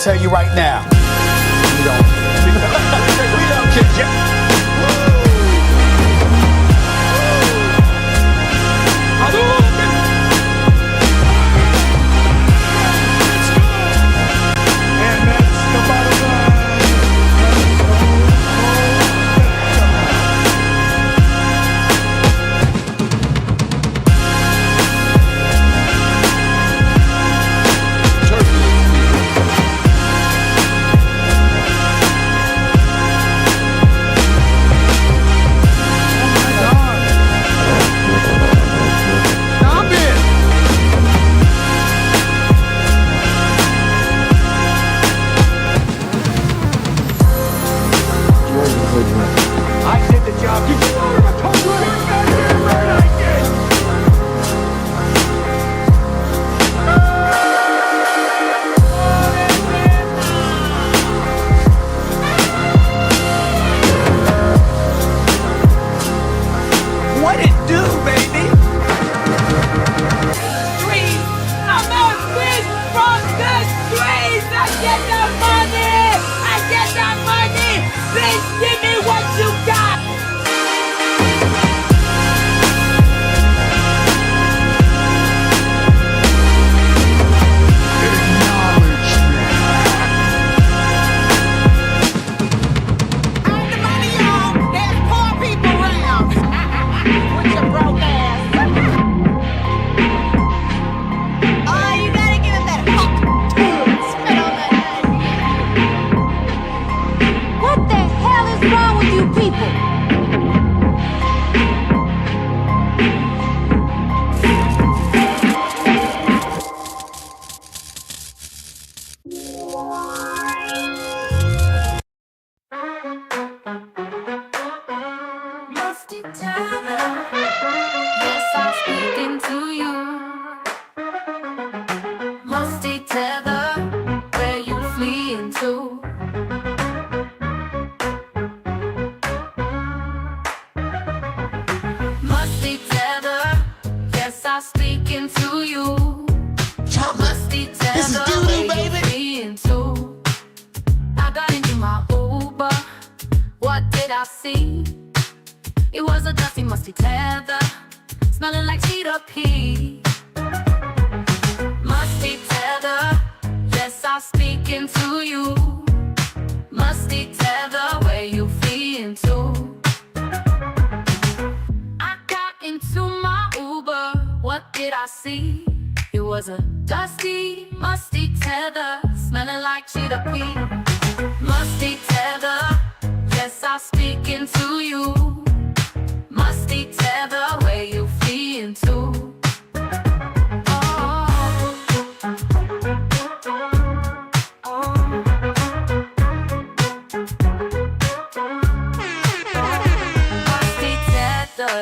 tell you right now. We don't. We don't kid you.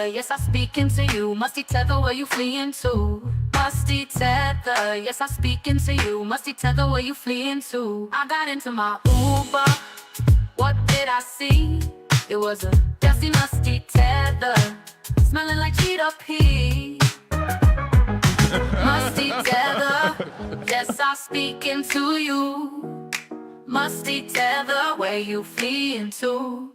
Yes, I speak into you. Musty tether, where you fleeing to? Musty tether, yes, I speak into you. Musty tether, where you fleeing to? I got into my Uber. What did I see? It was a dusty, musty tether, smelling like cheetah pee. Musty tether, yes, I speak into you. Musty tether, where you fleeing to?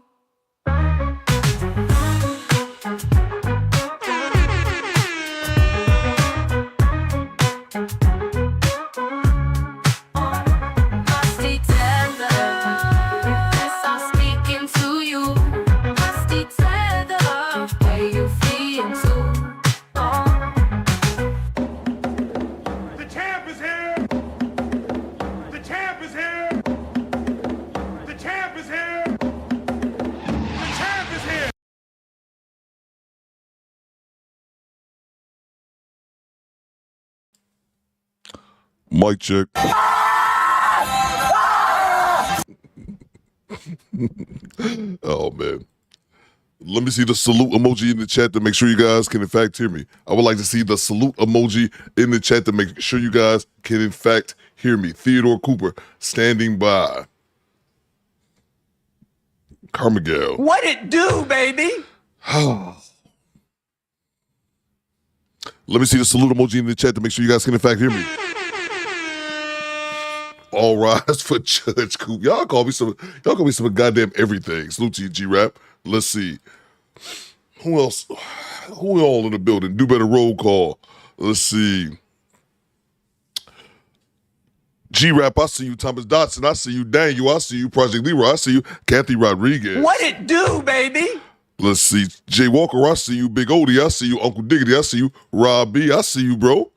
Mic check. Oh, man. Let me see the salute emoji in the chat to make sure you guys can, in fact, hear me. I would like to see the salute emoji in the chat to make sure you guys can, in fact, hear me. Theodore Cooper, standing by. Carmigale. What it do, baby? Let me see the salute emoji in the chat to make sure you guys can, in fact, hear me. All rise for Judge Coop. Y'all call me some goddamn everything. Salute to you, G-Rap. Let's see. Who else? Who all in the building? Do better roll call. Let's see. G-Rap, I see you. Thomas Dotson, I see you. Daniel, I see you. Project Leroy, I see you. Kathy Rodriguez. What it do, baby? Let's see. Jay Walker, I see you. Big Odie, I see you. Uncle Diggity, I see you. Rob B, I see you, bro.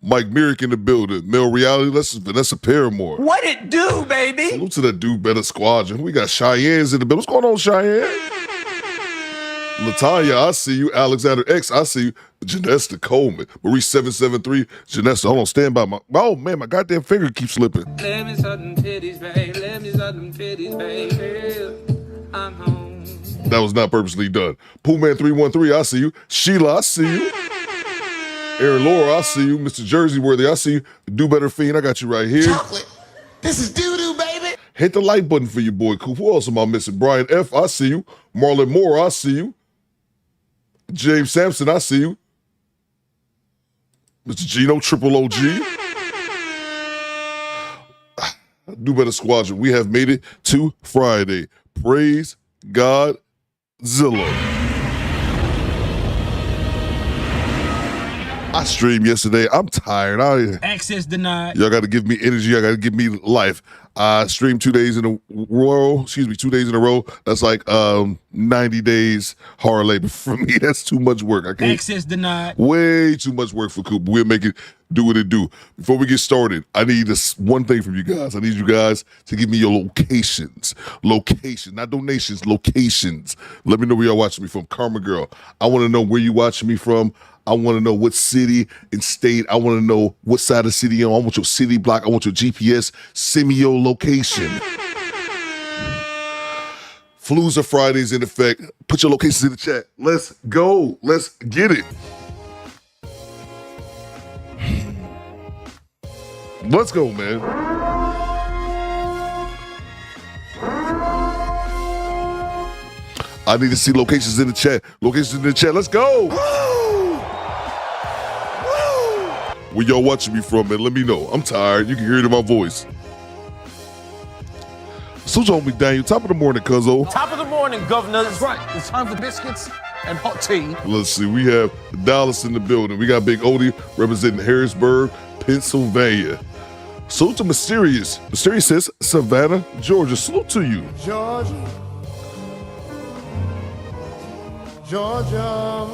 Mike Merrick in the building. Mel Reality, Vanessa Paramore. What it do, baby? Salute to that Do Better Squadron. We got Cheyenne's in the building. What's going on, Cheyenne? Latanya, I see you. Alexander X, I see you. Janessa Coleman. Marie 773. Janessa, hold on, stand by. Oh, man, my goddamn finger keeps slipping. Let me suck them titties, babe. Let me suck them titties, babe. I'm home. That was not purposely done. Pooh Man 313, I see you. Sheila, I see you. Aaron Laura, I see you. Mr. Jersey Worthy, I see you. Do Better Fiend, I got you right here. Chocolate. This is doo-doo, baby. Hit the like button for your boy Coop. Who else am I missing? Brian F, I see you. Marlon Moore, I see you. James Sampson, I see you. Mr. Gino, Triple OG. Do Better Squadron. We have made it to Friday. Praise Godzilla. I streamed yesterday. I'm tired. Access denied. Y'all got to give me energy. Y'all got to give me life. I streamed 2 days in a row. 2 days in a row. That's like 90 days hard labor for me. That's too much work. I can't. Access denied. Way too much work for Coop. We'll make it do what it do. Before we get started, I need this one thing from you guys. I need you guys to give me your locations. Locations, not donations, locations. Let me know where y'all watching me from. Karma Girl, I want to know where you watching me from. I want to know what city and state. I want to know what side of the city you're on. I want your city block. I want your GPS. Send me your location. Flus are Fridays in effect. Put your locations in the chat. Let's go. Let's get it. Let's go, man. I need to see locations in the chat. Locations in the chat. Let's go. Where y'all watching me from, man? Let me know. I'm tired. You can hear it in my voice. So on me, Daniel. Top of the morning, cuzzo. Top of the morning, governor. That's right. It's time for biscuits and hot tea. Let's see. We have Dallas in the building. We got Big Odie representing Harrisburg, Pennsylvania. Salute to Mysterious. Mysterious says Savannah, Georgia. Salute to you. Georgia. Georgia.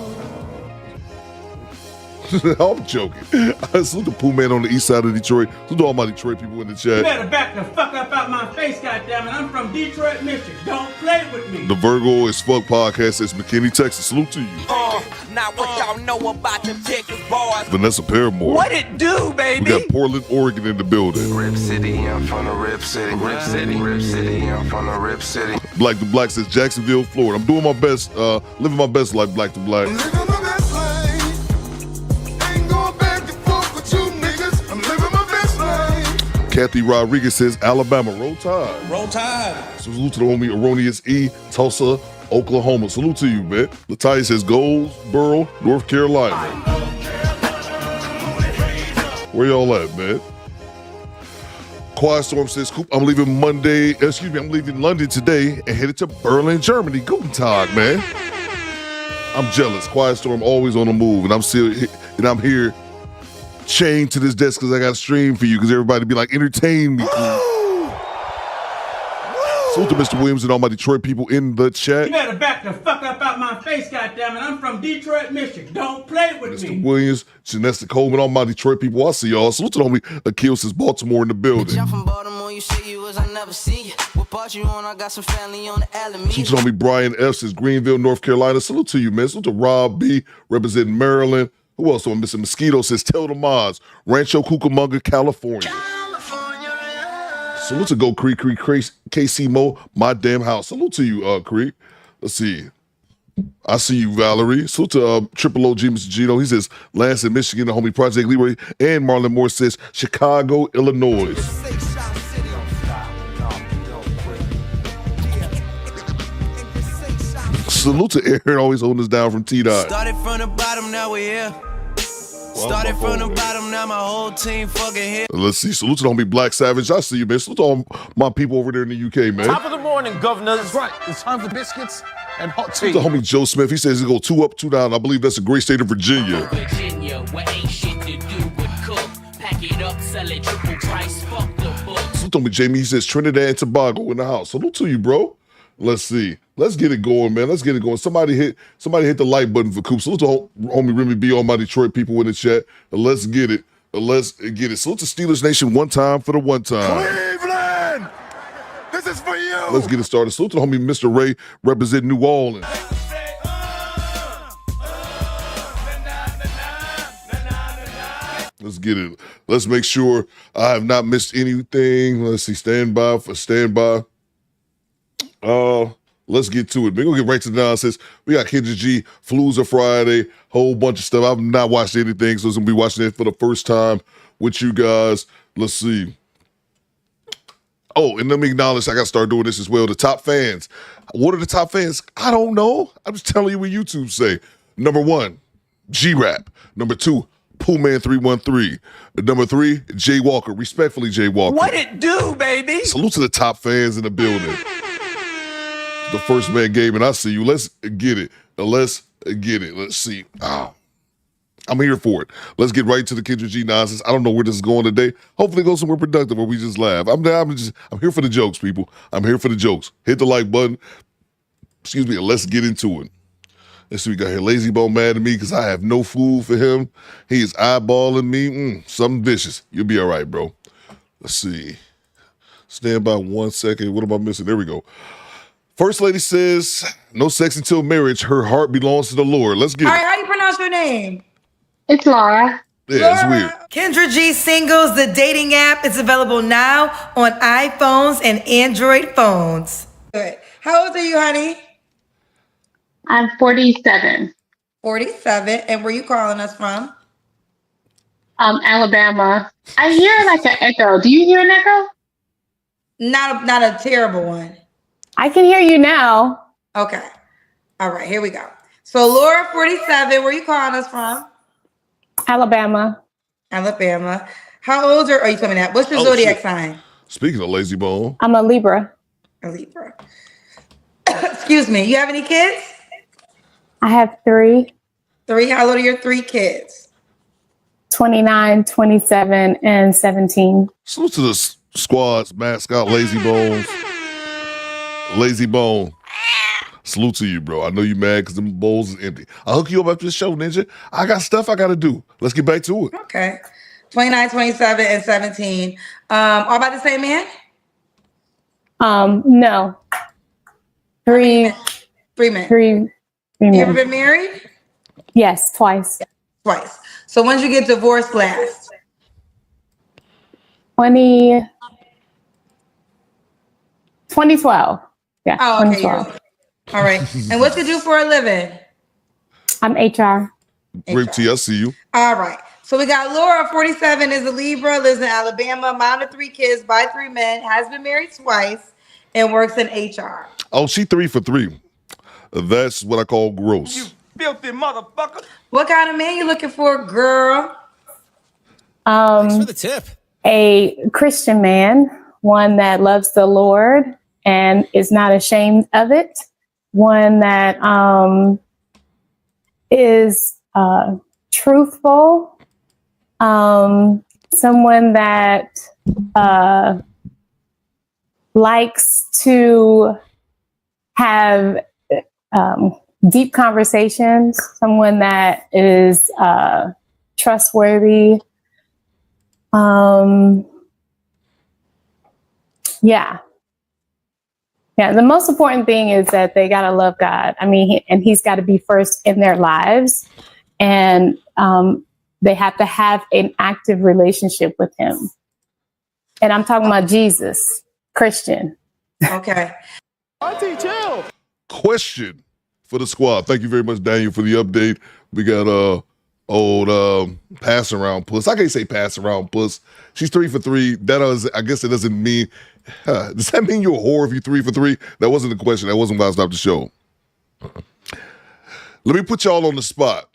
I'm joking. I salute the Pooh Man on the east side of Detroit. Salute to all my Detroit people in the chat. You better back the fuck up out my face, goddammit. I'm from Detroit, Michigan. Don't play with me. The Virgo is Fuck podcast says McKinney, Texas. Salute to you. Now what y'all know about them Texas boys? Vanessa Paramore. What it do, baby? We got Portland, Oregon in the building. Rip City, I'm from the Rip City. Rip City, Rip City, I'm from the Rip City. Black to Black says Jacksonville, Florida. I'm doing my best, living my best life, Black to Black. Living my best life. Ain't going back and forth with you niggas. I'm living my best life. Kathy Rodriguez says Alabama. Roll Tide. Roll Tide. Salute to the homie Erroneous E, Tulsa, Oklahoma. Salute to you, man. Latalia says Goldsboro, North Carolina. Where y'all at, man? Quiet Storm says, Coop, I'm leaving London today and headed to Berlin, Germany. Guten Tag, man. I'm jealous. Quiet Storm always on the move, and I'm here chained to this desk because I got a stream for you because everybody be like, entertain me, Coop. Salute to Mr. Williams and all my Detroit people in the chat. You better back the fuck up out my face, goddammit. I'm from Detroit, Michigan. Don't play with me. Mr. Williams, Janessa Coleman, all my Detroit people, I see y'all. Salute to the homie Akil says Baltimore in the building. I'm from Baltimore, you say you was, I never seen you. What part you on? I got some family on the Alameda. Salute to the homie Brian F says Greenville, North Carolina. Salute to you, man. Salute to Rob B, representing Maryland. Who else? I'm missing. Mosquito says Tell the Moz, Rancho Cucamonga, California. Salute to Go Creek, KC Mo, my damn house. Salute to you, Creek. Let's see. I see you, Valerie. Salute to Triple OG, Mr. Gino. He says Lansing, Michigan, the homie Project Leroy. And Marlon Moore says Chicago, Illinois. Salute to Aaron, always holding us down from T-Dot. Started from the bottom, now we're here. Started from the bottom, now my whole team fucking here. Let's see. Salute to the homie Black Savage. I see you, man. Salute to all my people over there in the UK, man. Top of the morning, governors. That's right. It's time for biscuits and hot tea. Salute to homie Joe Smith. He says he go 2 up, 2 down. I believe that's a great state of Virginia. Virginia, where ain't shit to do but cook. Pack it up, sell it triple price, fuck the book. Salute to homie Jamie. He says Trinidad and Tobago in the house. Salute to you, bro. Let's see. Let's get it going, man. Let's get it going. Somebody hit the like button for Coop. Salute to homie Remy B, all my Detroit people in the chat. Let's get it. Let's get it. Salute to Steelers Nation one time for the one time. Cleveland! This is for you! Let's get it started. Salute to the homie Mr. Ray, representing New Orleans. Let's get it. Let's make sure I have not missed anything. Let's see. Stand by. Let's get to it. We're going to get right to the nonsense. We got Kendra G, Flooza Friday, whole bunch of stuff. I've not watched anything, so I'm going to be watching it for the first time with you guys. Let's see. Oh, and let me acknowledge I got to start doing this as well. The top fans. What are the top fans? I don't know. I'm just telling you what YouTube say. Number 1, G-Rap. Number 2, Poolman313. Number 3, Jay Walker. Respectfully, Jay Walker. What it do, baby? Salute to the top fans in the building. The first man game, and I see you. Let's get it. Let's get it. Let's see. I'm here for it. Let's get right to the Kendra G nonsense. I don't know where this is going today. Hopefully it goes somewhere productive where we just laugh. I'm here for the jokes, people. I'm here for the jokes. Hit the like button. Excuse me, and let's get into it. Let's see, we got here Lazy Bone mad at me because I have no food for him. He is eyeballing me. Something vicious. You'll be all right, bro. Let's see. Stand by 1 second. What am I missing? There we go. First lady says, no sex until marriage. Her heart belongs to the Lord. Let's get it. All right, how do you pronounce your name? It's Laura. Yeah, it's weird. Kendra G Singles, the dating app, is available now on iPhones and Android phones. Good. How old are you, honey? I'm 47. 47. And where you calling us from? Alabama. I hear like an echo. Do you hear an echo? Not a terrible one. I can hear you now. Okay. All right, here we go. So Laura, 47, where you calling us from? Alabama. Alabama. How old are you coming at? What's your zodiac sign? Speaking of Lazy Bone. I'm a Libra. A Libra. Excuse me. You have any kids? I have 3. 3? How old are your 3 kids? 29, 27, and 17. Salute to the squad's mascot, Lazy Bones. Lazy Bone. Salute to you, bro. I know you mad because them bowls is empty. I'll hook you up after the show, Ninja. I got stuff I got to do. Let's get back to it. Okay. 29, 27, and 17. All by the same man? No. 3 men. 3 You men. ever been married? Yes, twice. Twice. So when did you get divorced last? 2012. Yeah. Oh, okay. 2012. All right. And what you do for a living? I'm HR. Grape Tea, I see you. All right. So we got Laura, 47, is a Libra, lives in Alabama, mom of 3 kids by 3 men, has been married twice, and works in HR. Oh, she 3 for 3. That's what I call gross. You filthy motherfucker. What kind of man you looking for, girl? Thanks for the tip. A Christian man, one that loves the Lord and is not ashamed of it, one that is truthful, someone that likes to have deep conversations, someone that is trustworthy. Yeah, the most important thing is that they got to love God. I mean, and he's got to be first in their lives. And they have to have an active relationship with him. And I'm talking about Jesus, Christian. Okay. Auntie, chill. Question for the squad. Thank you very much, Daniel, for the update. We got old pass around puss. I can't say pass around puss. She's 3 for 3. I guess it doesn't mean. Does that mean you're a whore if you're 3 for 3? That wasn't the question. That wasn't why I stopped the show. Let me put y'all on the spot.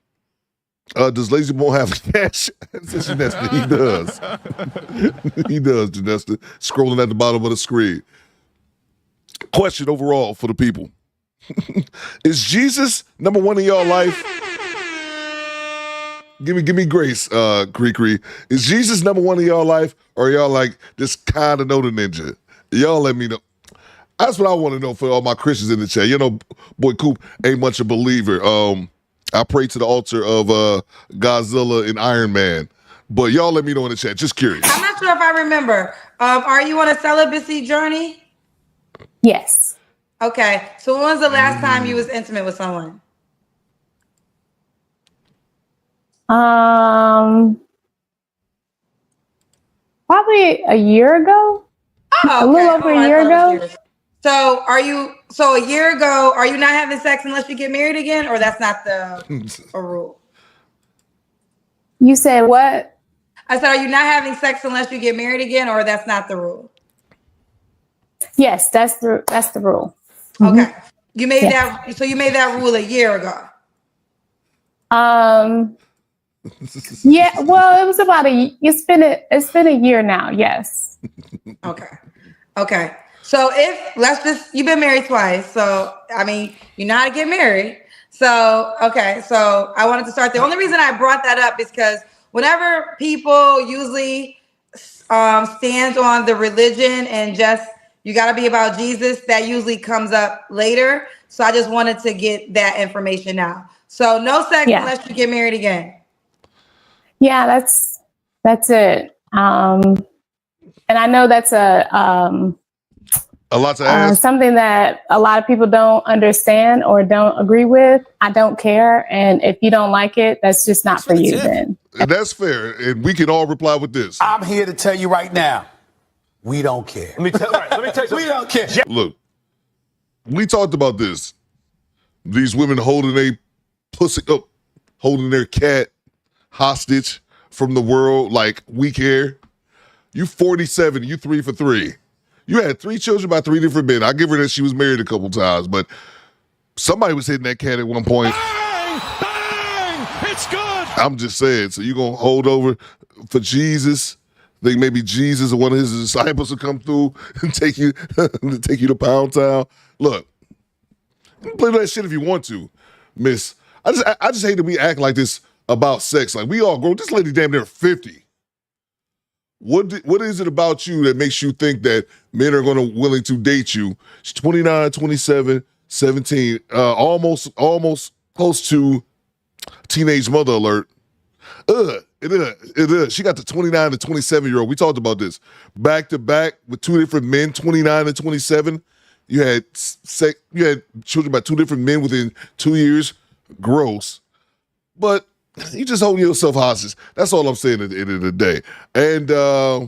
Does Lazy Bone have cash? Janesta, he does. He does, Janesta. Scrolling at the bottom of the screen. Question overall for the people. Is Jesus number one in y'all life? Give me grace, Cree. Is Jesus number one in y'all life, or y'all like just kind of know the ninja? Y'all let me know. That's what I want to know for all my Christians in the chat. You know, boy, Coop ain't much a believer. I pray to the altar of Godzilla and Iron Man. But y'all let me know in the chat. Just curious. I'm not sure if I remember. Are you on a celibacy journey? Yes. Okay. So when was the last time you was intimate with someone? Probably a year ago. Oh, okay. A little over a year ago. So a year ago, are you not having sex unless you get married again, or that's not a rule? You said what? I said, are you not having sex unless you get married again, or that's not the rule? Yes, that's the rule. Okay. Mm-hmm. You made that. So you made that rule a year ago. Yeah. Well, it was about it's been a year now. Yes. Okay. So you've been married twice. So, I mean, you know how to get married. So, okay. So I wanted to start. The only reason I brought that up is because whenever people usually stand on the religion and just, you got to be about Jesus, that usually comes up later. So I just wanted to get that information now. So no sex unless you get married again. Yeah, that's it. And I know that's a lot to ask. Something that a lot of people don't understand or don't agree with. I don't care. And if you don't like it, that's just not for you then. And that's fair. And we can all reply with this. I'm here to tell you right now, we don't care. Let me tell you something. We don't care. Look, we talked about this. These women holding their pussy up, holding their cat hostage from the world like we care. You 47, you 3 for 3. You had 3 children by 3 different men. I give her that she was married a couple times, but somebody was hitting that cat at one point. Bang! Bang! It's good! I'm just saying, so you going to hold over for Jesus? Think maybe Jesus or one of his disciples will come through and take you to Pound Town? Look, you can play that shit if you want to, miss. I just hate that we act like this about sex. Like, we all grow. This lady damn near 50. What is it about you that makes you think that men are going to willing to date you? She's 29, 27, 17, almost close to teenage mother alert. It is. She got the 29 to 27-year-old. We talked about this. Back to back with 2 different men, 29 and 27. You had children by 2 different men within 2 years. Gross. But you just holding yourself hostage. That's all I'm saying at the end of the day. And there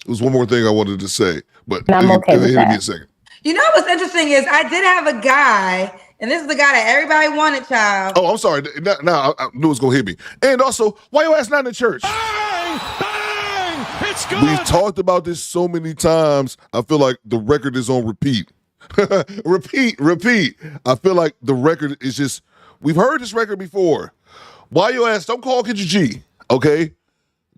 was one more thing I wanted to say, but I'm okay with that. Me a second. You know what's interesting is I did have a guy, and this is the guy that everybody wanted, child. Oh, I'm sorry. Now I knew it was going to hit me. And also, why your ass not in the church? Bang! Bang! It's good! We've talked about this so many times. I feel like the record is on repeat. repeat. I feel like the record is just, we've heard this record before. Why your ass don't call Kendra G, okay?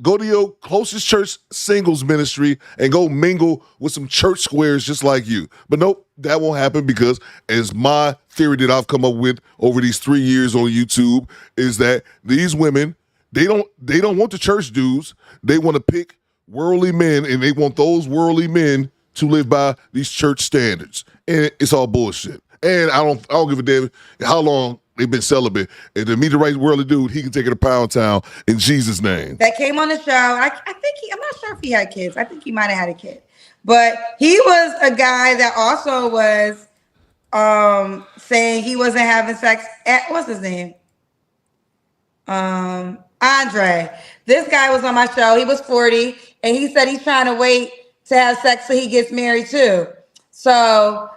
Go to your closest church singles ministry and go mingle with some church squares just like you. But nope, that won't happen because, as my theory that I've come up with over these 3 years on YouTube, is that these women, they don't want the church dudes. They want to pick worldly men, and they want those worldly men to live by these church standards. And it's all bullshit. And I don't give a damn how long they've been celibate. And to meet the right worldly dude, he can take her to Pound Town in Jesus' name. That came on the show. I think I'm not sure if he had kids. I think he might have had a kid. But he was a guy that also was saying he wasn't having sex at, what's his name? Andre. This guy was on my show. He was 40, and he said he's trying to wait to have sex so he gets married too. So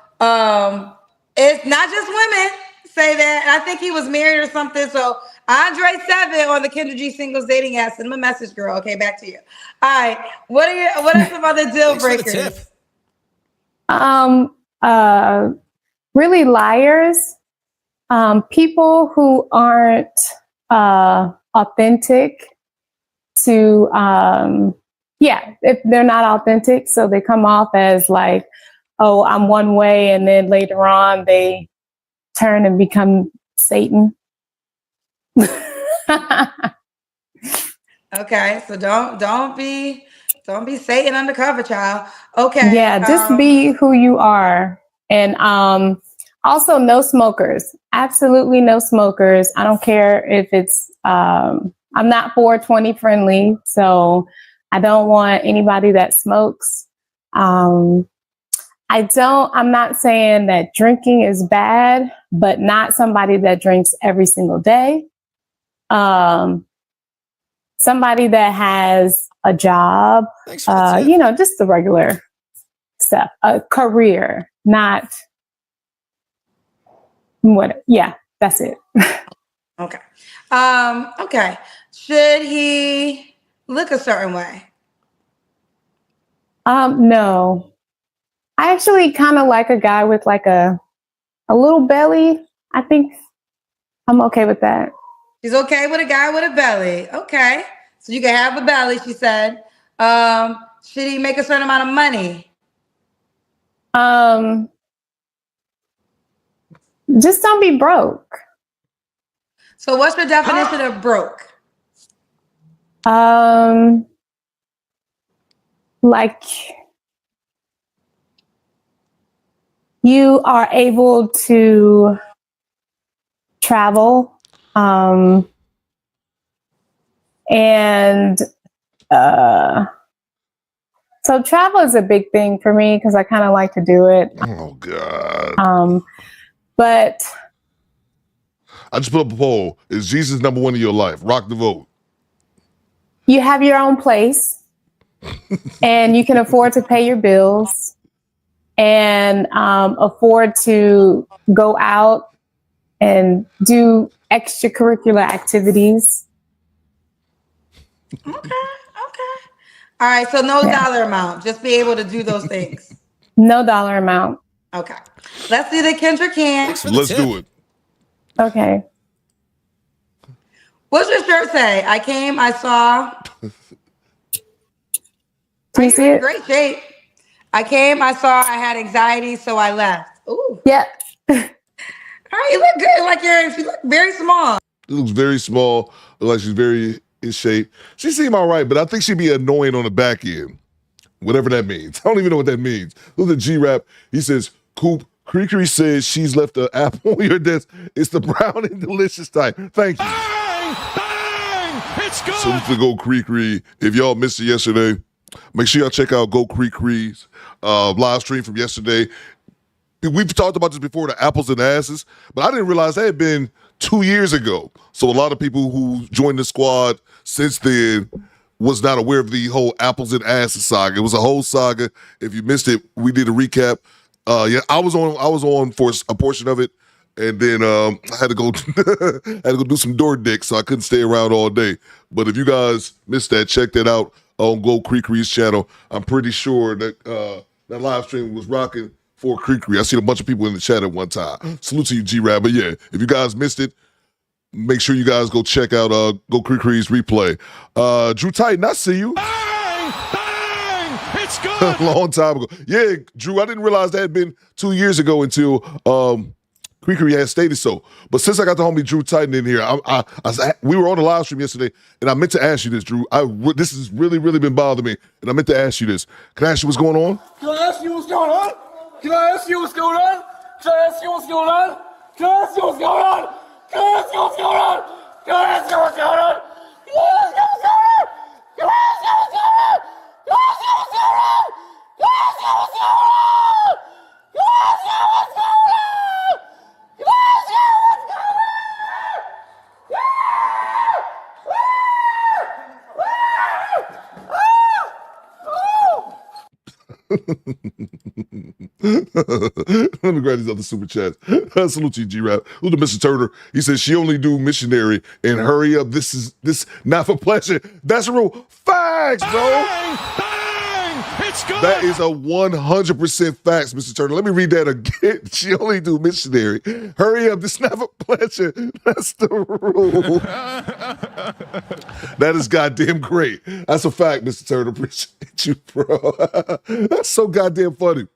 it's not just women say that. And I think he was married or something. So Andre 7 on the Kendra G singles dating app. Send him a message, girl. Okay, back to you. All right. What are some other deal breakers? Really liars. People who aren't authentic to, if they're not authentic, so they come off as like, oh, I'm one way, and then later on they turn and become Satan. Okay, so don't be Satan undercover, child. Okay. Yeah, just be who you are. And also no smokers. Absolutely no smokers. I don't care if it's I'm not 420 friendly, so I don't want anybody that smokes. I'm not saying that drinking is bad, but not somebody that drinks every single day. Somebody that has a job, just the regular stuff, a career, not what, that's it. Okay. Okay. Should he look a certain way? No. I actually kind of like a guy with like a little belly. I think I'm okay with that. She's okay with a guy with a belly. Okay. So you can have a belly, she said. Should he make a certain amount of money? Just don't be broke. So what's your definition of broke? Like you are able to travel, and so travel is a big thing for me because I kind of like to do it. Oh God. But I just put up a poll. Is Jesus number one in your life? Rock the vote. you have your own place and you can afford to pay your bills and afford to go out and do extracurricular activities. Okay. All right, so no dollar amount, just be able to do those things. No dollar amount. Okay. Let's do the Kendra can. Let's do it. Okay. What's your shirt say? I came, I saw. Do you see it? Great shape. I came, I saw, I had anxiety, so I left. Ooh. Yeah. All right, you look good. You look very small. It looks very small. Look like she's very in shape. She seemed all right, but I think she'd be annoying on the back end. Whatever that means. I don't even know what that means. Look at G-Rap. He says, Coop, Cree says she's left an apple on your desk. It's the brown and delicious type. Thank you. Bang! It's good. So to Go Cree. If y'all missed it yesterday, make sure y'all check out Go Cree's live stream from yesterday. We've talked about this before, the apples and asses, but I didn't realize that had been 2 years ago. So a lot of people who joined the squad since then was not aware of the whole apples and asses saga. It was a whole saga. If you missed it, we did a recap. I was on for a portion of it, and then I had to go do some door dick, so I couldn't stay around all day. But if you guys missed that, check that out on Go Cree's channel. I'm pretty sure that that live stream was rocking for Cree. I seen a bunch of people in the chat at one time. Salute to you, G-Rap. But yeah, if you guys missed it, make sure you guys go check out Go Cree's replay. Drew Titan, I see you. Bang! Bang! It's good. A long time ago. Yeah, Drew, I didn't realize that had been 2 years ago until Cree had stated so. But since I got the homie Drew Titan in here, we were on the live stream yesterday, and I meant to ask you this, Drew. This has really, really been bothering me, and I meant to ask you this. Can I ask you what's going on? Can I ask you what's going on? Can I ask you what's going on? Can I ask you what's going on? Can I ask you what's going on? Can I ask you what's going on? Can I ask you what's going on? Can I ask you what's going on? Can I ask you what's going on? Can I ask you what's going on? Can I ask you what's going on? Can I ask you what's going on? Can I ask you what's going on? Let me grab these other super chats. Salute to you, G-Rap. Who's the Mr. Turner? He says she only do missionary and hurry up. This not for pleasure. That's a real facts, bro. Bang! Bang! It's good. That is a 100% facts, Mr. Turner. Let me read that again. She only do missionary. Hurry up. This is not a pleasure. That's the rule. That is goddamn great. That's a fact, Mr. Turner. Appreciate you, bro. That's so goddamn funny.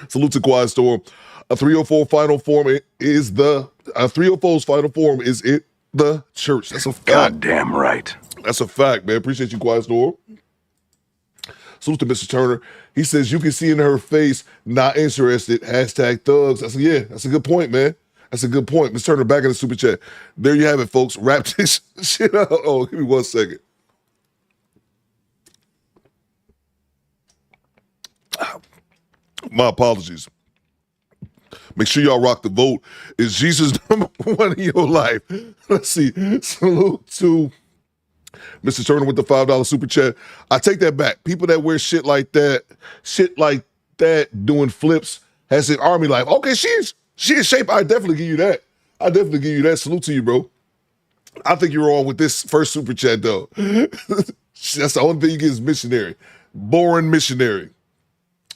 Salute to Quiet Storm. A 304 final form is the 304's final form is it the church. That's a fact. Goddamn right. That's a fact, man. Appreciate you, Quiet Storm. Salute to Mr. Turner. He says you can see in her face not interested. Hashtag thugs. I said, yeah, that's a good point, man. That's a good point. Mr. Turner, back in the super chat. There you have it, folks. Wrap this shit up. Oh, give me 1 second. My apologies. Make sure y'all rock the vote. Is Jesus number one in your life? Let's see. Salute to Mr. Turner with the $5 super chat. I take that back. People that wear shit like that doing flips has an army life. Okay, she in shape. I definitely give you that. Salute to you, bro. I think you're on with this first super chat, though. That's the only thing you get is missionary. Boring missionary.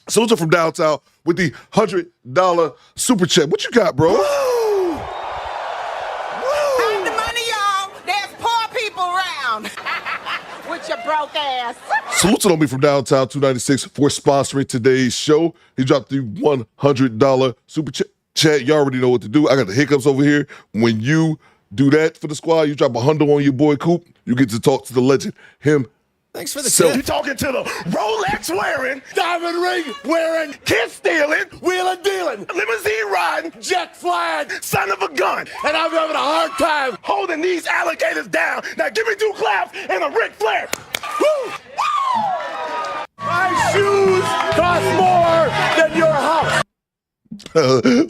Salute to from downtown with the $100 super chat. What you got, bro? Have the money, y'all. There's poor people around. With your broke ass. Salute to me from downtown 296 for sponsoring today's show. He dropped the $100 super chat. You already know what to do. I got the hiccups over here. When you do that for the squad, you drop $100 on your boy Coop. You get to talk to the legend, him. Thanks for the tip. You're talking to the Rolex wearing, diamond ring wearing, kid stealing, wheeling dealing, limousine riding, jet flying, son of a gun. And I'm having a hard time holding these alligators down. Now give me 2 claps and a Ric Flair. Woo! My shoes cost more than your house.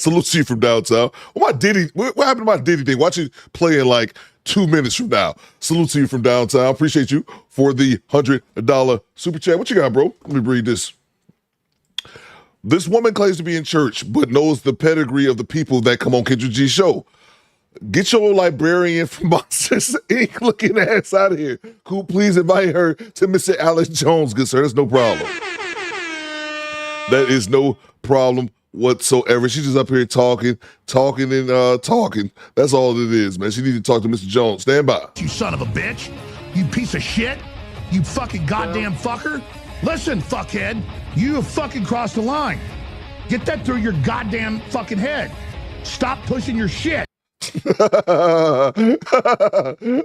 Salute to you from downtown. What happened to my Diddy thing? Watch you play in like 2 minutes from now. Salute to you from downtown. Appreciate you for the $100 super chat. What you got, bro? Let me read this. This woman claims to be in church, but knows the pedigree of the people that come on Kendra G's show. Get your librarian from Monsters Inc. looking ass out of here. Cool, please invite her to Mr. Alex Jones, good sir. That's no problem. That is no problem whatsoever. She's just up here talking. That's all it is, man. She needs to talk to Mr. Jones. Stand by. You son of a bitch. You piece of shit. You fucking goddamn fucker. Listen, fuckhead. You have fucking crossed the line. Get that through your goddamn fucking head. Stop pushing your shit.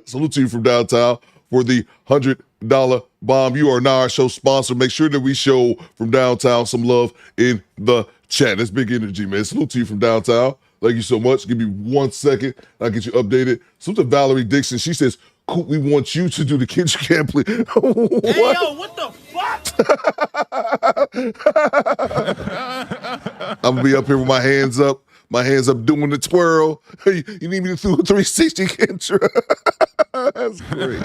Salute to you from downtown for the $100 bomb. You are now our show sponsor. Make sure that we show from downtown some love in the chat. That's big energy, man. Salute to you from downtown. Thank you so much. Give me 1 second. I'll get you updated. Salute to Valerie Dixon. She says, cool, we want you to do the kids camp, please. What? Hey, yo, what the fuck? I'm gonna be up here with my hands up doing the twirl. Hey, you need me to do a 360, Kendra? That's great.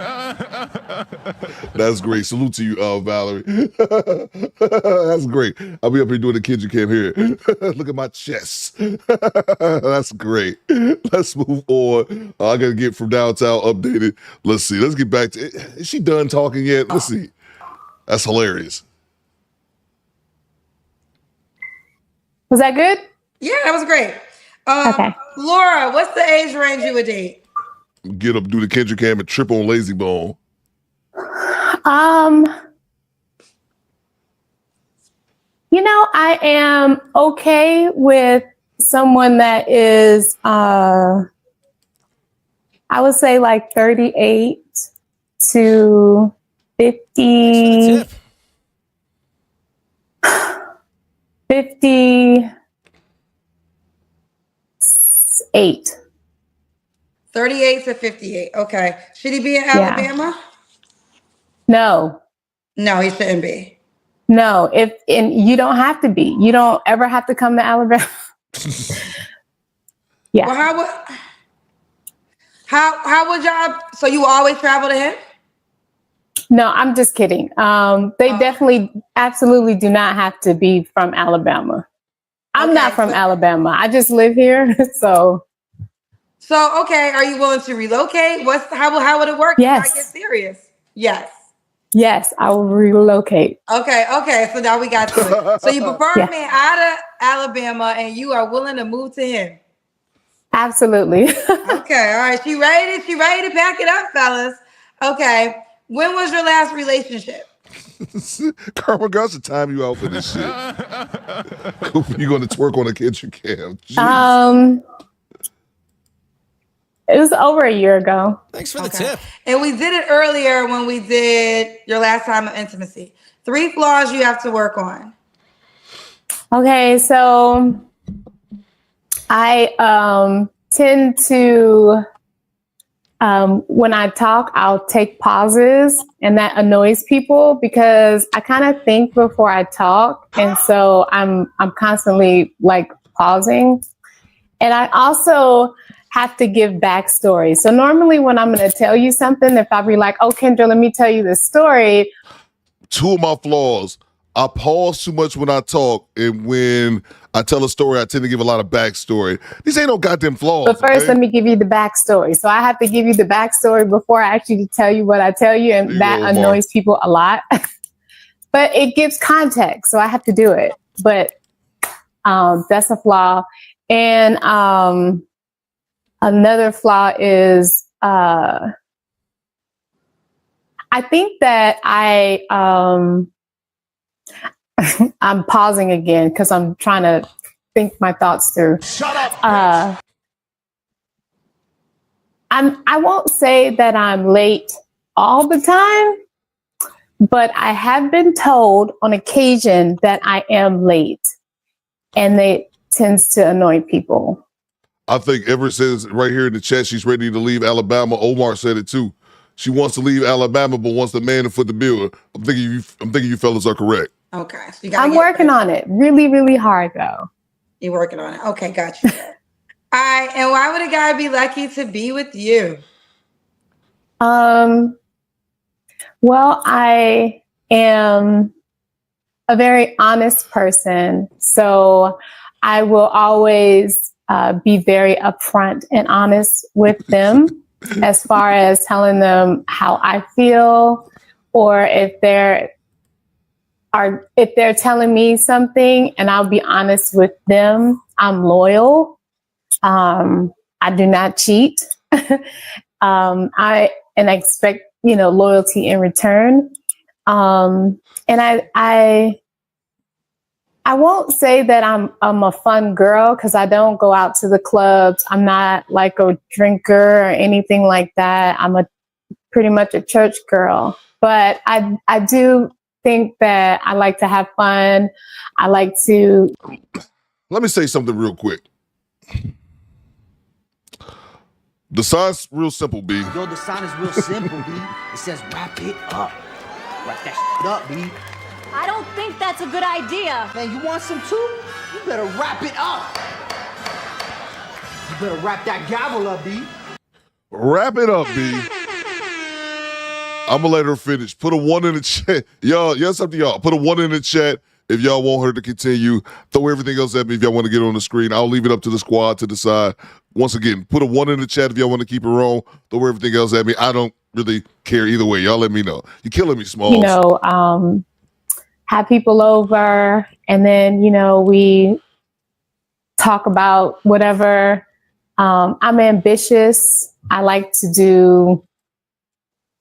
That's great. Salute to you, Valerie. That's great. I'll be up here doing the Kendra cam here. Look at my chest. That's great. Let's move on. I gotta get from downtown updated. Let's see. Let's get back to it. Is she done talking yet? Let's see. That's hilarious. Was that good? Yeah, that was great. Okay. Laura, what's the age range you would date? Get up, do the Kendrick cam, and trip on Lazy Bone. I am okay with someone that is, I would say like 38 to 50. 58. 38 to 58. Okay. Should he be in Alabama? No. No, he shouldn't be. No, and you don't have to be. You don't ever have to come to Alabama. Yeah. Well, how would y'all? So you always travel to him? No, I'm just kidding. They definitely, absolutely do not have to be from Alabama. I'm not from Alabama. I just live here, so. So okay, are you willing to relocate? How would it work? Yes. If I get serious. Yes. Yes, I will relocate. Okay. So now we got to it. So you prefer Yeah. a man out of Alabama and you are willing to move to him. Absolutely. Okay, all right. She ready to pack it up, fellas. Okay. When was your last relationship? Karma God should time you out for this shit. You're going to twerk on a kitchen cam. Jeez. It was over a year ago. Thanks for the tip. And we did it earlier when we did your last time of intimacy. 3 flaws you have to work on. Okay, so I tend to, when I talk, I'll take pauses, and that annoys people because I kind of think before I talk, and so I'm constantly like pausing. And I also have to give backstory. So normally when I'm going to tell you something, if I'll be like, oh, Kendra, let me tell you this story. 2 of my flaws. I pause too much when I talk, and when I tell a story, I tend to give a lot of backstory. These ain't no goddamn flaws. But first, let me give you the backstory. So I have to give you the backstory before I actually tell you what I tell you, and that annoys people a lot. But it gives context, so I have to do it. But that's a flaw. And another flaw is I think that I'm pausing again because I'm trying to think my thoughts through. Shut up. I won't say that I'm late all the time, but I have been told on occasion that I am late, and it tends to annoy people. I think Everett says right here in the chat she's ready to leave Alabama. Omar said it too. She wants to leave Alabama, but wants the man to foot the bill. I'm thinking you fellas are correct. Okay. So I'm working on it. Really, really hard though. You're working on it. Okay, got you. All right. And why would a guy be lucky to be with you? Well, I am a very honest person. So I will always be very upfront and honest with them as far as telling them how I feel, or if they're telling me something and I'll be honest with them. I'm loyal. I do not cheat. I expect, loyalty in return. And I won't say that I'm a fun girl because I don't go out to the clubs. I'm not like a drinker or anything like that. I'm pretty much a church girl. But I do think that I like to have fun. I like to. Let me say something real quick. The sign's real simple, B. Yo, the sign is real simple, B. It says wrap it up. Wrap that shit up, B. I don't think that's a good idea. Man, you want some too? You better wrap it up. You better wrap that gavel up, B. Wrap it up, B. I'm gonna let her finish. Put a 1 in the chat. Y'all, it's up to y'all. Put a 1 in the chat if y'all want her to continue. Throw everything else at me if y'all want to get on the screen. I'll leave it up to the squad to decide. Once again, put a 1 in the chat if y'all want to keep her on. Throw everything else at me. I don't really care either way. Y'all let me know. You're killing me, Smalls. Have people over, and then, we talk about whatever. I'm ambitious. I like to do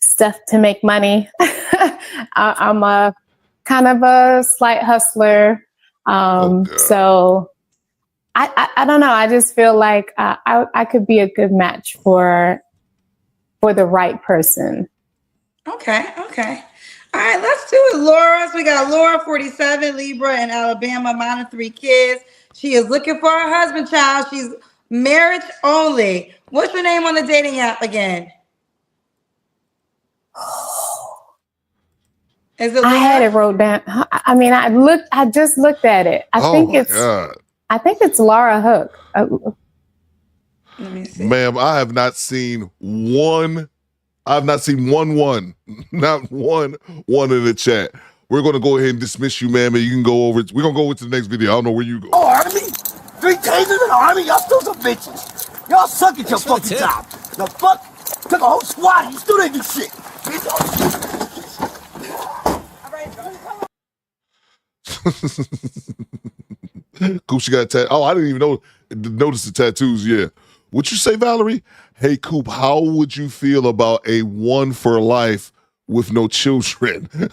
stuff to make money. I'm a kind of a slight hustler. So I don't know. I just feel like I could be a good match for the right person. Okay. All right, let's do it, Laura. So we got Laura, 47, Libra in Alabama, mom of 3 kids. She is looking for a husband, child. She's marriage only. What's your name on the dating app again? Is it Laura? I had it wrote down. I mean, I just looked at it. I think it's Laura Hook. Let me see. Ma'am, I have not seen one. Not one in the chat. We're going to go ahead and dismiss you, ma'am, and you can go over. We're going to go into the next video. I don't know where you go. Oh, Army? 3 tasers in the Army? Y'all still some bitches. Y'all suck at your fucking job. The fuck? Took a whole squad. You still didn't do shit. Bitch. Coop, she got a tattoo. Oh, I didn't even notice the tattoos. Yeah. What'd you say, Valerie? Hey, Coop, how would you feel about a one for life with no children? I'm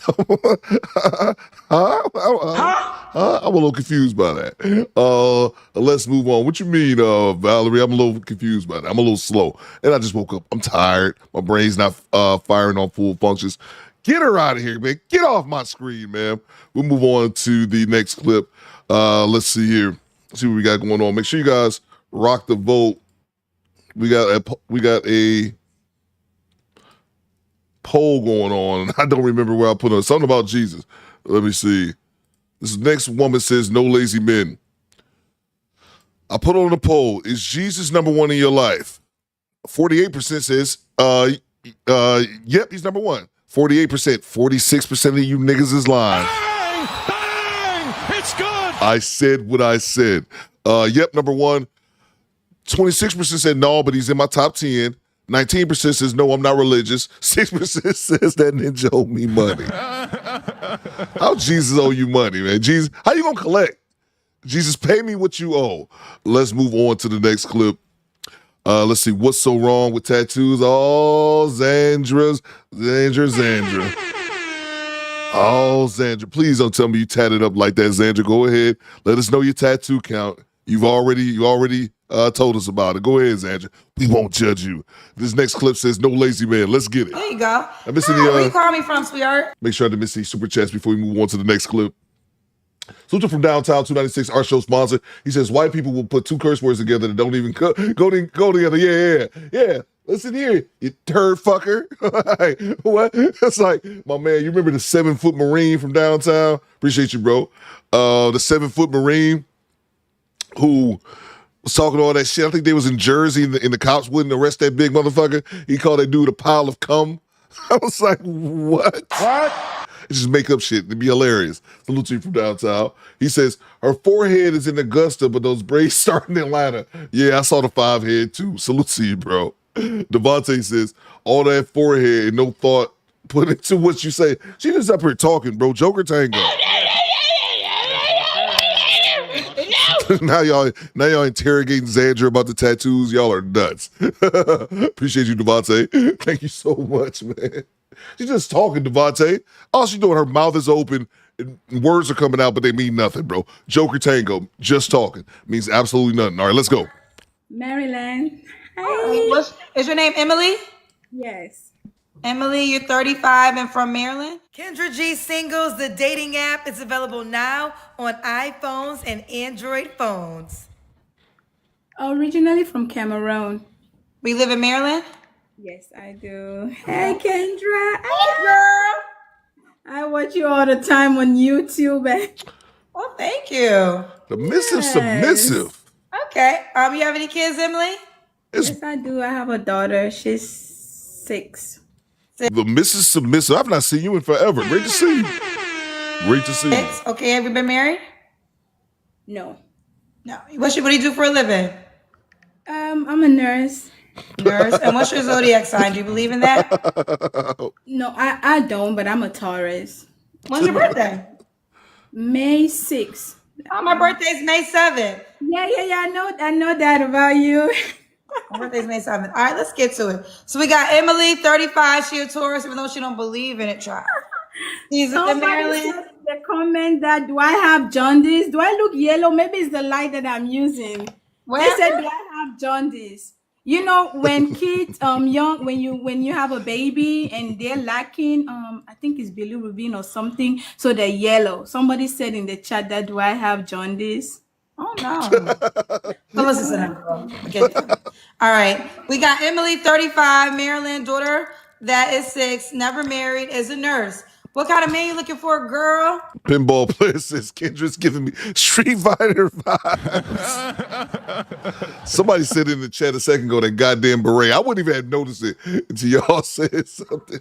a little confused by that. Let's move on. What you mean, Valerie? I'm a little confused by that. I'm a little slow. And I just woke up. I'm tired. My brain's not firing on full functions. Get her out of here, man. Get off my screen, man. We'll move on to the next clip. Let's see here. See what we got going on. Make sure you guys rock the vote. We got a poll going on. I don't remember where I put it. Something about Jesus. Let me see. This next woman says, no lazy men. I put on the poll, is Jesus number one in your life? 48% says, yep, he's number one. 48%. 46% of you niggas is lying. Bang! It's good! I said what I said. Yep, number one. 26% said no, but he's in my top 10. 19% says no, I'm not religious. 6% says that ninja owe me money. How Jesus owe you money, man? Jesus, how you gonna collect? Jesus, pay me what you owe. Let's move on to the next clip. Let's see, what's so wrong with tattoos? Oh, Xandra. Oh, Xandra, please don't tell me you tatted up like that, Xandra. Go ahead, let us know your tattoo count. You already told us about it. Go ahead, Xandra. We won't judge you. This next clip says, no lazy man. Let's get it. There you go. Where you call me from, sweetheart? Make sure to miss these super chats before we move on to the next clip. Sutra from Downtown 296, our show sponsor. He says, white people will put two curse words together that don't even go together. Yeah. Listen here, you turd fucker. What? That's like, my man, you remember the 7-foot Marine from downtown? Appreciate you, bro. The 7-foot Marine who was talking all that shit. I think they was in Jersey and the cops wouldn't arrest that big motherfucker. He called that dude a pile of cum. I was like, what? It's just make up shit. It'd be hilarious. Salute to you from downtown. He says, her forehead is in Augusta, but those braids start in Atlanta. Yeah, I saw the 5 head too. Salute to you, bro. Devontae says, all that forehead, no thought put into what you say. She just up here talking, bro. Joker Tango. now y'all interrogating Xandra about the tattoos. Y'all are nuts. Appreciate you, Devontae. Thank you so much, man. She's just talking, Devontae. All she's doing, her mouth is open, and words are coming out, but they mean nothing, bro. Joker Tango, just talking. Means absolutely nothing. All right, let's go. Maryland. Hey. Is your name Emily? Yes. Emily, you're 35 and from Maryland? Kendra G Singles, the dating app, is available now on iPhones and Android phones. Originally from Cameroon. We live in Maryland? Yes, I do. Hey, Kendra. Hey, girl. I watch you all the time on YouTube. Oh, thank you. Submissive. Okay. You have any kids, Emily? Yes, I do. I have a daughter. She's 6. The Mrs. Submissive. I've not seen you in forever. Great to see you. Great to see you. Okay, have you been married? No. What do you do for a living? I'm a nurse. And what's your zodiac sign? Do you believe in that? No, I don't, but I'm a Taurus. When's your birthday? May 6th. Oh, my birthday's May 7th. Yeah. I know that about you. My birthday's May 7th. All right, let's get to it. So we got Emily, 35. She a Taurus, even though she don't believe in it. Try. She's in Maryland. The comment that, do I have jaundice? Do I look yellow? Maybe it's the light that I'm using. They said, do I have jaundice? You know, when kids, young, when you have a baby and they're lacking, I think it's bilirubin or something, so they're yellow. Somebody said in the chat that, do I have jaundice? Oh no. Well, listen to them, girl. All right, we got Emily, 35, Maryland, daughter that is 6, never married, is a nurse. What kind of man you looking for, girl? Pinball player says Kendra's giving me Street Fighter vibes. Somebody said in the chat a second ago that goddamn beret. I wouldn't even have noticed it until y'all said something.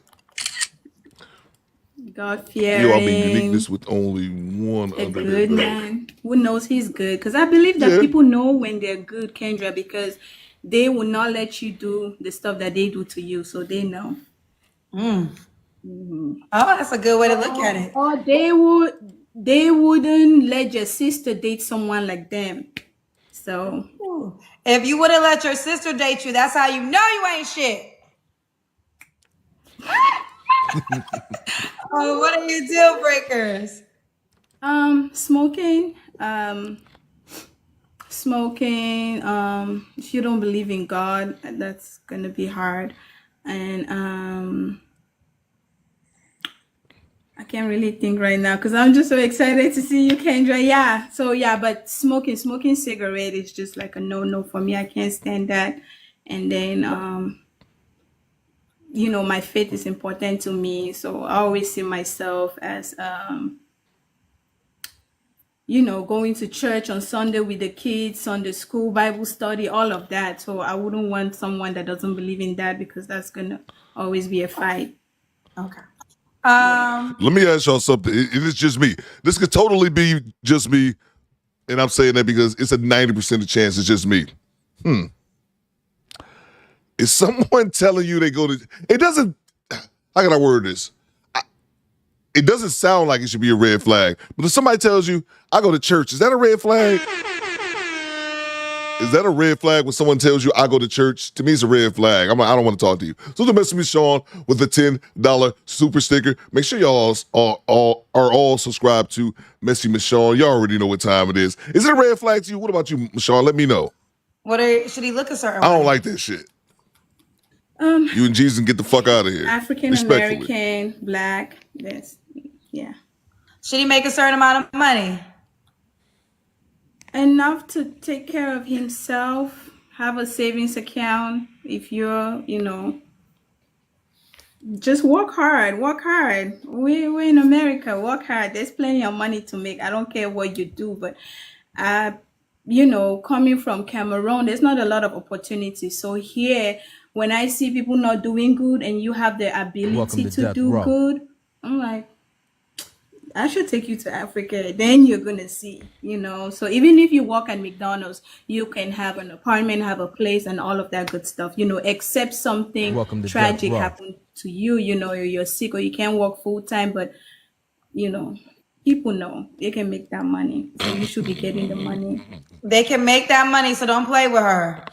God fearing. You all mean uniqueness with only one a under good their man who knows he's good. Because I believe that people know when they're good, Kendra, because they will not let you do the stuff that they do to you. So they know. Oh, that's a good way to look at it. Or they would they wouldn't let your sister date someone like them. So if you would have let your sister date you, that's how you know you ain't shit. Oh, what are your deal breakers? Smoking. Smoking. If you don't believe in God, that's gonna be hard. And I can't really think right now because I'm just so excited to see you, Kendra. Yeah. So yeah, but smoking cigarette is just like a no for me. I can't stand that. And then you know, my faith is important to me, so I always see myself as you know, going to church on Sunday with the kids, Sunday school, Bible study, all of that. So I wouldn't want someone that doesn't believe in that because that's gonna always be a fight. Okay. Let me ask y'all something. It is just me. This could totally be just me, and I'm saying that because it's a 90% chance it's just me. Is someone telling you they go to? It doesn't. How can I word this? It doesn't sound like it should be a red flag. But if somebody tells you, I go to church, is that a red flag? Is that a red flag when someone tells you I go to church? To me, it's a red flag. I don't want to talk to you. So to message me, Sean, with a $10 super sticker. Make sure y'all are all subscribed to Messy Miss Sean. Y'all already know what time it is. Is it a red flag to you? What about you, Sean? Let me know. Should he look a certain I don't way? like that shit. You and Jesus get the fuck out of here. African American, Black, yes, yeah. Should he make a certain amount of money? Enough to take care of himself, have a savings account. If you're, you know, just work hard. We're in America, work hard. There's plenty of money to make. I don't care what you do, but you know, coming from Cameroon, there's not a lot of opportunities. So here, when I see people not doing good and you have the ability to do good, I'm like, I should take you to Africa. Then you're going to see, you know. So even if you work at McDonald's, you can have an apartment, have a place and all of that good stuff, you know, except something tragic happened to you, you know, you're sick or you can't work full time. But, you know, people know they can make that money. So you should be getting the money. They can make that money, so don't play with her.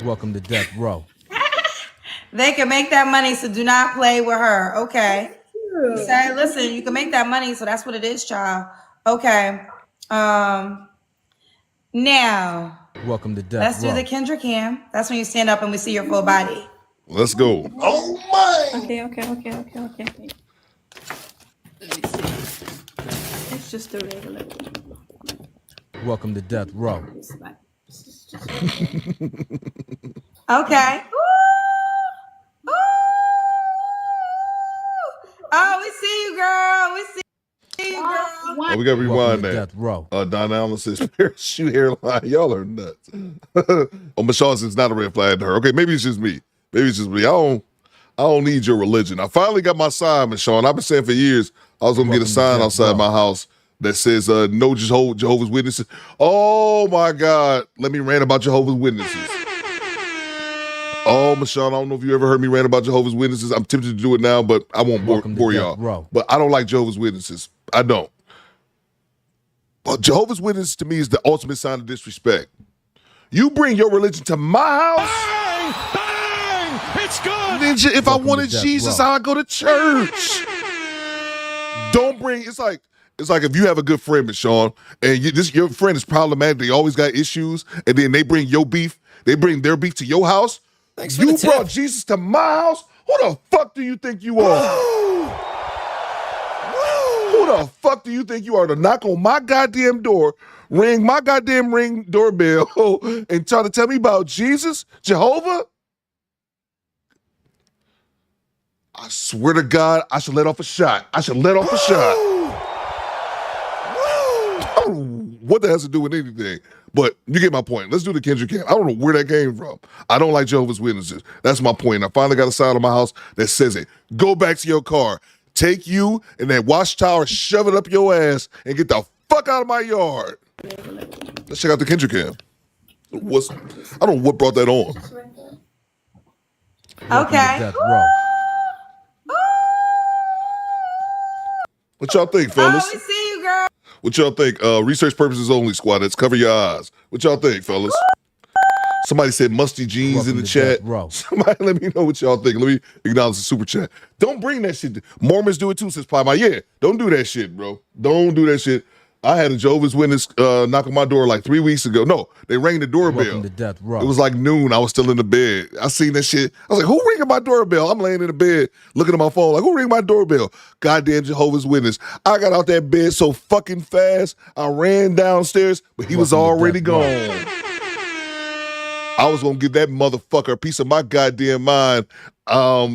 Welcome to Death Row. They can make that money, so do not play with her. Okay. Say, listen, you can make that money, so that's what it is, child. Okay. Now, welcome to Death let's Row. do the Kendra cam. That's when you stand up and we see your full body. Let's go. Oh my! Okay. Let me see. It's just a regular. Welcome to Death Row. Okay. Oh, we see you, girl. We see you, girl. Oh, we got to rewind that. Don Allen says, parachute hairline. Y'all are nuts. Michelle says it's not a red flag to her. Okay, maybe it's just me. I don't need your religion. I finally got my sign, Michelle. I've been saying for years I was going to get a sign outside my house that says no Jehovah's Witnesses. Oh, my God. Let me rant about Jehovah's Witnesses. Oh, Michelle, I don't know if you ever heard me rant about Jehovah's Witnesses. I'm tempted to do it now, but I won't bore y'all. But I don't like Jehovah's Witnesses. I don't. But Jehovah's Witnesses to me is the ultimate sign of disrespect. You bring your religion to my house. Bang! It's good! Ninja, if I wanted Jesus, I'd go to church. Don't bring, it's like if you have a good friend, Michelle, and your friend is problematic, they always got issues, and then they bring your beef, they bring their beef to your house. You brought Jesus to my house? Who the fuck do you think you are? Who the fuck do you think you are to knock on my goddamn door, ring my goddamn ring doorbell, and try to tell me about Jesus, Jehovah? I swear to God, I should let off a shot. I don't know what that has to do with anything. But you get my point. Let's do the Kendrick cam. I don't know where that came from. I don't like Jehovah's Witnesses. That's my point. I finally got a sign on my house that says it. Go back to your car. Take you and that watchtower, shove it up your ass, and get the fuck out of my yard. Let's check out the Kendrick cam. I don't know what brought that on. Okay. What y'all think, fellas? Oh, we see you, What y'all think? Research purposes only, squad. Let's cover your eyes. What y'all think, fellas? Somebody said musty jeans Welcome in the to chat. Death Row. Somebody let me know what y'all think. Let me acknowledge the super chat. Don't bring that shit. Mormons do it too, says Pie. Yeah, don't do that shit, bro. Don't do that shit. I had a Jehovah's Witness knock on my door like 3 weeks ago. No, they rang the doorbell. Welcome to Death Row. It was like noon. I was still in the bed. I seen that shit. I was like, who ringing my doorbell? I'm laying in the bed looking at my phone like, who ringing my doorbell? Goddamn Jehovah's Witness. I got out that bed so fucking fast. I ran downstairs, but he was already gone. I was gonna give that motherfucker a piece of my goddamn mind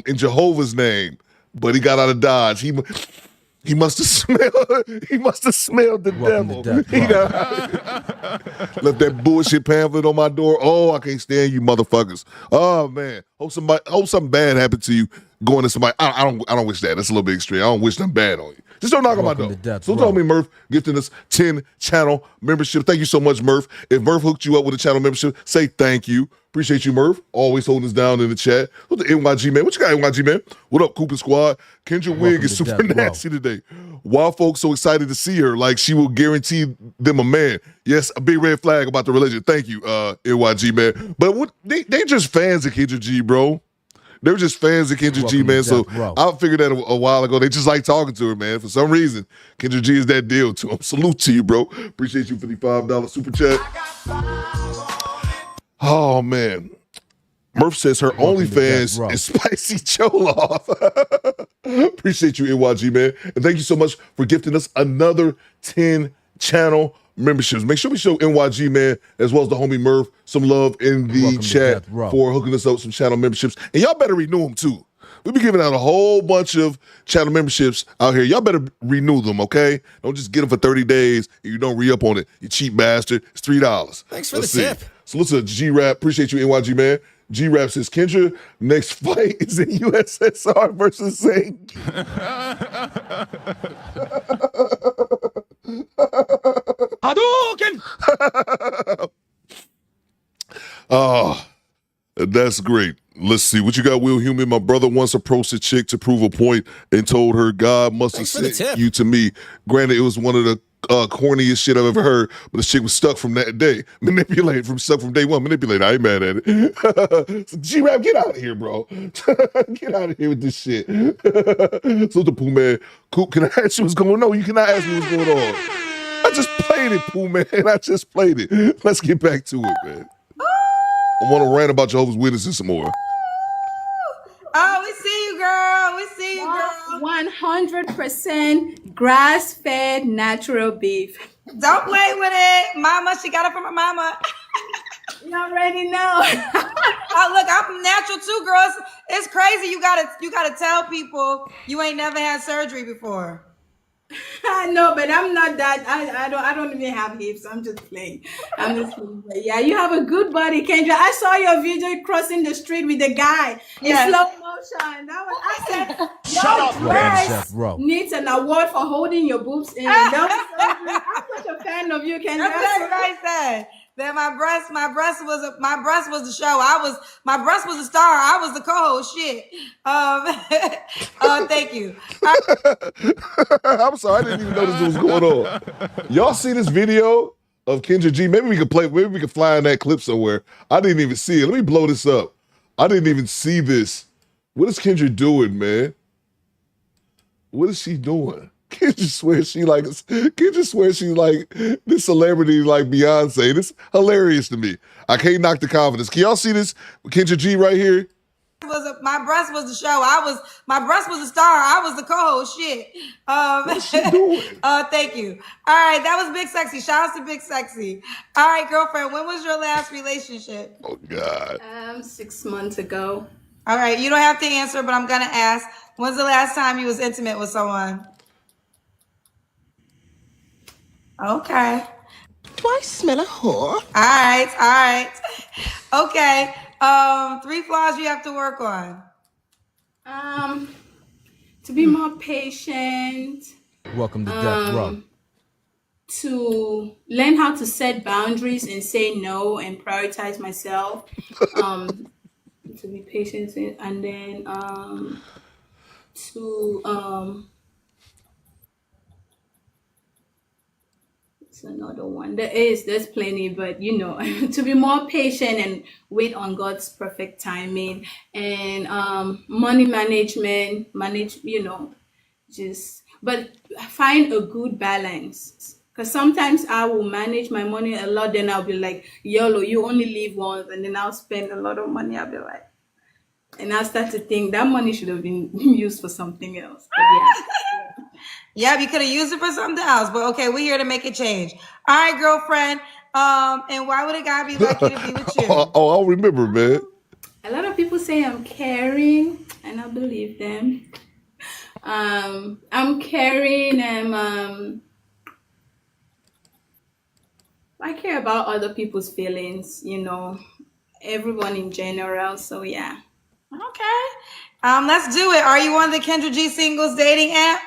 in Jehovah's name, but he got out of Dodge. He must have smelled the devil. He left that bullshit pamphlet on my door. Oh, I can't stand you motherfuckers. Oh man, hope something bad happened to you going to somebody. I don't wish that. That's a little bit extreme. I don't wish nothing bad on you. Just don't knock on my door. So told me Murph gifting us 10 channel membership. Thank you so much, Murph. If Murph hooked you up with a channel membership, say thank you. Appreciate you, Murph. Always holding us down in the chat. What the NYG, man? What you got, NYG, man? What up, Cooper Squad? Kendra Wig is super nasty today. Why folks so excited to see her like she will guarantee them a man? Yes, a big red flag about the religion. Thank you, NYG, man. But what they just fans of Kendra G, bro. They were just fans of Kendra G, man. So I figured that a while ago. They just like talking to her, man. For some reason, Kendra G is that deal to them. Salute to you, bro. Appreciate you for the $5 super chat. Oh, man. Murph says her OnlyFans is Spicy Choloff. Appreciate you, NYG, man. And thank you so much for gifting us another 10 channel memberships. Make sure we show NYG, man, as well as the homie Murph, some love in the chat for hooking us up with some channel memberships. And y'all better renew them, too. We be giving out a whole bunch of channel memberships out here. Y'all better renew them, okay? Don't just get them for 30 days and you don't re-up on it. You cheap bastard. It's $3. Thanks for the tip. So listen to G-Rap. Appreciate you, NYG, man. G-Rap says, Kendra, next fight is in USSR versus Zane. Hadouken! Oh, that's great. Let's see. What you got, Will Human? My brother once approached a chick to prove a point and told her God must have sent you to me. Granted, it was one of the corniest shit I've ever heard, but the chick was stuck from that day. Stuck from day one. Manipulated. I ain't mad at it. So, G-Rap, get out of here, bro. Get out of here with this shit. So the Pooh Man, Coop, can I ask you what's going on? No, you cannot ask me what's going on. I just played it, Pooh Man. I just played it. Let's get back to it, man. I want to rant about Jehovah's Witnesses some more. Oh, we see you, girl. We see you, girl. 100% grass-fed natural beef. Don't play with it. Mama, she got it from her mama. You already know. Oh, look, I'm natural too, girls. It's crazy. You gotta tell people you ain't never had surgery before. I know, but I'm not that. I don't even have hips. I'm just playing. But yeah, you have a good body, Kendra. I saw your video crossing the street with the guy in slow motion. I said, Shut up, dress needs an award for holding your boobs in. I'm such a fan of you, Kendra. That's what I said. That my breast was the show. My breast was the star. I was the co-host. Shit. Thank you. I'm sorry, I didn't even notice what was going on. Y'all see this video of Kendra G? Maybe we could fly in that clip somewhere. I didn't even see it. Let me blow this up. I didn't even see this. What is Kendra doing, man? What is she doing? Kendra swears she's like this celebrity like Beyonce. This is hilarious to me. I can't knock the confidence. Can y'all see this? Kendra G right here. My breast was the show. My breast was the star. I was the co-host. Shit. What's she doing? Thank you. All right, that was Big Sexy. Shout out to Big Sexy. All right, girlfriend, when was your last relationship? Oh God. 6 months ago. All right, you don't have to answer, but I'm gonna ask. When's the last time you was intimate with someone? Okay. Do I smell a whore? All right. Okay. 3 flaws you have to work on. To be more patient. Welcome to Death Row. To learn how to set boundaries and say no and prioritize myself. To be patient and then to It's another one. There's plenty, but to be more patient and wait on God's perfect timing and money management, but find a good balance. Because sometimes I will manage my money a lot, then I'll be like, YOLO, you only live once, and then I'll spend a lot of money. I'll be like, and I'll start to think that money should have been used for something else. But Yeah, you could have used it for something else, but okay, we're here to make a change. All right, girlfriend. And why would a guy be lucky to be with you? Oh, I'll remember, man. A lot of people say I'm caring, and I believe them. I'm caring, and I care about other people's feelings, everyone in general. So yeah. Okay. Let's do it. Are you on the Kendra G Singles dating app?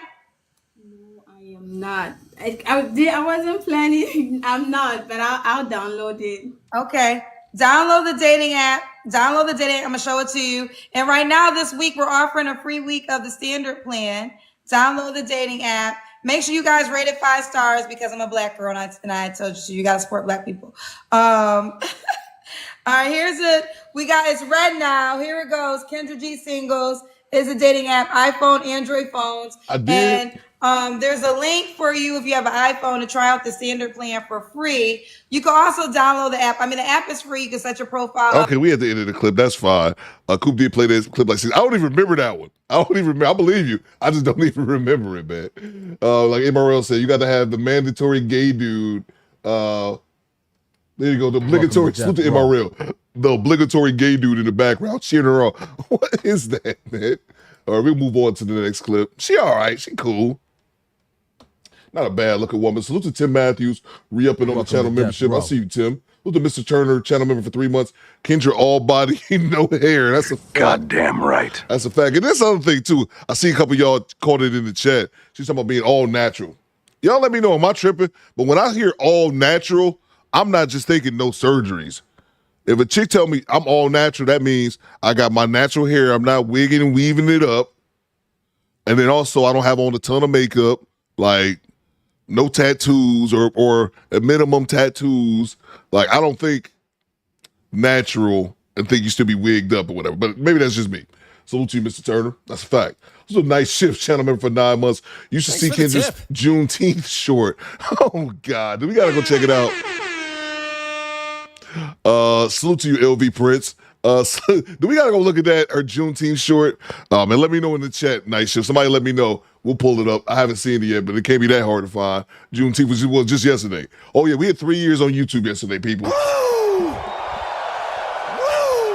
No, I am not. I wasn't planning. I'm not, but I'll download it. Okay. Download the dating app. I'm gonna show it to you. And right now, this week, we're offering a free week of the standard plan. Download the dating app. Make sure you guys rate it 5 stars because I'm a Black girl and I told you gotta support Black people. All right, here's it. It's red now. Here it goes. Kendra G Singles is a dating app, iPhone, Android phones. I did. And there's a link for you if you have an iPhone to try out the standard plan for free. You can also download the app. I mean, the app is free. You can set your profile up. Okay, we at the end of the clip. That's fine. Coop did play this clip like this. I don't even remember that one. I believe you. I just don't even remember it, man. Like MRL said, you got to have the mandatory gay dude. There you go. The obligatory, salute to MRL. The obligatory gay dude in the background cheering her on. What is that, man? All right, we'll move on to the next clip. She all right. She cool. Not a bad looking woman. Salute to Tim Matthews, re-upping on the channel membership. I see you, Tim. Salute to Mr. Turner, channel member for 3 months. Kendra, all body, no hair. That's a fact. Goddamn right. That's a fact. And this other thing, too. I see a couple of y'all caught it in the chat. She's talking about being all natural. Y'all let me know, am I tripping? But when I hear all natural, I'm not just thinking no surgeries. If a chick tell me I'm all natural, that means I got my natural hair. I'm not wigging and weaving it up. And then also I don't have on a ton of makeup, like no tattoos or at minimum tattoos. Like I don't think natural and think you should be wigged up or whatever. But maybe that's just me. Salute to you, Mr. Turner. That's a fact. This was a nice shift, channel member for 9 months. You should see Kendra's Juneteenth short. Oh God, we gotta go check it out. Salute to you, LV Prince. Do we gotta go look at that, her Juneteenth short? Man, let me know in the chat, night shift. Somebody let me know. We'll pull it up. I haven't seen it yet, but it can't be that hard to find. Juneteenth was just yesterday. Oh yeah, we had 3 years on YouTube yesterday, people.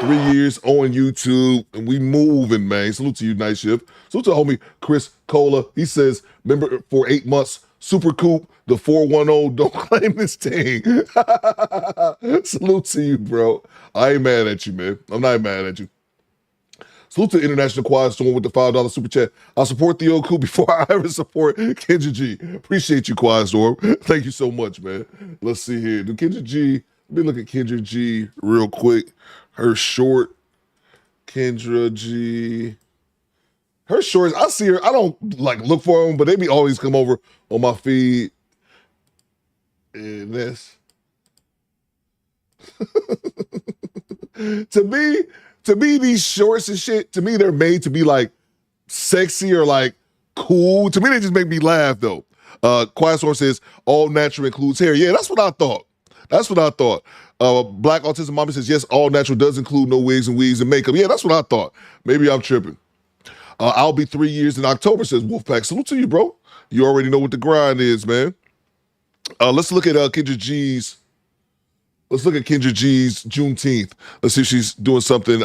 3 years on YouTube, and we moving, man. Salute to you, night shift. Salute to homie Chris Cola. He says, member for 8 months. Super Coop, the 410, don't claim this thing. Salute to you, bro. I ain't mad at you, man. I'm not mad at you. Salute to International Quiet Storm with the $5 super chat. I'll support the old Coop before I ever support Kendra G. Appreciate you, Quiet Storm. Thank you so much, man. Let's see here. Do Kendra G, let me look at Kendra G real quick. Her short, Kendra G. Her shorts, I see her, I don't like look for them, but they be always come over on my feed. And this. To me, these shorts and shit, to me, they're made to be like sexy or like cool. To me, they just make me laugh though. Quiet Storm says, all natural includes hair. Yeah, that's what I thought. Black Autism Mommy says, yes, all natural does include no wigs and weaves and makeup. Yeah, that's what I thought. Maybe I'm tripping. I'll be 3 years in October, says Wolfpack. Salute to you, bro. You already know what the grind is, man. Let's look at Kendra G's. Let's look at Kendra G's Juneteenth. Let's see if she's doing something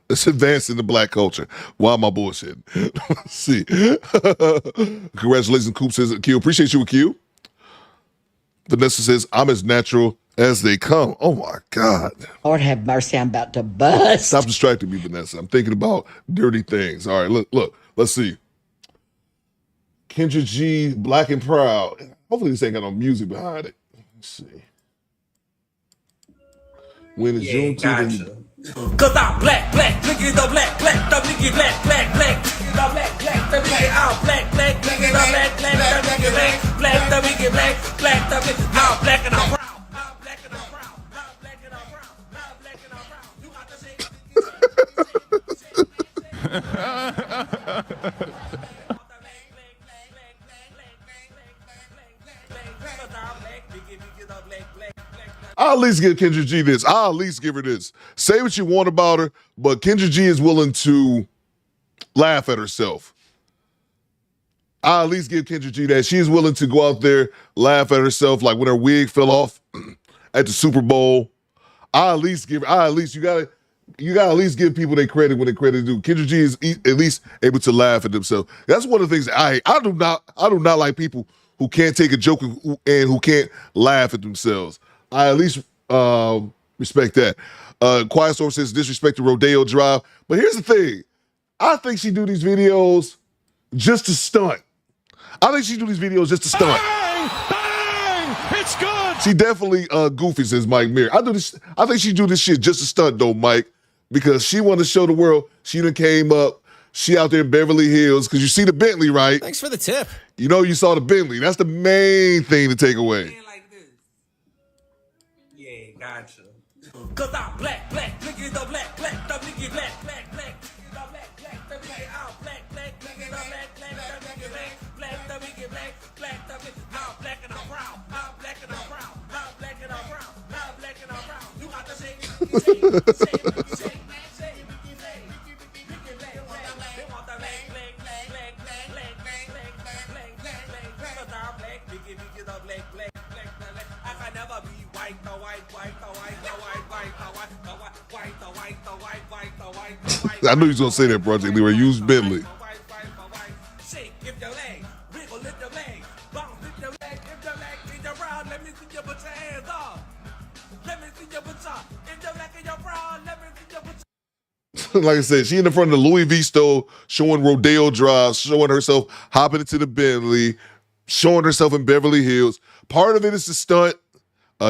that's advancing the Black culture. Why am I bullshitting? Let's see. Congratulations, Coop says, Q. Appreciate you, Q. Vanessa says, I'm as natural as they come. Oh my God. Lord have mercy, I'm about to bust. Stop distracting me, Vanessa. I'm thinking about dirty things. All right, look. Let's see. Kendra G, Black and Proud. Hopefully this ain't got no music behind it. Let's see. When is Juneteenth? Gotcha. Cause I'm black, nigga, the black, the nigga, black, nigga, the black. the weekend, all black, black, black, black, black, black, black, black, the weekend, black, black, the weekend, all black and all brown, all black and all brown, all black and all brown, all black and all brown. You got to say. I'll at least give Kendra G this. I'll at least give her this. Say what you want about her, but Kendra G is willing to laugh at herself. I'll at least give Kendra G that. She is willing to go out there, laugh at herself, like when her wig fell off at the Super Bowl. You gotta at least give people their credit when their credit is due. Kendra G is at least able to laugh at themselves. That's one of the things I do not like people who can't take a joke and who can't laugh at themselves. I at least respect that. Quiet Storm says disrespect to Rodeo Drive. But here's the thing. I think she do these videos just to stunt. Bang! Bang! It's good! She definitely goofy, says Mike Mir. I think she do this shit just to stunt though, Mike, because she wanted to show the world she done came up. She out there in Beverly Hills, because you see the Bentley, right? Thanks for the tip. You know you saw the Bentley. That's the main thing to take away. Yeah, gotcha. Cause I'm black, black, nigga, the black, black, the nigga, black, black, black, the black, black, the nigga, I'm black, black, nigga, the black, black, the nigga, black, black, the nigga, black, black, the nigga, I'm black and I'm brown, I'm black and I'm brown, I'm black and I'm brown, I'm black and I'm brown. You got to say, I knew he was gonna say that, Project Leroy. Use Bentley. shake if your leg, wiggle lift your leg, bounce lift your leg, if your leg is your brown, let me see you put your hands up. Let me see you put your, if your leg is your brown, let me see you put your. Like I said, she in the front of the Louis V store, showing Rodeo Drive, showing herself hopping into the Bentley, showing herself in Beverly Hills. Part of it is the stunt.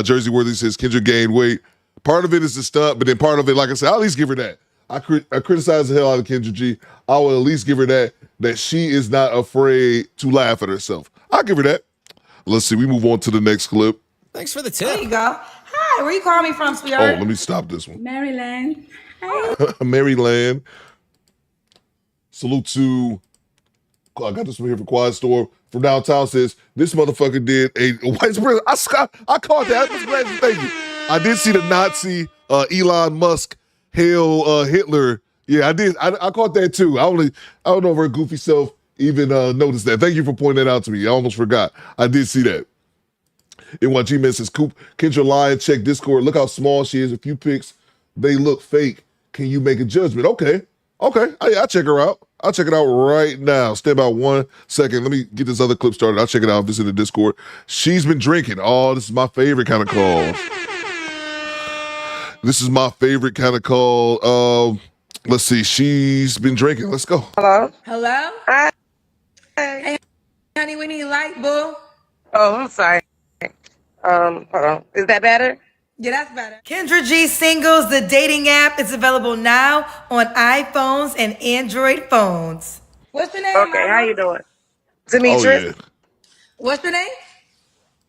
Jersey Worthy says Kendra gained weight. Part of it is the stunt, but then part of it, like I said, I'll at least give her that. I criticize the hell out of Kendra G. I will at least give her that she is not afraid to laugh at herself. I'll give her that. Let's see. We move on to the next clip. Thanks for the tip. There you go. Hi, where you calling me from, sweetheart? Oh, let me stop this one. Maryland. Maryland. Salute to, I got this one here from Quiet Storm from downtown, says, this motherfucker did a white supremacist. I caught that. I'm glad you thank you. I did see the Nazi Elon Musk hail Hitler. Yeah, I did. I caught that too. I don't know if her goofy self even noticed that. Thank you for pointing that out to me. I almost forgot. I did see that. NYG Man says, Coop, Kendra Lyon, check Discord. Look how small she is. A few pics, they look fake. Can you make a judgment? Okay. I'll check her out. I'll check it out right now. Stay about 1 second. Let me get this other clip started. I'll check it out if it's in the Discord. She's been drinking. Oh, this is my favorite kind of call. This is my favorite kind of call. Let's see. She's been drinking. Let's go. Hello? Hello? Hi. Hey, honey, we need light, boo. Oh, I'm sorry. Hold on. Is that better? Yeah, that's better. Kendra G Singles, the dating app, is available now on iPhones and Android phones. What's your name, Okay, Mama? how you doing? Demetrius? Oh, yeah. What's your name?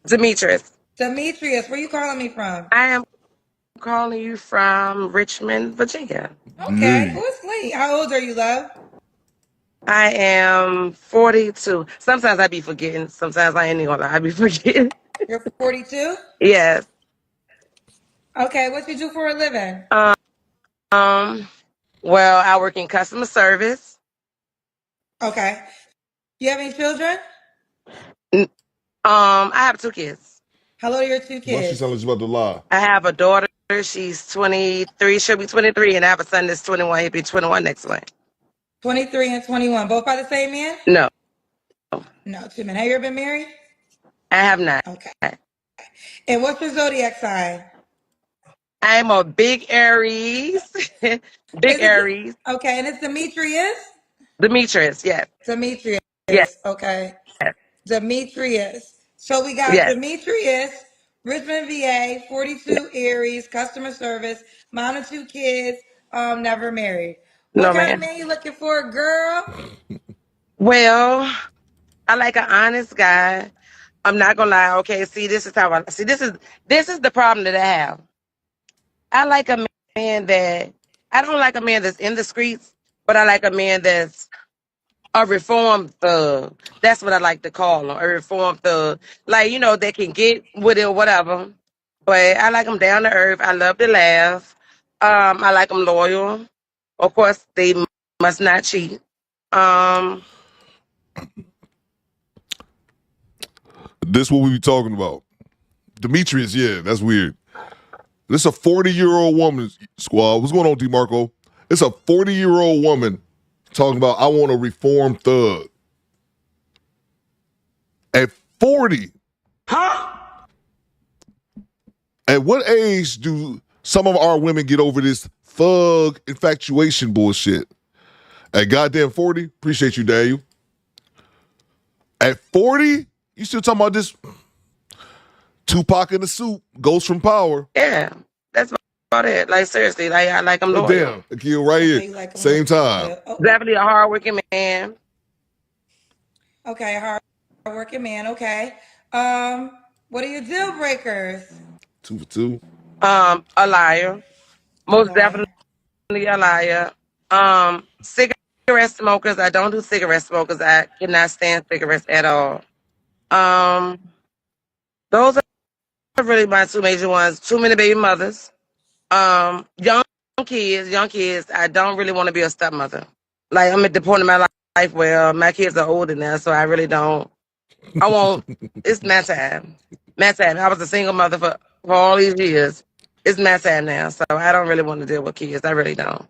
Demetrius. Demetrius, where you calling me from? I am calling you from Richmond, Virginia. Okay, who's sweet? How old are you, love? I am 42. Sometimes I be forgetting. Sometimes I ain't even gonna lie. I be forgetting. You're 42? Yes. Okay, what you do for a living? Well, I work in customer service. Okay. You have any children? I have 2 kids. How old are your 2 Why she kids? sound like she's about to lie? I have a daughter. She's 23. She'll be 23. And I have a son that's 21. He'll be 21 next month. 23 and 21. Both by the same man? No, No, 2 men. Have you ever been married? I have not. Okay. And what's your zodiac sign? I'm a big Aries. Big Aries. Okay, and it's Demetrius? Demetrius, yes. Demetrius. Yes. Okay. Yes. Demetrius. So we got Yes. Demetrius, Richmond, VA, 42 Aries, customer service, mom of 2 kids, never married. What No, kind of man. man you looking for, girl? Well, I like an honest guy. I'm not gonna lie. Okay, see, this is how I see. This is the problem that I have. I like a man that I don't like a man that's in the streets, but I like a man that's a reformed thug. That's what I like to call him, a reformed thug. Like, they can get with it or whatever. But I like them down to earth. I love to laugh. I like them loyal. Of course, they must not cheat. This what we be talking about. Demetrius, yeah, that's weird. This is a 40-year-old woman, squad. What's going on, DeMarco? It's a 40-year-old woman talking about, I want a reformed thug. At 40. Huh? At what age do some of our women get over this thug infatuation bullshit? At goddamn 40? Appreciate you, Daniel. At 40? You still talking about this Tupac in the suit, Ghost from Power? Yeah, that's about it. Like, seriously, like, I like them loyal. Damn, a kill right here. Like Same time. Definitely a hardworking man. Okay, hard-working man. Okay. What are your deal breakers? 2 for 2. A liar. Most definitely a liar. Cigarette smokers. I don't do cigarette smokers. I cannot stand cigarettes at all. Those are really my two major ones. Too many baby mothers. Young kids. I don't really want to be a stepmother. Like, I'm at the point in my life where my kids are older now, so I really don't. I won't. It's my time. My time. I was a single mother for all these years. It's my time now, so I don't really want to deal with kids. I really don't.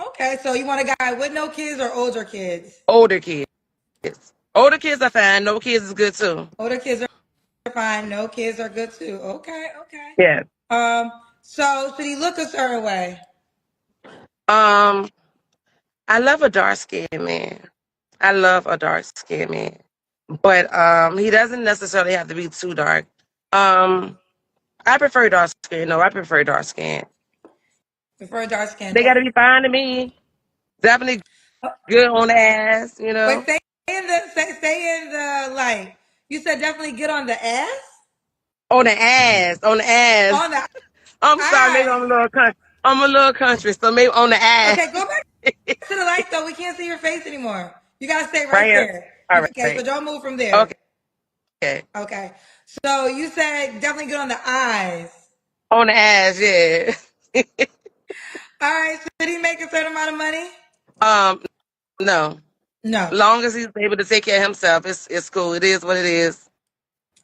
Okay, so you want a guy with no kids or older kids? Older kids. Older kids are fine. No kids is good too. Older kids are fine. No kids are good too. Okay. Yeah. So should he look a certain way? I love a dark skinned man. I love a dark skinned man. But he doesn't necessarily have to be too dark. I prefer dark skin. No, I prefer dark skin. Prefer dark skin. They gotta be fine to me. Definitely good on the ass, you know. Wait, stay in the like. You said definitely get on the ass. On the ass. On the ass. On the. I'm sorry, maybe I'm a little country. I'm a little country, so maybe on the ass. Okay, go back to the light though. We can't see your face anymore. You gotta stay Right here. there. All right. Okay, so don't move from there. Okay. Okay. So you said definitely get on the eyes. On the ass, yeah. All right. Should he make a certain amount of money? No. No. Long as he's able to take care of himself, it's cool. It is what it is.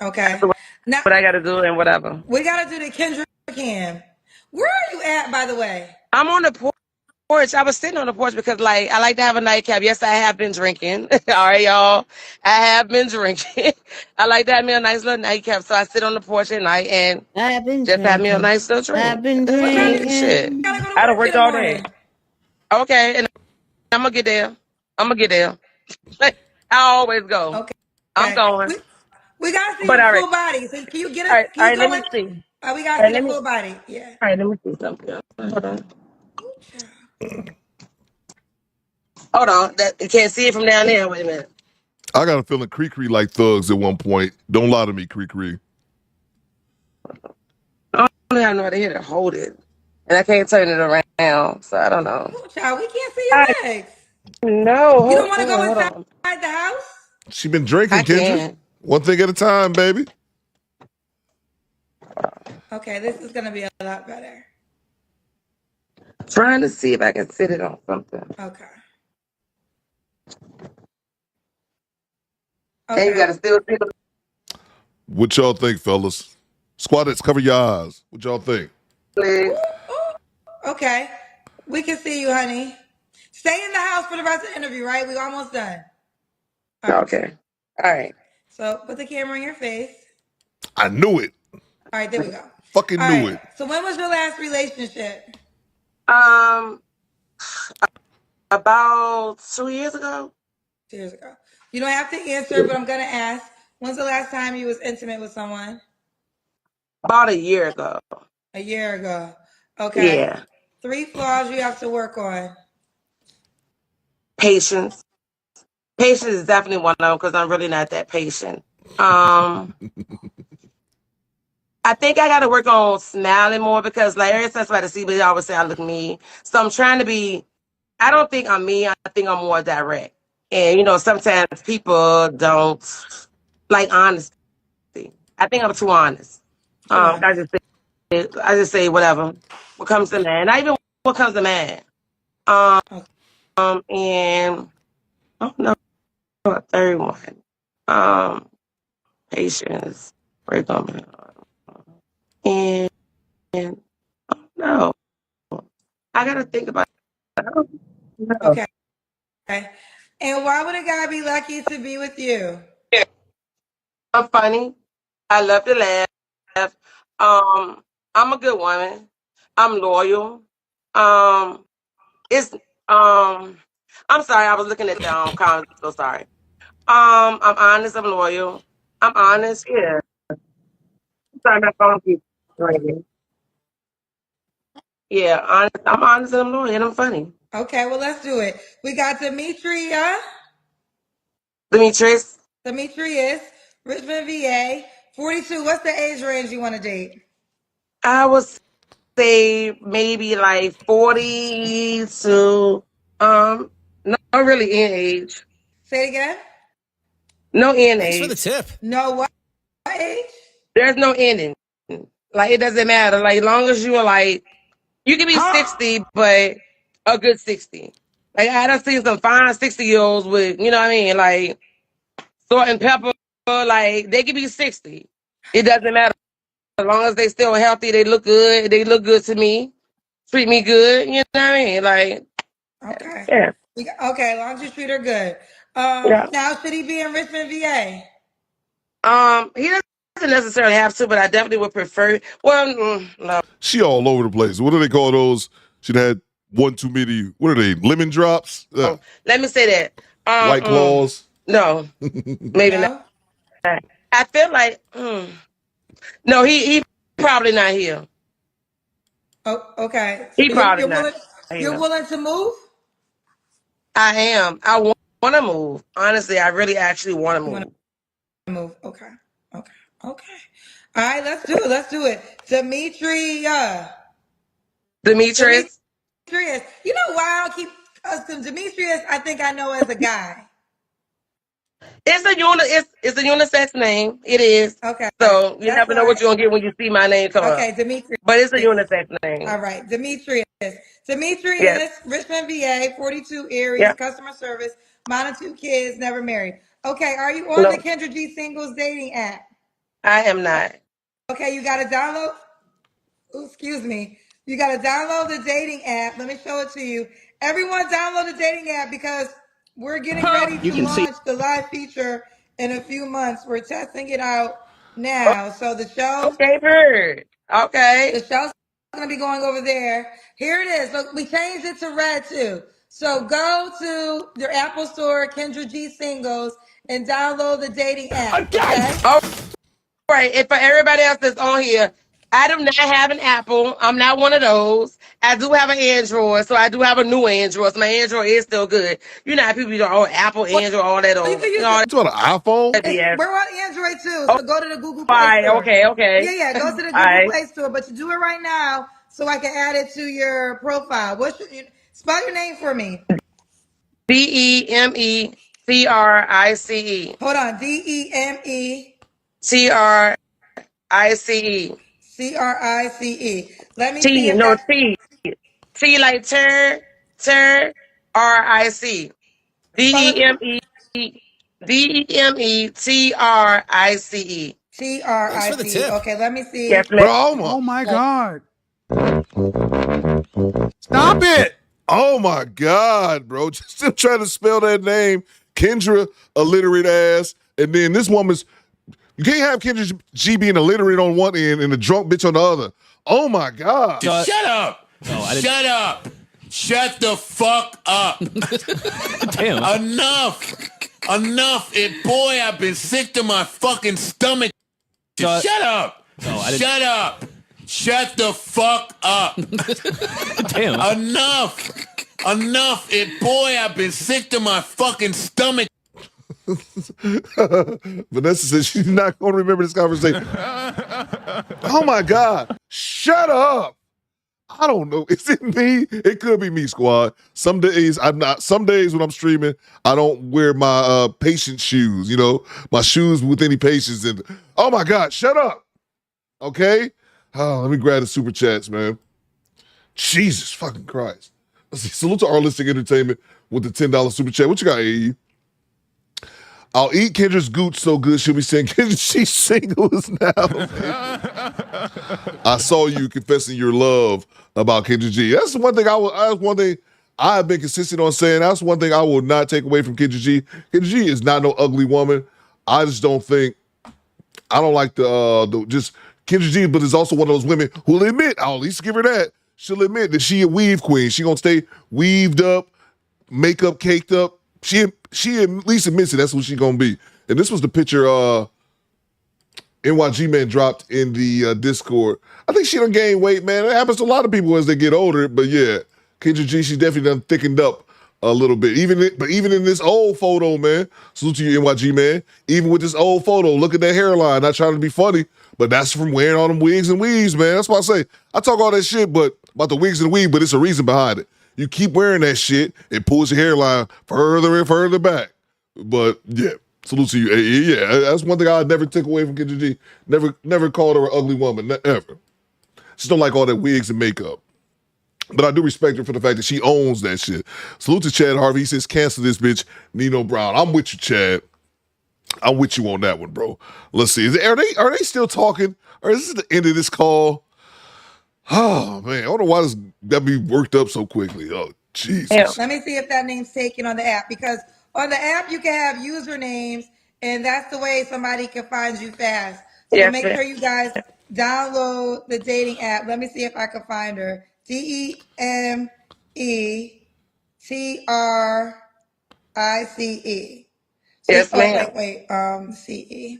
Okay. Now, what I gotta do and whatever. We gotta do the Kendrick Cam. Where are you at, by the way? I'm on the porch. I was sitting on the porch because, like, I like to have a nightcap. Yes, I have been drinking. All right, y'all. I have been drinking. I like to have me a nice little nightcap, so I sit on the porch at night and have me a nice little drink. I've been drinking. Shit. I done worked all day. Okay, and I'm gonna get there. I always go. Okay. I'm going. We gotta see your full body. So can you get it? All right, let me see. We gotta see the full body. Yeah. All right, let me see something. Hold on. Hold on. You can't see it from down there. Wait a minute. I got a feeling Cree like thugs at one point. Don't lie to me, Cree. I don't have nobody here to hold it. And I can't turn it around, so I don't know. Oh, child, we can't see your legs. No. You don't want to go inside the house? She been drinking, Kendra. One thing at a time, baby. Okay, this is gonna be a lot better. Trying to see if I can sit it on something. Okay. And you gotta still see the. What y'all think, fellas? Squadettes, cover your eyes. What y'all think? Okay. We can see you, honey. Stay in the house for the rest of the interview, right? We're almost done. Okay. All right. So put the camera in your face. I knew it. All right, there we go. Fucking knew it. So when was your last relationship? About 2 years ago. 2 years ago. You don't have to answer, but I'm gonna ask. When's the last time you was intimate with someone? About a year ago. A year ago. Okay. Yeah. 3 flaws you have to work on. Patience. Patience is definitely one of them because I'm really not that patient. I think I got to work on smiling more because, like, ever since I see, but they always say I look mean. So I'm trying to be. I don't think I'm mean. I think I'm more direct. And you know, sometimes people don't like honesty. I think I'm too honest. I just say whatever. What comes to man? Not even what comes to man. And I don't know a third one. Patience. Work on me. And I don't know. I gotta think about it. I don't know. Okay. And why would a guy be lucky to be with you? I'm funny. I love to laugh. I'm a good woman. I'm loyal. It's I'm sorry, I was looking at the comments. So sorry. I'm honest, I'm loyal. I'm honest, yeah. Sorry, my phone keeps ringing. Yeah, honest, I'm honest and I'm loyal and I'm funny. Okay, well, let's do it. We got Demetrius, Demetrius, Richmond, VA, 42. What's the age range you want to date? I would say maybe like 40 to not really in age. Say it again. No end Thanks age. for the tip. No what age? There's no ending. Like it doesn't matter. Like as long as you are like you can be 60, but a good 60. Like I done seen some fine 60-year-olds with, you know what I mean, like salt and pepper, like they can be 60. It doesn't matter. As long as they still healthy, they look good to me, treat me good, you know what I mean? Like Okay. yeah. Okay, as long as you treat her good. Yeah. Now, should he be in Richmond, VA? He doesn't necessarily have to, but I definitely would prefer. Well, no. She all over the place. What do they call those? She'd had one too many. What are they? Lemon drops? Let me say that. White claws? No, maybe not. I feel like no, he probably not here. Oh, okay. He probably not. You're willing to move? I am. I want to move. Honestly, I really actually want to move. Okay. All right, let's do it. Demetrius. You know why I don't keep custom Demetrius? I think I know as a guy. It's a unisex name. It is. Okay. So you never know what you're gonna get when you see my name come up. Okay, Demetrius. But it's a unisex name. All right, Demetrius. Yes. Richmond, VA, 42 Aries, Yep. customer service, mom 2 kids, never married. Okay, are you on No. the Kendra G singles dating app? I am not. Okay, you got to download. Ooh, excuse me. You got to download the dating app. Let me show it to you. Everyone, download the dating app because we're getting ready to launch the live feature in a few months. We're testing it out now. So the show. Okay, bird. Okay. The show's going to be going over there. Here it is. Look, we changed it to red too. So go to your Apple Store, Kendra G Singles, and download the dating app. Okay? All right. And for everybody else that's on here, I do not have an Apple. I'm not one of those. I do have an Android, so I do have a new Android. So my Android is still good. You know how people do Apple, Android, all that old. You know, It's on an iPhone? We're on Android too, so go to the Google Play Fine. Store. Okay. Yeah, go to the Google Play Store, but you do it right now so I can add it to your profile. Spell your name for me. Demetrice. Hold on, Deme. Trice. Crice. Let me see if No that. T. T like Ric. Deme. Demetrice. Trice. Okay, let me see. Yes, Oh my God. Stop it. Oh my God, bro. Just still trying to spell that name. Kendra, illiterate ass. And then this woman's, you can't have Kendra G being illiterate on one end and a drunk bitch on the other. Oh my God. Shut up. Shut up. Shut the fuck up. Damn. Enough. Boy, I've been sick to my fucking stomach. Shut up. Shut up. Shut the fuck up. Damn. Enough. Boy, I've been sick to my fucking stomach. Vanessa says she's not going to remember this conversation. Oh my God. Shut up. I don't know. Is it me? It could be me, squad. Some days I'm not. Some days when I'm streaming, I don't wear my patient shoes, you know, my shoes with any patience in. Oh my God, shut up. Okay? Oh, let me grab the super chats, man. Jesus fucking Christ. Let's see. Salute to Arlistic Entertainment with the $10 super chat. What you got, AE? I'll eat Kendra's gooch so good she'll be saying she's singles now. I saw you confessing your love about Kendra G. That's one thing that's one thing I've been consistent on saying. That's one thing I will not take away from Kendra G. Kendra G is not no ugly woman. I just don't think I don't like the just Kendra G, but is also one of those women who'll admit, I'll at least give her that. She'll admit that she a weave queen. She gonna stay weaved up, makeup caked up. She at least admits it. That's what she gonna be. And this was the picture NYG man dropped in the Discord. I think she done gained weight, man. It happens to a lot of people as they get older. But yeah, Kendra G, she definitely done thickened up a little bit. But even in this old photo, man, salute to you, NYG man. Even with this old photo, look at that hairline. Not trying to be funny, but that's from wearing all them wigs and weaves, man. That's why I say I talk all that shit, but about the wigs and weave, but it's a reason behind it. You keep wearing that shit, it pulls your hairline further and further back. But yeah, salute to you. Yeah, that's one thing I never took away from Kendra G. Never called her an ugly woman, ever. Just don't like all that wigs and makeup. But I do respect her for the fact that she owns that shit. Salute to Chad Harvey. He says, cancel this bitch, Nino Brown. I'm with you, Chad. I'm with you on that one, bro. Let's see. Are they still talking? Or is this the end of this call? Oh, man. I don't know why this got me worked up so quickly. Oh, Jesus. Let me see if that name's taken on the app, because on the app you can have usernames, and that's the way somebody can find you fast. So make sure you guys download the dating app. Let me see if I can find her. DEMETRICE. Yes, ma'am. Wait, CE.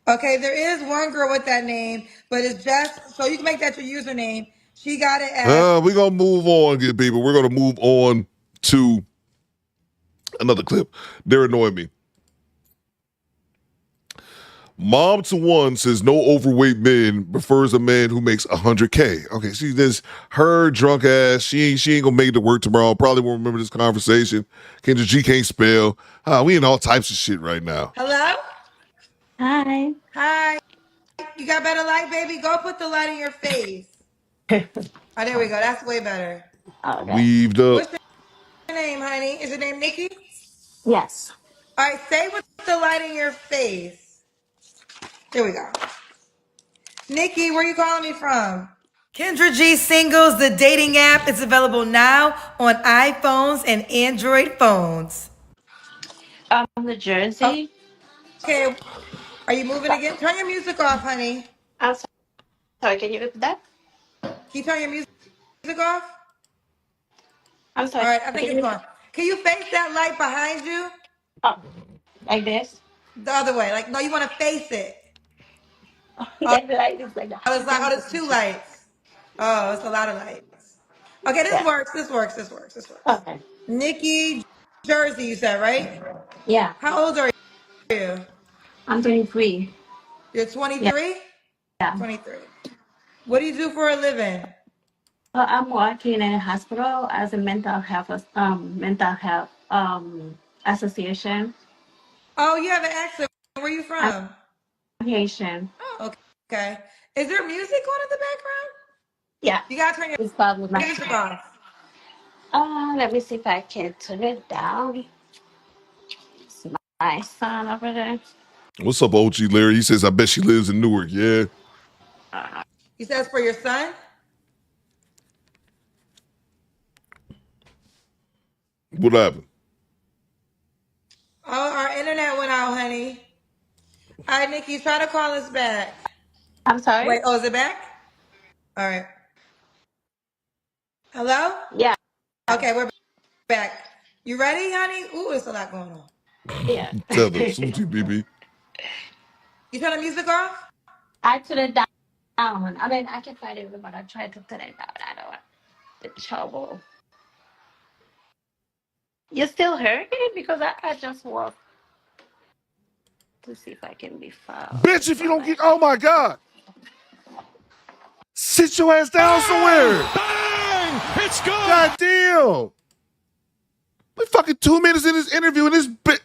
Okay, there is one girl with that name, but it's just so you can make that your username. She got it as We're going to move on, good people. We're going to move on to another clip. They're annoying me. Mom to one says no overweight man prefers a man who makes 100K. Okay, see, there's her drunk ass. She ain't gonna make it to work tomorrow. Probably won't remember this conversation. Kendra G can't spell. We in all types of shit right now. hello. Hi. Hi. You got better light, baby? Go put the light in your face. Oh, there we go. That's way better. Okay. Weaved up. What's your name, honey? Is your name Nikki? Yes. All right, say with the light in your face. There we go. Nikki, where you calling me from? Kendra G Singles, the dating app, is available now on iPhones and Android phones. New Jersey. Okay. Are you moving again? Turn your music off, honey. I'm sorry, can you repeat that? Can you turn your music off? I'm sorry. All right, I think it's on. Can you face that light behind you? Oh, like this? The other way. Like, no, you want to face it. Yeah, the light is like that. Oh, there's two lights. Oh, it's a lot of lights. Okay, this works. This works. Okay. Nikki, Jersey, you said, right? Yeah. How old are you? I'm 23. You're 23? Yeah. 23. What do you do for a living? I'm working in a hospital as a mental health association. Oh, you have an accent. Where are you from? I'm Haitian. Oh, okay. Is there music on in the background? Yeah. You gotta turn your It's probably my music off. let me see if I can turn it down. It's my son over there. What's up, OG Larry? He says, I bet she lives in Newark. Yeah. He says for your son? What happened? Oh, our internet went out, honey. All right, Nikki, try to call us back. I'm sorry? Wait, oh, is it back? All right. Hello? Yeah. Okay, we're back. You ready, honey? Ooh, there's a lot going on. Yeah. Tether, salute you, BB. You turn the music off? I turned it down. I mean, I can find it, but I tried to turn it down. I don't want the trouble. You still heard it? Because I just walked. To see if I can be found. Bitch, if you don't get, oh my God. Sit your ass down somewhere. Bang! It's good. God damn. We're fucking 2 minutes in this interview and this bitch.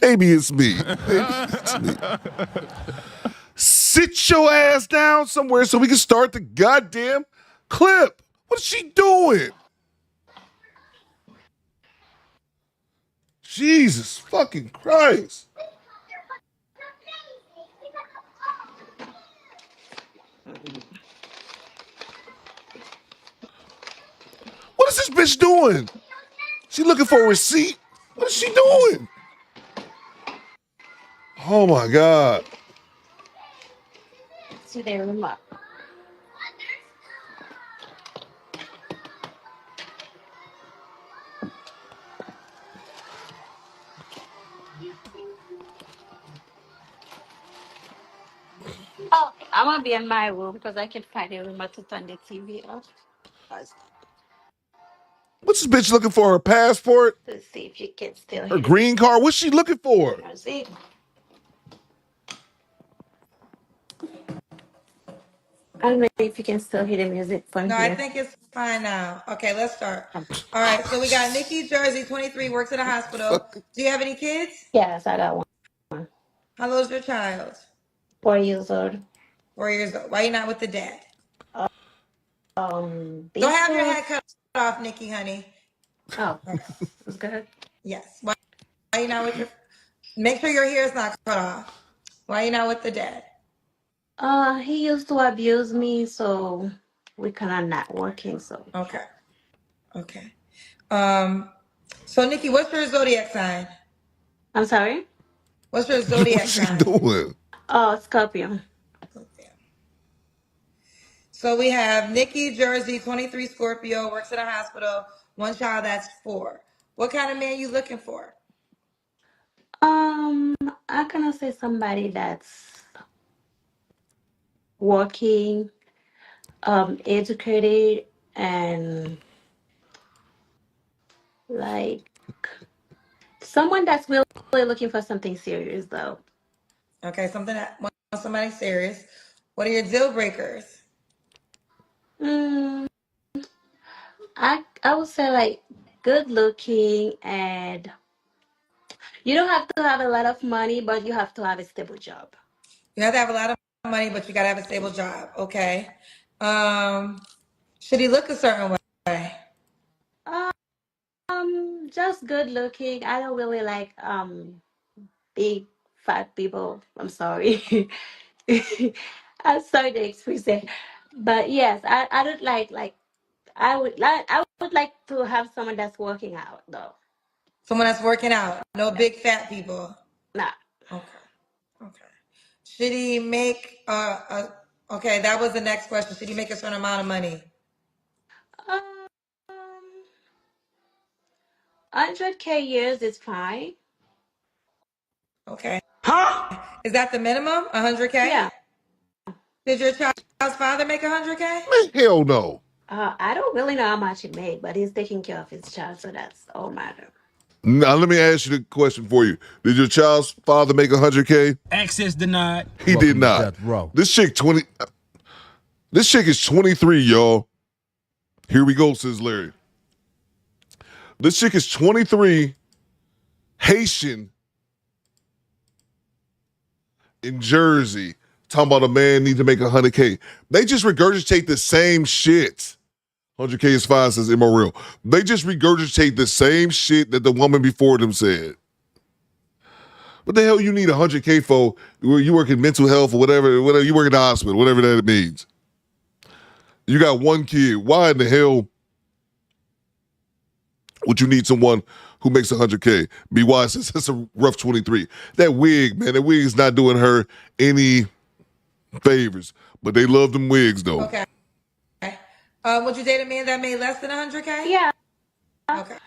Maybe it's me. Sit your ass down somewhere so we can start the goddamn clip. What is she doing? Jesus fucking Christ. What is this bitch doing? She looking for a receipt? What is she doing? Oh my God. See their remote. Oh, I'm gonna be in my room because I can find a remote to turn the TV off. What's this bitch looking for? Her passport? To see if you can still Her hear green card? What's she looking for? the music. I don't know if you can still hear the music from No, here. I think it's fine now. Okay, let's start. All right, so we got Nikki, Jersey, 23, works at a hospital. Do you have any kids? Yes, I got one. How old is your child? 4 years old. 4 years old. Why are you not with the dad? Don't Because have your head cut off, Nikki, honey. Oh, okay. That's good. Yes. Why are you not with your? Make sure your hair is not cut off. Why are you not with the dad? He used to abuse me, so we kind of not working. So Okay. Okay. So Nikki, what's your zodiac sign? I'm sorry. What's your zodiac What's she sign? doing? Oh, Scorpio. So we have Nikki, Jersey, 23, Scorpio, works at a hospital, one child, that's 4. What kind of man you looking for? I'm gonna say somebody that's working, educated, and like someone that's really looking for something serious, though. Okay, something that wants somebody serious. What are your deal breakers? Mm, I would say like good looking, and you don't have to have a lot of money, but you have to have a stable job. You have to have a lot of money, but you gotta have a stable job. Okay. Should he look a certain way? Just good looking. I don't really like big fat people. I'm sorry. I'm sorry to express it, but yes, I don't like I would like to have someone that's working out though. Someone that's working out. No big fat people. Nah. Okay. Okay. Should he make okay, that was the next question. Should he make a certain amount of money? Um, 100K years is fine. Okay. Huh? Is that the minimum? 100K? Yeah. Did your child's father make 100K? Man, hell no. I don't really know how much he made, but he's taking care of his child, so that's all matter. Now, let me ask you the question for you. Did your child's father make 100K? Access denied. He did not. This chick is 23, y'all. Here we go, says Larry. This chick is 23, Haitian, in Jersey, talking about a man need to make 100K. They just regurgitate the same shit. 100K is fine, says Immoreal. They just regurgitate the same shit that the woman before them said. What the hell you need 100K for? You work in mental health or whatever you work in the hospital, whatever that means. You got one kid. Why in the hell would you need someone who makes 100K? BY says that's a rough 23. That wig, man, that wig is not doing her any favors. But they love them wigs, though. Okay. Would you date a man that made less than 100K? Yeah. Okay.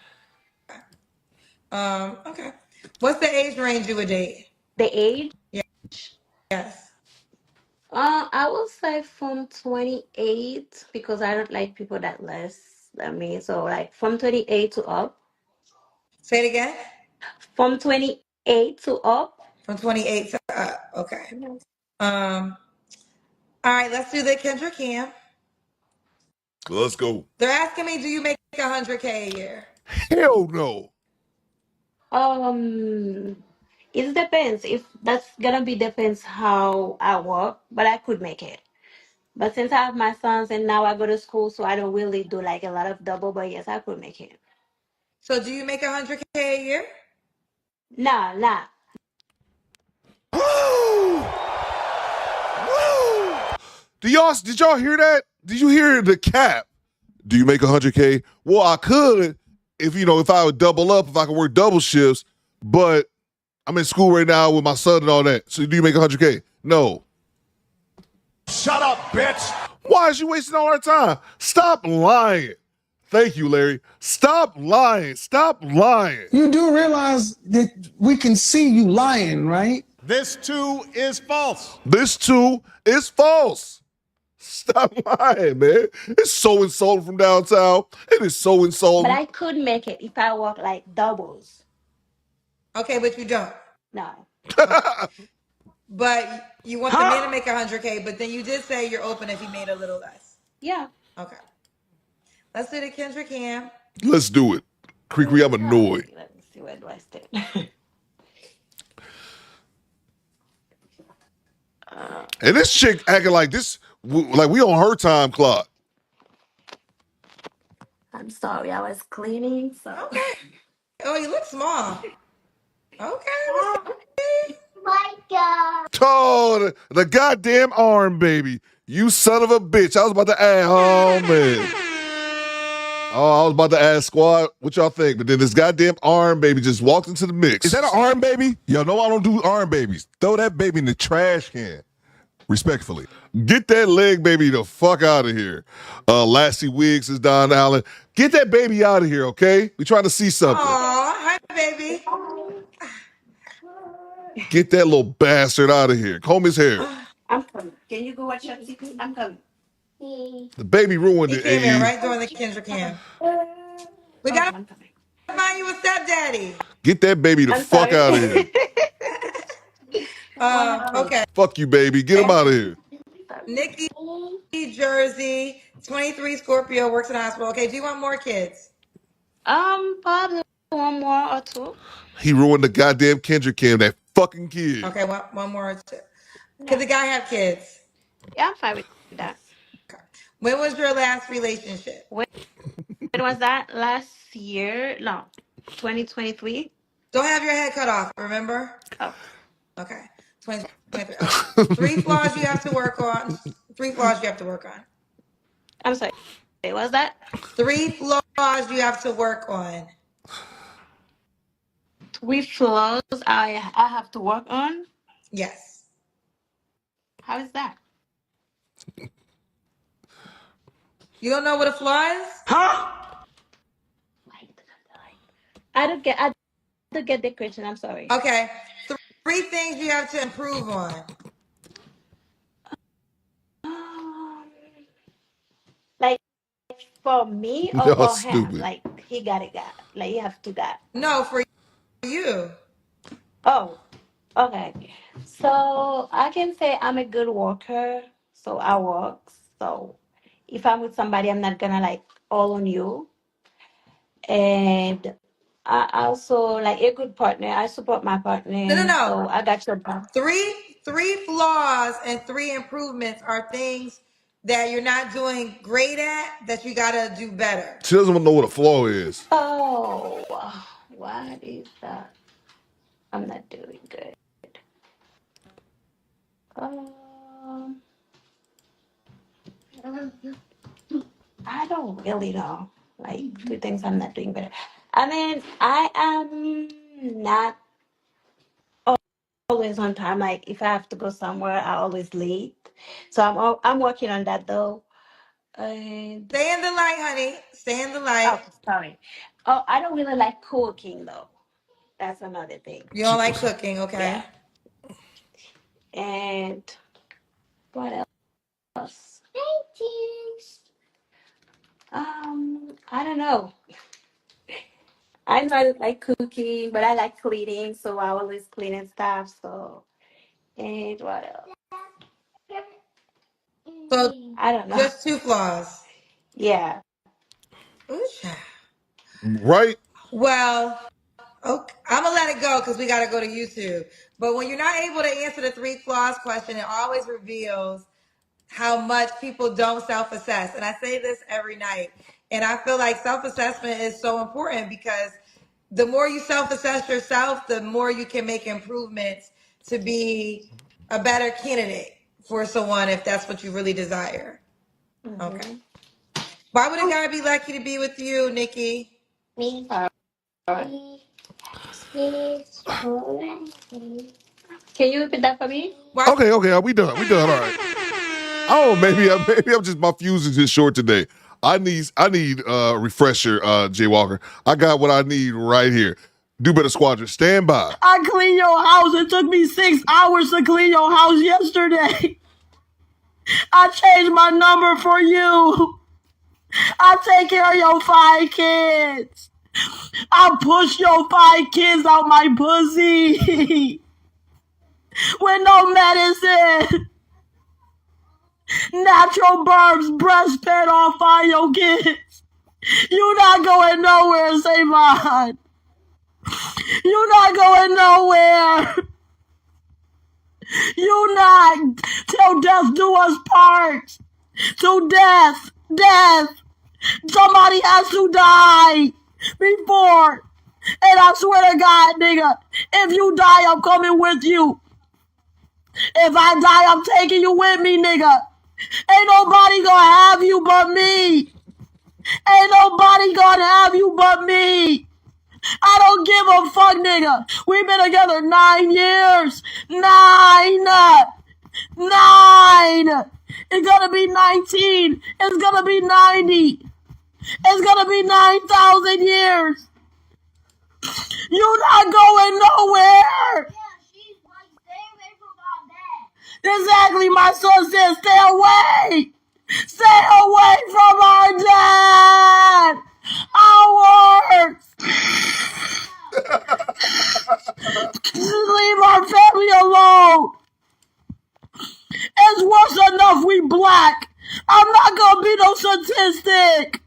Okay. What's the age range you would date? The age? Yeah. Yes. I will say from 28 because I don't like people that less than me. So like from 28 to up. Say it again. From 28 to up. From 28 to up. Okay. All right, let's do the Kendra Cam. Let's go. They're asking me, do you make 100K a year? Hell no. It depends. If that's gonna be depends how I work, but I could make it. But since I have my sons and now I go to school, so I don't really do like a lot of double. But yes, I could make it. So do you make 100K a year? Nah, nah. Did y'all hear that? Did you hear the cap? Do you make 100K? Well, I could if I would double up, if I could work double shifts, but I'm in school right now with my son and all that. So do you make 100K? No. Shut up, bitch. Why is you wasting all our time? Stop lying. Thank you, Larry. Stop lying. Stop lying. You do realize that we can see you lying, right? This too is false. This too is false. Stop lying, man. It's so insulting from downtown. It is so insulting. But I could make it if I work like doubles. Okay, but you don't. No. But you want the man to make 100K, but then you did say you're open if he made a little less. Yeah. Okay. Let's do the Kendra Cam. Let's do it. Creaky, I'm annoyed. Let me see, where do I stand? And this chick acting like like we on her time clock. I'm sorry, I was cleaning, so. Okay. Oh, you look small. Okay. My God. Oh, the goddamn arm, baby. You son of a bitch. I was about to ask, oh, man. Oh, I was about to ask squad, what y'all think? But then this goddamn arm baby just walked into the mix. Is that an arm baby? Yo, no, I don't do arm babies. Throw that baby in the trash can. Respectfully. Get that leg baby the fuck out of here. Lassie Wiggs is Don Allen. Get that baby out of here, okay? We trying to see something. Aw, hi, baby. Get that little bastard out of here. Comb his hair. I'm coming. Can you go watch your TV? I'm coming. The baby ruined He it. came in AE. right during the Kendra Cam. We gotta find you a stepdaddy. Get that baby the fuck out of here. Okay. Fuck you, baby. Get him out of here. Nikki, Jersey, 23 Scorpio, works in a hospital. Okay, do you want more kids? Probably one more or two. He ruined the goddamn Kendrick Cam, that fucking kid. Okay, one more or two. Could the guy have kids? Yeah, I'm fine with that. When was your last relationship? When was that? Last year? No, 2023. Don't have your head cut off, remember? Oh. Okay. 2023. Okay. 3 flaws you have to work on. 3 flaws you have to work on. I'm sorry. What was that? 3 flaws you have to work on. 3 flaws I have to work on? Yes. How is that? You don't know what a flaw is? Huh? I don't get the question. I'm sorry. Okay. 3 things you have to improve on. Like for me or Y'all for him? stupid. Like he got it. Like you have to got. No, for you. Oh, okay. So I can say I'm a good worker. So I work. So if I'm with somebody, I'm not gonna like all on you. And I also like a good partner. I support my partner. No. So I got your back. 3 flaws and 3 improvements are things that you're not doing great at that you gotta do better. She doesn't know what a flaw is. Oh, what is that? I'm not doing good. Um, I don't really know. Like 2 things I'm not doing better. I mean, I am not always on time. Like if I have to go somewhere, I always late. So I'm working on that though. And Stay in the light, honey. Stay in the light. oh, sorry. Oh, I don't really like cooking though. That's another thing. You don't like cooking, okay? Yeah. And what else? I don't know. I know I like cooking, but I like cleaning, so I always cleaning stuff. So, and what else? So I don't know. just 2 flaws. Yeah. Ooh, child. Right? Well, okay, I'm gonna let it go because we gotta go to YouTube. But when you're not able to answer the 3 flaws question, it always reveals how much people don't self-assess. And I say this every night. And I feel like self-assessment is so important because the more you self-assess yourself, the more you can make improvements to be a better candidate for someone if that's what you really desire. Okay. Why would a guy be lucky to be with you, Nikki? Me. Can you repeat that for me? Okay, are we done? We done. All right. Oh, maybe I'm just my fuse is just short today. I need a refresher, Jay Walker. I got what I need right here. Do Better Squadron, stand by. I clean your house. It took me 6 hours to clean your house yesterday. I changed my number for you. I take care of your 5 kids. I push your 5 kids out my pussy. With no medicine. Natural births, breastfed off all your kids. You not going nowhere, Savon. You not going nowhere. You not till death do us part. Till death. Somebody has to die before. And I swear to God, nigga, if you die, I'm coming with you. If I die, I'm taking you with me, nigga. Ain't nobody gonna have you but me. Ain't nobody gonna have you but me. I don't give a fuck, nigga. We've been together 9 years. 9. It's gonna be 19. It's gonna be 90. It's gonna be 9,000 years. You not going nowhere. Exactly, my son said, stay away. Stay away from our dad. Ours. Leave our family alone. It's worse enough we black. I'm not gonna be no statistic.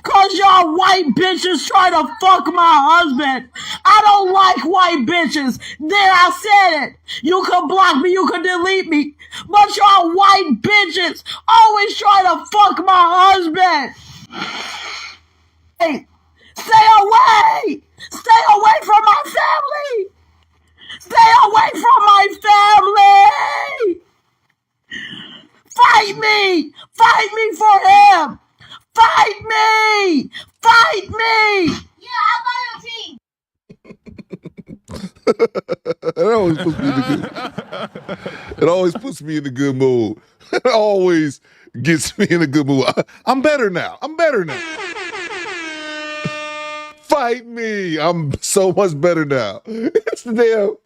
Cause y'all white bitches try to fuck my husband. I don't like white bitches. There, I said it. You can block me, you can delete me. But y'all white bitches always try to fuck my husband. Hey, stay away. Stay away from my family. Stay away from my family. Fight me. Fight me for him. Fight me! Fight me! Yeah, I'm on your team. It always puts me in a good mood. It always gets me in a good mood. I'm better now. Fight me. I'm so much better now. It's damn.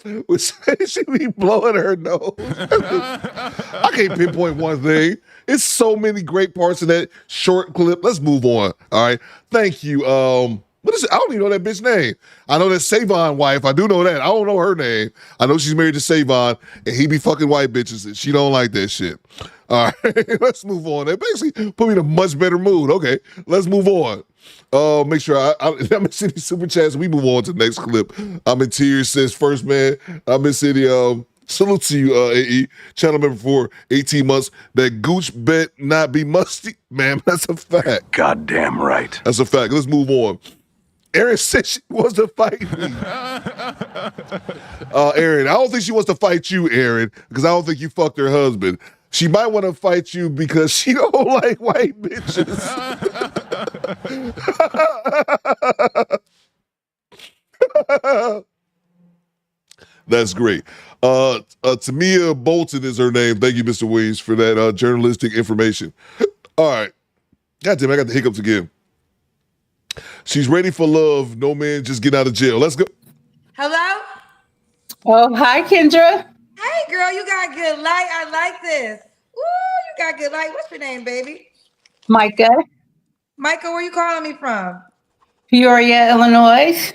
She be blowing her nose. I can't pinpoint one thing. It's so many great parts of that short clip. Let's move on. All right. Thank you. What is it? I don't even know that bitch name. I know that's Savon wife. I do know that. I don't know her name. I know she's married to Savon, and he be fucking white bitches, and she don't like that shit. All right, let's move on. That basically put me in a much better mood. Okay, let's move on. Make sure I'm in City Super Chats. We move on to the next clip. I'm in tears. Says first man. I'm in City. Salute to you, AE. Channel member for 18 months. That gooch bet not be musty. Man, that's a fact. Goddamn right. That's a fact. Let's move on. Aaron said she wants to fight me. Aaron, I don't think she wants to fight you, Aaron, because I don't think you fucked her husband. She might want to fight you because she don't like white bitches. That's great. Tamia Bolton is her name. Thank you, Mr. Williams, for that journalistic information. All right. God damn, I got the hiccups again. She's ready for love. No man just get out of jail. Let's go. Hello? Oh, hi, Kendra. Hey, girl, you got good light. I like this. Woo, you got good light. What's your name, baby? Micah. Michael, where you calling me from? Peoria, Illinois.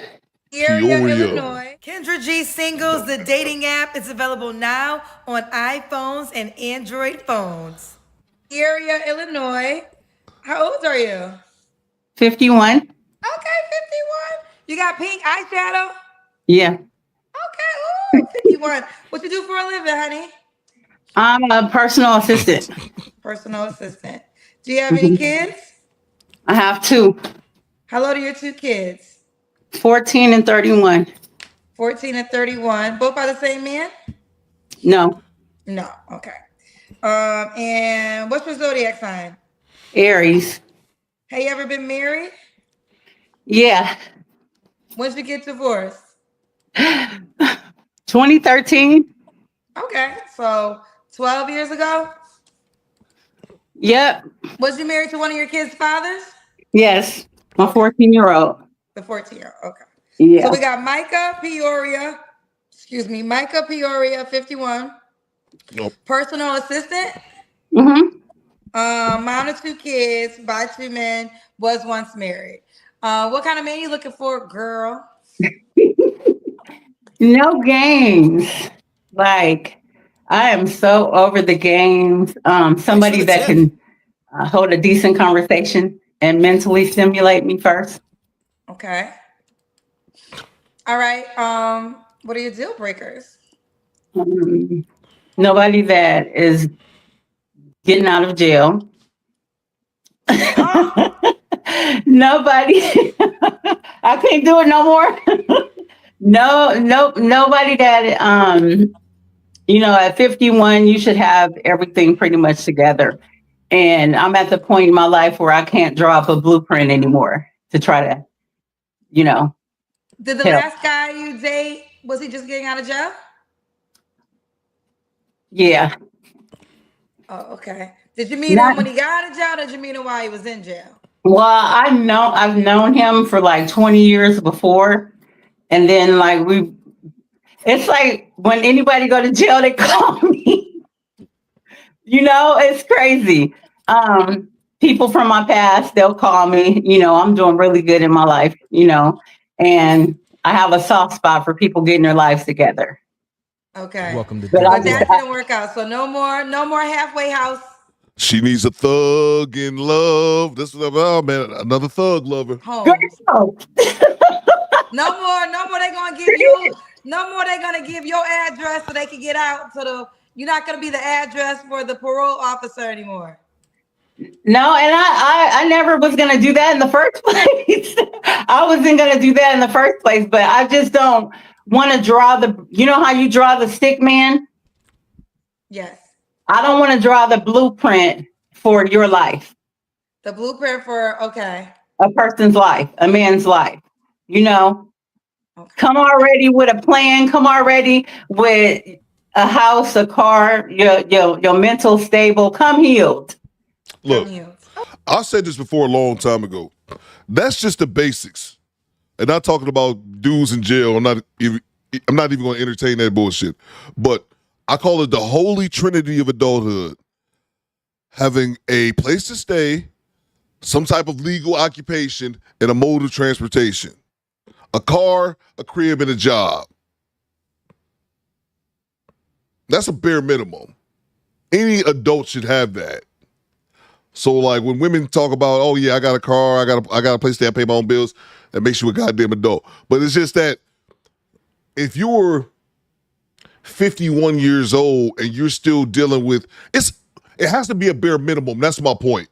Peoria, Illinois. Kendra G Singles, the dating app, is available now on iPhones and Android phones. Peoria, Illinois. How old are you? 51. Okay, 51. You got pink eyeshadow? Yeah. Okay, ooh, 51. What you do for a living, honey? I'm a personal assistant. Personal assistant. Do you have any kids? I have 2. How old are your 2 kids? 14 and 31. 14 and 31. Both by the same man? No. No. Okay. And what's your zodiac sign? Aries. Have you ever been married? Yeah. When did you get divorced? 2013. Okay, so 12 years ago? Yep. Was you married to one of your kids' fathers? Yes. My 14-year-old. The 14-year-old, okay. Yeah. So we got Micah Peoria, 51. Nope. Personal assistant. Mom of 2 kids, by 2 men, was once married. What kind of man you looking for, girl? No games. Like, I am so over the games. Somebody that can hold a decent conversation and mentally stimulate me first. Okay. All right. What are your deal breakers? Nobody that is getting out of jail. Nobody. I can't do it no more. Nobody that at 51, you should have everything pretty much together. And I'm at the point in my life where I can't draw up a blueprint anymore to try to, Did the last guy you date, was he just getting out of jail? Yeah. Oh, okay. Did you meet him when he got out of jail, or did you meet him while he was in jail? Well, I've known him for like 20 years before. And then it's like when anybody go to jail, they call me. It's crazy. People from my past, they'll call me. I'm doing really good in my life, and I have a soft spot for people getting their lives together. Okay. Welcome to But that didn't work out. So no more halfway house. She needs a thug in love. This is another thug lover. Home. No more. They're gonna give you. No more. They're gonna give your address so they can get out. You're not gonna be the address for the parole officer anymore. No, and I never was gonna do that in the first place. I wasn't gonna do that in the first place, but I just don't want to draw how you draw the stick man? Yes. I don't want to draw the blueprint for your life. The blueprint for, okay. A person's life, a man's life, Okay. Come already with a plan, come already with a house, a car, your mental stable, come healed. Look, I said this before a long time ago. That's just the basics. And not talking about dudes in jail. I'm not even going to entertain that bullshit. But I call it the holy trinity of adulthood. Having a place to stay, some type of legal occupation, and a mode of transportation. A car, a crib, and a job. That's a bare minimum. Any adult should have that. So like when women talk about, oh yeah, I got a car, I got a place to stay, I pay my own bills, that makes you a goddamn adult. But it's just that if you're 51 years old and you're still dealing with it has to be a bare minimum. That's my point.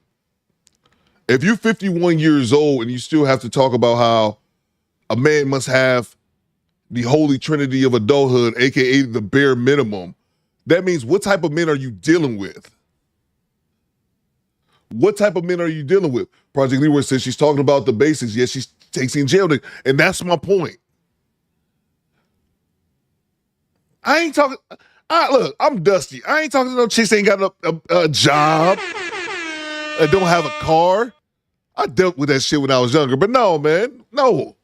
If you're 51 years old and you still have to talk about how a man must have the holy trinity of adulthood, aka the bare minimum, that means what type of men are you dealing with? What type of men are you dealing with? Project Leroy says she's talking about the basics. Yes, she takes in jail. And that's my point. I ain't talking. Look, I'm Dusty. I ain't talking to no chicks that ain't got a job and don't have a car. I dealt with that shit when I was younger. But no, man. No.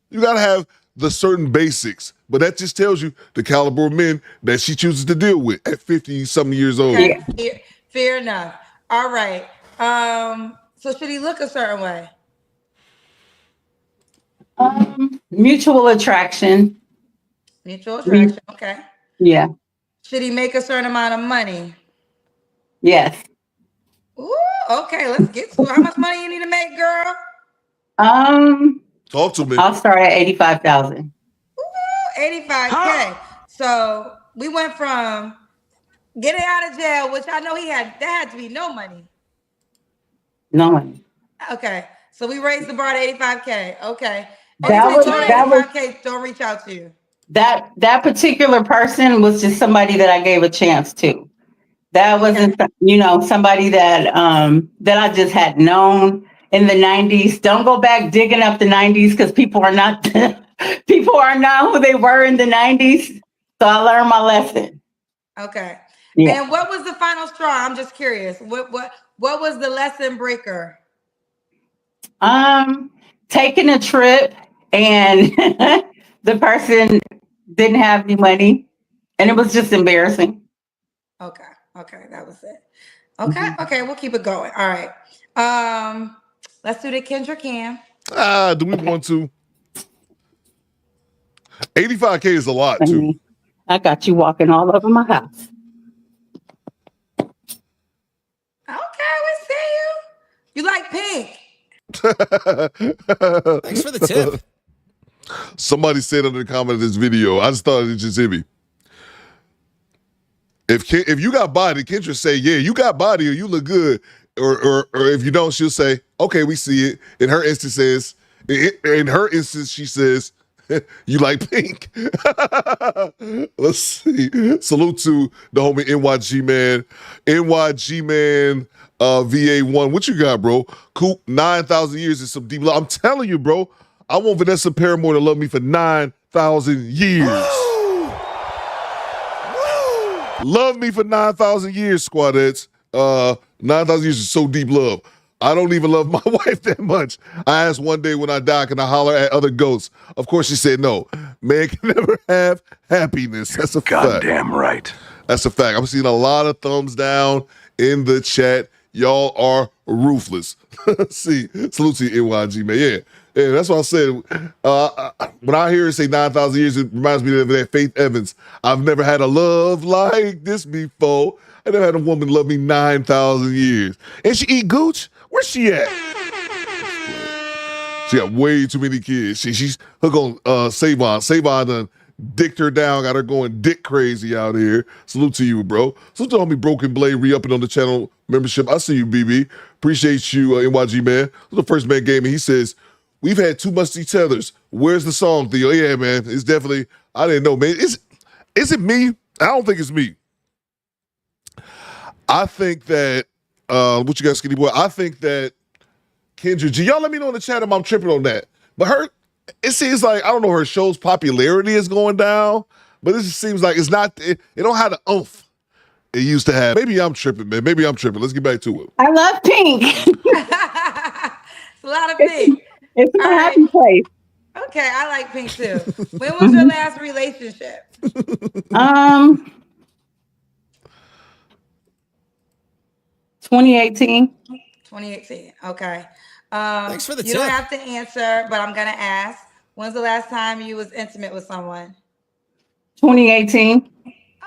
You got to have the certain basics. But that just tells you the caliber of men that she chooses to deal with at 50-something years old. Okay. Fair enough. All right. So should he look a certain way? Mutual attraction. Mutual attraction. Okay. Yeah. Should he make a certain amount of money? Yes. Ooh, okay, let's get to it. How much money you need to make, girl? Talk to me. I'll start at 85,000. 85K. So we went from getting out of jail, which I know that had to be no money. No money. Okay. So we raised the bar to 85K. Okay. That Anything was below that was 85K, don't reach out to you. that particular person was just somebody that I gave a chance to. That wasn't, somebody that that I just had known in the 90s. Don't go back digging up the 90s because people are not who they were in the 90s. So I learned my lesson. Okay. Yeah. And what was the final straw? I'm just curious. What was the lesson breaker? Taking a trip and the person didn't have any money and it was just embarrassing. Okay, that was it. Okay, we'll keep it going. All right. Let's do the Kendra Cam. Do we want to? 85K is a lot too. I got you walking all over my house. Okay, we see you. You like pink. Thanks for the tip. Somebody said under the comment of this video, I just thought it just hit me. If you got body, Kendra say, yeah, you got body or you look good. Or if you don't, she'll say, okay, we see it. In her instance, she says, you like pink. Let's see. Salute to the homie NYG man. NYG man VA1. What you got, bro? Coop, 9,000 years is some deep love. I'm telling you, bro. I want Vanessa Paramore to love me for 9,000 years. Love me for 9,000 years, squadettes. 9,000 years is so deep love. I don't even love my wife that much. I asked one day when I die, can I holler at other ghosts? Of course, she said no. Man can never have happiness. That's a fact. Goddamn right. That's a fact. I'm seeing a lot of thumbs down in the chat. Y'all are ruthless. See, salute to you, NYG, man. Yeah, that's what I said. When I hear her say 9,000 years, it reminds me of that Faith Evans. I've never had a love like this before. I never had a woman love me 9,000 years. And she eat gooch? Where's she at? She got way too many kids. She's hooked on Savon. Savon done dicked her down, got her going dick crazy out here. Salute to you, bro. Salute to homie Broken Blade re-upping on the channel membership. I see you, BB. Appreciate you, NYG man. The first man gaming. He says, we've had too much each other's. Where's the song, Theo? Yeah, man. It's definitely, I didn't know, man. Is it me? I don't think it's me. I think that, what you got, Skinny Boy? I think that Kendra G, y'all let me know in the chat if I'm tripping on that. But it seems like, I don't know, her show's popularity is going down, but this just seems like it's not, it don't have the oomph it used to have. Maybe I'm tripping, man. Maybe I'm tripping. Let's get back to it. I love pink. It's a lot of pink. It's my happy place. Okay, I like pink too. When was your last relationship? 2018. 2018. Okay. Thanks for the tip. You don't have to answer, but I'm gonna ask. When's the last time you was intimate with someone? 2018.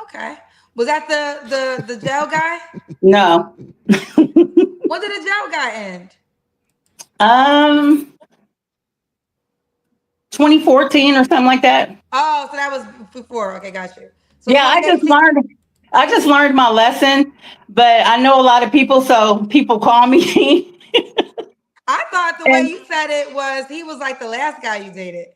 Okay. Was that the jail guy? No. When did the jail guy end? 2014 or something like that. Oh, so that was before. Okay, got you. So yeah, I just learned my lesson, but I know a lot of people, so people call me. I thought the way you said it was he was like the last guy you dated.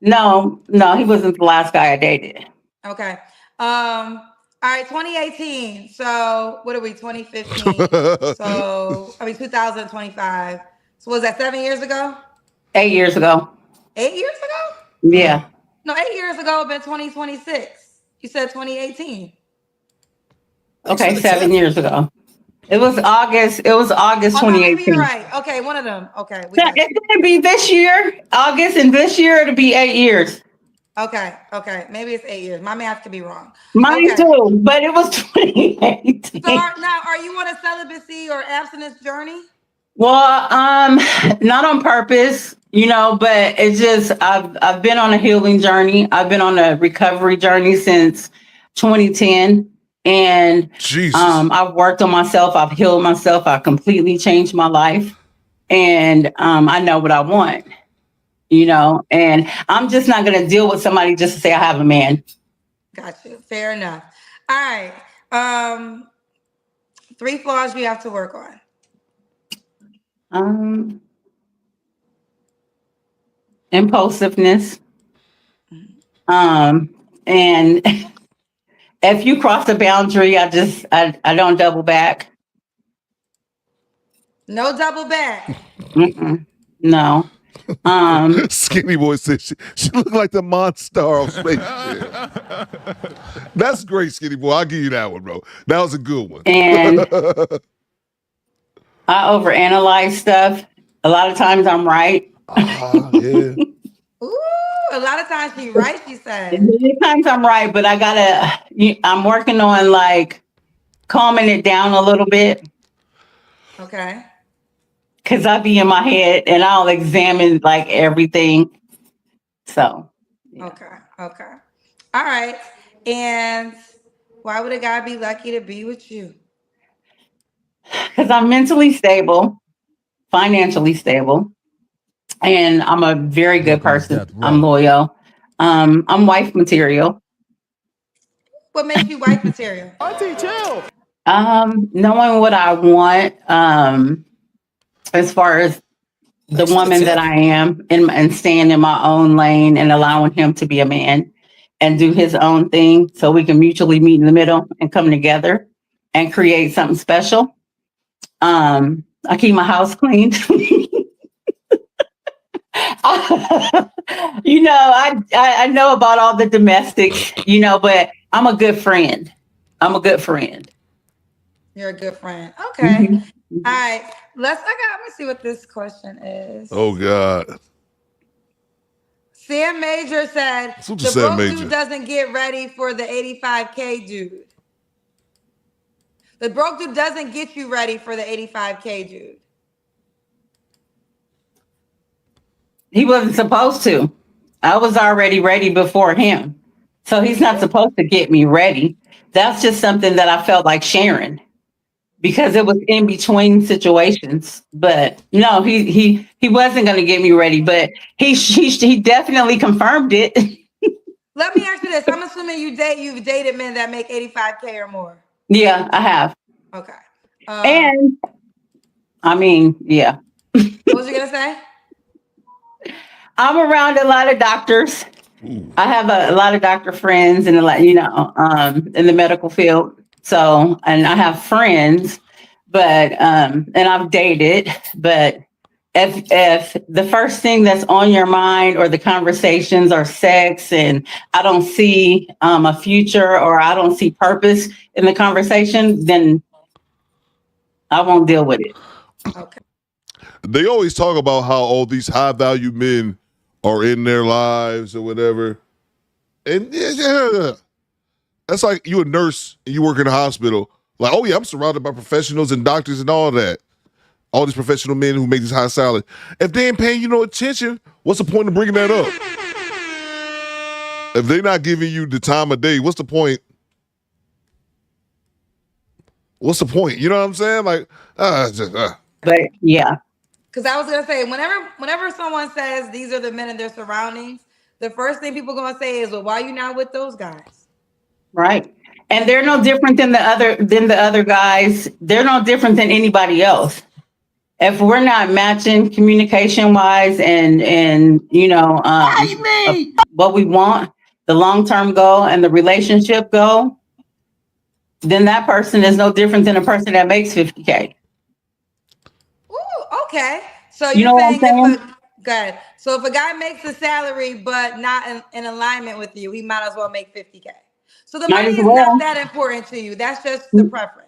No, he wasn't the last guy I dated. Okay. All right, 2018. So what are we, 2015? So, 2025. So was that 7 years ago? 8 years ago. 8 years ago? Yeah. No, 8 years ago would have been 2026. You said 2018. Okay, 7 years ago. It was August 2018. No, maybe you're right. Okay, one of them. Okay. It's going to be this year, August, and this year it'll be 8 years. Okay. Maybe it's 8 years. My math could be wrong. Mine too, but it was 2018. So now, are you on a celibacy or abstinence journey? Well, not on purpose, but it's just I've been on a healing journey. I've been on a recovery journey since 2010, and I've worked on myself. I've healed myself. I've completely changed my life, and I know what I want. And I'm just not gonna deal with somebody just to say I have a man. Got you. Fair enough. All right. 3 flaws you have to work on. Impulsiveness. And if you cross the boundary, I don't double back. No double back. No. Skinny boy said she looked like the monster of Space Jam. That's great, Skinny boy. I'll give you that one, bro. That was a good one. And I overanalyze stuff. A lot of times I'm right. Yeah. Ooh, a lot of times she's right, she said. Many times I'm right, but I'm working on like calming it down a little bit. Okay. Cause I be in my head and I'll examine like everything. So. Yeah. Okay. All right. And why would a guy be lucky to be with you? Because I'm mentally stable, financially stable, and I'm a very good person. I'm loyal. I'm wife material. What makes you wife material? Auntie, chill. Knowing what I want, as far as the woman that I am, and staying in my own lane and allowing him to be a man and do his own thing so we can mutually meet in the middle and come together and create something special. I keep my house clean. I know about all the domestics, but I'm a good friend. You're a good friend. Okay. All right. Let's see what this question is. Oh God. Sam Major said the broke dude doesn't get ready for the 85K dude. The broke dude doesn't get you ready for the 85K dude. He wasn't supposed to. I was already ready before him. So he's not supposed to get me ready. That's just something that I felt like sharing because it was in between situations. But no, he wasn't going to get me ready, but he definitely confirmed it. Let me ask you this. I'm assuming you've dated men that make 85K or more. Yeah, I have. Okay. And I mean, yeah. What was you going to say? I'm around a lot of doctors. I have a lot of doctor friends and a lot, in the medical field. So, and I have friends, but, and I've dated, but if the first thing that's on your mind or the conversations are sex and I don't see a future or I don't see purpose in the conversation, then I won't deal with it. Okay. They always talk about how all these high value men are in their lives or whatever. And yeah, that's like you a nurse and you work in a hospital. Like, oh yeah, I'm surrounded by professionals and doctors and all that. All these professional men who make this high salary. If they ain't paying you no attention, what's the point of bringing that up? If they're not giving you the time of day, what's the point? What's the point? You know what I'm saying? Like, But yeah. Because I was gonna say, whenever someone says these are the men in their surroundings, the first thing people are gonna say is, "Well, why are you not with those guys?" Right, and they're no different than the other guys. They're no different than anybody else. If we're not matching communication wise and what we want, the long term goal and the relationship goal, then that person is no different than a person that makes 50K. Okay, so you know saying what I'm saying? Good. So if a guy makes a salary but not in alignment with you, he might as well make 50K. So the money is not that important to you. That's just the preference.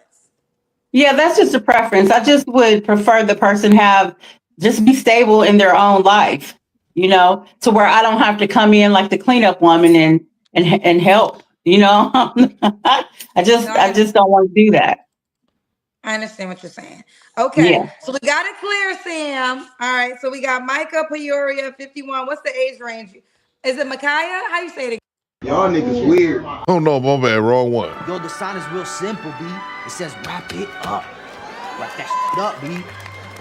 Yeah, that's just a preference. I just would prefer the person just be stable in their own life, to where I don't have to come in like the cleanup woman and help. I just don't want to do that. I understand what you're saying. Okay, Yeah. so we got it clear, Sam. All right, so we got Micah Peoria, 51. What's the age range? Is it Micaia? How you say it again? Y'all niggas weird. Oh no, my bad, wrong one. Yo, the sign is real simple, B. It says wrap it up. Wrap that shit up, B.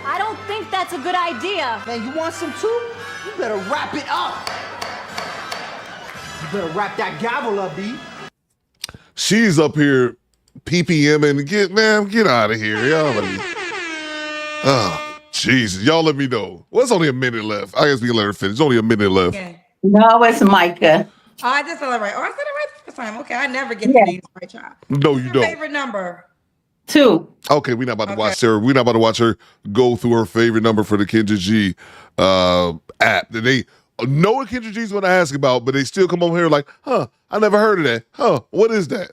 I don't think that's a good idea. Man, you want some too? You better wrap it up. You better wrap that gavel up, B. She's up here PPMing. Get out of here. Y'all let me. Oh, Jesus. Y'all let me know. Well, it's only a minute left. I guess we can let her finish. It's only a minute left. Okay. No, it's Micah. Oh, I just said it right. Oh, I said it right the first time. Okay, I never get the names right, y'all. No, you don't. Favorite number? 2. Okay, we're not about to watch Sarah. We're not about to watch her go through her favorite number for the Kendra G app that they know what Kendra G's going to ask about, but they still come over here like, huh, I never heard of that. Huh, what is that?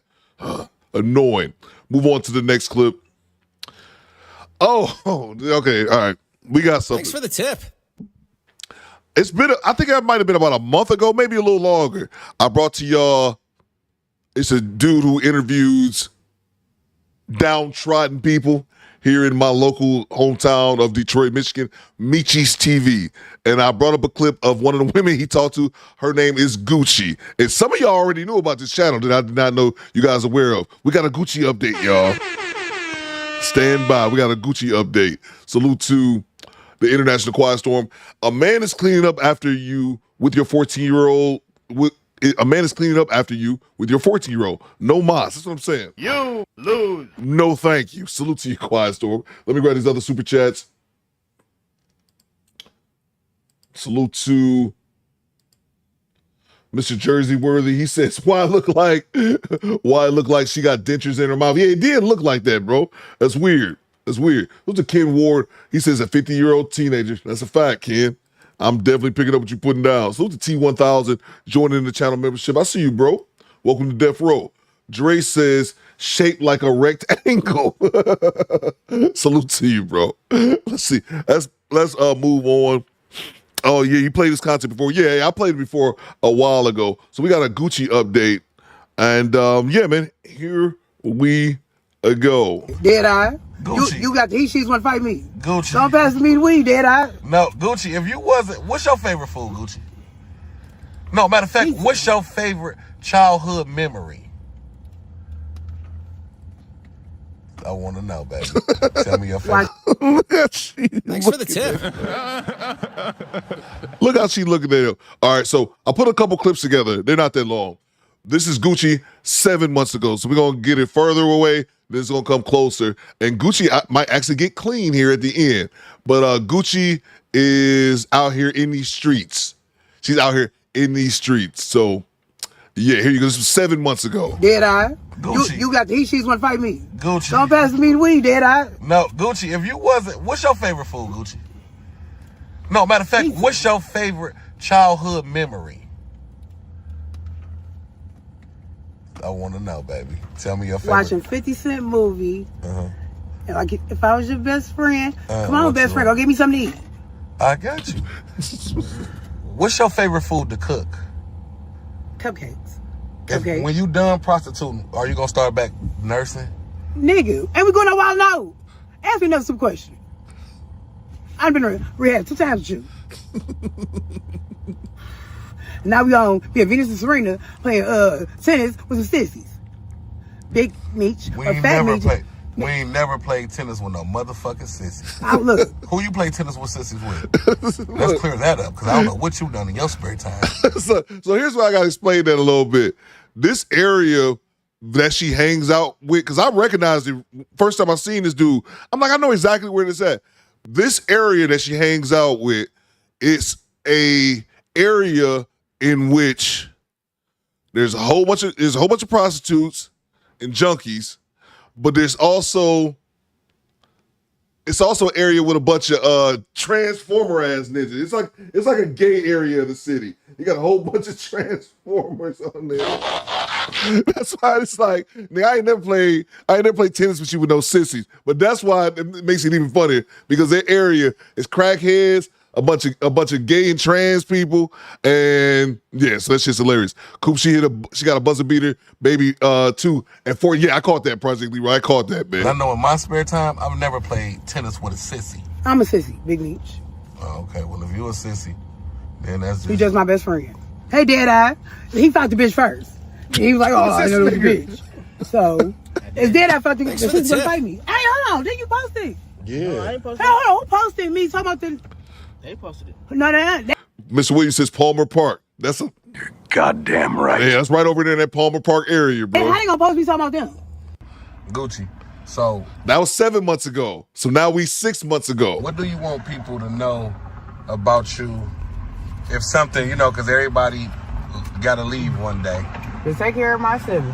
Annoying. Move on to the next clip. Oh, okay, all right. We got something. Thanks for the tip. It's been, I think it might have been about a month ago, maybe a little longer. I brought to y'all, it's a dude who interviews downtrodden people here in my local hometown of Detroit, Michigan, Michi's TV. And I brought up a clip of one of the women he talked to. Her name is Gucci. And some of y'all already knew about this channel that I did not know you guys are aware of. We got a Gucci update, y'all. Stand by. We got a Gucci update. Salute to the International Quiet Storm. A man is cleaning up after you with your 14-year-old. A man is cleaning up after you with your 14-year-old. No mas. That's what I'm saying. You lose. No, thank you. Salute to you, Quiet Storm. Let me grab these other super chats. Salute to Mr. Jersey Worthy. He says, why it look like she got dentures in her mouth? Yeah, it did look like that, bro. That's weird. That's weird. Who's a Ken Ward? He says a 50-year-old teenager. That's a fact, Ken. I'm definitely picking up what you're putting down. Salute to T1000 joining the channel membership. I see you, bro. Welcome to Death Row. Dre says, shaped like a rectangle. Salute to you, bro. Let's see. Let's move on. Oh, yeah, you played this content before. Yeah, I played it before a while ago. So we got a Gucci update. And, yeah, man, here we go. Dead eye. Gucci. You got the heat sheets want to fight me. Gucci. Don't pass me the weed, dead eye. No, Gucci, if you wasn't, what's your favorite food, Gucci? No, matter of fact, what's your favorite childhood memory? I want to know, baby. Tell me your favorite. Thanks for the tip. Look how she looking at him. All right, so I put a couple clips together. They're not that long. This is Gucci 7 months ago. So we're going to get it further away. This is going to come closer. And Gucci might actually get clean here at the end. But Gucci is out here in these streets. She's out here in these streets. So, yeah, here you go. This was 7 months ago. Dead eye. Gucci. You got the heat sheets want to fight me. Gucci. Don't pass me the weed, dead eye. No, Gucci, if you wasn't, what's your favorite food, Gucci? No, matter of fact, what's your favorite childhood memory? I want to know, baby. Tell me your favorite. Watching 50 Cent movie. And like, if I was your best friend, come on, what's best friend, go get me something to eat. I got you. What's your favorite food to cook? Cupcakes. When you done prostituting, are you going to start back nursing? Nigga, ain't we going to wild out? Ask me another some question. I've been to rehab 2 times with you. Now we on Venus and Serena playing tennis with some sissies. Big Meech or Fat Meech. We ain't never played tennis with no motherfucking sissies. Look. Who you play tennis with sissies with? Let's clear that up, because I don't know what you done in your spare time. So here's why I got to explain that a little bit. This area that she hangs out with, because I recognized it first time I seen this dude. I'm like, I know exactly where this at. This area that she hangs out with, it's a area in which there's a whole bunch of prostitutes and junkies, but it's also an area with a bunch of transformer ass ninjas. It's like a gay area of the city. You got a whole bunch of transformers on there. That's why it's like, I ain't never played tennis with no sissies. But that's why it makes it even funnier, because that area is crackheads, a bunch of gay and trans people, and yeah, so that's just hilarious. Coop, she got a buzzer beater, baby 2 and 4. Yeah, I caught that, Project Leroy. I caught that, man. I know in my spare time, I've never played tennis with a sissy. I'm a sissy, Big Meech. Oh, okay, well, if you're a sissy, then that's just... He's just my best friend. Hey, Dead-Eye. He fucked the bitch first. He was like, oh, I know it was a bitch. So, it's Dead-Eye fucked the bitch. He's gonna fight me. Hey, hold on. Did you post it? Yeah. No, I ain't posted it. Hey, hold on. Who posted me? Talking about the... They posted it. No, they... Mr. Williams says Palmer Park. That's a... You're goddamn right. Yeah, that's right over there in that Palmer Park area, bro. Hey, how they gonna post me talking about them? Gucci. So... That was 7 months ago. So now we 6 months ago. What do you want people to know about you? If something, you know, because everybody got to leave one day. Just take care of my siblings.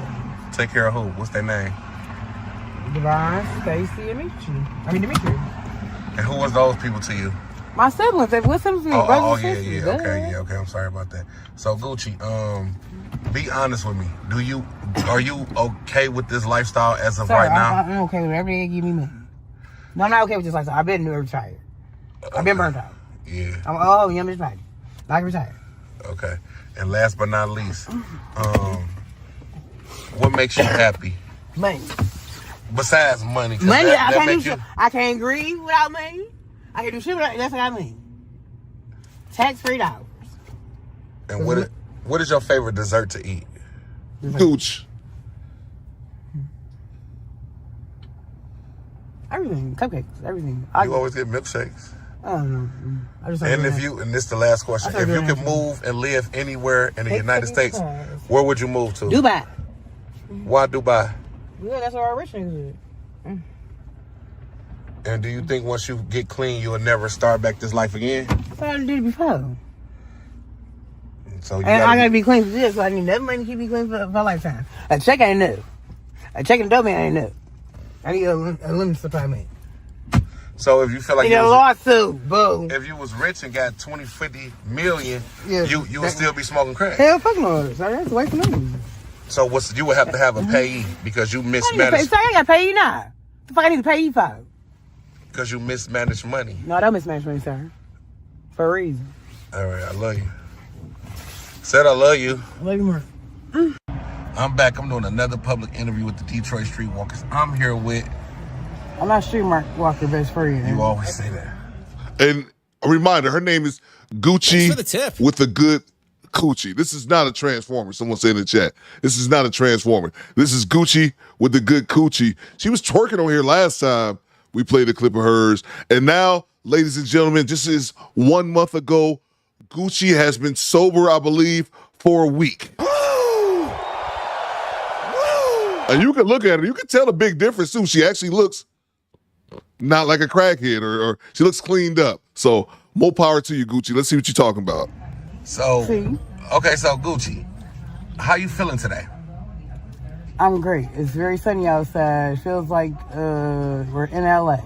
Take care of who? What's their name? Divine, Stacy, and Demetrius. And who was those people to you? My siblings. What's siblings? Okay. I'm sorry about that. So Gucci, be honest with me. Are you okay with this lifestyle as of right now? I'm okay with everything they give me money. No, I'm not okay with this lifestyle. I've been retired. I've been burnt out. Yeah. I'm just retired. Like retired. Okay. And last but not least, what makes you happy? Money. Besides money. Money, I can't do shit. I can't grieve without money. I can do shit without, that's what I mean. Tax-free dollars. And what is your favorite dessert to eat? Gooch. Everything. Cupcakes. Everything. You always get milkshakes. I don't know. And this is the last question. If you could move and live anywhere in the United States, where would you move to? Dubai. Why Dubai? Yeah, that's where our rich niggas is. And do you think once you get clean, you'll never start back this life again? That's what I did before. So I gotta be clean for this, so I need enough money to keep me clean for a lifetime. A check ain't enough. A check and dope ain't enough. I need a limited supply of money. So if you feel like a lawsuit, boo. If you was rich and got 20, 50 million, you would still be smoking crack. Hell, fuck no. That's a waste of money. So you would have to have a payee because you mismanaged. I ain't gotta pay you now. The fuck I need to pay you for? Because you mismanaged money. No, I don't mismanage money, sir. For a reason. All right, I love you. Said I love you. I love you more. I'm back. I'm doing another public interview with the Detroit Streetwalkers. I'm here with... I'm not Streetwalker best friend. You always say that. And a reminder, her name is Gucci with a good coochie. This is not a transformer. Someone said in the chat. This is not a transformer. This is Gucci with the good coochie. She was twerking on here last time we played a clip of hers. And now, ladies and gentlemen, this is 1 month ago. Gucci has been sober, I believe, for a week. And you can look at her. You can tell a big difference, too. She actually looks not like a crackhead, or she looks cleaned up. So, more power to you, Gucci. Let's see what you're talking about. So, okay, so Gucci, how you feeling today? I'm great. It's very sunny outside. It feels like we're in LA.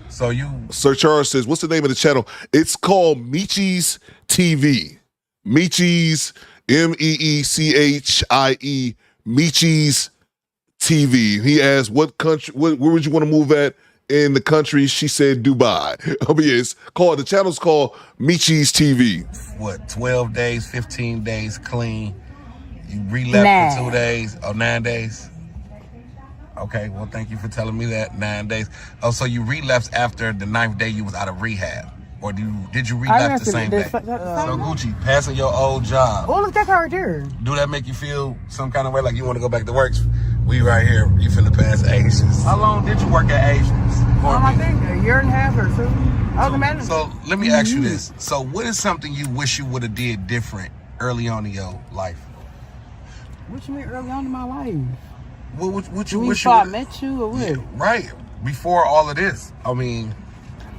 So Sir Charles says, what's the name of the channel? It's called Michi's TV. Michi's, Meechie, Michi's TV. He asked, what country, where would you want to move at in the country? She said Dubai. The channel's called Michi's TV. What, 12 days, 15 days clean? You relapsed for 2 days or 9 days? Okay, well, thank you for telling me that. 9 days. Oh, so you relapsed after the 9th day you was out of rehab? Or did you relapse the same day? So Gucci, passing your old job. Oh, look, that car right there. Do that make you feel some kind of way, like you want to go back to work? We right here, you finna pass Asians. How long did you work at Asians? I think a year and a half or so. So let me ask you this. So what is something you wish you would have did different early on in your life? What you mean early on in my life? What you wish I met you or what? Yeah, right. Before all of this. I mean,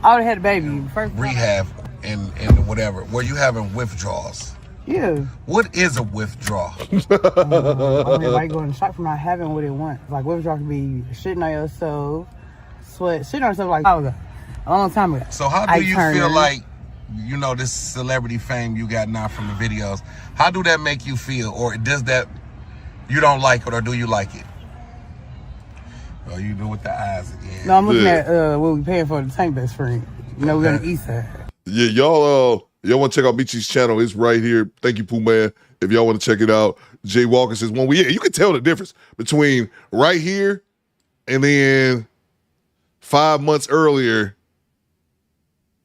I would have had a baby. First rehab and whatever. Were you having withdrawals? Yeah. What is a withdrawal? I mean, like going to shock for not having what it wants. Like withdrawal can be shitting on yourself, shitting on yourself like a long time ago. So how do you feel like, you know, this celebrity fame you got now from the videos, how do that make you feel? Or does that, you don't like it, or do you like it? Oh, you do with the eyes again. No, I'm looking at what we paying for the tank best friend. You know, we're on the east side. Yeah, y'all want to check out Michi's channel. It's right here. Thank you, Pooh Man. If y'all want to check it out. Jay Walker says, you can tell the difference between right here and then 5 months earlier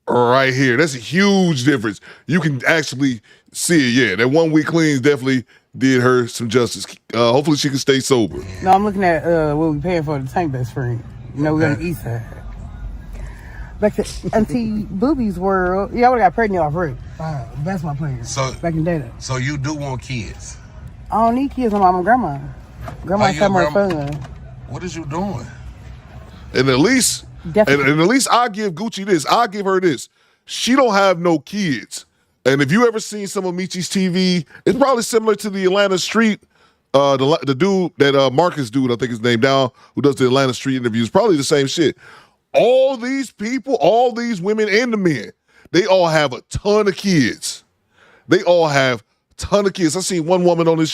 right here. That's a huge difference. You can actually see it. Yeah, that 1 week cleans definitely did her some justice. Hopefully she can stay sober. No, I'm looking at what we paying for the tank best friend. You know, we're on the east side. Back to Auntie Booby's world. Yeah, I would have got pregnant off Rick. That's my plan. So back in the day. So you do want kids? I don't need kids. I'm grandma. Grandma's so much fun. What is you doing? And at least, and at least I give Gucci this. I give her this. She don't have no kids. And if you ever seen some of Michi's TV, it's probably similar to the Atlanta Street, the dude that Marcus dude, I think his name down, who does the Atlanta Street interviews. Probably the same shit. All these people, all these women and the men, they all have a ton of kids. They all have a ton of kids. I seen one woman on this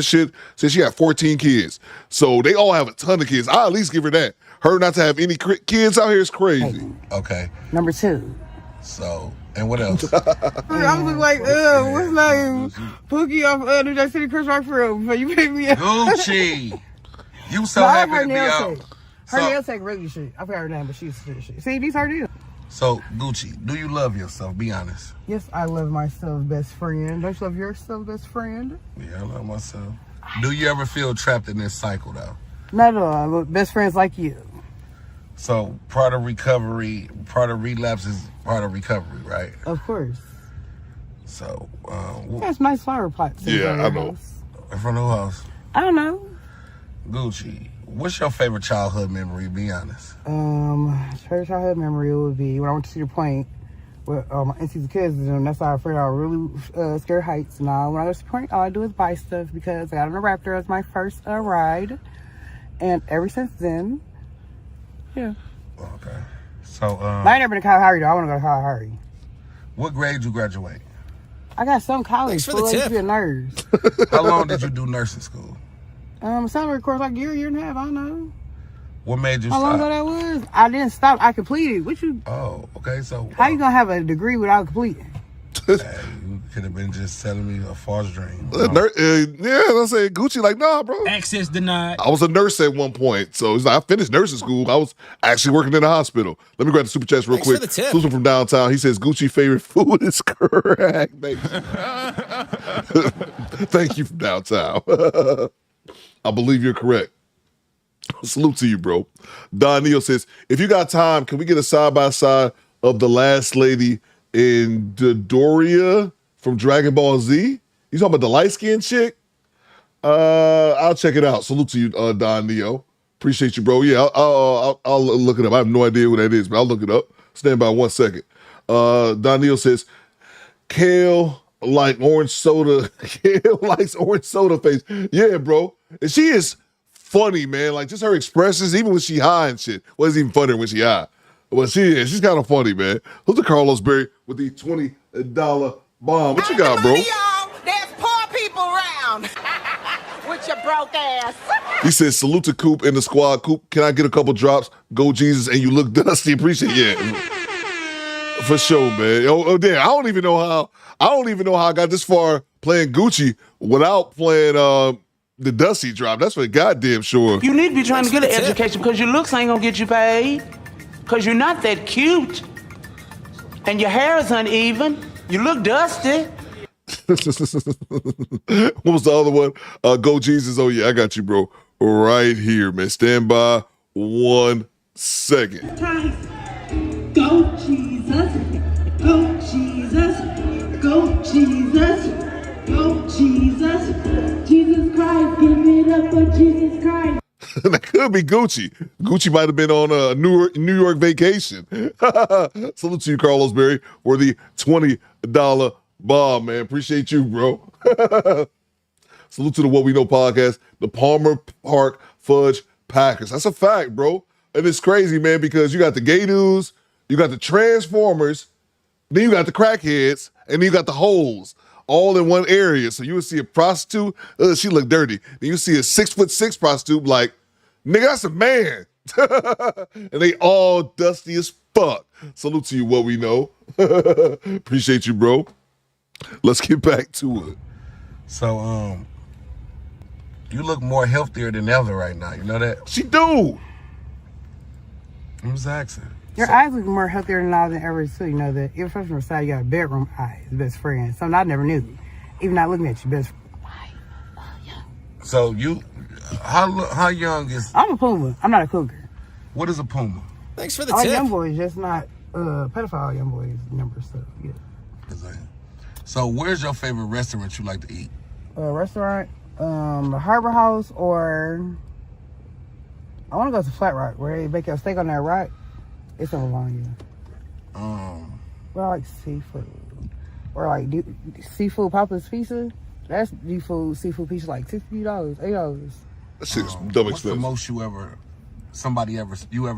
shit said she had 14 kids. So they all have a ton of kids. I at least give her that. Her not to have any kids out here is crazy. Okay. Number 2. So, and what else? I was like, what's his name? Pookie off New Jack City, Chris Rock for real. Before you pick me up. Gucci. You so happy to be out. Her nail tech really shit. I forgot her name, but she's shit. See, these her nails. So, Gucci, do you love yourself? Be honest. Yes, I love myself, best friend. Don't you love yourself, best friend? Yeah, I love myself. Do you ever feel trapped in this cycle, though? Not at all. Best friends like you. So, part of recovery, part of relapse is part of recovery, right? Of course. So, that's nice flower pots. Yeah, I know. In front of the house? I don't know. Gucci, what's your favorite childhood memory? Be honest. Favorite childhood memory would be when I went to Cedar Point with my aunties and cousins, and that's how I figured I was really scared of heights. Now, when I was to Point, all I do is buy stuff because I got on a Raptor as my first ride, and ever since then, yeah. Okay. So, I ain't never been to Kalahari though. I want to go to Kalahari. What grade you graduate? I got some college. Thanks for the tip. To be a nurse. How long did you do nursing school? Salary course like a year and a half. I don't know. What made you How long ago that was? I didn't stop. I completed. What you? Oh, okay. So how you gonna have a degree without completing? You could have been just telling me a false dream. Yeah, I say Gucci like, nah, bro. Access denied. I was a nurse at one point, so it's like I finished nursing school. I was actually working in a hospital. Let me grab the super chats real quick. Susan from downtown. He says Gucci favorite food is crack. Thank you from downtown. I believe you're correct. Salute to you, bro. Don Neal says, if you got time, can we get a side-by-side of the last lady in Dodoria from Dragon Ball Z? You talking about the light-skinned chick? I'll check it out. Salute to you, Don Neo. Appreciate you, bro. Yeah, I'll look it up. I have no idea who that is, but I'll look it up. Stand by 1 second. Don Neo says, Kale like orange soda. Kale likes orange soda face. Yeah, bro. And she is funny, man. Like, just her expressions, even when she high and shit. Well, it's even funnier when she high. But she's kind of funny, man. Who's the Carlos Berry with the $20 bomb? What you got, bro? There's poor people around. With your broke ass. He says, salute to Coop and the squad. Coop, can I get a couple drops? Go Jesus, and you look dusty. Appreciate it. Yeah. For sure, man. Oh, damn. I don't even know how I got this far playing Gucci without playing the Dusty drop. That's for goddamn sure. You need to be trying to get an education because your looks ain't gonna get you paid. Because you're not that cute. And your hair is uneven. You look dusty. What was the other one? Go Jesus. Oh, yeah, I got you, bro. Right here, man. Stand by 1 second. Go Jesus. Go Jesus. Go Jesus. Go Jesus. Jesus Christ, give it up for Jesus Christ. That could be Gucci. Gucci might have been on a New York vacation. Salute to you, Carlos Berry, for the $20 bomb, man. Appreciate you, bro. Salute to the What We Know podcast, the Palmer Park Fudge Packers. That's a fact, bro. And it's crazy, man, because you got the gay dudes, you got the Transformers, then you got the crackheads, and then you got the holes all in one area. So you would see a prostitute, she look dirty. Then you see a 6'6" prostitute, like, nigga, that's a man. And they all dusty as fuck. Salute to you, what we know. Appreciate you, bro. Let's get back to it. So, you look more healthier than ever right now. You know that? She do. I'm just asking. Your eyes look more healthier than ever, too. You know that. Even from the side, you got bedroom eyes, best friend. Something I never knew. Even not looking at you, best friend. So you, how young is? I'm a puma. I'm not a cougar. What is a puma? Thanks for the I like tip. young boys, just not pedophile young boys number stuff. Yeah. So where's your favorite restaurant you like to eat? Restaurant, the Harbor House, or I want to go to Flat Rock where they make your steak on that rock. It's in Bologna. Well, I like seafood, or like seafood Papa's Pizza. That's seafood pizza like $60, $8. That shit's dumb What's the expensive. most you ever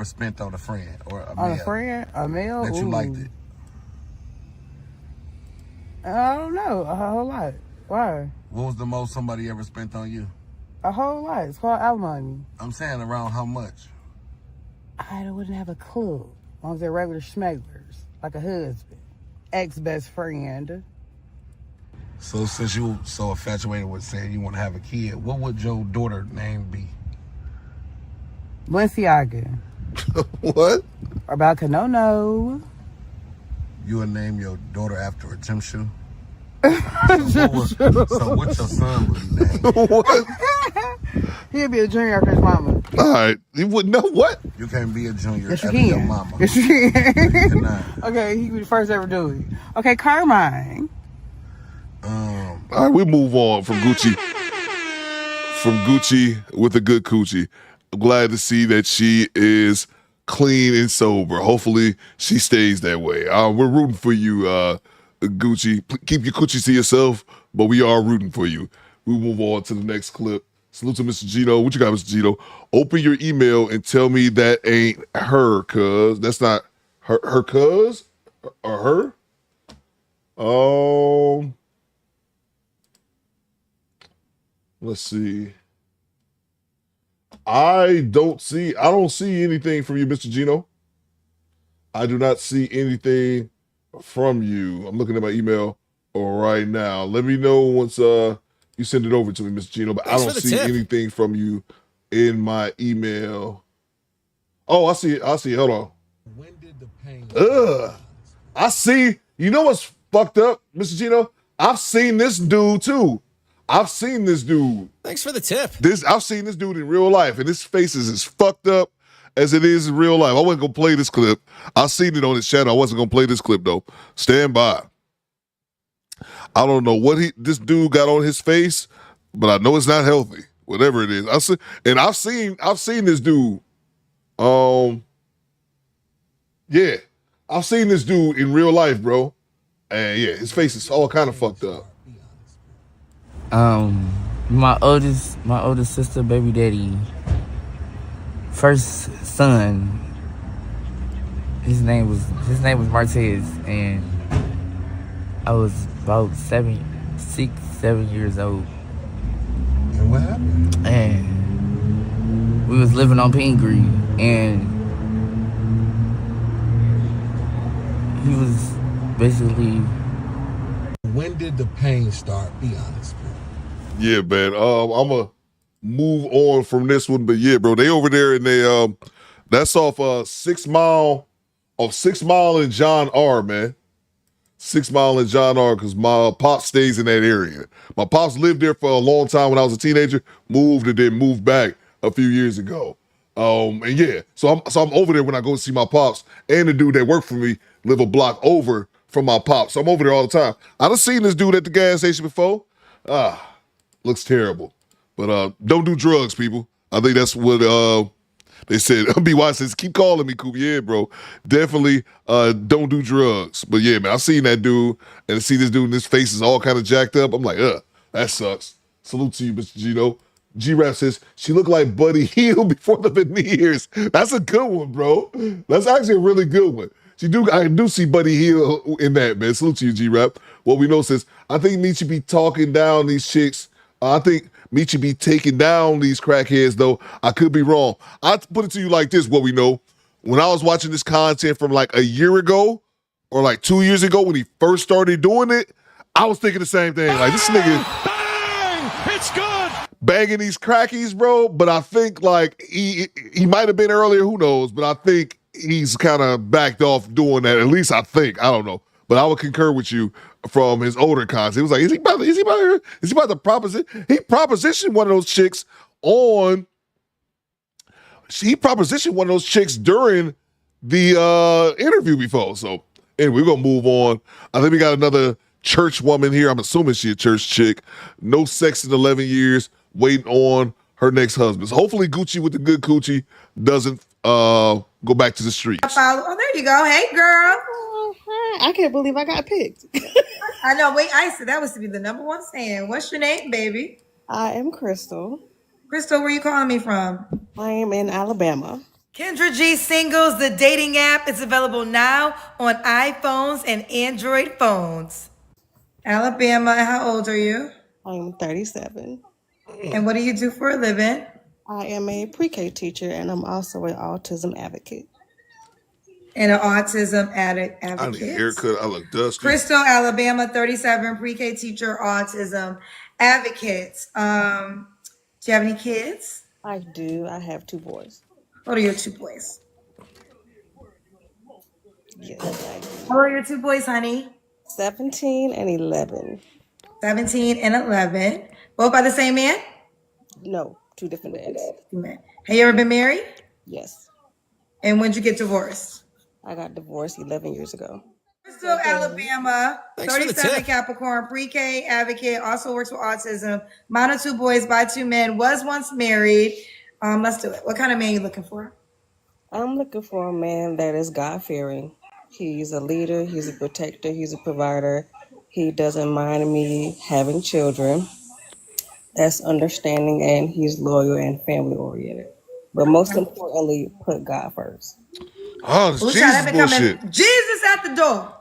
spent on a friend or a On meal a friend, a meal that you liked it? I don't know, a whole lot. Why? What was the most somebody ever spent on you? A whole lot. It's called alimony. I'm saying around how much? I wouldn't have a clue. As long as they're regular schmegglers, like a husband, ex-best friend. So since you so infatuated with saying you want to have a kid, what would your daughter name be? Balenciaga. What? Or Balcanono. You would name your daughter after a gym shoe? So what's your son would be named? What? He'd be a junior after his mama. All right. You wouldn't know what? You can't be a junior Yes, you after can. your mama. Yes, you can. You cannot. Okay, he could be the first to ever do it. Okay, Carmine. All right, we move on from Gucci. From Gucci with a good coochie. I'm glad to see that she is clean and sober. Hopefully, she stays that way. We're rooting for you, Gucci. Keep your coochie to yourself, but we are rooting for you. We move on to the next clip. Salute to Mr. Gino. What you got, Mr. Gino? Open your email and tell me that ain't her, cuz. That's not her cuz? Or her? Let's see. I don't see anything from you, Mr. Gino. I do not see anything from you. I'm looking at my email right now. Let me know once you send it over to me, Mr. Gino. But Thanks I don't for the see tip. anything from you in my email. Oh, I see it. Hold on. When did the pain? I see. You know what's fucked up, Mr. Gino? I've seen this dude too. I've seen this dude. Thanks for the tip. I've seen this dude in real life, and his face is as fucked up as it is in real life. I wasn't gonna play this clip. I seen it on his channel. I wasn't gonna play this clip though. Stand by. I don't know what this dude got on his face, but I know it's not healthy. Whatever it is, I've seen this dude. Yeah, I've seen this dude in real life, bro. And yeah, his face is all kind of fucked up. My oldest sister, baby daddy, first son. His name was Martez, and I was about 6, 7 years old. And what happened? And we was living on Pingree, and he was basically. When did the pain start? Be honest, bro. Yeah, man. I'm gonna move on from this one, but yeah, bro, they over there and they that's off 6 Mile and John R, man. 6 Mile and John R, because my pops stays in that area. My pops lived there for a long time when I was a teenager, moved and then moved back a few years ago. And yeah, so I'm over there when I go see my pops, and the dude that worked for me live a block over from my pops. So I'm over there all the time. I done seen this dude at the gas station before. Looks terrible. But don't do drugs, people. I think that's what they said. BY says, keep calling me, Coop. Yeah, bro. Definitely don't do drugs. But yeah, man, I seen that dude, and I see this dude and his face is all kind of jacked up. I'm like, that sucks. Salute to you, Mr. Gino. G-Rap says, she looked like Buddy Hill before the veneers. That's a good one, bro. That's actually a really good one. I do see Buddy Hill in that, man. Salute to you, G-Rap. What we know says, I think Meechie be talking down these chicks. I think Meechie be taking down these crackheads, though. I could be wrong. I put it to you like this, what we know. when I was watching this content from like a year ago or like 2 years ago when he first started doing it, I was thinking the same thing. Like, this nigga It's good. banging these crackies, bro. But I think like he might have been earlier, who knows? But I think he's kind of backed off doing that. At least I think. I don't know. But I would concur with you from his older content. It was like, is he about to proposition? He propositioned one of those chicks during the interview before. So anyway, we're gonna move on. I think we got another church woman here. I'm assuming she a church chick. No sex in 11 years, waiting on her next husband. So hopefully Gucci with the good coochie doesn't go back to the streets. Oh, there you go. Hey, girl. I can't believe I got picked. I know. Wait, I said that was to be the number one stand. What's your name, baby? I am Crystal. Crystal, where you calling me from? I am in Alabama. Kendra G Singles, the dating app, is available now on iPhones and Android phones. Alabama. How old are you? I am 37. And what do you do for a living? I am a pre-K teacher, and I'm also an autism advocate. And an autism advocate. I need a haircut. I look dusty. Crystal, Alabama, 37, pre-K teacher, autism advocate. Do you have any kids? I do. I have 2 boys. What are your 2 boys? Yes, How are your 2 boys, honey? 17 and 11. 17 and 11. Both by the same man? No, 2 different dads. Have you ever been married? Yes. And when'd you get divorced? I got divorced 11 years ago. Crystal, Alabama, Thanks for the 37 tip. Capricorn, pre-K advocate, also works with autism. Mom of 2 boys by 2 men, was once married. Let's do it. What kind of man are you looking for? I'm looking for a man that is God-fearing. He's a leader, he's a protector, he's a provider. He doesn't mind me having children. That's understanding, and he's loyal and family-oriented. But most importantly, put God first. Oh, this Jesus bullshit. Jesus at the door.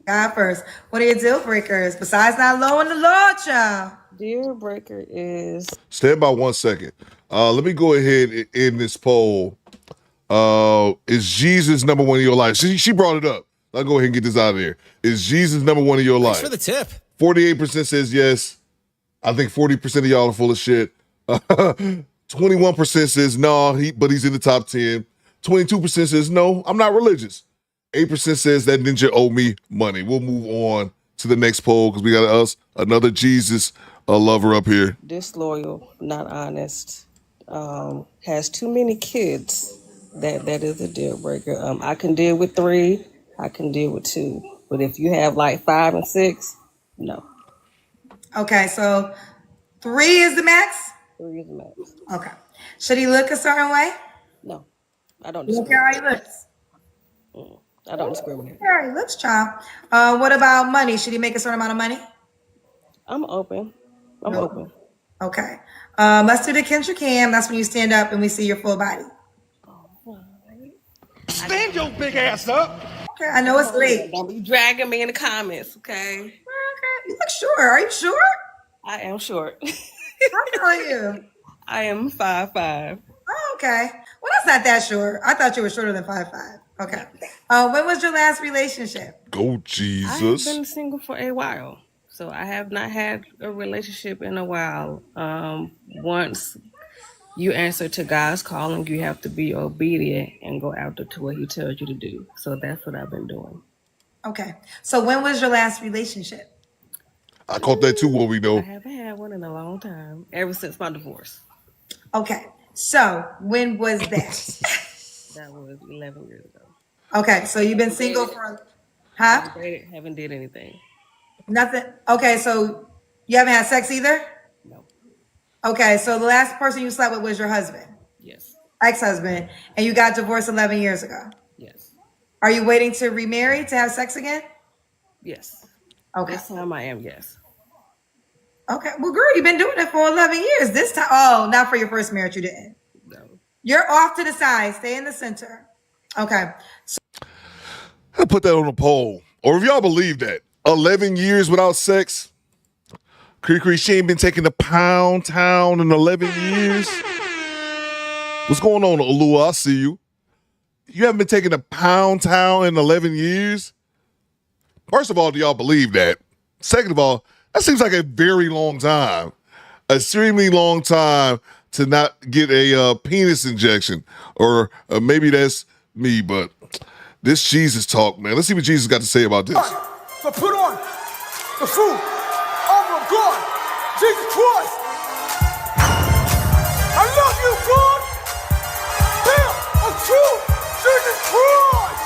God first. What are your deal breakers besides not lowering the Lord, child? Deal breaker is... Stand by 1 second. Let me go ahead and end this poll. Is Jesus number 1 in your life? She brought it up. I'll go ahead and get this out of there. Is Jesus number 1 in your life? Thanks for the tip. 48% says yes. I think 40% of y'all are full of shit. 21% says no, but he's in the top 10. 22% says no, I'm not religious. 8% says that ninja owe me money. We'll move on to the next poll because we got us another Jesus lover up here. Disloyal, not honest, has too many kids. That is a deal breaker. I can deal with 3, I can deal with 2. But if you have like 5 and 6, no. Okay, so 3 is the max? 3 is the max. Okay. Should he look a certain way? No. I don't You don't care how he looks? I don't discriminate. Yeah, he looks, child. What about money? Should he make a certain amount of money? I'm open. I'm open. Okay. Let's do the Kendra Cam. That's when you stand up and we see your full body. Stand your big ass up. Okay, I know it's late. Don't be dragging me in the comments, okay? Okay. You look short. Are you short? I am short. How tall are you? I am 5'5". Oh, okay. Well, that's not that short. I thought you were shorter than 5'5". Okay. When was your last relationship? Go Jesus. I have been single for a while, so I have not had a relationship in a while. Once you answer to God's calling, you have to be obedient and go after to what He tells you to do. So that's what I've been doing. Okay. So when was your last relationship? I caught that too, what we know. I haven't had one in a long time, ever since my divorce. Okay. So when was that? That was 11 years ago. Okay. So you've been single for, huh? Haven't did anything. Nothing. Okay. So you haven't had sex either? No. Okay. So the last person you slept with was your husband? Yes. Ex-husband. And you got divorced 11 years ago? Yes. Are you waiting to remarry to have sex again? Yes. Okay. This time I am, yes. Okay. Well, girl, you've been doing it for 11 years. This time, oh, not for your first marriage, you didn't. No. You're off to the side. Stay in the center. Okay. I put that on a poll. Or if y'all believe that, 11 years without sex, she ain't been taking the pound town in 11 years. What's going on, Alua? I see you. You haven't been taking a Pound Town in 11 years? First of all, do y'all believe that? Second of all, that seems like a very long time. Extremely long time to not get a penis injection. Or maybe that's me, but this Jesus talk, man. Let's see what Jesus got to say about this. So put on the full armor of God, Jesus Christ. I love you, God. Hell, a true Jesus Christ.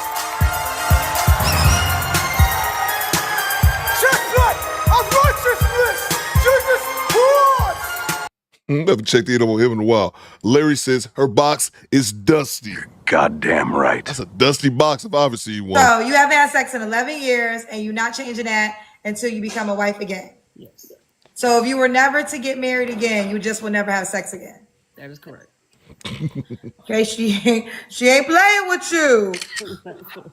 Checkmate of righteousness, Jesus Christ. Never checked in on him in a while. Larry says her box is dusty. Goddamn right. That's a dusty box if I've ever seen one. So you haven't had sex in 11 years and you're not changing that until you become a wife again. Yes, So if you were never to get married again, you just will never have sex again. that is correct. Okay, she ain't playing with you.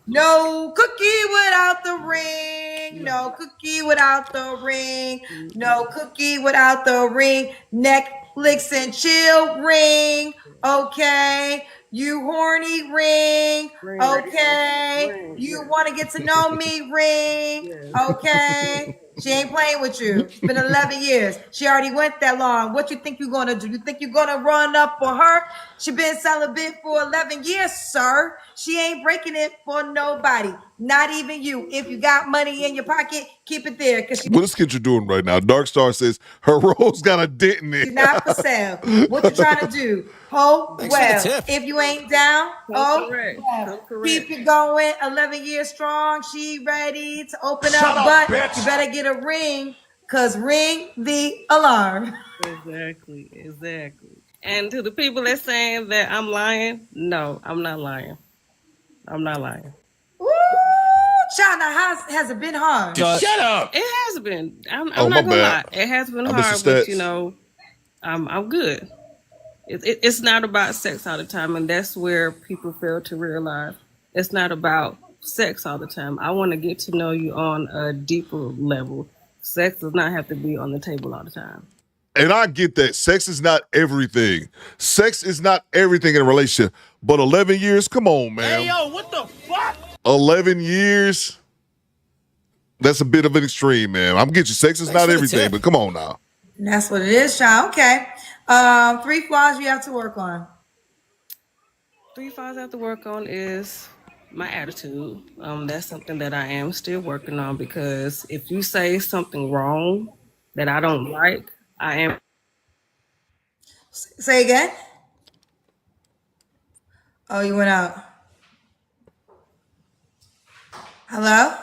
No cookie without the ring. No cookie without the ring. No cookie without the ring. Netflix and chill ring. Okay. You horny ring. Okay. You want to get to know me ring. Okay. She ain't playing with you. It's been 11 years. She already went that long. What you think you're going to do? You think you're going to run up on her? She been celibate for 11 years, sir. She ain't breaking it for nobody. Not even you. If you got money in your pocket, keep it there. Because What is Kendra doing right now? Dark Star says her rose got a dent in it. she's not for sale. What you trying to do? Oh, well. If you ain't down, correct. well. Keep it going. 11 years strong. She ready to open up. But you better get a ring. Because ring the alarm. Exactly. And to the people that saying that I'm lying, no, I'm not lying. I'm not lying. Ooh, child, the house has it been hard? Shut up. It has been. I'm Oh, not my gonna bad. lie. It has been I missed hard, the but stats. you know, I'm good. It's not about sex all the time, and that's where people fail to realize it's not about sex all the time. I want to get to know you on a deeper level. Sex does not have to be on the table all the time. And I get that. Sex is not everything. Sex is not everything in a relationship. But 11 years? Come on, man. Hey, yo, what the fuck? 11 years? That's a bit of an extreme, man. I'm getting you. Sex is not everything, but come on now. And that's what it is, child. Okay. 3 flaws you have to work on. 3 flaws I have to work on is my attitude. That's something that I am still working on, because if you say something wrong that I don't like, I am. Say again. Oh, you went out. Hello?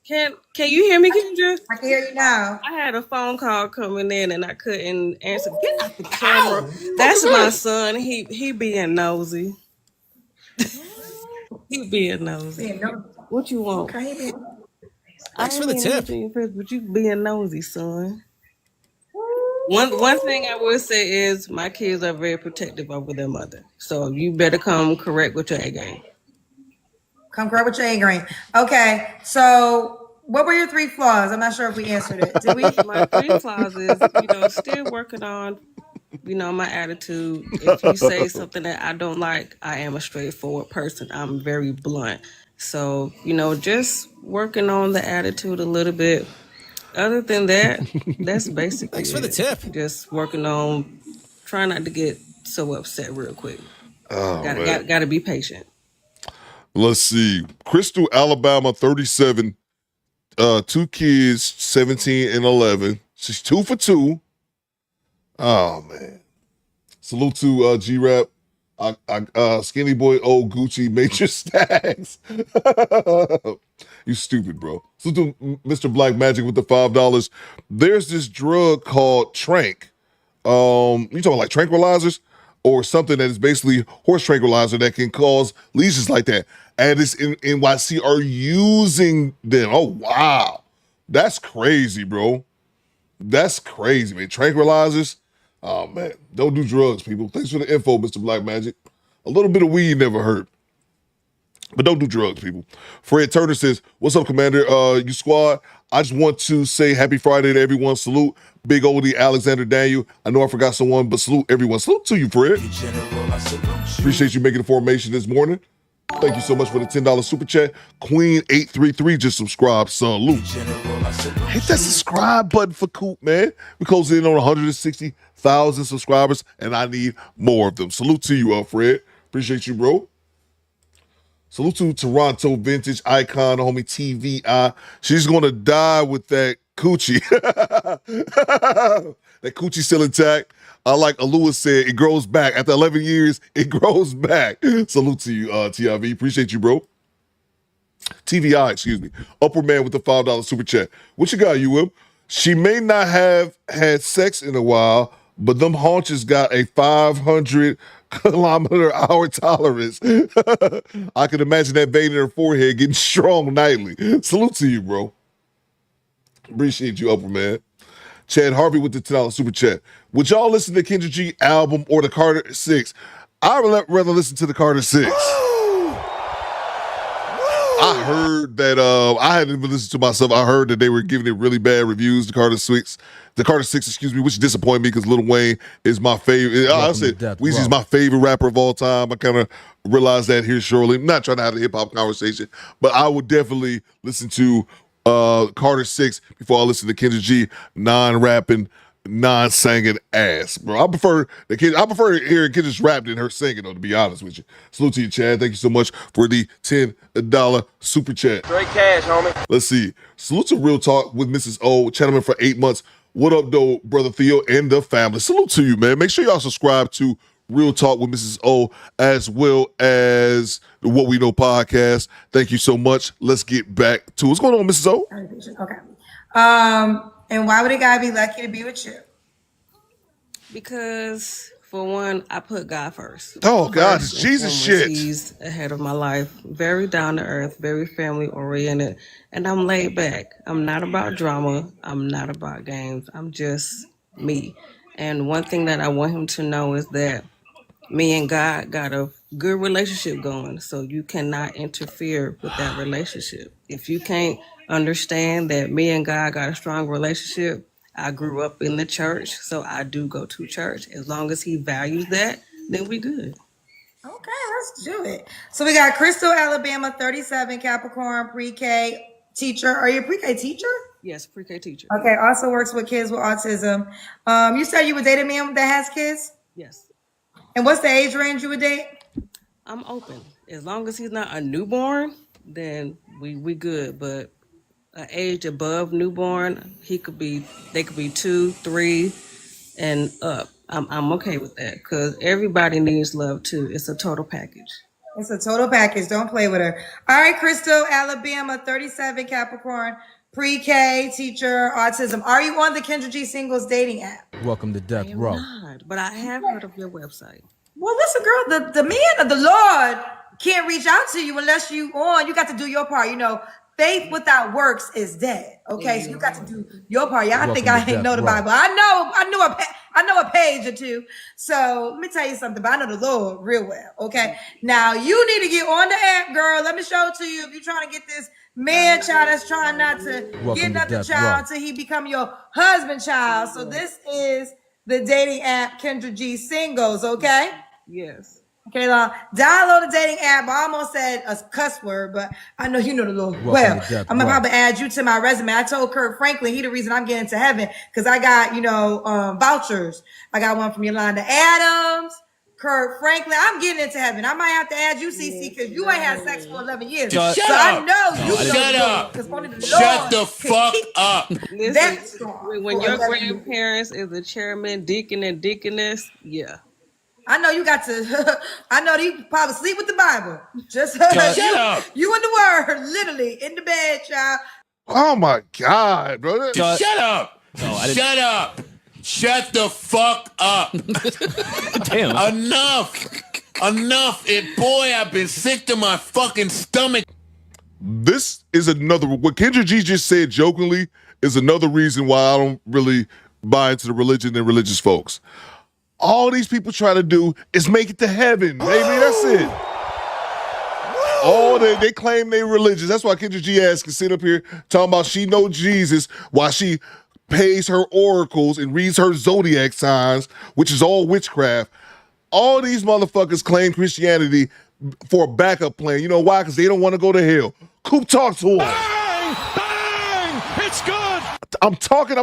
Can you hear me, Kendra? I can hear you now. I had a phone call coming in and I couldn't answer. Get out the camera. That's my son. He being nosy. He being nosy. What you want? Okay. Thanks for the tip. But you being nosy, son. One thing I will say is my kids are very protective over their mother. So you better come correct with your A game. Come correct with your A game. Okay. So what were your 3 flaws? I'm not sure if we answered it. Did we? My 3 flaws is, still working on, my attitude. If you say something that I don't like, I am a straightforward person. I'm very blunt. So, just working on the attitude a little bit. Other than that, that's basically Thanks for the tip. Just working on trying not to get so upset real quick. Oh, man. Gotta be patient. Let's see. Crystal, Alabama, 37. 2 kids, 17 and 11. She's 2 for 2. Oh, man. Salute to G-Rap. Skinny Boy, old Gucci, Major Stacks. You stupid, bro. Salute to Mr. Black Magic with the $5. There's this drug called Trank. You talking like tranquilizers? Or something that is basically horse tranquilizer that can cause lesions like that. And this NYC are using them. Oh, wow. That's crazy, bro. That's crazy, man. Tranquilizers. Oh, man. Don't do drugs, people. Thanks for the info, Mr. Black Magic. A little bit of weed never hurt. But don't do drugs, people. Fred Turner says, what's up, Commander? You squad? I just want to say happy Friday to everyone. Salute Big Oldie Alexander Daniel. I know I forgot someone, but salute everyone. Salute to you, Fred. Appreciate you making the formation this morning. Thank you so much for the $10 super chat. Queen833 just subscribed. Salute. Hit that subscribe button for Coop, man. We closing in on 160,000 subscribers, and I need more of them. Salute to you, Fred. Appreciate you, bro. Salute to Toronto Vintage Icon, homie TVI. She's going to die with that coochie. That coochie still intact. Like Alua said, it grows back. After 11 years, it grows back. Salute to you, TIV. Appreciate you, bro. TVI, excuse me. Upper man with the $5 super chat. What you got, UM? She may not have had sex in a while, but them haunches got a 500-kilometer-hour tolerance. I can imagine that vein in her forehead getting strong nightly. Salute to you, bro. Appreciate you, Upper man. Chad Harvey with the $10 super chat. Would y'all listen to Kendrick G album or the Carter 6? I would rather listen to the Carter 6. I heard that I hadn't even listened to myself. I heard that they were giving it really bad reviews. The Carter 6, excuse me, which disappointed me because Lil Wayne is my favorite. I said Weezy's my favorite rapper of all time. I kind of realized that here shortly. I'm not trying to have a hip hop conversation, but I would definitely listen to Carter 6 before I listen to Kendrick G non-rapping, non-singing ass, bro. I prefer hearing Kendrick rap than her singing, though, to be honest with you. Salute to you, Chad. Thank you so much for the $10 super chat. Straight cash, homie. Let's see. Salute to Real Talk with Mrs. O. Gentleman for 8 months. What up, though, Brother Theo and the family? Salute to you, man. Make sure y'all subscribe to Real Talk with Mrs. O as well as the What We Know podcast. Thank you so much. Let's get back to what's going on, Mrs. O. Okay. And why would a guy be lucky to be with you? Because, for one, I put God first. Oh, God, it's First and Jesus foremost, shit. He's ahead of my life. Very down to earth, very family oriented, and I'm laid back. I'm not about drama. I'm not about games. I'm just me. And one thing that I want him to know is that me and God got a good relationship going, so you cannot interfere with that relationship. If you can't understand that me and God got a strong relationship, I grew up in the church, so I do go to church. As long as he values that, then we good. Okay, let's do it. So we got Crystal, Alabama, 37, Capricorn, pre-K teacher. Are you a pre-K teacher? Yes, pre-K teacher. Okay, also works with kids with autism. You said you would date a man that has kids? Yes. And what's the age range you would date? I'm open. As long as he's not a newborn, then we good. But an age above newborn, they could be 2, 3, and up. I'm okay with that because everybody needs love too. It's a total package. It's a total package. Don't play with her. All right, Crystal, Alabama, 37, Capricorn, pre-K teacher, autism. Are you on the Kendrick G Singles dating app? Welcome to Death Row. Not, but I have heard of your website. Well, listen, girl, the man of the Lord can't reach out to you unless you got to do your part. You know, faith without works is dead. Okay, so you got to do your part. Y'all think I ain't know the Bible. I know a page or two. So let me tell you something, but I know the Lord real well. Okay, now you need to get on the app, girl. Let me show it to you if you're trying to get this man child that's trying not to get another child till he become your husband child. So this is the dating app Kendrick G Singles. Okay. Yes. Okay, download the dating app. I almost said a cuss word, but I know you know the Lord well. I'm gonna probably add you to my resume. I told Kurt Franklin he the reason I'm getting to heaven because I got vouchers. I got one from Yolanda Adams, Kurt Franklin. I'm getting into heaven. I might have to add you, CC, because you ain't had sex for 11 years. Shut so up. I know you. Shut up. Shut the fuck up. Listen, when your grandparents is a chairman, deacon, and deaconess, yeah. I know you got to. I know you probably sleep with the Bible. Just Shut up. You in the Word, literally in the bed, child. Oh my God, bro! Shut up. Shut up. Shut the fuck up. Damn. Enough. Boy, I've been sick to my fucking stomach. This is what Kendrick G just said jokingly is another reason why I don't really buy into the religion and religious folks. All these people try to do is make it to heaven, baby. That's it. All they claim they religious. That's why Kendra G ass can sit up here talking about she know Jesus while she pays her oracles and reads her zodiac signs, which is all witchcraft. All these motherfuckers claim Christianity for a backup plan. You know why? Because they don't want to go to hell. Coop, talk to him. Bang! Bang! It's good! I'm talking.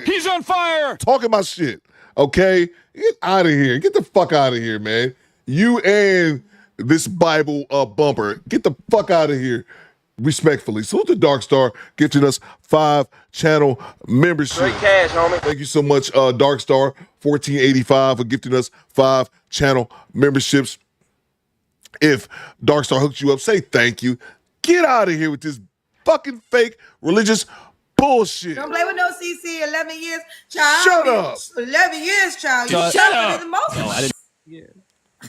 He's on fire! Talking my shit. Okay? Get out of here. Get the fuck out of here, man. You and this Bible bumper. Get the fuck out of here. Respectfully. Salute to Dark Star gifting us 5 channel membership. Great cash, homie. Thank you so much, Dark Star 1485 for gifting us 5 channel memberships. If Dark Star hooked you up, say thank you. Get out of here with this fucking fake religious bullshit. Don't play with no CC. 11 years, child. Shut up. 11 years, child. You Shut up. The most. No, I didn't.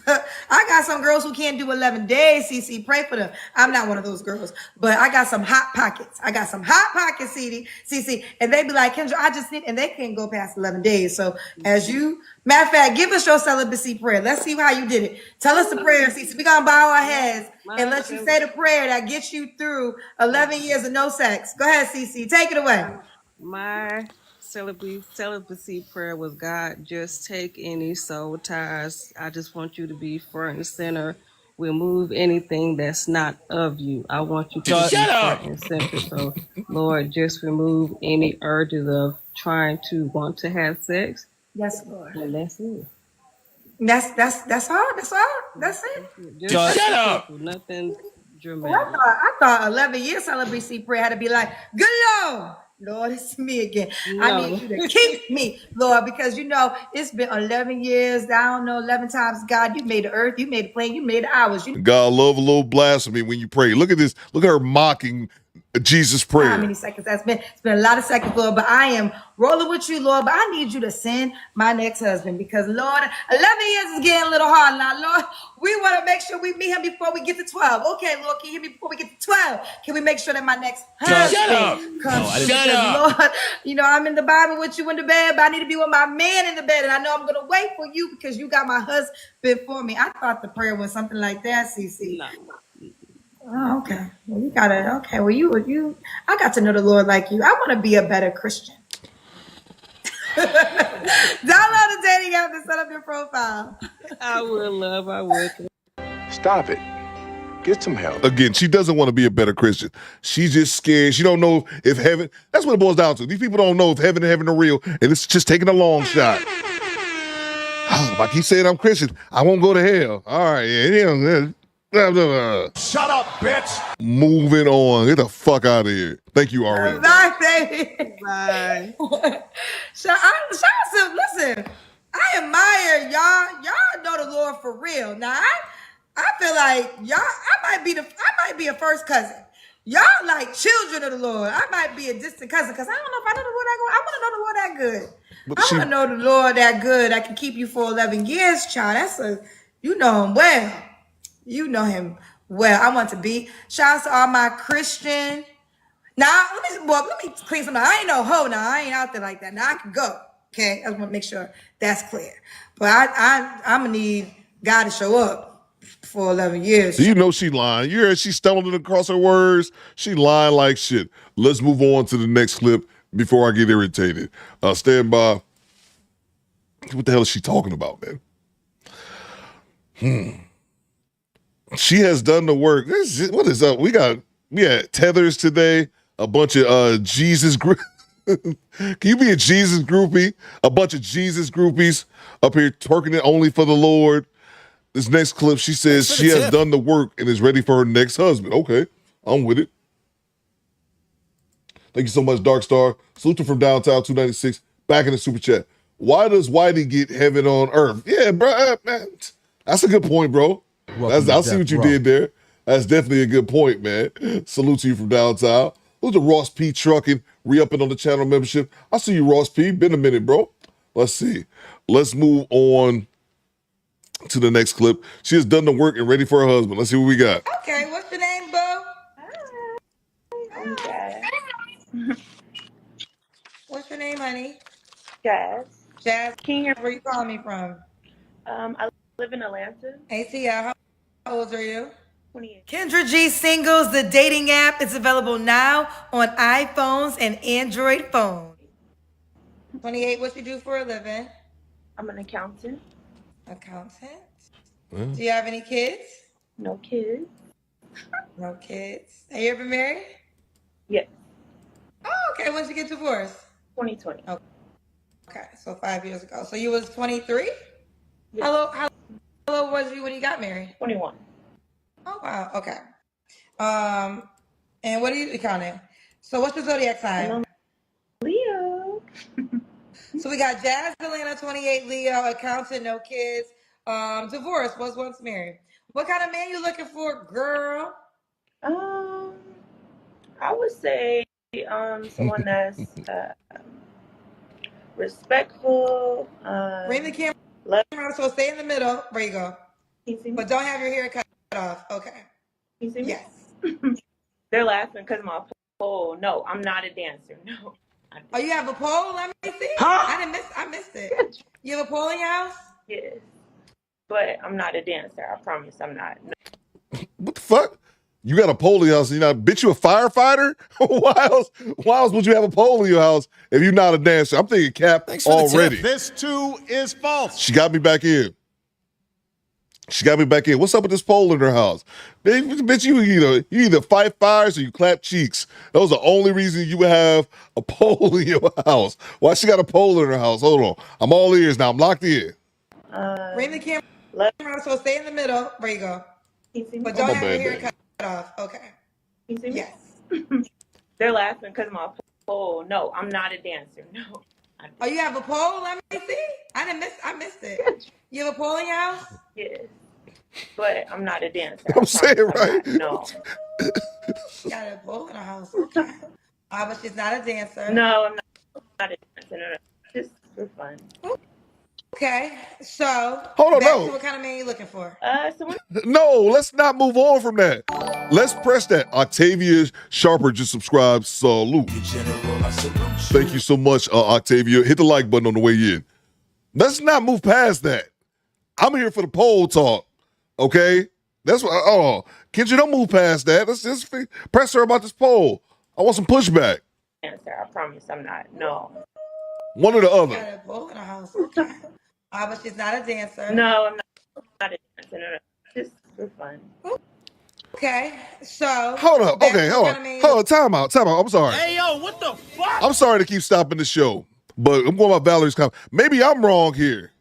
I got some girls who can't do 11 days, CC. Pray for them. I'm not one of those girls, but I got some hot pockets. CC. And they be like, Kendra, I just need, and they can't go past 11 days. So matter of fact, give us your celibacy prayer. Let's see how you did it. Tell us the prayer, CC. We're going to bow our heads and let you say the prayer that gets you through 11 years of no sex. Go ahead, CC. Take it away. My celibacy prayer was, God, just take any soul ties. I just want you to be front and center. Remove anything that's not of you. I want you to be front and center. So, Lord, just remove any urges of trying to want to have sex. Yes, Lord. And that's it. That's hard. That's it. Just shut up. Nothing dramatic. I thought 11 years celibacy prayer had to be like, good Lord, it's me again. No. I need you to keep me, Lord, because it's been 11 years. I don't know, 11 times. God, you made the earth, you made the plane, you made the hours. God love a little blasphemy when you pray. Look at this. Look at her mocking Jesus' prayer. How many seconds that's been? It's been a lot of seconds, Lord, but I am rolling with you, Lord, but I need you to send my next husband because, Lord, 11 years is getting a little hard now, Lord. We want to make sure we meet him before we get to 12. Okay, Lord, can you hear me before we get to 12? Can we make sure that my next husband comes? Shut up. Lord, I'm in the Bible with you in the bed, but I need to be with my man in the bed, and I know I'm going to wait for you because you got my husband for me. I thought the prayer was something like that, CC. No. Oh, okay. Well, you got it. Okay. Well, you. I got to know the Lord like you. I want to be a better Christian. Download the dating app and set up your profile. I would. Stop it. Get some help. Again, she doesn't want to be a better Christian. She's just scared. She don't know if heaven. That's what it boils down to. These people don't know if heaven and heaven are real, and it's just taking a long shot. If I keep saying I'm Christian, I won't go to hell. All right, yeah. Shut up, bitch! Moving on. Get the fuck out of here. Thank you, already. Bye, baby. Bye. Listen, I admire y'all. Y'all know the Lord for real. Now, I feel like y'all. I might be a first cousin. Y'all like children of the Lord. I might be a distant cousin because I don't know if I know the Lord that good. I want to know the Lord that good. I want to know the Lord that good. I can keep you for 11 years, child. You know him well. You know him well. I want to be. Shout out to all my Christian. Now, let me clean something. I ain't no hoe now. I ain't out there like that. Now I can go. Okay, I just want to make sure that's clear. But I'm gonna need God to show up for 11 years. You know she lying. You heard she stumbling across her words. She lying like shit. Let's move on to the next clip before I get irritated. Stand by. What the hell is she talking about, man? She has done the work. What is up? We had tethers today. A bunch of Jesus group. Can you be a Jesus groupie? A bunch of Jesus groupies up here twerking it only for the Lord. This next clip, she says she has done the work and is ready for her next husband. Okay, I'm with it. Thank you so much, Dark Star. Salute from downtown 296. Back in the super chat. Why does Whitey get heaven on earth? Yeah, bro. Man, that's a good point, bro. I see what you did there. That's definitely a good point, man. Salute to you from downtown. Who's the Ross P Trucking? Re-upping on the channel membership. I see you, Ross P. Been a minute, bro. Let's see. Let's move on to the next clip. She has done the work and ready for her husband. Let's see what we got. Okay, what's your name, boo? I'm Jazz. What's your name, honey? Jazz. Jazz. Where you calling me from? I live in Atlanta. ATL. How old are you? Kendra G Singles, the dating app, is available now on iPhones and Android phones. 28, what you do for a living? I'm an accountant. Accountant. Yeah. Do you have any kids? No kids. No kids. Have you ever been married? Yes. Oh, okay. When did you get divorced? 2020. Okay, so 5 years ago. So you was 23? Yes. How old was you when you got married? 21. Oh, wow. Okay. And what are you counting? So what's your zodiac sign? Leo. So we got Jazz Atlanta, 28, Leo, accountant, no kids, divorced, was once married. What kind of man you looking for, girl? I would say someone that's respectful. Bring the camera, so stay in the middle. There you go. But don't have your hair cut off. Okay. You see me? Yes. They're laughing because my pole. No, I'm not a dancer. No. Oh, you have a pole? Let me see. Huh? I missed it. You have a pole in your house? Yes. But I'm not a dancer. I promise I'm not. No. What the fuck? You got a pole in your house and you're not, bitch, you a firefighter? Why else would you have a pole in your house if you're not a dancer? I'm thinking Cap already. This too is false. She got me back in. What's up with this pole in her house? Bitch, you either fight fires or you clap cheeks. Those are the only reasons you would have a pole in your house. Why she got a pole in her house? Hold on. I'm all ears now. I'm locked in. Bring the camera, so stay in the middle. There you go. But don't have your hair cut off. Okay. You see me? Yes. They're laughing because my pole. No, I'm not a dancer. No. Oh, you have a pole? Let me see. I missed it. You have a pole in your house? Yes. But I'm not a dancer. I'm saying right. No. You got a pole in the house. Okay. But she's not a dancer. No, I'm not a dancer. No. Just for fun. Okay. So Hold on, back no. to what kind of man you looking for? Someone. No, let's not move on from that. Let's press that. Octavia Sharper just subscribed. Salute. Thank you so much, Octavia. Hit the like button on the way in. Let's not move past that. I'm here for the poll talk. Okay? That's what. Kendra, don't move past that. Let's just press her about this poll. I want some pushback. Dancer. I promise I'm not. No. One or the other. You got a pole in the house. Okay. But she's not a dancer. No, I'm not a dancer. No. Just for fun. Okay. So Hold up. Okay, hold on. Time out. I'm sorry. Hey, yo, what the fuck? I'm sorry to keep stopping the show, but I'm going by Valerie's comment. Maybe I'm wrong here.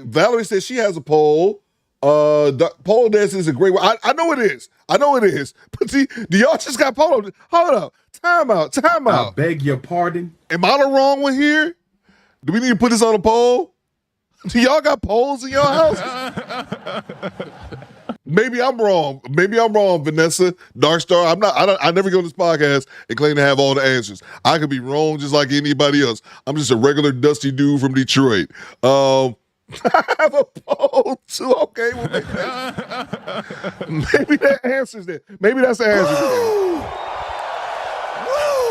Valerie says she has a pole. Pole dancing is a great way. I know it is. But see, do y'all just got pole? Hold up. Time out. I beg your pardon? Am I the wrong one here? Do we need to put this on a poll? Do y'all got poles in your house? Maybe I'm wrong. Vanessa, Darkstar. I never go on this podcast and claim to have all the answers. I could be wrong just like anybody else. I'm just a regular dusty dude from Detroit. I have a pole too. Okay, well, maybe that answers it. Maybe that's the answer.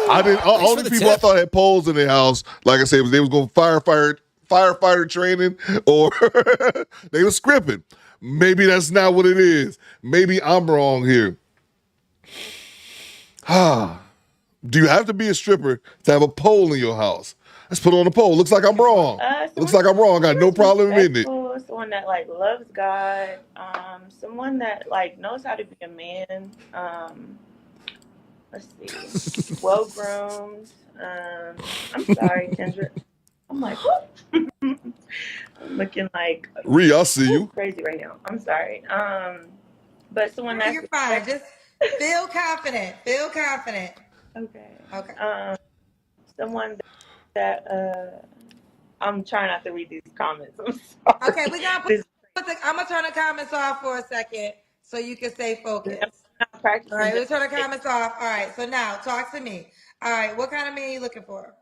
I didn't. Only people I thought had poles in their house, like I said, was they was going firefighter training or they were scripting. Maybe that's not what it is. Maybe I'm wrong here. Do you have to be a stripper to have a pole in your house? Let's put on a poll. Looks like I'm wrong. I got no problem admitting it. Someone that loves God. Someone that knows how to be a man. Let's see. Well groomed. I'm sorry, Kendra. I'm what? I'm looking Ree, I see you. Crazy right now. I'm sorry. But someone that's you're fine. Just feel confident. Okay. Someone that I'm trying not to read these comments. I'm sorry. Okay, I'm gonna turn the comments off for a second so you can stay focused. All right, we'll turn the comments off. All right, so now talk to me. All right, what kind of man are you looking for?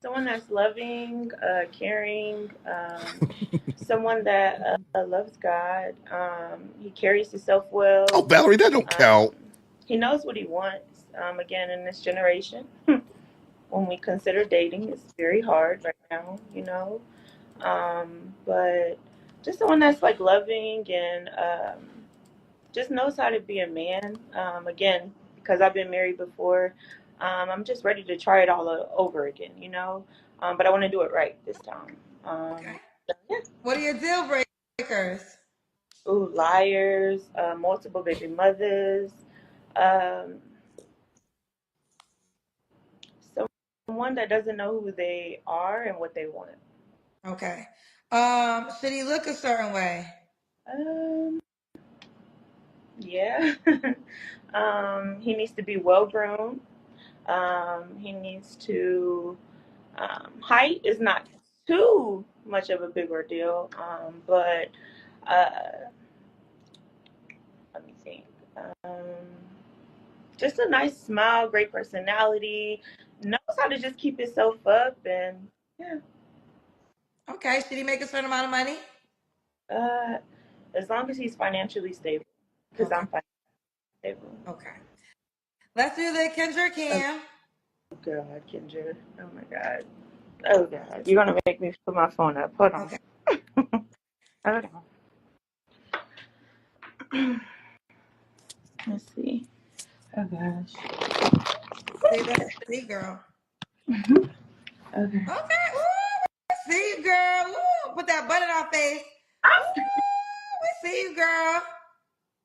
Someone that's loving, caring, someone that loves God. He carries himself well. Oh, Valerie, that don't count. He knows what he wants. Again, in this generation, when we consider dating, it's very hard right now, but just someone that's like loving and just knows how to be a man. Again, because I've been married before, I'm just ready to try it all over again, you know. But I want to do it right this time. Okay. Yeah. What are your deal breakers? Ooh, liars, multiple baby mothers, um, someone that doesn't know who they are and what they want. Okay. Should he look a certain way? Yeah. He needs to be well groomed. He needs to. Height is not too much of a big ordeal, but let me think. Just a nice smile, great personality, knows how to just keep himself up, and yeah. Okay. Should he make a certain amount of money? As long as he's financially stable, because I'm financially stable. Okay. Let's do the Kendra Cam. Oh God, Kendra. Oh my God. Oh God. You're gonna make me put my phone up. Hold on. Okay. Hold on. Let's see. Oh gosh. See, girl. Okay. Okay. Ooh, see you, girl. Ooh, put that butt in our face. Ooh, we see you, girl.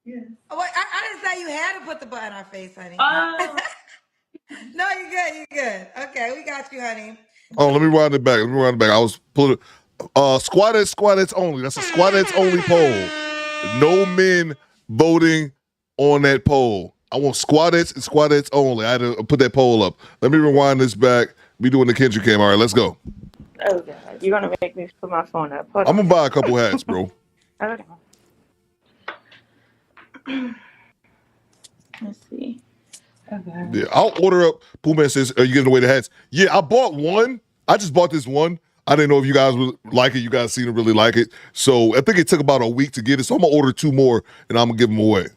Yes. Oh, wait, I didn't say you had to put the butt in our face, honey. No, you're good. You're good. Okay, we got you, honey. Oh, let me round it back. I was pulling squadettes only. That's a squadettes only poll. No men voting on that poll. I want squadettes and squadettes only. I had to put that poll up. Let me rewind this back. We doing the Kendrick Cam. All right, let's go. Oh God. You're gonna make me put my phone up. Hold I'm on. gonna buy a couple hats, bro. Hold on. Let's see. Oh God. Yeah, I'll order up. Pooh Man says, "Are you giving away the hats?" Yeah, I bought one. I just bought this one. I didn't know if you guys would like it. You guys seem to really like it. So I think it took about a week to get it. So I'm gonna order 2 more and I'm gonna give them away.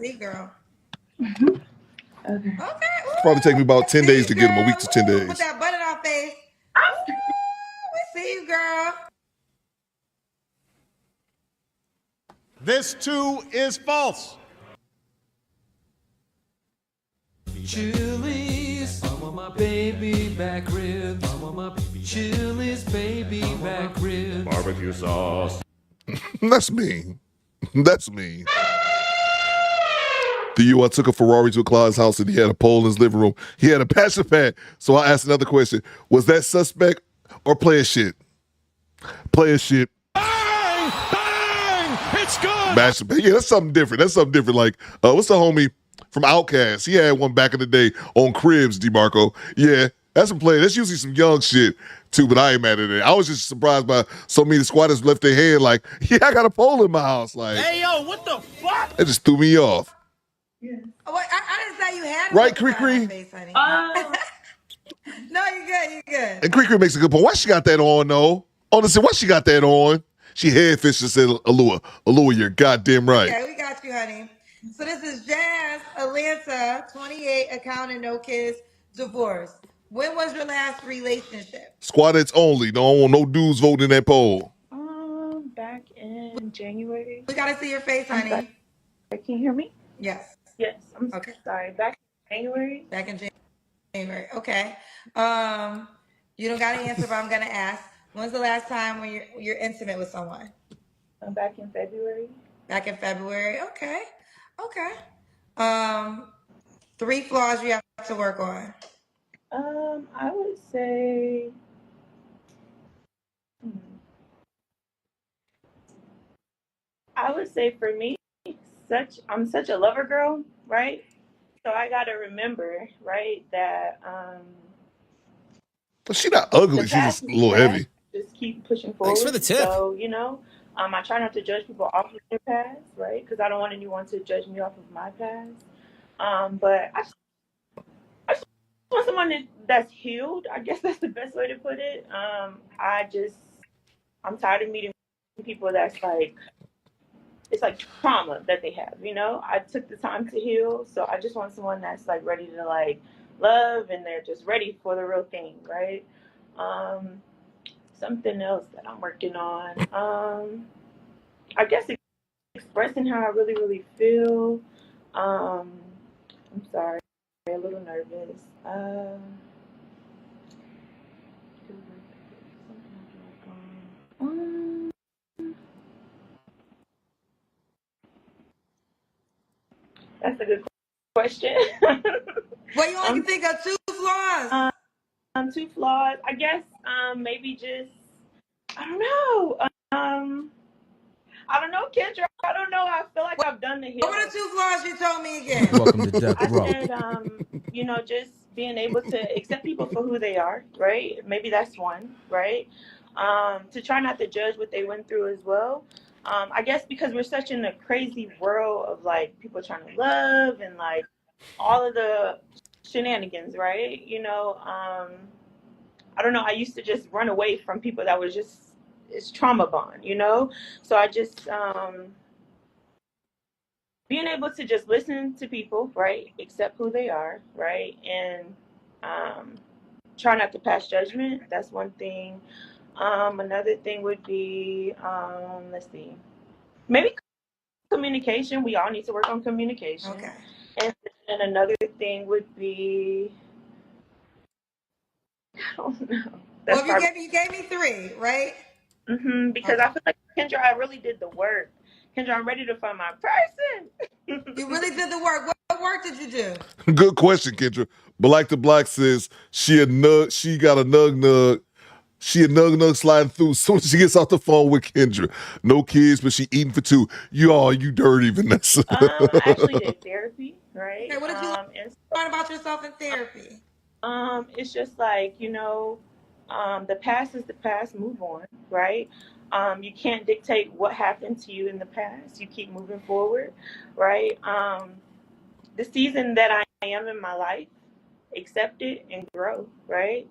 See, girl. Okay. Okay. Probably take me about 10 days to get them. A week to 10 Put days. that butt in our face. Ooh, we see you, girl. This too is false. Chili's, I want my baby back ribs. I want my baby Chili's baby back ribs. Barbecue sauce. That's mean. That's mean. I took a Ferrari to a client's house and he had a pole in his living room. He had a passion pad. So I asked another question. Was that suspect or player shit? Player shit. Bang! Bang! It's good! Passion pad. Yeah, that's something different. Like, what's the homie from Outkast? He had one back in the day on Cribs, DeMarco. Yeah, that's some player. That's usually some young shit too, but I ain't mad at it. I was just surprised by so many squatters left their hand like, yeah, I got a pole in my house. Like, Hey, yo, what the fuck? that just threw me off. Oh, wait, I didn't say you had to Right, put the butt in our Cree? face, honey. No, you're good. You're good. And Cree makes a good point. Why she got that on, though? Honestly, why she got that on? She headfished and said, Allure, you're goddamn right. Okay, we got you, honey. So this is Jazz, Atlanta, 28, accountant, no kids, divorce. When was your last relationship? Squadettes only. No dudes voting in that poll. Back in January. We gotta see your face, honey. Can you hear me? Yes. Yes. I'm sorry. Back in January. Back in January. Okay. You don't gotta answer, but I'm gonna ask. When's the last time when you're intimate with someone? Back in February. Back in February. Okay. Okay. 3 flaws you have to work on. I would say. I would say for me, I'm such a lover girl, right? So I gotta remember, right, that But she not ugly. the She's past just a is little past. heavy. Just keep pushing forward. Thanks for the tip. So I try not to judge people off of their past, right? Because I don't want anyone to judge me off of my past. But I just want someone that's healed. I guess that's the best way to put it. I'm tired of meeting people that's like. It's like trauma that they have, I took the time to heal, so I just want someone that's like ready to like love, and they're just ready for the real thing, right? something else that I'm working on. I guess expressing how I really, really feel. I'm sorry, a little nervous. That's a good question. Well, you only can think of 2 flaws. 2 flaws. I guess maybe just I don't know. I don't know, Kendra. I don't know. I feel like I've done the healing. What were the 2 flaws you told me again? Welcome to Death I Row. said, just being able to accept people for who they are, right? Maybe that's one, right? To try not to judge what they went through as well. I guess because we're such in a crazy world of like people trying to love and like all of the shenanigans, right? I don't know. I used to just run away from people that was just it's trauma bond, So I just being able to just listen to people, right? Accept who they are, right? And try not to pass judgment. That's one thing. Another thing would be, let's see, maybe communication. We all need to work on communication. Okay. And another thing would be, I don't know. Well, you gave me 3, right? Because I feel like Kendra, I really did the work. Kendra, I'm ready to find my person. You really did the work. What work did you do? Good question, Kendra. Black to Black says she got a nug. She a nug sliding through as soon as she gets off the phone with Kendra. No kids, but she eating for 2. You dirty, Vanessa. I actually did therapy, right? Okay, what did you learn about yourself in therapy? It's just like, the past is the past, move on, right? You can't dictate what happened to you in the past. You keep moving forward, right? The season that I am in my life, accept it and grow, right?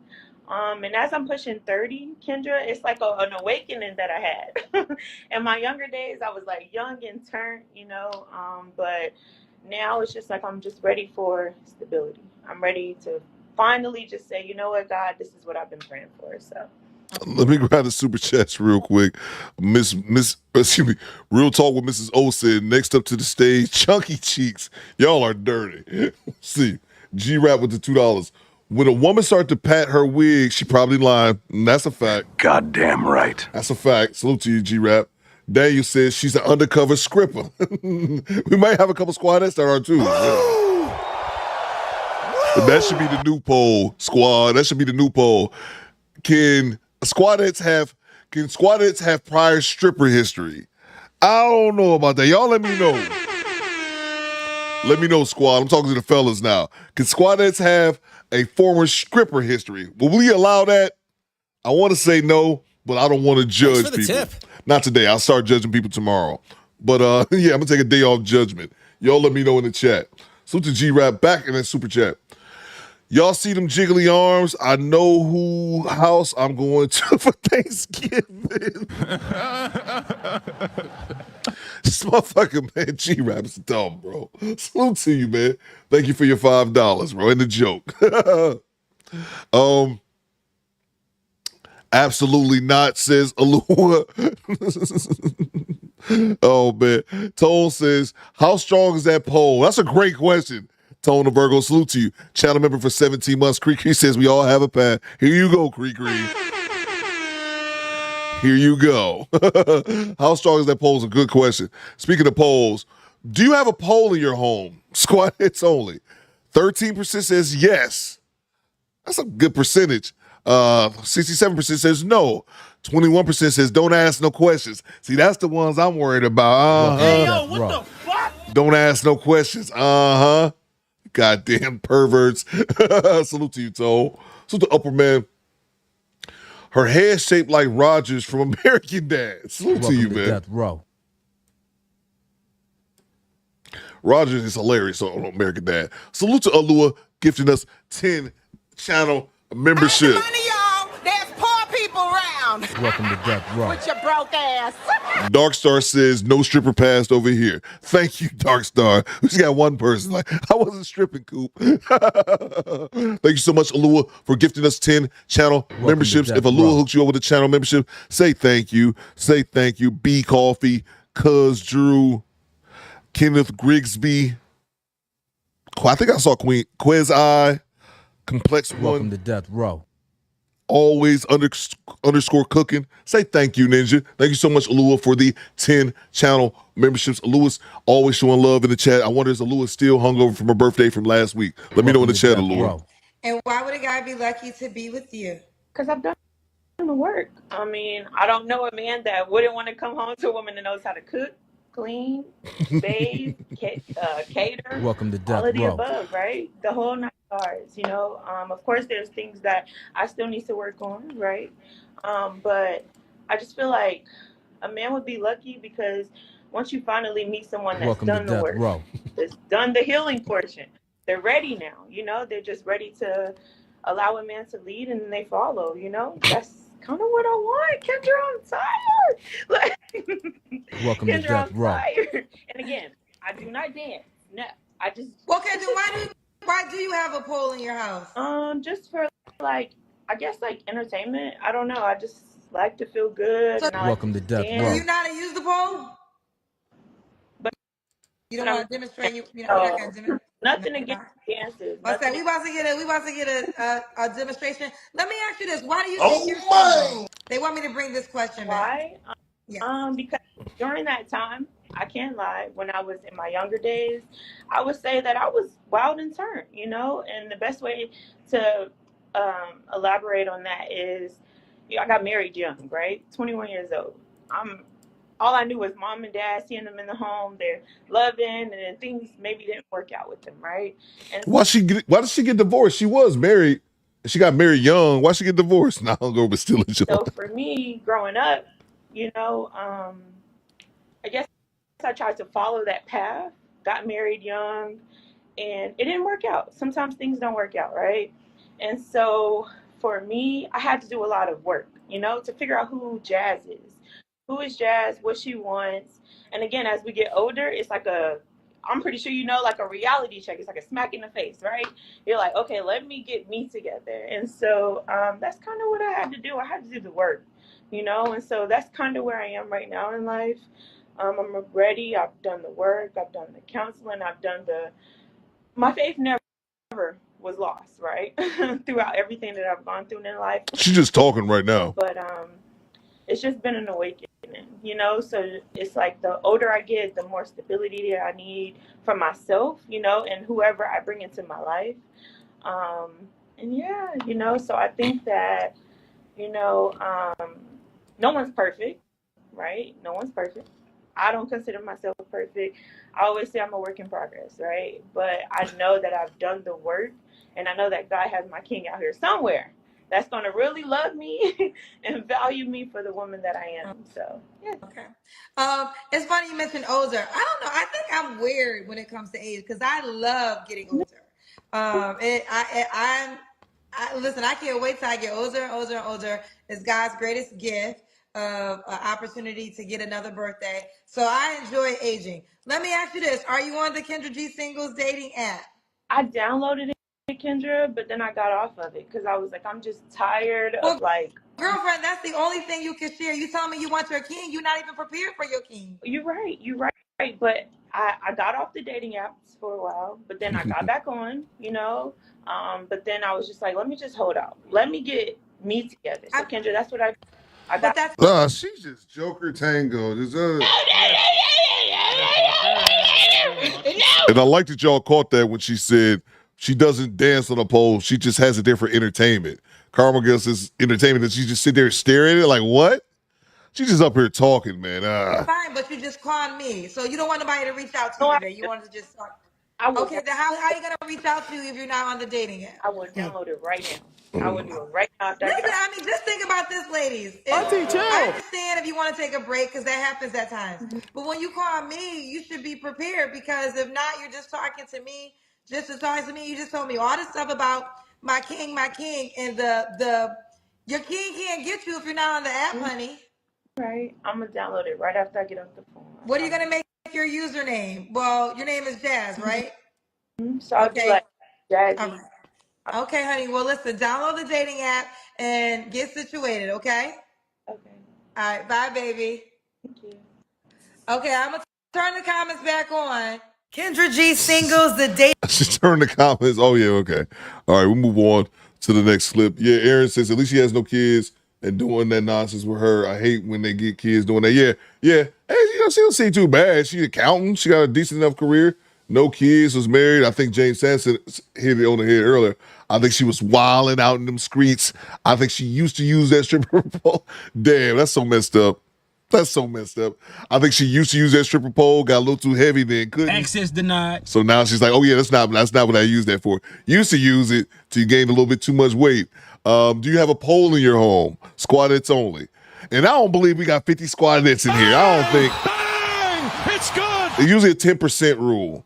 And as I'm pushing 30, Kendra, it's like an awakening that I had. In my younger days, I was like young and turned, but now it's just like I'm just ready for stability. I'm ready to finally just say, you know what, God, this is what I've been praying for. So let me grab the super chats real quick. Real Talk with Mrs. O said, next up to the stage, Chunky Cheeks. Y'all are dirty. See, G-Rap with the $2. When a woman starts to pat her wig, she probably lying. And that's a fact. Goddamn right. That's a fact. Salute to you, G-Rap. Daniel says she's an undercover scripper. We might have a couple squadettes that are too. That should be the new poll, squad. That should be the new poll. Can squadettes have prior stripper history? I don't know about that. Y'all let me know. Let me know, squad. I'm talking to the fellas now. Can squadettes have a former stripper history? Will we allow that? I want to say no, but I don't want to judge for the people. tip. Not today. I'll start judging people tomorrow. But yeah, I'm gonna take a day off judgment. Y'all let me know in the chat. Salute to G-Rap back in that super chat. Y'all see them jiggly arms? I know who house I'm going to for Thanksgiving. This motherfucker, man, G-Rap is dumb, bro. Salute to you, man. Thank you for your $5, bro, and the joke. Absolutely not, says Alua. Oh, man. Tone says, how strong is that pole? That's a great question. Tone of Virgo, salute to you. Channel member for 17 months. Cree says we all have a path. Here you go, Cree. Here you go. How strong is that pole is a good question. Speaking of poles, do you have a pole in your home? Squad hits only. 13% says yes. That's a good percentage. 67% says no. 21% says don't ask no questions. See, that's the ones I'm worried about. Hey, yo, what the fuck? Don't ask no questions. Goddamn perverts. Salute to you, Toe. Salute to Upper Man. Her hair shaped like Rogers from American Dad. Salute to you, man. Death Row. Rogers is hilarious on American Dad. Salute to Alua gifting us 10 channel membership. Money, y'all. There's poor people around. around. Welcome to Death Row. With your broke ass. Darkstar says no stripper passed over here. Thank you, Darkstar. We just got one person. Like, I wasn't stripping, Coop. Thank you so much, Alua, for gifting us 10 channel memberships. If Alua hooks you over the channel membership, say thank you. Say thank you. B Coffee, Cuz Drew, Kenneth Grigsby. I think I saw Queen Quiz Eye, Complex Welcome One. to Death Row. Always underscore cooking. Say thank you, Ninja. Thank you so much, Alua, for the 10 channel memberships. Alua's always showing love in the chat. I wonder, is Alua still hungover from her birthday from last week? Let me know in the chat, Alua. And why would a guy be lucky to be with you? Because I've done the work. I mean, I don't know a man that wouldn't want to come home to a woman that knows how to cook, clean, bathe, cater. Welcome to All Death of the Row. above, right? The whole nine yards, you know. Of course, there's things that I still need to work on, right? But I just feel like a man would be lucky because once you finally meet someone that's Welcome to done the Death work, Row. that's done the healing portion, they're ready now, you know. They're just ready to allow a man to lead and then they follow, you know. That's kind of what I want. Kendra, I'm tired. Like, Welcome to Kendra, Death I'm Row. tired. And again, I do not dance. No, I just. Okay, then why do you have a pole in your house? Just for like, I guess like entertainment. I don't know. I just like to feel good and I like Welcome to Death dance. Do Row. you know how to use the pole? But You don't want to demonstrate. You're no, not gonna demonstrate. nothing against dances. What's that? Nothing. We about to get a demonstration. Let me ask you this: why do you Oh, think you're man. single? They want me to bring this question back. Why? Yeah. Because during that time, I can't lie, when I was in my younger days, I would say that I was wild and turned, you know? And the best way to elaborate on that is, you know, I got married young, right? 21 years old. All I knew was mom and dad, seeing them in the home, they're loving, and then things maybe didn't work out with them, right? And Why did she get divorced? She was married. She got married young. Why she get divorced? Nah, I'll go but still in so for me, growing up, you know, I guess I tried to follow that path, got married young, and it didn't work out. Sometimes things don't work out, right? And so for me, I had to do a lot of work, you know, to figure out who Jazz is. Who is Jazz, what she wants. And again, as we get older, it's like I'm pretty sure you know, like a reality check. It's like a smack in the face, right? You're like, okay, let me get me together. And so that's kind of what I had to do. I had to do the work, you know? And so that's kind of where I am right now in life. I'm ready. I've done the work. I've done the counseling. I've done my faith never was lost, right? Throughout everything that I've gone through in life. She's just talking right now. But it's just been an awakening, you know? So it's like the older I get, the more stability that I need for myself, you know, and whoever I bring into my life. And yeah, you know, so I think that, you know, no one's perfect, right? No one's perfect. I don't consider myself perfect. I always say I'm a work in progress, right? But I know that I've done the work, and I know that God has my king out here somewhere that's going to really love me and value me for the woman that I am. So, yeah. Okay. It's funny you mentioned older. I don't know. I think I'm weird when it comes to age because I love getting older. Listen. I can't wait till I get older and older and older. It's God's greatest gift of an opportunity to get another birthday. So I enjoy aging. Let me ask you this: are you on the Kendra G Singles dating app? I downloaded it, Kendra, but then I got off of it because I was like, I'm just tired of like. Girlfriend, that's the only thing you can share. You tell me you want your king. You're not even prepared for your king. You're right. You're right. But I got off the dating apps for a while, but then I got back on, you know. But then I was just like, let me just hold out. Let me get me together. So Kendra, that's what I got. She's just Joker Tango. And I like that y'all caught that when she said she doesn't dance on a pole. She just has it there for entertainment. Karma gets this entertainment that she just sit there and stare at it like, what? She's just up here talking, man. Fine, but you just called me. So you don't want nobody to reach out to you today. You wanted to just talk. Okay, then how are you going to reach out to you if you're not on the dating app? I would download it right now. I would do it right now. Listen, I mean, just think about this, ladies. I understand if you want to take a break because that happens at times. But when you call me, you should be prepared because if not, you're just talking to me. Just to talk to me, you just told me all this stuff about my king, and Your king can't get you if you're not on the app, honey. Right. I'm gonna download it right after I get off the phone. What are you gonna make your username? Well, your name is Jazz, right? So I'll do like Jazzy. Okay. Okay, honey. Well, listen, download the dating app and get situated, okay? Okay. All right, bye, baby. Thank you. Okay, I'm gonna turn the comments back on. Kendra G singles the date. She turned the comments. Oh yeah, okay. All right, we'll move on to the next clip. Yeah, Aaron says at least she has no kids and doing that nonsense with her. I hate when they get kids doing that. Yeah. Hey, she don't seem too bad. She's an accountant. She got a decent enough career. No kids. Was married. I think James Sampson hit it on the head earlier. I think she was wilding out in them streets. I think she used to use that stripper pole. Damn, that's so messed up. That's so messed up. I think she used to use that stripper pole, got a little too heavy, then couldn't. Access denied. So now she's like, oh yeah, that's not what I use that for. Used to use it till you gained a little bit too much weight. Do you have a pole in your home? Squadettes only. And I don't believe we got 50 squadettes in here. I don't think. Bang! It's good. It's usually a 10% rule.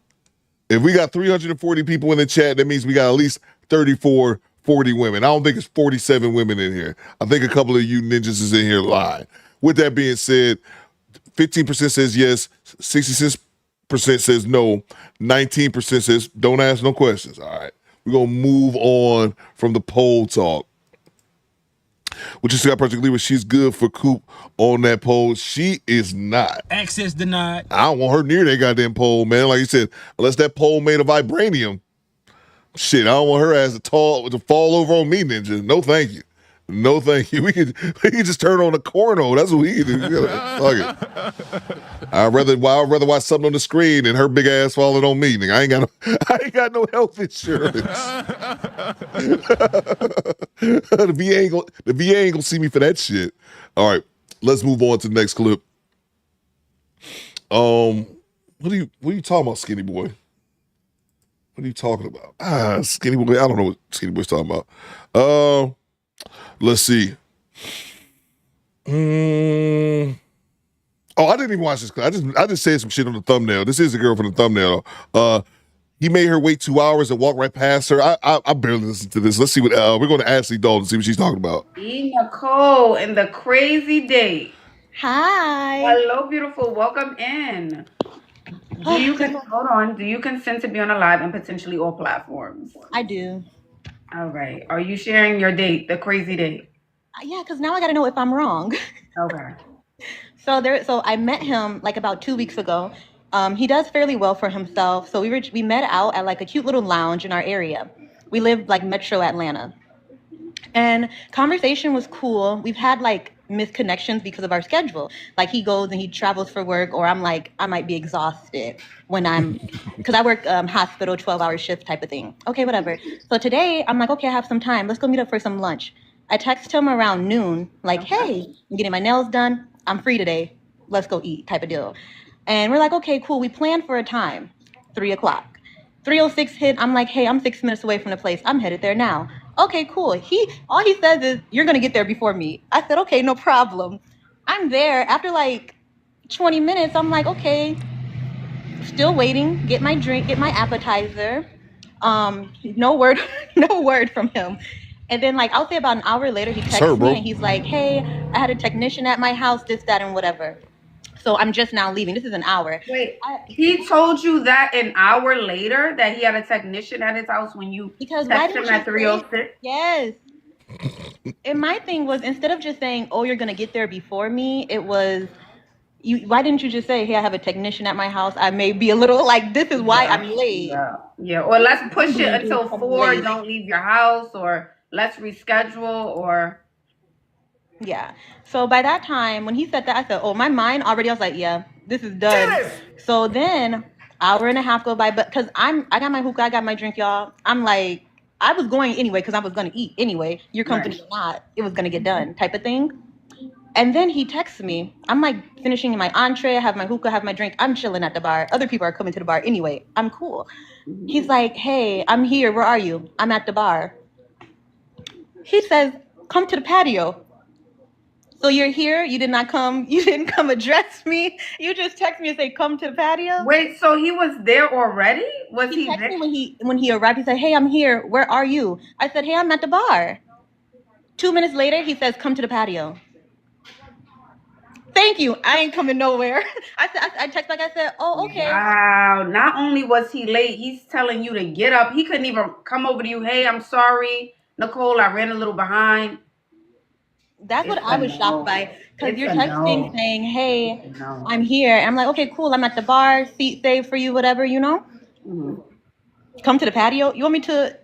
If we got 340 people in the chat, that means we got at least 34, 40 women. I don't think it's 47 women in here. I think a couple of you ninjas is in here lying. With that being said, 15% says yes, 66% says no, 19% says don't ask no questions. All right, we're going to move on from the poll talk. What you see, I Project Leader, she's good for Coop on that poll. She is not. Access denied. I don't want her near that goddamn pole, man. Like you said, unless that pole made of vibranium. Shit, I don't want her ass to fall over on me, ninja. No, thank you. No, thank you. We could just turn on a corno. That's what we can do. Fuck it. I'd rather watch something on the screen than her big ass falling on me. Nigga. I ain't got no health insurance. The VA ain't gonna see me for that shit. All right, let's move on to the next clip. What are you talking about, skinny boy? What are you talking about? Skinny boy. I don't know what skinny boy's talking about. Let's see. Oh, I didn't even watch this. I just said some shit on the thumbnail. This is the girl from the thumbnail. He made her wait 2 hours and walk right past her. I barely listened to this. Let's see what we're going to Ashley Dalton see what she's talking about. Nicole and the crazy date. Hi. Hello, beautiful. Welcome in. Do you consent to be on a live and potentially all platforms? I do. All right. Are you sharing your date, the crazy date? Yeah, because now I got to know if I'm wrong. Okay. So I met him like about 2 weeks ago. He does fairly well for himself. So we met out at like a cute little lounge in our area. We live like Metro Atlanta. And conversation was cool. We've had like misconnections because of our schedule. Like he goes and he travels for work, or I'm like, I might be exhausted when because I work hospital 12-hour shift type of thing. Okay, whatever. So today I'm like, okay, I have some time. Let's go meet up for some lunch. I text him around noon, like, hey, I'm getting my nails done. I'm free today. Let's go eat type of deal. And we're like, okay, cool. We planned for a time, 3 o'clock. 3:06 hit. I'm like, hey, I'm 6 minutes away from the place. I'm headed there now. Okay, cool. All he says is, you're going to get there before me. I said, okay, no problem. I'm there. After like 20 minutes, I'm like, okay, still waiting. Get my drink, get my appetizer. No word from him. And then like, I'll say about an hour later, he texts me and he's like, hey, I had a technician at my house, this, that, and whatever. So I'm just now leaving. This is an hour. Wait, he told you that an hour later that he had a technician at his house when you texted him at 3:06? Yes. And my thing was, instead of just saying, oh, you're going to get there before me, it was, why didn't you just say, hey, I have a technician at my house. I may be a little like, this is why I'm late. Yeah. Or let's push it until 4. Don't leave your house, or let's reschedule, or. Yeah. So by that time, when he said that, I said, oh, my mind already, I was like, yeah, this is done. So then hour and a half go by, but because I got my hookah, I got my drink, y'all. I'm like, I was going anyway because I was going to eat anyway. Your company or not, it was going to get done type of thing. And then he texts me. I'm like finishing my entree. I have my hookah, have my drink. I'm chilling at the bar. Other people are coming to the bar anyway. I'm cool. He's like, hey, I'm here. Where are you? I'm at the bar. He says, come to the patio. So you're here, you didn't come address me. You just text me and say, come to the patio. Wait, so he was there already? He texted me when he arrived. He said, hey, I'm here. Where are you? I said, hey, I'm at the bar. 2 minutes later, he says, "Come to the patio." Thank you. I ain't coming nowhere. I text back. I said, "Oh, okay." Wow. Not only was he late, he's telling you to get up. He couldn't even come over to you. Hey, I'm sorry, Nicole. I ran a little behind. That's what I was shocked by, because you're texting no. saying, "Hey, I'm here." And I'm like, "Okay, cool. I'm at the bar. Seat saved for you. Whatever, you know." Mhm. Come to the patio. You want me to?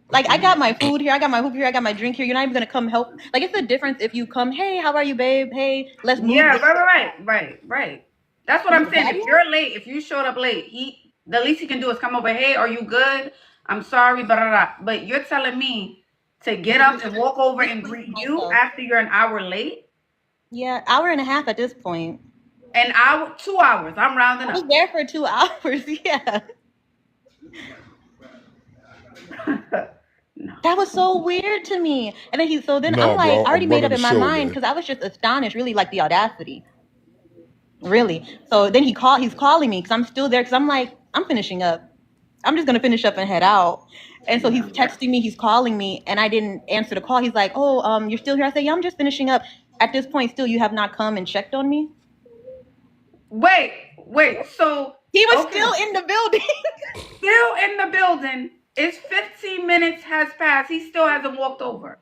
Like, I got my food here. I got my hoop here. I got my drink here. You're not even gonna come help. Like, it's a difference if you come. Hey, how are you, babe? Hey, let's move. Yeah, this." right. That's what I'm saying. If you're late, if you showed up late, the least he can do is come over. Hey, are you good? I'm sorry, but you're telling me to get up and walk over and greet you after you're an hour late? Yeah, hour and a half at this point. An hour, 2 hours. I'm rounding I up. was there for 2 hours. Yeah. That was so weird to me. And then No, I'm like, bro, I already I'm made running up the in my show, mind man. because I was just astonished, really, like the audacity. Really. So then he's calling me because I'm still there because I'm like, I'm finishing up. I'm just gonna finish up and head out. And so he's texting me, he's calling me, and I didn't answer the call. He's like, "Oh, you're still here?" I said, "Yeah, I'm just finishing up." At this point, still, you have not come and checked on me. Wait. So he was still in the building. Still in the building. It's 15 minutes has passed. He still hasn't walked over.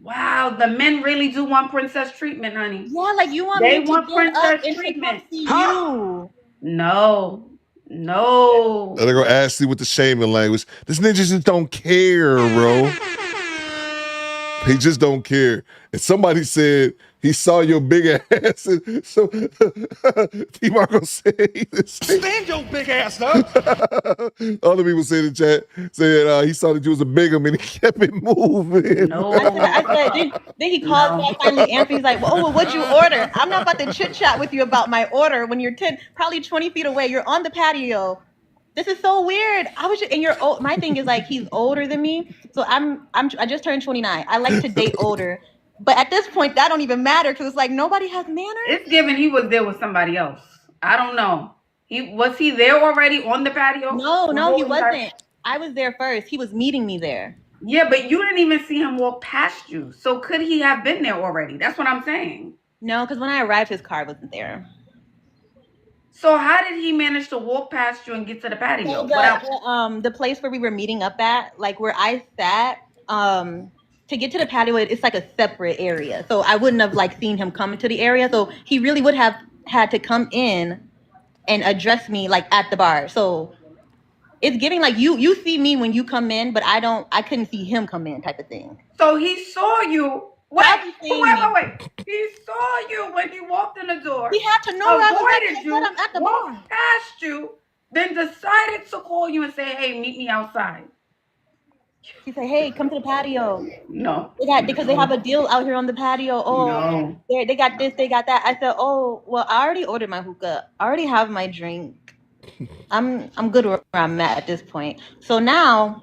Wow, the men really do want princess treatment, honey. Yeah, like you want They me to want get up princess and treatment. to come see you. No. They're gonna ask you with the shaming language. This nigga just don't care, bro. He just don't care. And somebody said he saw your big ass. And so T Marco said, Stand your big ass up. Other people said in chat, said he saw that you was a bigum and he kept it moving. No. I said, then he called me. I finally answered. He's like, well, what'd you order? I'm not about to chit chat with you about my order when you're probably 20 feet away. You're on the patio. This is so weird. I was just, and you're old. My thing is like, he's older than me. So I just turned 29. I like to date older. But at this point, that don't even matter because it's like nobody has manners. It's given he was there with somebody else. I don't know. Was he there already on the patio? No, he wasn't. I was there first. He was meeting me there. Yeah, but you didn't even see him walk past you. So could he have been there already? That's what I'm saying. No, because when I arrived, his car wasn't there. So how did he manage to walk past you and get to the patio? So the place where we were meeting up at, like where I sat, to get to the patio, it's like a separate area. So I wouldn't have like seen him come into the area. So he really would have had to come in and address me like at the bar. So it's giving like you see me when you come in, but I couldn't see him come in type of thing. So he saw you. Wait. He saw you when you walked in the door. He had to know where I was at. You, I'm at the bar. Past you, then decided to call you and say, "Hey, meet me outside." He said, "Hey, come to the patio." No. Because they have a deal out here on the patio. Oh, they got this, they got that. I said, "Oh, well, I already ordered my hookah. I already have my drink. I'm good where I'm at this point." So now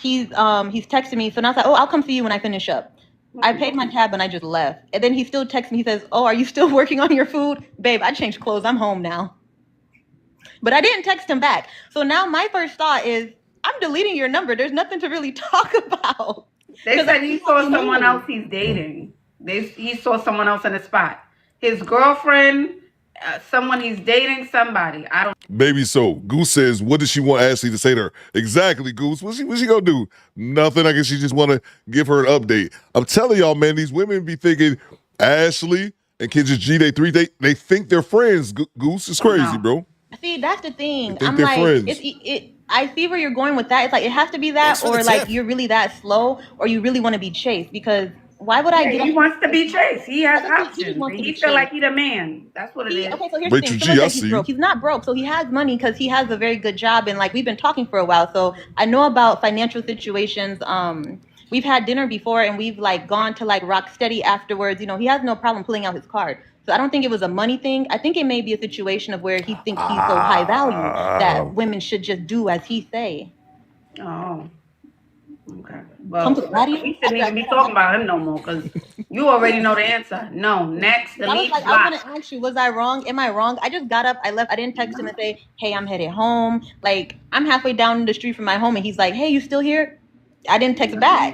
he's texting me. So now I said, "Oh, I'll come see you when I finish up." I paid my tab and I just left. And then he still texts me. He says, "Oh, are you still working on your food?" Babe, I changed clothes. I'm home now. But I didn't text him back. So now my first thought is, I'm deleting your number. There's nothing to really talk about. They said he saw someone else he's dating. He saw someone else in the spot. His girlfriend, someone he's dating, somebody. I don't. Maybe so. Goose says, what does she want Ashley to say to her? Exactly, Goose. What's she gonna do? Nothing. I guess she just want to give her an update. I'm telling y'all, man, these women be thinking Ashley and Kendra G, they think they're friends. Goose is crazy, bro. See, that's the thing. I'm like, I see where you're going with that. It's like it has to be that, or like you're really that slow, or you really want to be chased. Because why would I get? He wants to be chased. He has options. He feel like he's a man. That's what it is. Okay, so here's the thing. Someone said he's broke. He's not broke, so he has money because he has a very good job, and like we've been talking for a while, so I know about financial situations. We've had dinner before, and we've like gone to like Rocksteady afterwards. You know, he has no problem pulling out his card. So I don't think it was a money thing. I think it may be a situation of where he thinks he's so high value that women should just do as he say. Oh, okay. Well, we shouldn't even be talking about him no more because you already know the answer. No, next, delete, I was like, I want to ask you, was I wrong? Am I wrong? I just got up, I left. I didn't text him and say, hey, I'm headed home. Like, I'm halfway down the street from my home, and he's like, hey, you still here? I didn't text back.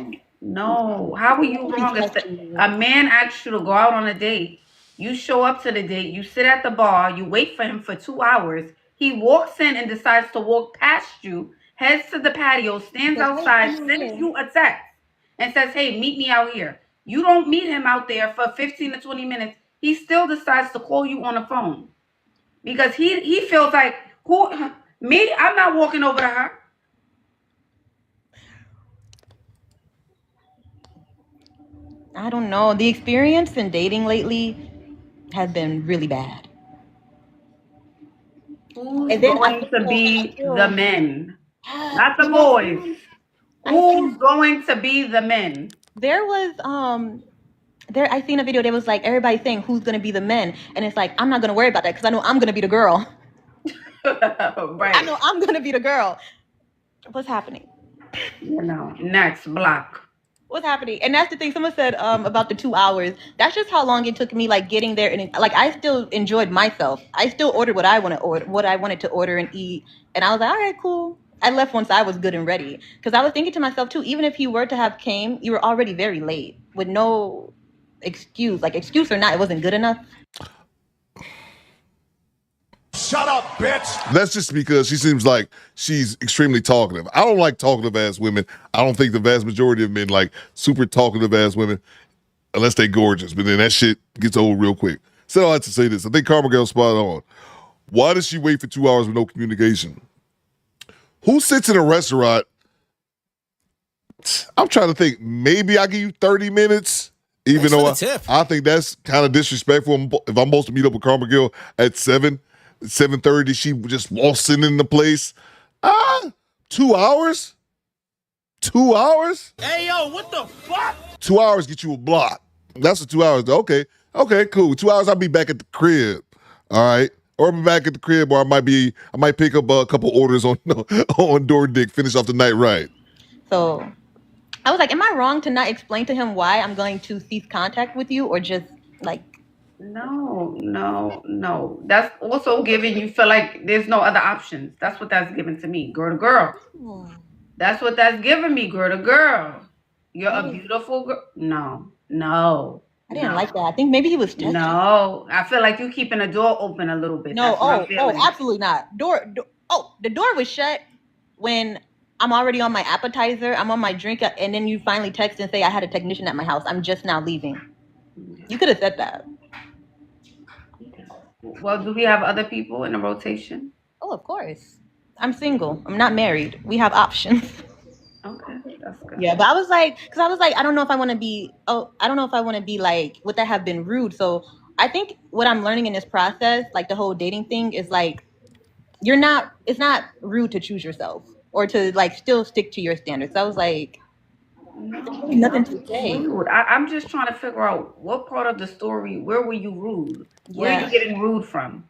No, how are you wrong? If a man asks you to go out on a date, you show up to the date, you sit at the bar, you wait for him for 2 hours. He walks in and decides to walk past you, heads to the patio, stands outside, sends you a text, and says, "Hey, meet me out here." You don't meet him out there for 15 to 20 minutes. He still decides to call you on the phone because he feels like, who me? I'm not walking over to her. I don't know. The experience in dating lately has been really bad. Who's going to be the men? Not the boys. Who's going to be the men? There was I seen a video that was like everybody saying who's gonna be the men, and it's like I'm not gonna worry about that because I know I'm gonna be the girl. Right. I know I'm gonna be the girl. What's happening? You know, next block. What's happening? And that's the thing. Someone said about the 2 hours. That's just how long it took me, like getting there, and like I still enjoyed myself. I still ordered what I wanted to order and eat, and I was like, all right, cool. I left once I was good and ready because I was thinking to myself too. Even if he were to have came, you were already very late with no excuse. Like excuse or not, it wasn't good enough. Shut up, bitch. That's just because she seems like she's extremely talkative. I don't like talkative ass women. I don't think the vast majority of men like super talkative ass women unless they gorgeous. But then that shit gets old real quick. So I have to say this. I think Karma Girl's spot on. Why does she wait for 2 hours with no communication? Who sits in a restaurant? I'm trying to think. Maybe I give you 30 minutes. Even though I think that's kind of disrespectful. If I'm supposed to meet up with Karma Girl at 7:30, she just walks in the place. 2 hours? 2 hours? Hey, yo, what the fuck? 2 hours get you a block. That's what 2 hours. Okay, cool. 2 hours, I'll be back at the crib. All right. Or I'll be back at the crib, or I might pick up a couple orders on Door Dick, finish off the night right. So I was like, am I wrong to not explain to him why I'm going to cease contact with you, or just like? No. That's also giving you feel like there's no other options. That's what that's giving to me, girl to girl. That's what that's giving me, girl to girl. You're a beautiful girl. No. I didn't like that. I think maybe he was testing. No, I feel like you keeping the door open a little bit. No, absolutely not. The door was shut when I'm already on my appetizer. I'm on my drink, and then you finally text and say I had a technician at my house. I'm just now leaving. You could have said that. Well, do we have other people in the rotation? Oh, of course. I'm single. I'm not married. We have options. Okay, that's good. Yeah, but I was like, I don't know if I want to be. I don't know if I want to be like, would that have been rude? So I think what I'm learning in this process, like the whole dating thing, is like, it's not rude to choose yourself or to like still stick to your standards. So I was like, nothing to say. Rude. I'm just trying to figure out what part of the story, where were you rude? Where are you getting rude from?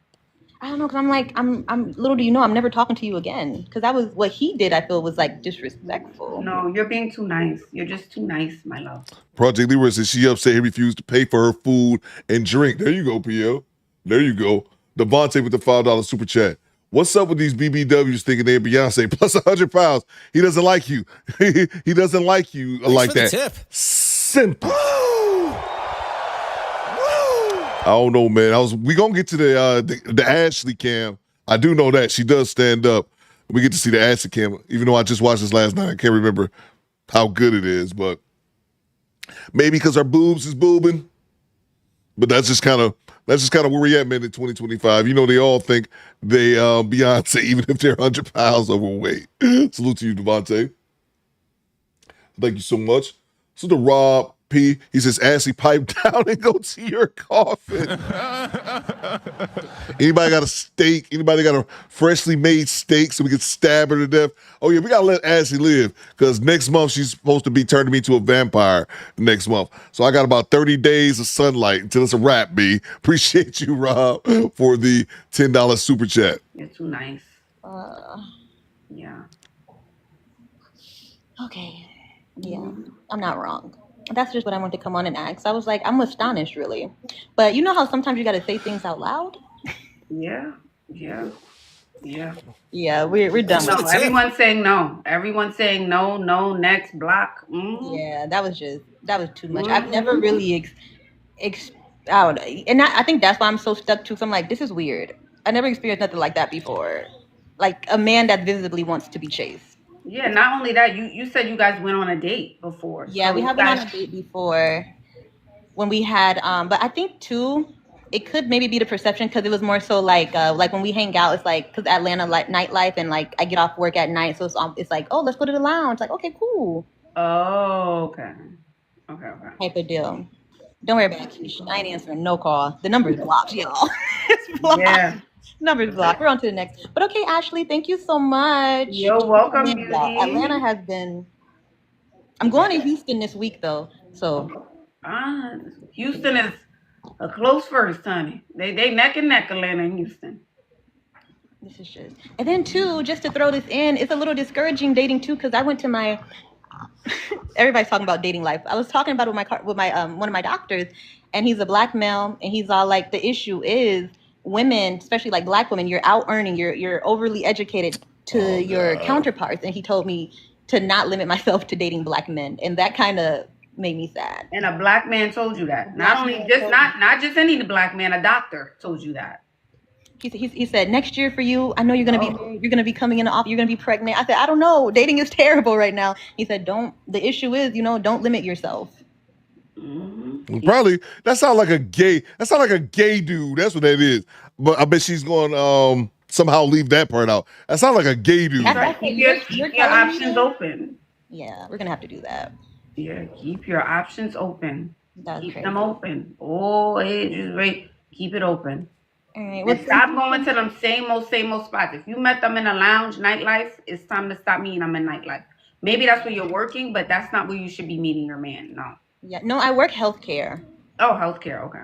I don't know, because I'm like, I'm little do you know, I'm never talking to you again. Because that was what he did, I feel was like disrespectful. No, you're being too nice. You're just too nice, my love. Project Leroy says she upset he refused to pay for her food and drink. There you go, PL. There you go. Devontae with the $5 super chat. What's up with these BBWs thinking they're Beyonce plus 100 pounds? He doesn't like you. He doesn't like you. Thanks like for that. The tip. Simple. I don't know, man. We gonna get to the Ashley cam. I do know that she does stand up. We get to see the Ashley cam, even though I just watched this last night. I can't remember how good it is, but maybe because our boobs is boobing. But that's just kind of where we at, man. In 2025, you know, they all think they Beyonce, even if they're 100 pounds overweight. Salute to you, Devontae. Thank you so much. So the Rob P, he says, Ashley, pipe down and go to your coffin. Anybody got a steak? Anybody got a freshly made steak so we can stab her to death? Oh, yeah, we got to let Ashley live because next month she's supposed to be turning me to a vampire next month. So I got about 30 days of sunlight until it's a wrap, B. Appreciate you, Rob, for the $10 super chat. You're too nice. Yeah. Okay. Yeah, I'm not wrong. That's just what I wanted to come on and ask. I was like, I'm astonished, really. But you know how sometimes you got to say things out loud? Yeah. Yeah. Yeah, we're done with No, it. everyone's saying no. Everyone's saying no, no, next block. Yeah, that was too much. I've never Mhm. really ex I don't know. And I think that's why I'm so stuck to. 'Cause I'm like, this is weird. I never experienced nothing like that before. Like a man that visibly wants to be chased. Yeah, not only that, you said you guys went on a date before. Yeah, So we you have been on guys a date before when we had but I think too it could maybe be the perception because it was more so like when we hang out, it's like because Atlanta like nightlife and like I get off work at night, so it's like, oh, let's go to the lounge. Like, okay, cool. Oh, okay. Okay. Type of deal. Don't worry about it, Keisha. I ain't answering no call. The number's blocked, y'all. It's blocked. Yeah. Number's blocked. We're on to the next. But okay, Ashley, thank you so much. You're welcome, Yeah, Atlanta beauty. has been. I'm going to Houston this week though, so Houston is a close first, honey. They neck and neck, Atlanta and Houston. this is just. And then too, just to throw this in, it's a little discouraging dating too because I went to my. Everybody's talking about dating life. I was talking about it with my one of my doctors, and he's a black male, and he's all like, the issue is women, especially like black women, you're out earning, you're overly educated to your counterparts, and he told me to not limit myself to dating black men, and that kind of made me sad. And a black man told you that. Not only just not just any black man, a doctor told you that. He said, next year for you, I know you're gonna be coming in the office, you're gonna be pregnant. I said, I don't know, dating is terrible right now. He said, the issue is, don't limit yourself. Probably that sounds like a gay dude. That's what that is. But I bet she's going somehow leave that part out. That sounds like a gay dude. Keep your options open. Yeah, we're gonna have to do that. Yeah, keep your options open. That's keep crazy. them open. Oh, hey, just wait. Keep it open. All right, And stop going to them same old spots. If you met them in a lounge, nightlife, it's time to stop meeting them in nightlife. Maybe that's where you're working, but that's not where you should be meeting your man. No. Yeah, no, I work healthcare. Oh, healthcare. Okay.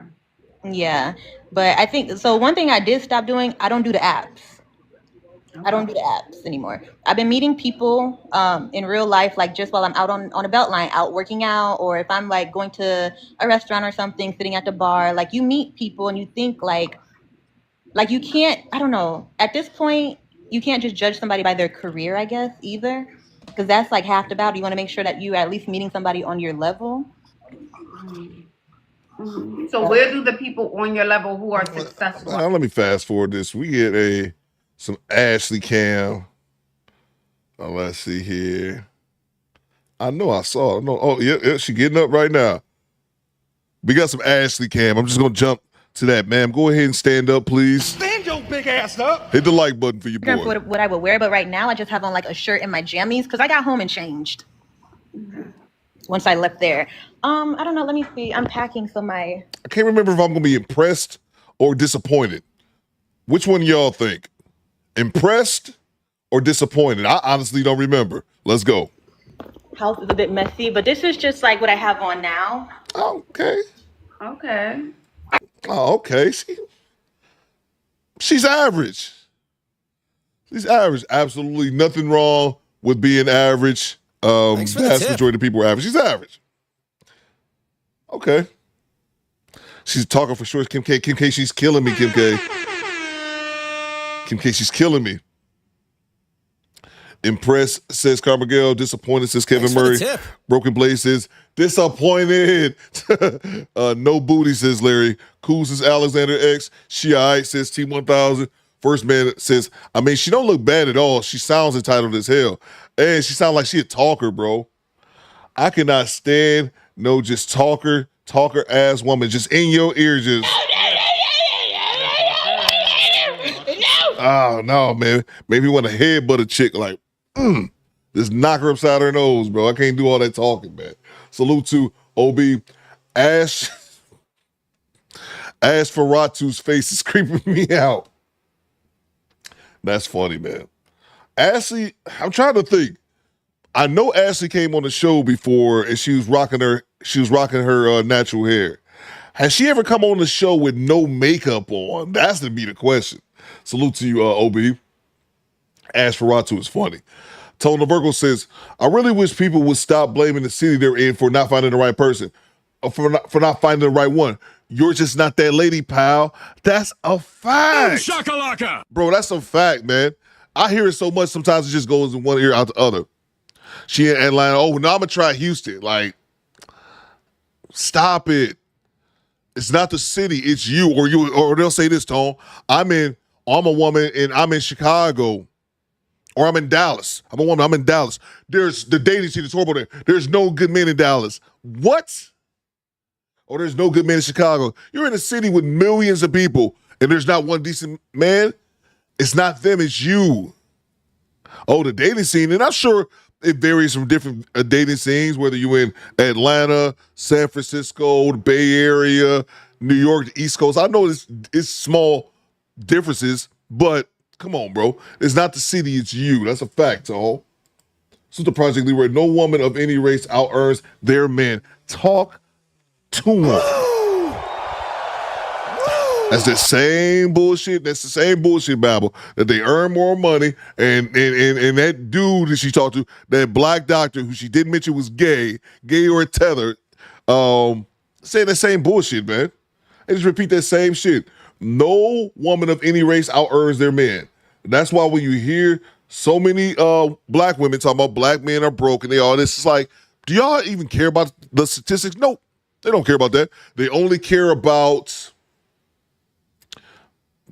Yeah, but I think so. One thing I did stop doing, I don't do the apps. I don't do the apps anymore. I've been meeting people in real life, like just while I'm out on a belt line, out working out, or if I'm like going to a restaurant or something, sitting at the bar. Like you meet people and you think like you can't. I don't know. At this point, you can't just judge somebody by their career, I guess, either, because that's like half the battle. You want to make sure that you are at least meeting somebody on your level. Mm-hmm. So where do the people on your level who are successful? Now, let me fast forward this. We get some Ashley cam. Let's see here. I know I saw it. Oh, yeah, she getting up right now. We got some Ashley cam. I'm just gonna jump to that, ma'am. Go ahead and stand up, please. Stand your big ass up. Hit the like button for your boy. What I would wear, but right now I just have on like a shirt and my jammies because I got home and changed. Once I left there. I don't know. Let me see. I'm packing, so I can't remember if I'm gonna be impressed or disappointed. Which one y'all think? Impressed or disappointed? I honestly don't remember. Let's go. House is a bit messy, but this is just like what I have on now. Okay. Okay. Oh, okay. She's average. She's average. Absolutely nothing wrong with being average. Vast majority of people are average. She's average. Okay. She's talking for sure. Kim K. Kim K, she's killing me, Kim K. Kim K, she's killing me. Impressed, says Carmigel. Disappointed, says Kevin Murray. Broken Blade says, disappointed. No booty, says Larry. Cool, says Alexander X. She alright, says T1000. First man says, I mean, she don't look bad at all. She sounds entitled as hell. And she sounds like she a talker, bro. I cannot stand no just talker ass woman just in your ear just. Oh, no, man. Maybe you want to headbutt a chick like, just knock her upside her nose, bro. I can't do all that talking, man. Salute to OB. Ash Ferratu's face is creeping me out. That's funny, man. Ashley, I'm trying to think. I know Ashley came on the show before and she was rocking her natural hair. Has she ever come on the show with no makeup on? That's to be the question. Salute to you, OB. Ash Ferratu is funny. Tona Virgo says, I really wish people would stop blaming the city they're in for not finding the right person, or for not finding the right one. You're just not that lady, pal. That's a fact. Shakalaka. Bro, that's a fact, man. I hear it so much sometimes it just goes in one ear out the other. She in Atlanta, oh, now I'm going to try Houston. Like, stop it. It's not the city, it's you. Or they'll say this, Tone. I'm a woman and I'm in Chicago. Or I'm in Dallas. I'm a woman, I'm in Dallas. There's the dating scene is horrible there. There's no good men in Dallas. What? Or there's no good men in Chicago. You're in a city with millions of people and there's not one decent man. It's not them, it's you. Oh, the dating scene, and I'm sure it varies from different dating scenes, whether you're in Atlanta, San Francisco, the Bay Area, New York, the East Coast. I know it's small differences, but come on, bro. It's not the city, it's you. That's a fact, all. This is the Project Leroy. No woman of any race out-earns their man. Talk to them. That's the same bullshit. That's the same bullshit babble that they earn more money. And that dude that she talked to, that black doctor who she didn't mention was gay or tethered, saying that same bullshit, man. They just repeat that same shit. No woman of any race out-earns their man. That's why when you hear so many black women talking about black men are broke and they all this, it's like, do y'all even care about the statistics? No, they don't care about that. They only care about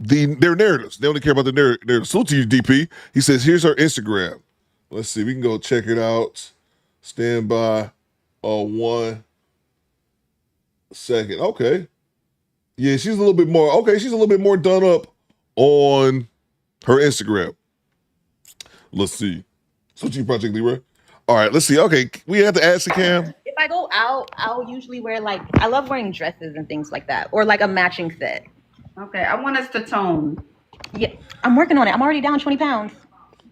their narratives. They only care about the narrative. Salute to you, DP. He says, here's her Instagram. Let's see. We can go check it out. Stand by 1 second. Okay. Yeah, she's a little bit more. Okay, she's a little bit more done up on her Instagram. Let's see. Salute to you, Project Leroy. All right, let's see. Okay, we have to ask the cam. If I go out, I'll usually wear I love wearing dresses and things like that, or like a matching set. Okay, I want us to tone. Yeah, I'm working on it. I'm already down 20 pounds.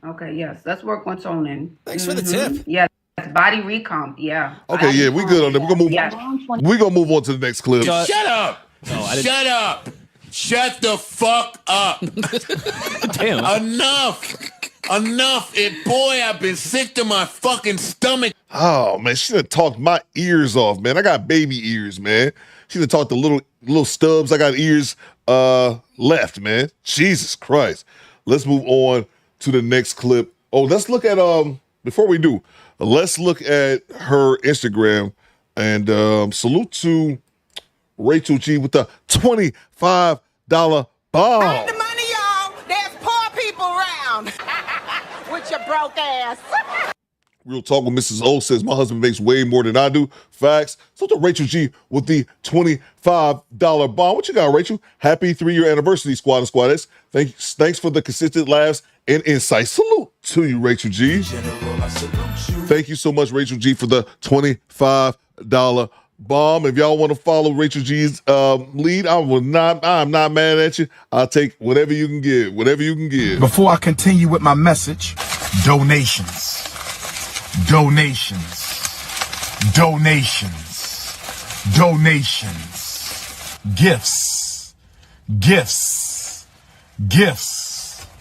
Okay, yes, let's work on toning. Thanks for the tip. Yes, body recomp. Yeah. Okay, yeah, we good on that. We're gonna move. Yes. We're gonna move on to the next clip. Shut up! Shut up! Shut the fuck up! Damn. Enough! Boy, I've been sick to my fucking stomach. Oh man, she done talked my ears off, man. I got baby ears, man. She done talked the little stubs. I got ears left, man. Jesus Christ. Let's move on to the next clip. Oh, let's look at before we do, let's look at her Instagram and salute to Rachel G with the $25 bomb. Bring the money, y'all. There's poor people around. With your broke ass. Real talk with Mrs. O says my husband makes way more than I do. Facts. So to Rachel G with the $25 bomb. What you got, Rachel? Happy 3-year anniversary, Squad and Squadettes. Thanks for the consistent laughs and insights. Salute to you, Rachel G. Thank you so much, Rachel G, for the $25 bomb. If y'all want to follow Rachel G's lead, I'm not mad at you. I'll take whatever you can give. Whatever you can give. Before I continue with my message, donations. Gifts.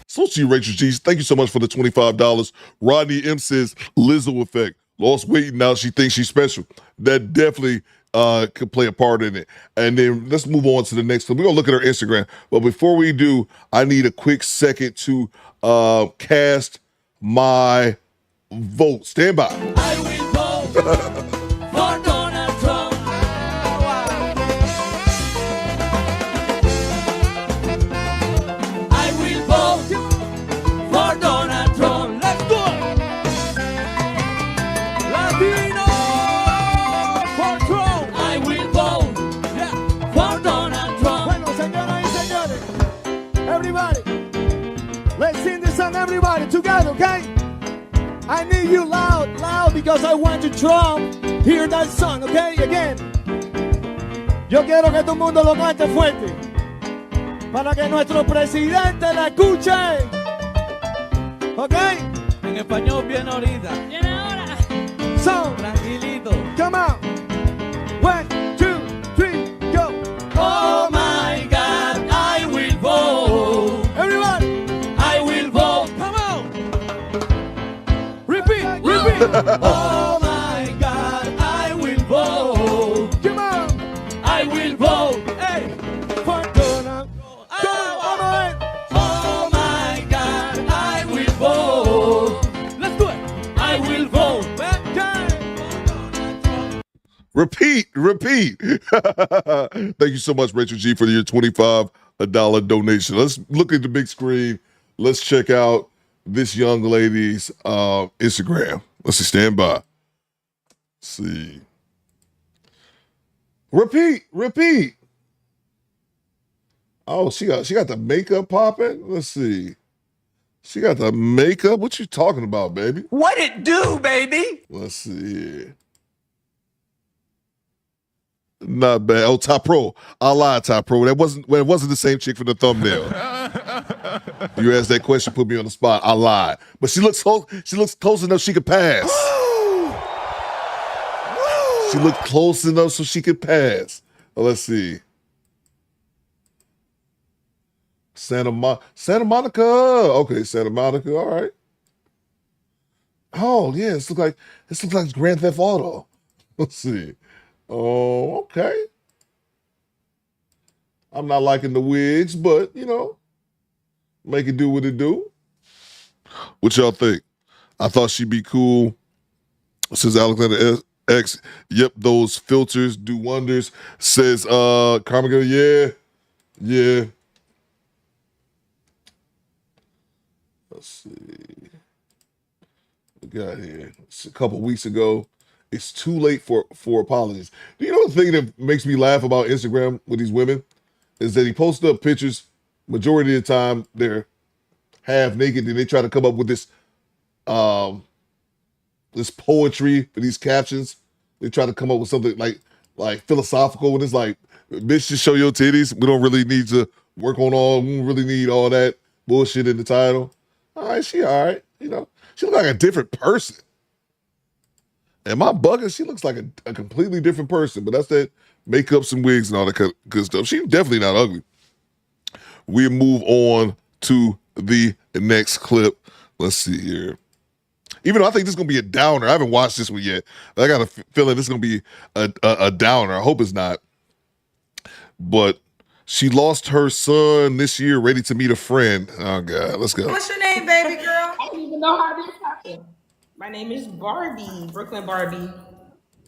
Salute to you, Rachel G. Thank you so much for the $25. Rodney M says, Lizzo effect. Lost weight, now she thinks she's special. That definitely could play a part in it. And then let's move on to the next one. We're going to look at her Instagram. But before we do, I need a quick second to cast my vote. Stand by. I will vote for Donald Trump. I will vote for Donald Trump. Let's do it. Latino for Trump. I will vote for Donald Trump. Bueno, señoras y señores, everybody, let's sing this song, everybody, together, okay? I need you loud, because I want to Trump hear that song, okay? Again. Yo quiero que todo el mundo lo cante fuerte, para que nuestro presidente la escuche, ¿ok? En español viene ahorita. Viene ahora. So, Tranquilito. come on. 1, 2, 3, go. Oh my God, I will vote. Everybody. I will vote. Come on. Repeat. Oh my God, I will vote. Come on. I will vote. Repeat. Thank you so much, Rachel G, for your $25 donation. Let's look at the big screen. Let's check out this young lady's Instagram. Let's see. Stand by. Let's see. Repeat. Oh, she got the makeup popping. Let's see. She got the makeup. What you talking about, baby? What it do, baby? Let's see. Not bad. Oh, Top Pro. I lied, Top Pro. It wasn't the same chick from the thumbnail. You asked that question, put me on the spot. I lied. But she looks close enough she could pass. She looked close enough so she could pass. Well, let's see. Santa Monica. Okay, Santa Monica. All right. Oh, yeah. This looks like Grand Theft Auto. Let's see. Oh, okay. I'm not liking the wigs, but make it do what it do. What y'all think? I thought she'd be cool. Says Alexander X. Yep, those filters do wonders. Says Carmichael. Yeah. Let's see. We got here. It's a couple weeks ago. It's too late for apologies. Do you know the thing that makes me laugh about Instagram with these women is that he posts up pictures. Majority of the time they're half naked, and they try to come up with this poetry for these captions. They try to come up with something like philosophical, and it's like, bitch, just show your titties. We don't really need to work on we don't really need all that bullshit in the title. All right, she all right. She looks like a different person. Am I bugging? She looks like a completely different person, but that's that makeups and wigs and all that good stuff. She's definitely not ugly. We move on to the next clip. Let's see here. Even though I think this is going to be a downer. I haven't watched this one yet. I got a feeling this is going to be a downer. I hope it's not. But she lost her son this year, ready to meet a friend. Oh, God. Let's go. What's your name, baby girl? I don't even know how this happened. My name is Barbie, Brooklyn Barbie.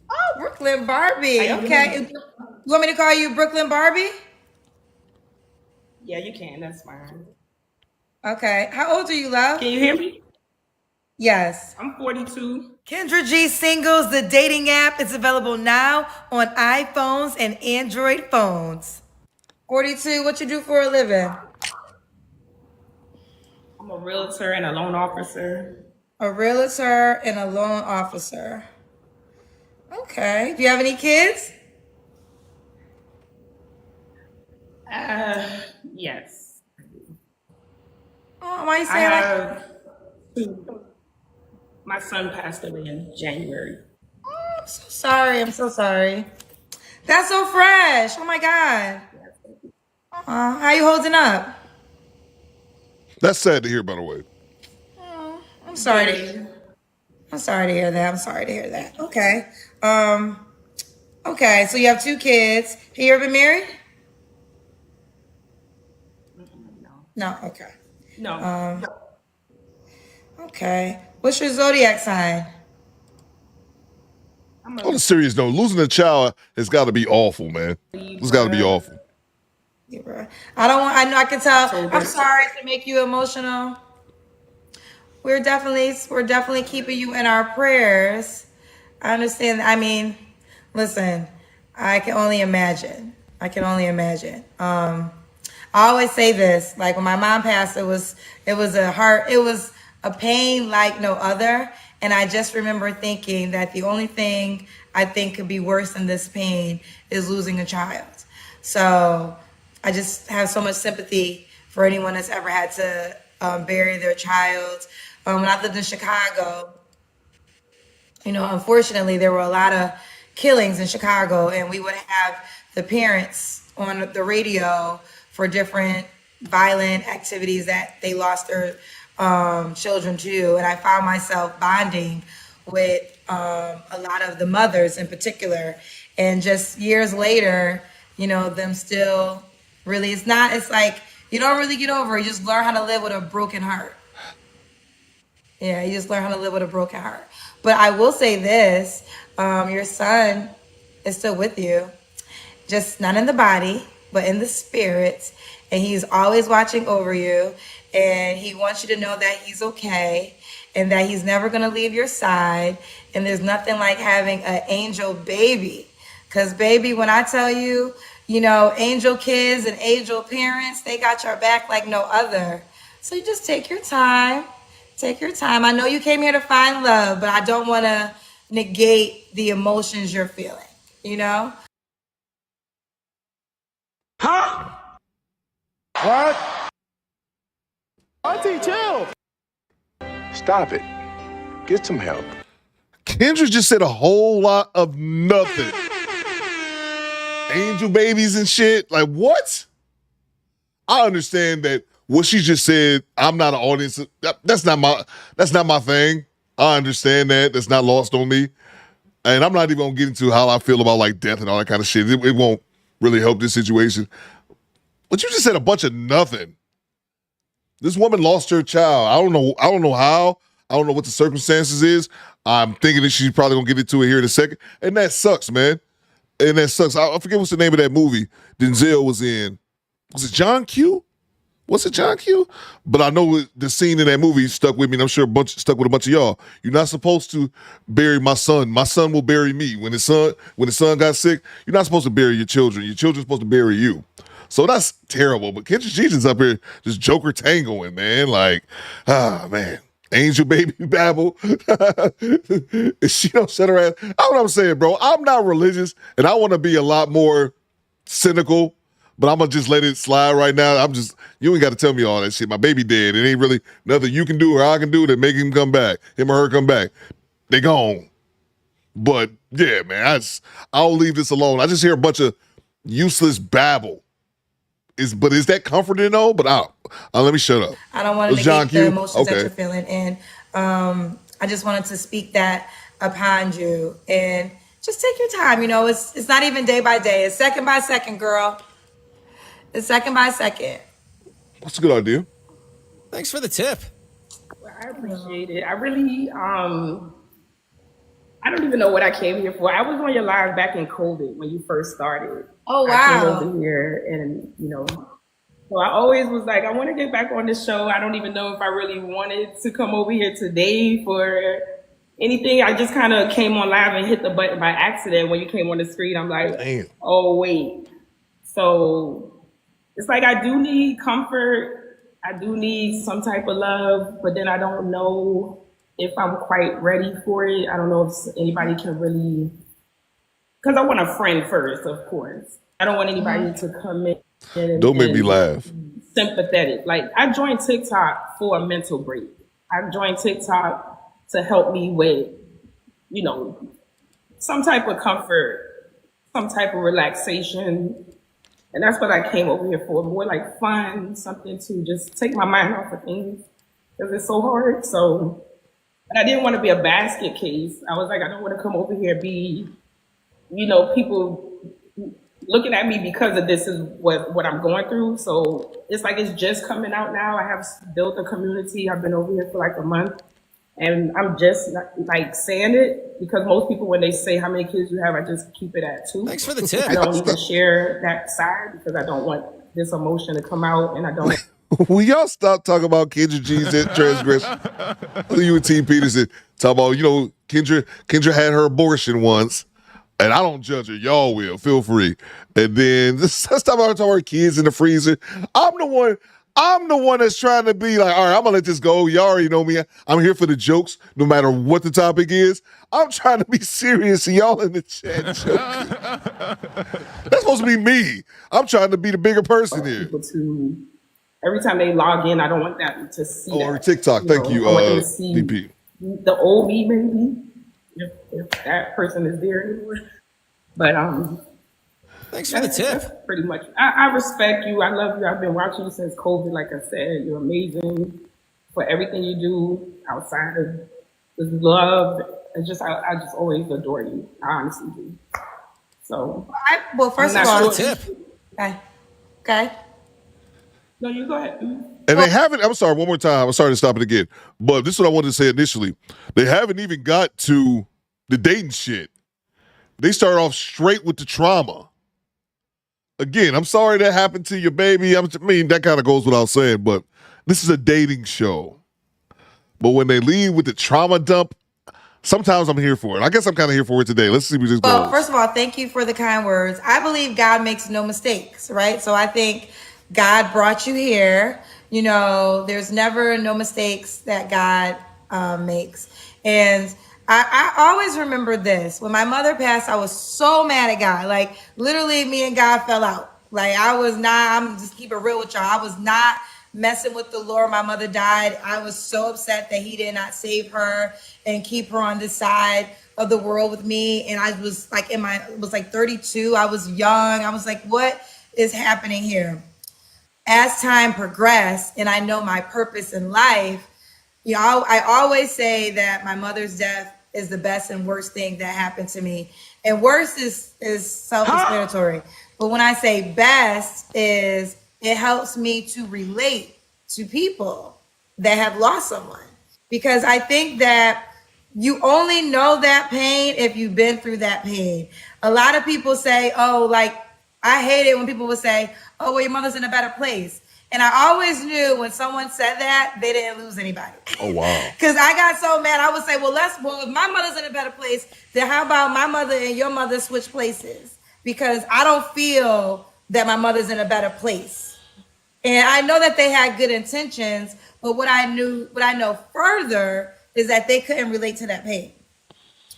Oh, Brooklyn Barbie. Okay. You want me to call you Brooklyn Barbie? Yeah, you can. That's fine. Okay. How old are you, love? Can you hear me? Yes. I'm 42. Kendra G Singles, the dating app, is available now on iPhones and Android phones. 42, what you do for a living? I'm a realtor and a loan officer. A realtor and a loan officer. Okay. Do you have any kids? Yes. Oh, why you I say that? have two. My son passed away in January. Oh, I'm so sorry. That's so fresh. Oh my God. How you holding up? That's sad to hear, by the way. I'm sorry to hear that. Okay. Okay, so you have two kids. Have you ever been married? No, okay. No. Okay. What's your zodiac sign? On a serious note, losing a child has got to be awful, man. It's got to be awful. I can tell. I'm sorry to make you emotional. We're definitely keeping you in our prayers. I understand. I mean, listen, I can only imagine. I always say this, like when my mom passed, it was a pain like no other. And I just remember thinking that the only thing I think could be worse than this pain is losing a child. So I just have so much sympathy for anyone that's ever had to bury their child. When I lived in Chicago, unfortunately, there were a lot of killings in Chicago, and we would have the parents on the radio for different violent activities that they lost their children to. And I found myself bonding with a lot of the mothers in particular. And just years later, them still really, it's like, you don't really get over it. You just learn how to live with a broken heart. Yeah, you just learn how to live with a broken heart. But I will say this, your son is still with you, just not in the body, but in the spirit. And he's always watching over you. And he wants you to know that he's okay and that he's never going to leave your side. And there's nothing like having an angel baby. Because, baby, when I tell you, angel kids and angel parents, they got your back like no other. So you just take your time. Take your time. I know you came here to find love, but I don't want to negate the emotions you're feeling, Huh? What? Auntie, chill. Stop it. Get some help. Kendra just said a whole lot of nothing. Angel babies and shit. Like, what? I understand that what she just said, I'm not an audience. That's not my thing. I understand that. That's not lost on me. And I'm not even gonna get into how I feel about like death and all that kind of shit. It won't really help this situation. But you just said a bunch of nothing. This woman lost her child. I don't know how. I don't know what the circumstances is. I'm thinking that she's probably gonna get into it here in a second. And that sucks, man. And that sucks. I forget what's the name of that movie Denzel was in. Was it John Q? Was it John Q? But I know the scene in that movie stuck with me, and I'm sure stuck with a bunch of y'all. You're not supposed to bury my son. My son will bury me. When his son got sick, you're not supposed to bury your children. Your children's supposed to bury you. So that's terrible. But Kendra Jesus up here just Joker tangoing, man. Like, man. Angel baby babble. She don't shut her ass. That's what I'm saying, bro. I'm not religious, and I want to be a lot more cynical, but I'm going to just let it slide right now. You ain't got to tell me all that shit. My baby dead. It ain't really nothing you can do or I can do to make him come back, him or her come back. They gone. But, yeah, man, I'll leave this alone. I just hear a bunch of useless babble. But is that comforting though? But let me shut up. I don't want to negate the emotions that you're feeling. And I just wanted to speak that upon you. And just take your time. It's not even day by day. It's second by second, girl. It's second by second. That's a good idea. Thanks for the tip. Well, I appreciate it. I really, I don't even know what I came here for. I was on your live back in COVID when you first started. Oh, wow. I came over here and, so I always was like, I want to get back on this show. I don't even know if I really wanted to come over here today for anything. I just kind of came on live and hit the button by accident when you came on the screen. I'm like, damn. Oh, wait. So it's like I do need comfort. I do need some type of love, but then I don't know if I'm quite ready for it. I don't know if anybody can really, because I want a friend first, of course. I don't want anybody to come in and don't make me laugh. Sympathetic. Like, I joined TikTok for a mental break. I joined TikTok to help me with, some type of comfort, some type of relaxation. And that's what I came over here for, more like fun, something to just take my mind off of things because it's so hard. So, and I didn't want to be a basket case. I was like, I don't want to come over here and be, people looking at me because of this is what I'm going through. So it's like it's just coming out now. I have built a community. I've been over here for like a month. And I'm just like saying it because most people, when they say how many kids you have, I just keep it at 2. Thanks for the tip. I don't even share that side because I don't want this emotion to come out, and I don't. Will y'all stop talking about Kendra G's transgression? You and T. Peterson talk about, Kendra had her abortion once, and I don't judge her. Y'all will. Feel free. And then let's talk about her kids in the freezer. I'm the one that's trying to be like, all right, I'm going to let this go. Y'all already know me. I'm here for the jokes, no matter what the topic is. I'm trying to be serious, and y'all in the chat joking. That's supposed to be me. I'm trying to be the bigger person here. Every time they log in, I don't want them to see that. Or TikTok. Thank you, DP. The old me, maybe, if that person is there anymore. But thanks for the tip. That's pretty much. I respect you. I love you. I've been watching you since COVID. Like I said, you're amazing for everything you do outside of this love. It's just I just always adore you. I honestly do. So, well, first of all, tip. Okay. No, you go ahead. And they haven't, I'm sorry, one more time. I'm sorry to stop it again. But this is what I wanted to say initially. They haven't even got to the dating shit. They start off straight with the trauma. Again, I'm sorry that happened to your baby. I mean, that kind of goes without saying, but this is a dating show. But when they leave with the trauma dump, sometimes I'm here for it. I guess I'm kind of here for it today. Let's see where this Well, goes. first of all, thank you for the kind words. I believe God makes no mistakes, right? So I think God brought you here. You know, there's never no mistakes that God makes. And I always remember this. When my mother passed, I was so mad at God. Like, literally, me and God fell out. Like, I'm just keep it real with y'all. I was not messing with the Lord. My mother died. I was so upset that he did not save her and keep her on this side of the world with me. And I was like it was like 32. I was young. I was like, what is happening here? As time progressed and I know my purpose in life, you know, I always say that my mother's death is the best and worst thing that happened to me. And worst is self-explanatory. But when I say best is it helps me to relate to people that have lost someone. Because I think that you only know that pain if you've been through that pain. A lot of people say, oh, like, I hate it when people would say, oh, well, your mother's in a better place. And I always knew when someone said that, they didn't lose anybody. Oh, wow. Because I got so mad. I would say, well, if my mother's in a better place, then how about my mother and your mother switch places? Because I don't feel that my mother's in a better place. And I know that they had good intentions, but what I know further is that they couldn't relate to that pain.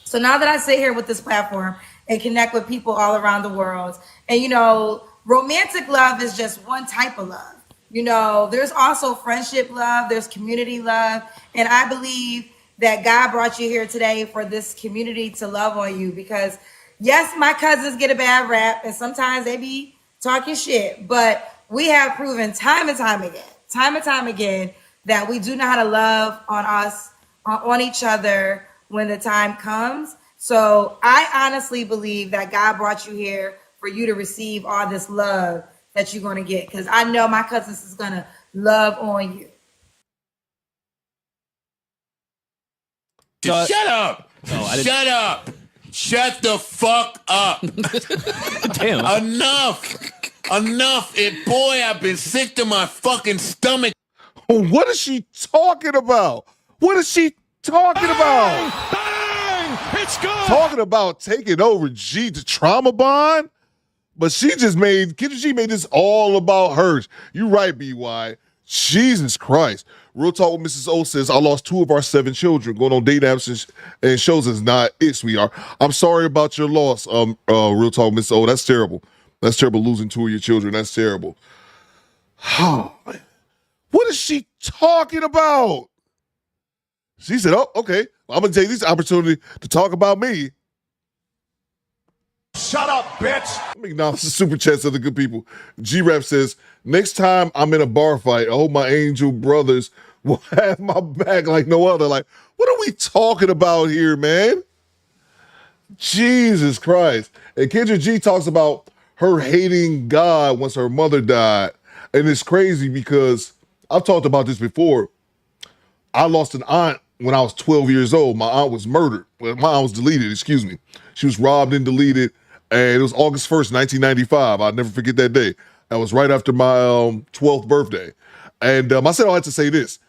So now that I sit here with this platform and connect with people all around the world, and you know, romantic love is just one type of love. You know, there's also friendship love, there's community love, and I believe that God brought you here today for this community to love on you because yes, my cousins get a bad rap and sometimes they be talking shit, but we have proven time and time again that we do know how to love on each other when the time comes. So I honestly believe that God brought you here for you to receive all this love that you're going to get. Because I know my cousins is going to love on you. Shut up! No, I didn't. Shut up! Shut the fuck up! Damn. Enough! Boy, I've been sick to my fucking stomach. What is she talking about? What is she talking about? Bang! It's good. Talking about taking over G to trauma bond? But Kendra G made this all about her. You right, BY. Jesus Christ. Real Talk with Mrs. O says, I lost 2 of our 7 children. Going on date apps and shows is not it, sweetheart. I'm sorry about your loss, Real Talk, Mrs. O. That's terrible. That's terrible, losing 2 of your children. That's terrible. What is she talking about? She said, oh, okay. I'm going to take this opportunity to talk about me. Shut up, bitch. Let me acknowledge the super chats of the good people. G-Rap says, next time I'm in a bar fight, I hope my angel brothers will have my back like no other. Like, what are we talking about here, man? Jesus Christ. And Kendra G talks about her hating God once her mother died. And it's crazy because I've talked about this before. I lost an aunt when I was 12 years old. My aunt was murdered. Well, my aunt was deleted, excuse me. She was robbed and deleted. And it was August 1st, 1995. I'll never forget that day. That was right after my 12th birthday. And I said I had to say this.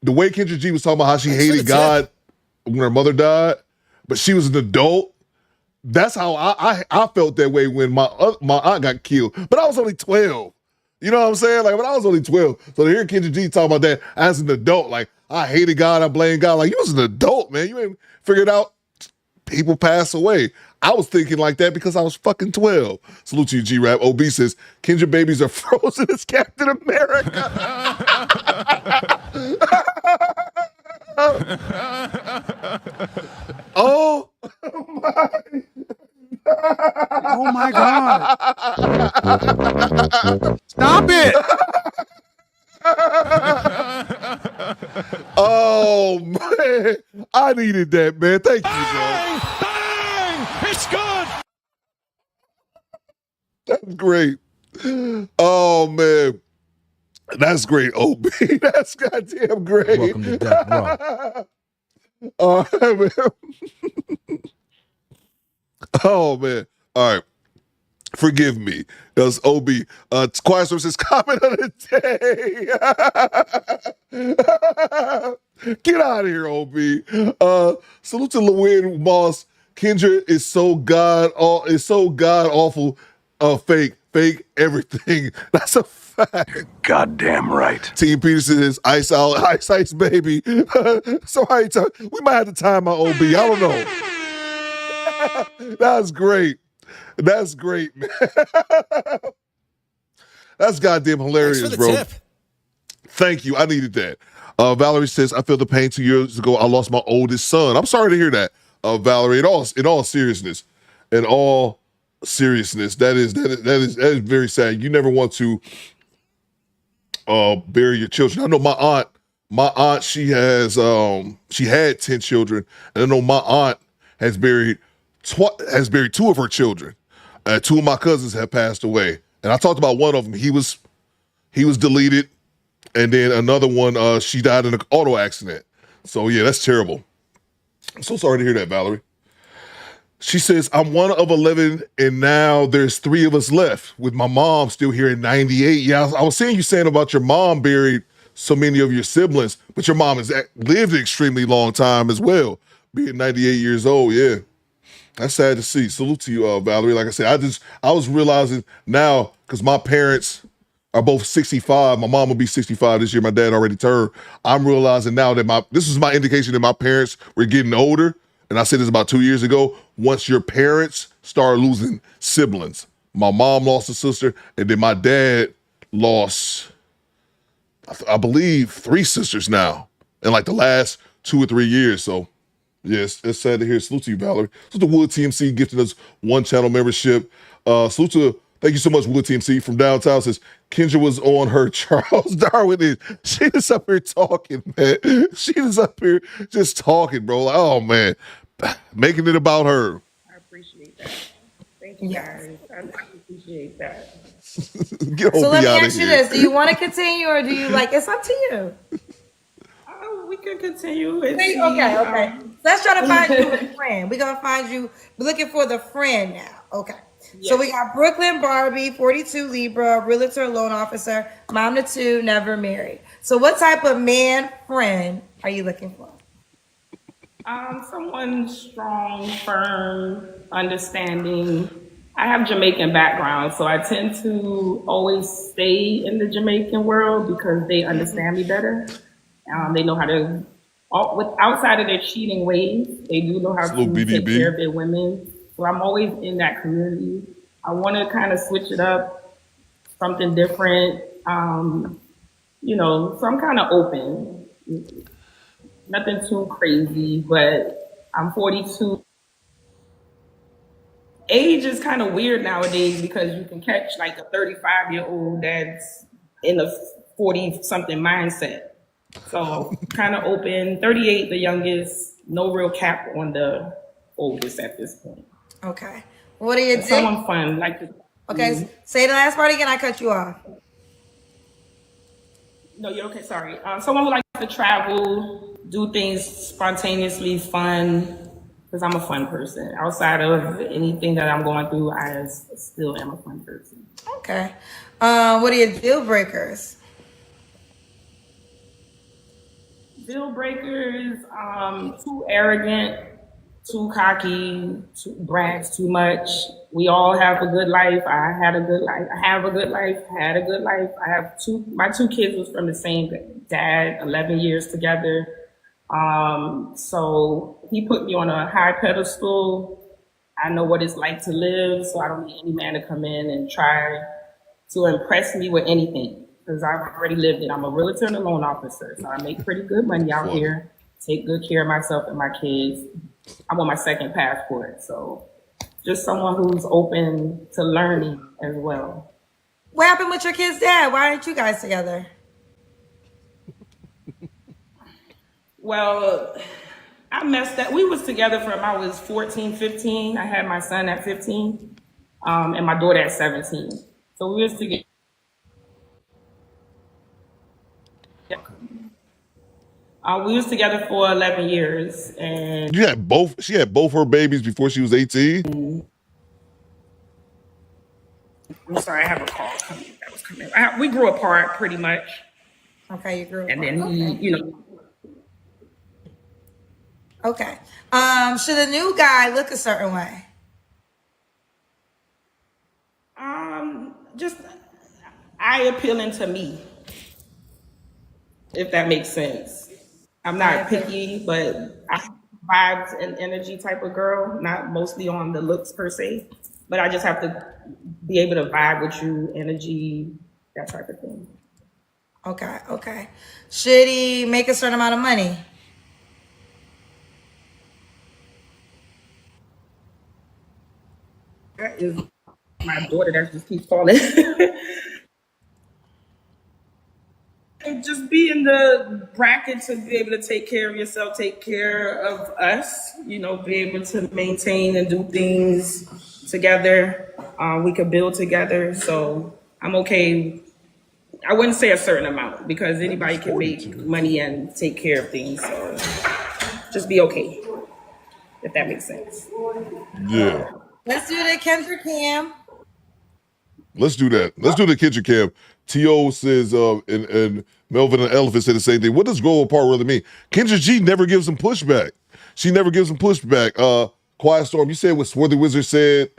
The way Kendra G was talking about how she hated God when her mother died, but she was an adult. That's how I felt that way when my aunt got killed. But I was only 12. You know what I'm saying? Like, when I was only 12. So to hear Kendra G talk about that as an adult, like, I hated God, I blamed God. Like, you was an adult, man. You ain't figured out people pass away. I was thinking like that because I was fucking 12. Salute to you, G-Rap. OB says, Kendra babies are frozen as Captain America. Oh my. Oh my God. Stop it. Oh man. I needed that, man. Thank you, bro. Bang! It's good. That's great. Oh man. That's great, OB. That's goddamn great. Welcome to Death Row. Man. Oh man. All right. Forgive me. That was OB. Quiet Services comment of the day. Get out of here, OB. Salute to Lewin Moss. Kendra is so god awful. Fake everything. That's a fact. Goddamn right. Team Peterson is ice baby. Sorry, we might have to time my OB. I don't know. That's great. That's great, man. That's goddamn hilarious, Thanks for the bro. tip. Thank you. I needed that. Valerie says, I feel the pain 2 years ago. I lost my oldest son. I'm sorry to hear that, Valerie. In all seriousness, that is very sad. You never want to bury your children. I know my aunt, she had 10 children, and I know my aunt has buried two of her children. Two of my cousins have passed away, and I talked about one of them. He was deleted, and then another one, she died in an auto accident. So yeah, that's terrible. I'm so sorry to hear that, Valerie. She says, I'm one of 11, and now there's 3 of us left, with my mom still here at 98. Yeah, I was saying you saying about your mom buried so many of your siblings, but your mom has lived an extremely long time as well, being 98 years old. Yeah, that's sad to see. Salute to you, Valerie. Like I said, I was realizing now, because my parents are both 65. My mom will be 65 this year. My dad already turned. I'm realizing now that this is my indication that my parents were getting older. And I said this about 2 years ago. Once your parents start losing siblings, my mom lost a sister, and then my dad lost, I believe, 3 sisters now in like the last 2 or 3 years. So, yes, it's sad to hear. Salute to you, Valerie. Salute to Wood TMC gifting us 1 channel membership. Salute to, thank you so much, Wood TMC from downtown. Says Kendra was on her Charles Darwin. She is up here talking, man. She is up here just talking, bro. Like, oh man, making it about her. I appreciate that. Thank you guys. I appreciate that. Get So let me outta ask you here. this: do you want to continue, or do you like? It's up to you. We can continue. Okay. Let's try to find you a friend. We're gonna find you. We're looking for the friend now. Okay. Yes. So we got Brooklyn Barbie, 42 Libra, realtor, loan officer, mom to 2, never married. So what type of man friend are you looking for? Someone strong, firm, understanding. I have Jamaican background, so I tend to always stay in the Jamaican world because they understand me better. They know how to, outside of their cheating ways, they do know how to take care of their women. So I'm always in that community. I want to kind of switch it up, something different. So I'm kind of open. Nothing too crazy, but I'm 42. Age is kind of weird nowadays because you can catch like a 35-year-old that's in a 40-something mindset. So kind of open. 38, the youngest. No real cap on the oldest at this point. Okay. What do you do? Someone fun, like the. Okay, say the last part again. I cut you off. No, you're okay. Sorry. Someone who likes to travel, do things spontaneously, fun. Because I'm a fun person. Outside of anything that I'm going through, I still am a fun person. Okay. What are your deal breakers? Deal breakers, too arrogant, too cocky, brags too much. We all have a good life. I had a good life. I have a good life. Had a good life. I have my 2 kids was from the same dad, 11 years together. So he put me on a high pedestal. I know what it's like to live, so I don't need any man to come in and try to impress me with anything. Because I've already lived it. I'm a realtor and a loan officer, so I make pretty good money out here. Take good care of myself and my kids. I'm on my 2nd passport, so just someone who's open to learning as well. What happened with your kid's dad? Why aren't you guys together? Well, I messed up. We was together from I was 14, 15. I had my son at 15, and my daughter at 17. So we was together. We was together for 11 years, and You had both. She had both her babies before she was 18. I'm sorry, I have a call coming. That was coming. We grew apart pretty much. Okay, you grew apart. And then he, Okay. you know. Okay. Should a new guy look a certain way? Just eye appealing to me, if that makes sense. I'm not picky, but I'm vibes and energy type of girl, not mostly on the looks per se, but I just have to be able to vibe with you, energy, that type of thing. Okay, okay. Should he make a certain amount of money? That is my daughter that just keeps calling. And just be in the bracket to be able to take care of yourself, take care of us, you know, be able to maintain and do things together. We could build together. So I'm okay. I wouldn't say a certain amount because anybody can make money and take care of things. So just be okay, if that makes sense. Yeah. Let's do the Kendrick Cam. Let's do that. Let's do the kitchen cam. T.O. says, and Melvin and Elephant said the same thing. What does grow apart really mean? Kendra G never gives him pushback. She never gives him pushback. Quiet Storm, you said what Swarthy Wizard said.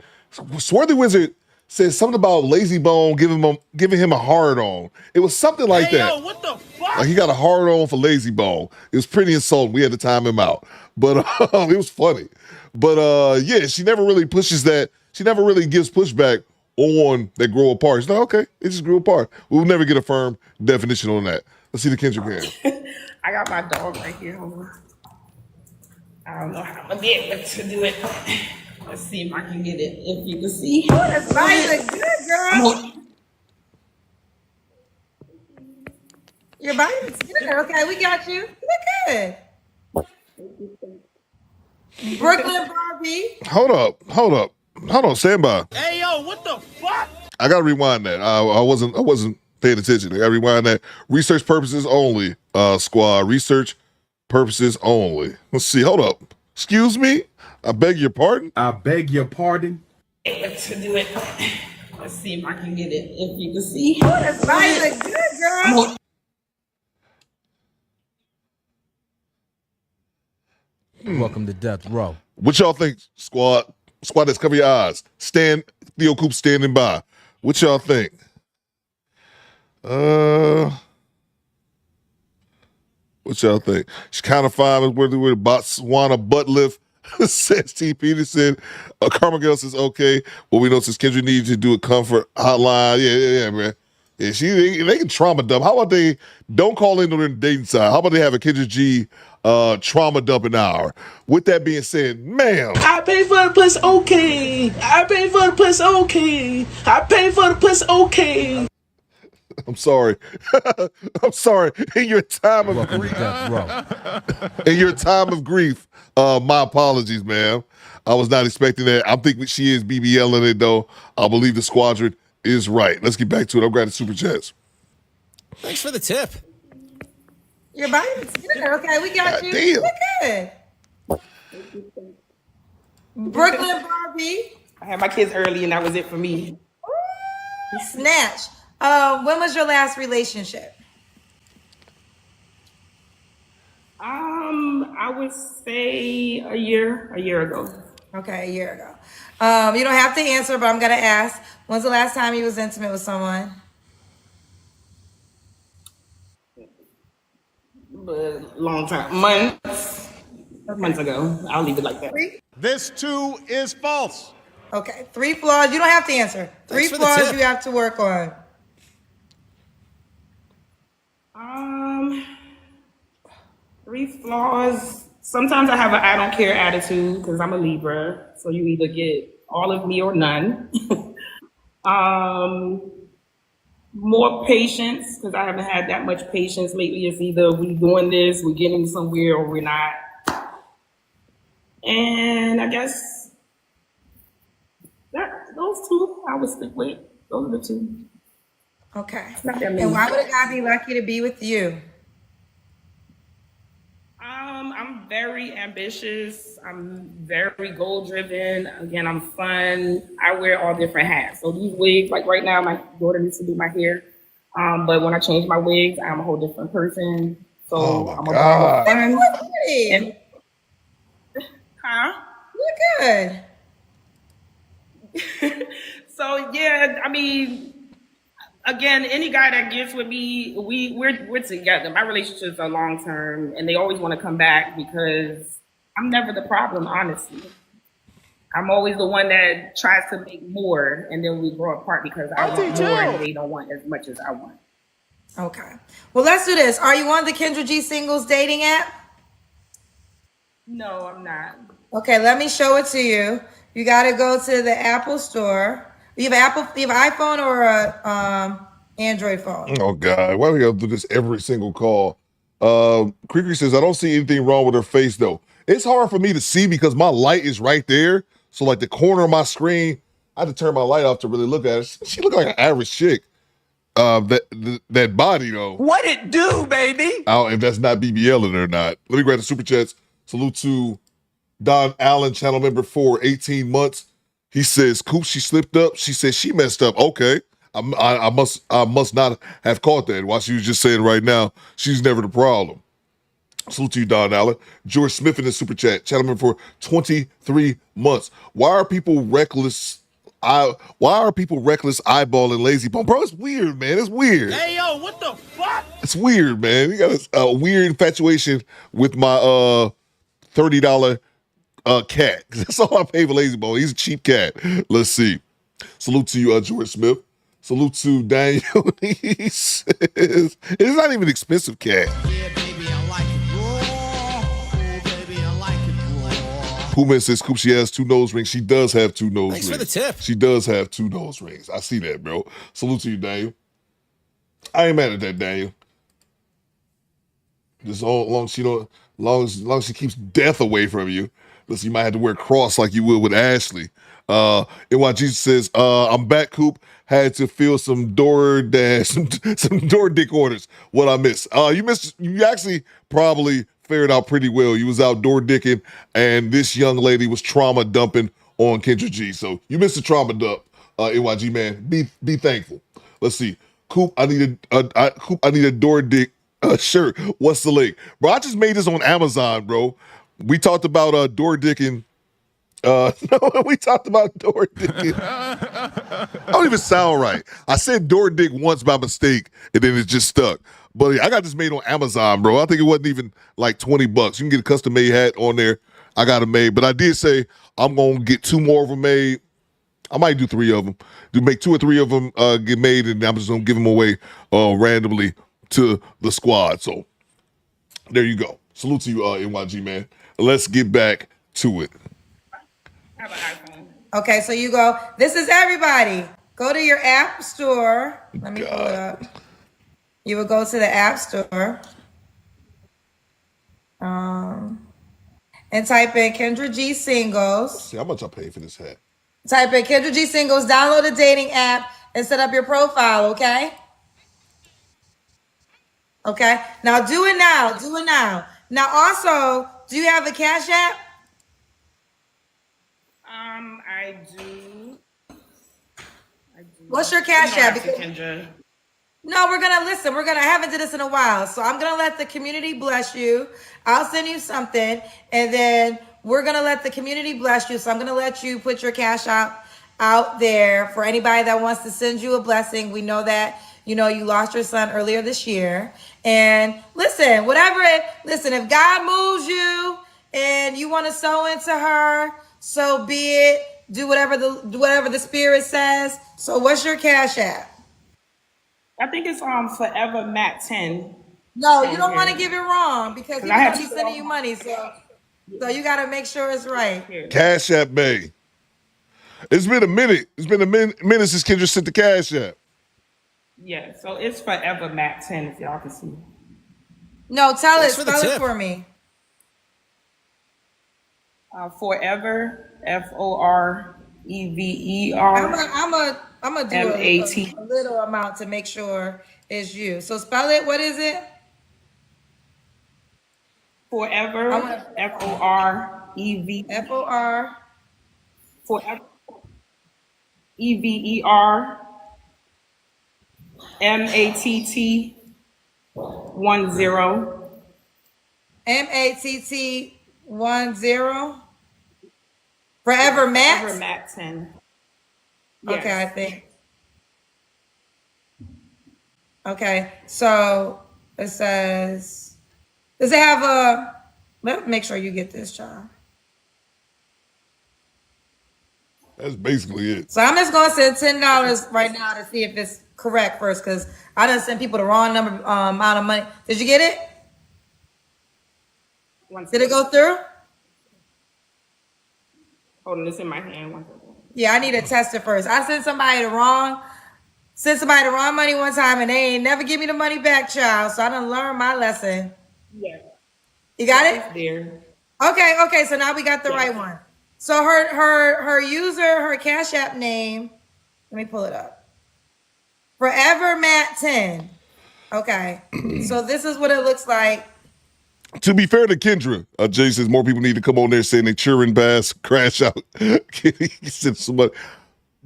Swarthy Wizard said something about Lazy Bone giving him a hard on. It was something like that. Yo, what the fuck? Like he got a hard on for Lazy Bone. It was pretty insulting. We had to time him out. But it was funny. But yeah, she never really pushes that. She never really gives pushback on that grow apart. She's like, okay, it just grew apart. We'll never get a firm definition on that. Let's see the Kendrick Cam. I got my dog right here. I don't know how I'm gonna be able to do it. Let's see if I can get it. If you can see. Oh, that's nice. Good girl. Your body looks good. Okay, we got you. Look good. Brooklyn Barbie. Hold on, stand by. Hey, yo, what the fuck? I gotta rewind that. I wasn't paying attention. I gotta rewind that. Research purposes only, squad. Research purposes only. Let's see. Hold up. Excuse me? I beg your pardon? I beg your pardon? Able to do it. Let's see if I can get it. If you can see. Oh, that's nice. Good girl. Welcome to Death Row. What y'all think, squad? Squad, let's cover your eyes. Theo Coop standing by. What y'all think? What y'all think? She's kind of fine with Botswana butt lift, says T. Peterson. Carmigel says, okay. Well, we know since Kendra needs to do a comfort hotline. Yeah, man. Yeah, they can trauma dump. How about they don't call in on their dating side? How about they have a Kendra G trauma dump an hour? With that being said, ma'am. I pay for the puss, okay. I pay for the puss, okay. I pay for the puss, okay. I'm sorry. I'm sorry. In your time of grief, my apologies, ma'am. I was not expecting that. I'm thinking she is BBLing it, though. I believe the squadron is right. Let's get back to it. I'm grabbing super chats. Thanks for the tip. Your body looks good. Okay, we got you. Damn. Look good. Brooklyn Barbie. I had my kids early and that was it for me. Snatch. When was your last relationship? I would say a year ago. Okay, a year ago. You don't have to answer, but I'm gonna ask. When's the last time you was intimate with someone? But long time. Months ago. I'll leave it like that. This too is false. Okay, 3 flaws. You don't have to answer. 3 flaws you have to work on. 3 flaws. Sometimes I have an I don't care attitude because I'm a Libra. So you either get all of me or none. More patience because I haven't had that much patience lately. It's either we doing this, we're getting somewhere, or we're not. And I guess those 2 I would stick with. Those are the 2. Okay. Not that many. And why would a guy be lucky to be with you? very ambitious. I'm very goal driven. Again, I'm fun. I wear all different hats. So these wigs, like right now, my daughter needs to do my hair. But when I change my wigs, I'm a whole different person. So I'm a ball of fun. And, Look good. So yeah, I mean, again, any guy that gets with me, we're together. My relationships are long term, and they always want to come back because I'm never the problem. Honestly, I'm always the one that tries to make more, and then we grow apart because I want more, and they don't want as much as I want. Okay. Well, let's do this. Are you on the Kendra G Singles dating app? No, I'm not. Okay, let me show it to you. You got to go to the Apple Store. You have an iPhone or a Android phone? Oh God, why do we gotta do this every single call? Creaky says, I don't see anything wrong with her face though. It's hard for me to see because my light is right there. So like the corner of my screen, I had to turn my light off to really look at it. She looked like an average chick. That body though. What it do, baby? I don't know if that's not BBLing or not. Let me grab the super chats. Salute to Don Allen, channel member for 18 months. He says, Coop, she slipped up. She said she messed up. Okay. I must not have caught that while she was just saying right now, she's never the problem. Salute to you, Don Allen. George Smith in the super chat, channel member for 23 months. Why are people reckless? Why are people reckless eyeballing lazy bone? Bro, it's weird, man. It's weird. Hey, yo, what the fuck? It's weird, man. You got a weird infatuation with my $30 cat. That's all I pay for Lazy Bone. He's a cheap cat. Let's see. Salute to you, George Smith. Salute to Daniel. He says, it's not even an expensive cat. Yeah, baby, I like it raw. Oh, baby, I like it raw. Puma says, Coop, she has 2 nose rings. She does have 2 nose rings. Thanks for the tip. She does have 2 nose rings. I see that, bro. Salute to you, Daniel. I ain't mad at that, Daniel. Just long as she keeps death away from you. Listen, you might have to wear a cross like you would with Ashley. NYG says, I'm back, Coop. Had to fill some some door dick orders. What I miss? You actually probably fared out pretty well. You was out door dicking, and this young lady was trauma dumping on Kendra G. So you missed the trauma dump, NYG man. Be thankful. Let's see. Coop, I need a door dick shirt. What's the link? Bro, I just made this on Amazon, bro. We talked about door dicking. No, we talked about door dicking. I don't even sound right. I said door dick once by mistake, and then it just stuck. But yeah, I got this made on Amazon, bro. I think it wasn't even like $20. You can get a custom made hat on there. I got it made, but I did say I'm gonna get 2 more of them made. I might do 3 of them. Do make 2 or 3 of them get made, and I'm just gonna give them away randomly to the squad. So there you go. Salute to you, NYG man. Let's get back to it. Okay, so you go. This is everybody. Go to your app store. Let me pull it up. You will go to the app store. And type in Kendra G Singles. See how much I paid for this hat. Type in Kendra G Singles, download the dating app, and set up your profile, okay? Okay, now do it now. Do it now. Now, also, do you have a Cash App? I do. What's your Cash App? Kendra. No, we're gonna listen. I haven't did this in a while, so I'm gonna let the community bless you. I'll send you something, and then we're gonna let the community bless you. So I'm gonna let you put your Cash out there for anybody that wants to send you a blessing. We know that you lost your son earlier this year, and listen, if God moves you and you want to sow into her, so be it. Do whatever the Spirit says. So what's your Cash App? I think it's Forever Matt 10. No, you don't want to give it wrong because he's gonna be sending you money. So you got to make sure it's right. Cash App Bay. It's been a minute. It's been a minute since Kendra sent the Cash App. Yeah, so it's Forever Matt 10 if y'all can see. No, spell it for me. Forever, FOREVER. I'm gonna do a little amount to make sure it's you. So spell it. What is it? Forever, F-O-R-E-V. F-O-R. Forever, E-V-E-R. M-A-T-T 10. M-A-T-T 10. Forever Matt? Forever Matt 10. Okay, I Yes. think. Okay, so it says, does it have a, let me make sure you get this, child. That's basically it. So I'm just gonna send $10 right now to see if it's correct first, because I done sent people the wrong number amount of money. Did you get it? Did it go through? Holding this in my hand. One second. Yeah, I need to test it first. I sent somebody the wrong money one time and they ain't never give me the money back, child. So I done learned my lesson. Yeah. You got it? It's there. Okay, so now we got the right one. So her user, her Cash App name, let me pull it up. Forever Matt 10. Okay. So this is what it looks like. To be fair to Kendra, Jay says more people need to come on there saying they cheering bass, crash out. He said so much.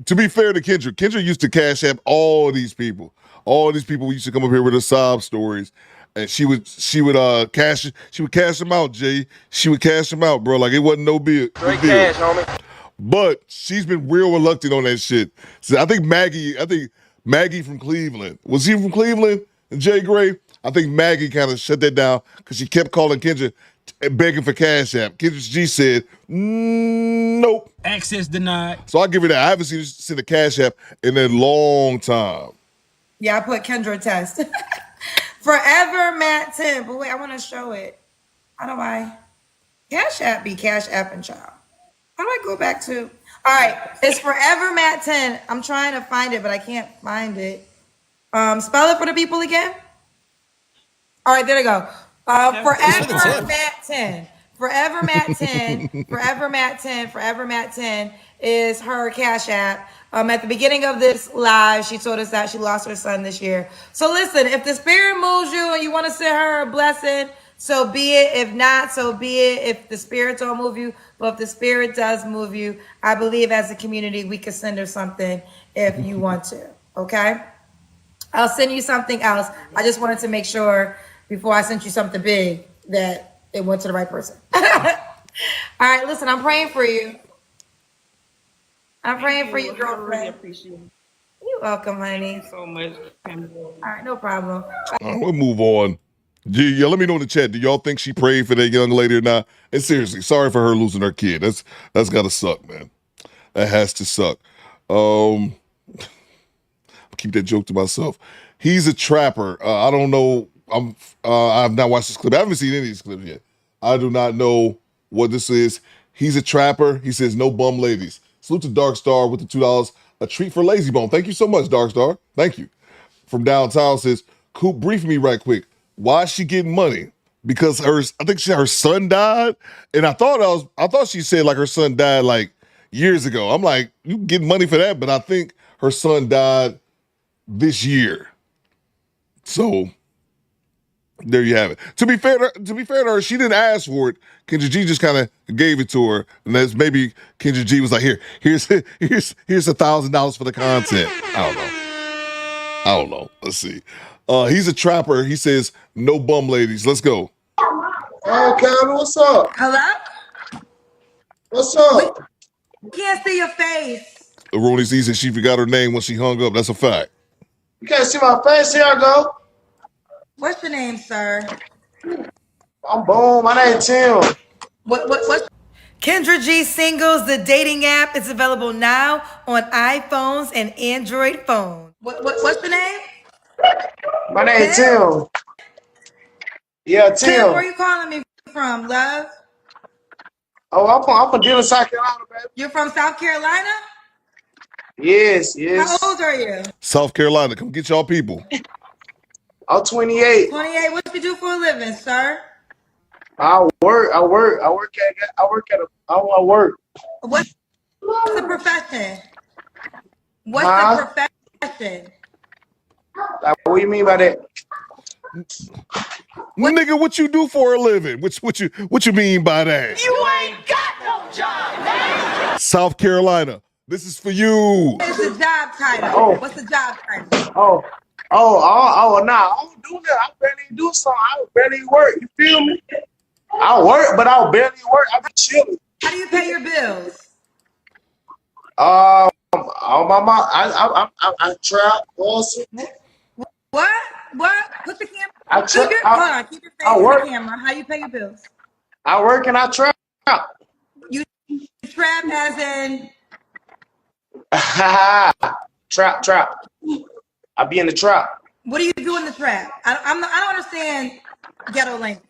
To be fair to Kendra used to Cash App all these people. All these people used to come up here with their sob stories. And she would cash them out, Jay. She would cash them out, bro. Like it wasn't no big deal. Cash, homie. But she's been real reluctant on that shit. So I think Maggie from Cleveland. Was he from Cleveland? And Jay Gray? I think Maggie kind of shut that down because she kept calling Kendra begging for Cash App. Kendra G said, nope. Access denied. So I'll give her that. I haven't seen a Cash App in a long time. Yeah, I put Kendra test. Forever Matt 10. But wait, I want to show it. How do I? Cash App be Cash App and child. How do I go back to? All right, it's Forever Matt 10. I'm trying to find it, but I can't find it. Spell it for the people again. All right, there we go. Forever Matt 10. Forever Matt 10. Forever Matt 10. Forever Matt 10 is her Cash App. At the beginning of this live, she told us that she lost her son this year. So listen, if the spirit moves you and you want to send her a blessing, so be it. If not, so be it. If the spirit don't move you, but if the spirit does move you, I believe as a community, we could send her something if you want to, okay? I'll send you something else. I just wanted to make sure before I sent you something big that it went to the right person. All right, listen, I'm praying for you. I'm praying for you, girlfriend. I really appreciate it. You're welcome, honey. Thank you so much. All right, no problem. We'll move on. Yeah, let me know in the chat. Do y'all think she prayed for that young lady or not? And seriously, sorry for her losing her kid. That's gotta suck, man. That has to suck. I'll keep that joke to myself. He's a trapper. I don't know. I've not watched this clip. I haven't seen any of these clips yet. I do not know what this is. He's a trapper. He says no bum ladies. Salute to Dark Star with the $2. A treat for Lazy Bone. Thank you so much, Dark Star. Thank you. From downtown says, Coop, brief me right quick. Why is she getting money? Because her son died, and I thought she said like her son died like years ago. I'm like, you get money for that, but I think her son died this year. So there you have it. To be fair to her, she didn't ask for it. Kendra G just kind of gave it to her, and that's maybe Kendra G was like, here's $1,000 for the content. I don't know. Let's see. He's a trapper. He says no bum ladies. Let's go. Hey, Kevin, what's up? Hello? What's up? We can't see your face. Aroni said she forgot her name when she hung up. That's a fact. You can't see my face. Here I go. What's your name, sir? I'm Boom. My name's Tim. What? Kendra G Singles, the dating app, is available now on iPhones and Android phones. What's your name? My name's Tim. Yeah, Tim. Tim, where are you calling me from, love? Oh, I'm from Dillon, South Carolina, baby. You're from South Carolina? Yes. How old are you? South Carolina. Come get y'all people. I'm 28. 28. What do you do for a living, sir? I work. What's the profession? What's the profession? Like, what do you mean by that? Nigga, what you do for a living? What you mean by that? You ain't got no job, man. South Carolina, this is for you. What is the job title? Oh. What's the job title? Nah, I don't do that. I barely do something. I barely work. You feel me? I work, but I barely work. I be chilling. How do you pay your bills? On my mom, I trap also. What? Put the camera. Keep Keep your face in the camera. How you pay your bills? I work and I trap. You trap as in trap. I be in the trap. what do you do in the trap? I don't understand ghetto language.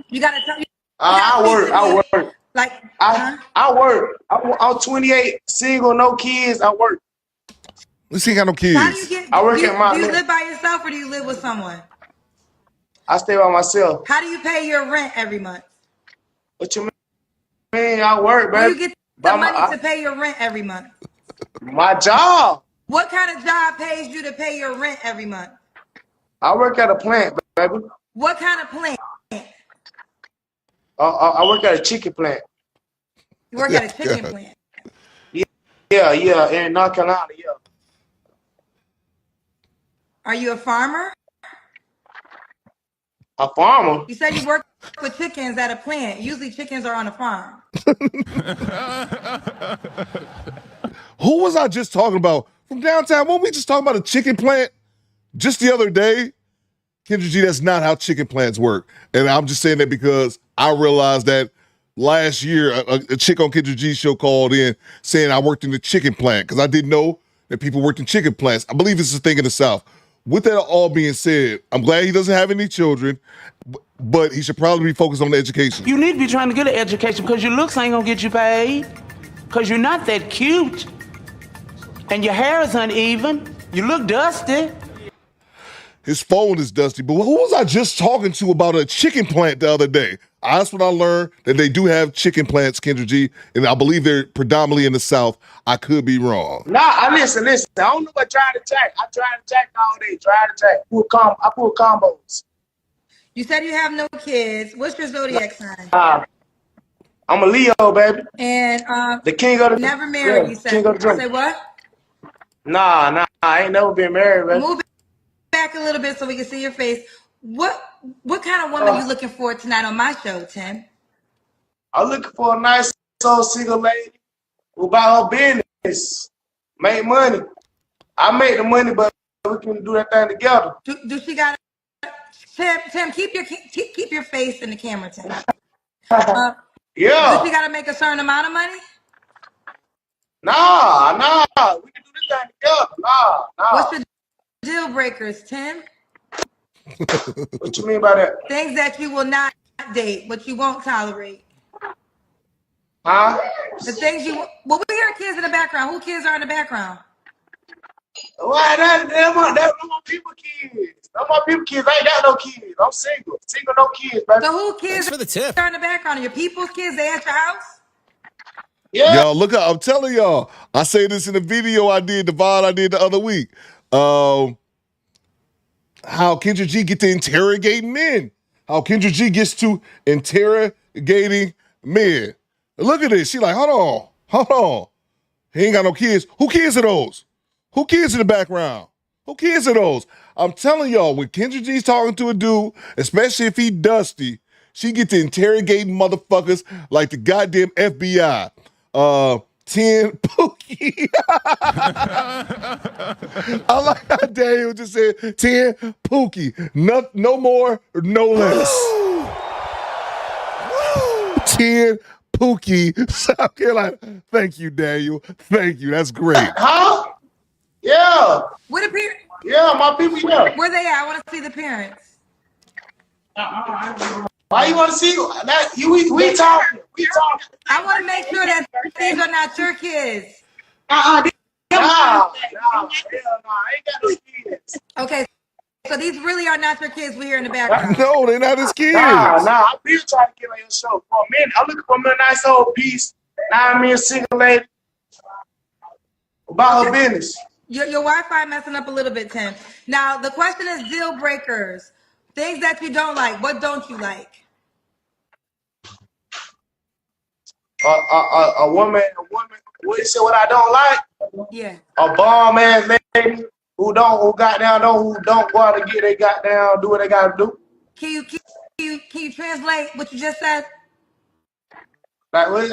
You gotta tell me. I work. Like I work. I'm 28, single, no kids. I work. Let's see, got no kids. How do you get? I work at my. Do you live by yourself or do you live with someone? I stay by myself. How do you pay your rent every month? What you mean? I work, Where baby. you get the money to pay your rent every month? My job. What kind of job pays you to pay your rent every month? I work at a plant, baby. What kind of plant? I work at a chicken plant. You work at a chicken plant? Yeah, in North Carolina, yeah. Are you a farmer? A farmer? You said you work with chickens at a plant. Usually chickens are on a farm. Who was I just talking about? From downtown, weren't we just talking about a chicken plant just the other day? Kendra G, that's not how chicken plants work. And I'm just saying that because I realized that last year, a chick on Kendra G's show called in saying I worked in the chicken plant because I didn't know that people worked in chicken plants. I believe this is a thing in the South. With that all being said, I'm glad he doesn't have any children, but he should probably be focused on the education. You need to be trying to get an education because your looks ain't gonna get you paid. Because you're not that cute. And your hair is uneven. You look dusty. His phone is dusty, but who was I just talking to about a chicken plant the other day? That's when I learned that they do have chicken plants, Kendra G, and I believe they're predominantly in the South. I could be wrong. Nah, listen. I don't know what drive to jack. I drive to jack all day. Drive to jack. I pull combos. You said you have no kids. What's your zodiac sign? I'm a Leo, baby. And the king of the never married. Yeah, you said. king of the drum. Say what? Nah. I ain't never been married, baby. Move back a little bit so we can see your face. What kind of woman are you looking for tonight on my show, Tim? I'm looking for a nice old single lady who about her business, make money. I make the money, but we can do that thing together. Do she got? Tim, keep your face in the camera, Tim. Yeah. Does she got to make a certain amount of money? Nah. We can do this thing together. Nah. What's your deal breakers, Tim? What you mean by that? Things that you will not date, but you won't tolerate. Huh? The things you. Well, we hear kids in the background. Who kids are in the background? Why that's my people kids. That's my people kids. I ain't got no kids. I'm single. Single, no kids, baby. So who kids Thanks for the tip. are in the background? Are your people's kids? They at your house? Yeah. Y'all, look up. I'm telling y'all. I say this in the video I did, the VOD I did the other week. How Kendra G get to interrogating men. How Kendra G gets to interrogating men. Look at this. She like, hold on. He ain't got no kids. Who kids are those? Who kids in the background? Who kids are those? I'm telling y'all, when Kendra G's talking to a dude, especially if he dusty, she get to interrogating motherfuckers like the goddamn FBI. 10 Pookie. I like how Daniel just said 10 Pookie. No more, no less. 10 Pookie, South Carolina. Thank you, Daniel. Thank you. That's great. Huh? Yeah. Where the parents? Yeah, my people, yeah. Where they at? I want to see the parents. Why you want to see that? We talking. I want to make sure that these are not your kids. Nah, hell no, I ain't got no kids. Okay, so these really are not your kids we hear in the background. No, they're not his kids. Nah, I've been trying to get on your show for a minute. I'm looking for me a nice old piece. Now me a single lady about her business. Your Wi-Fi messing up a little bit, Tim. Now the question is deal breakers. Things that you don't like. What don't you like? A woman. What you say? What I don't like? Yeah. A bomb ass lady who don't go out and get they goddamn do what they gotta do. Can you translate what you just said? Like we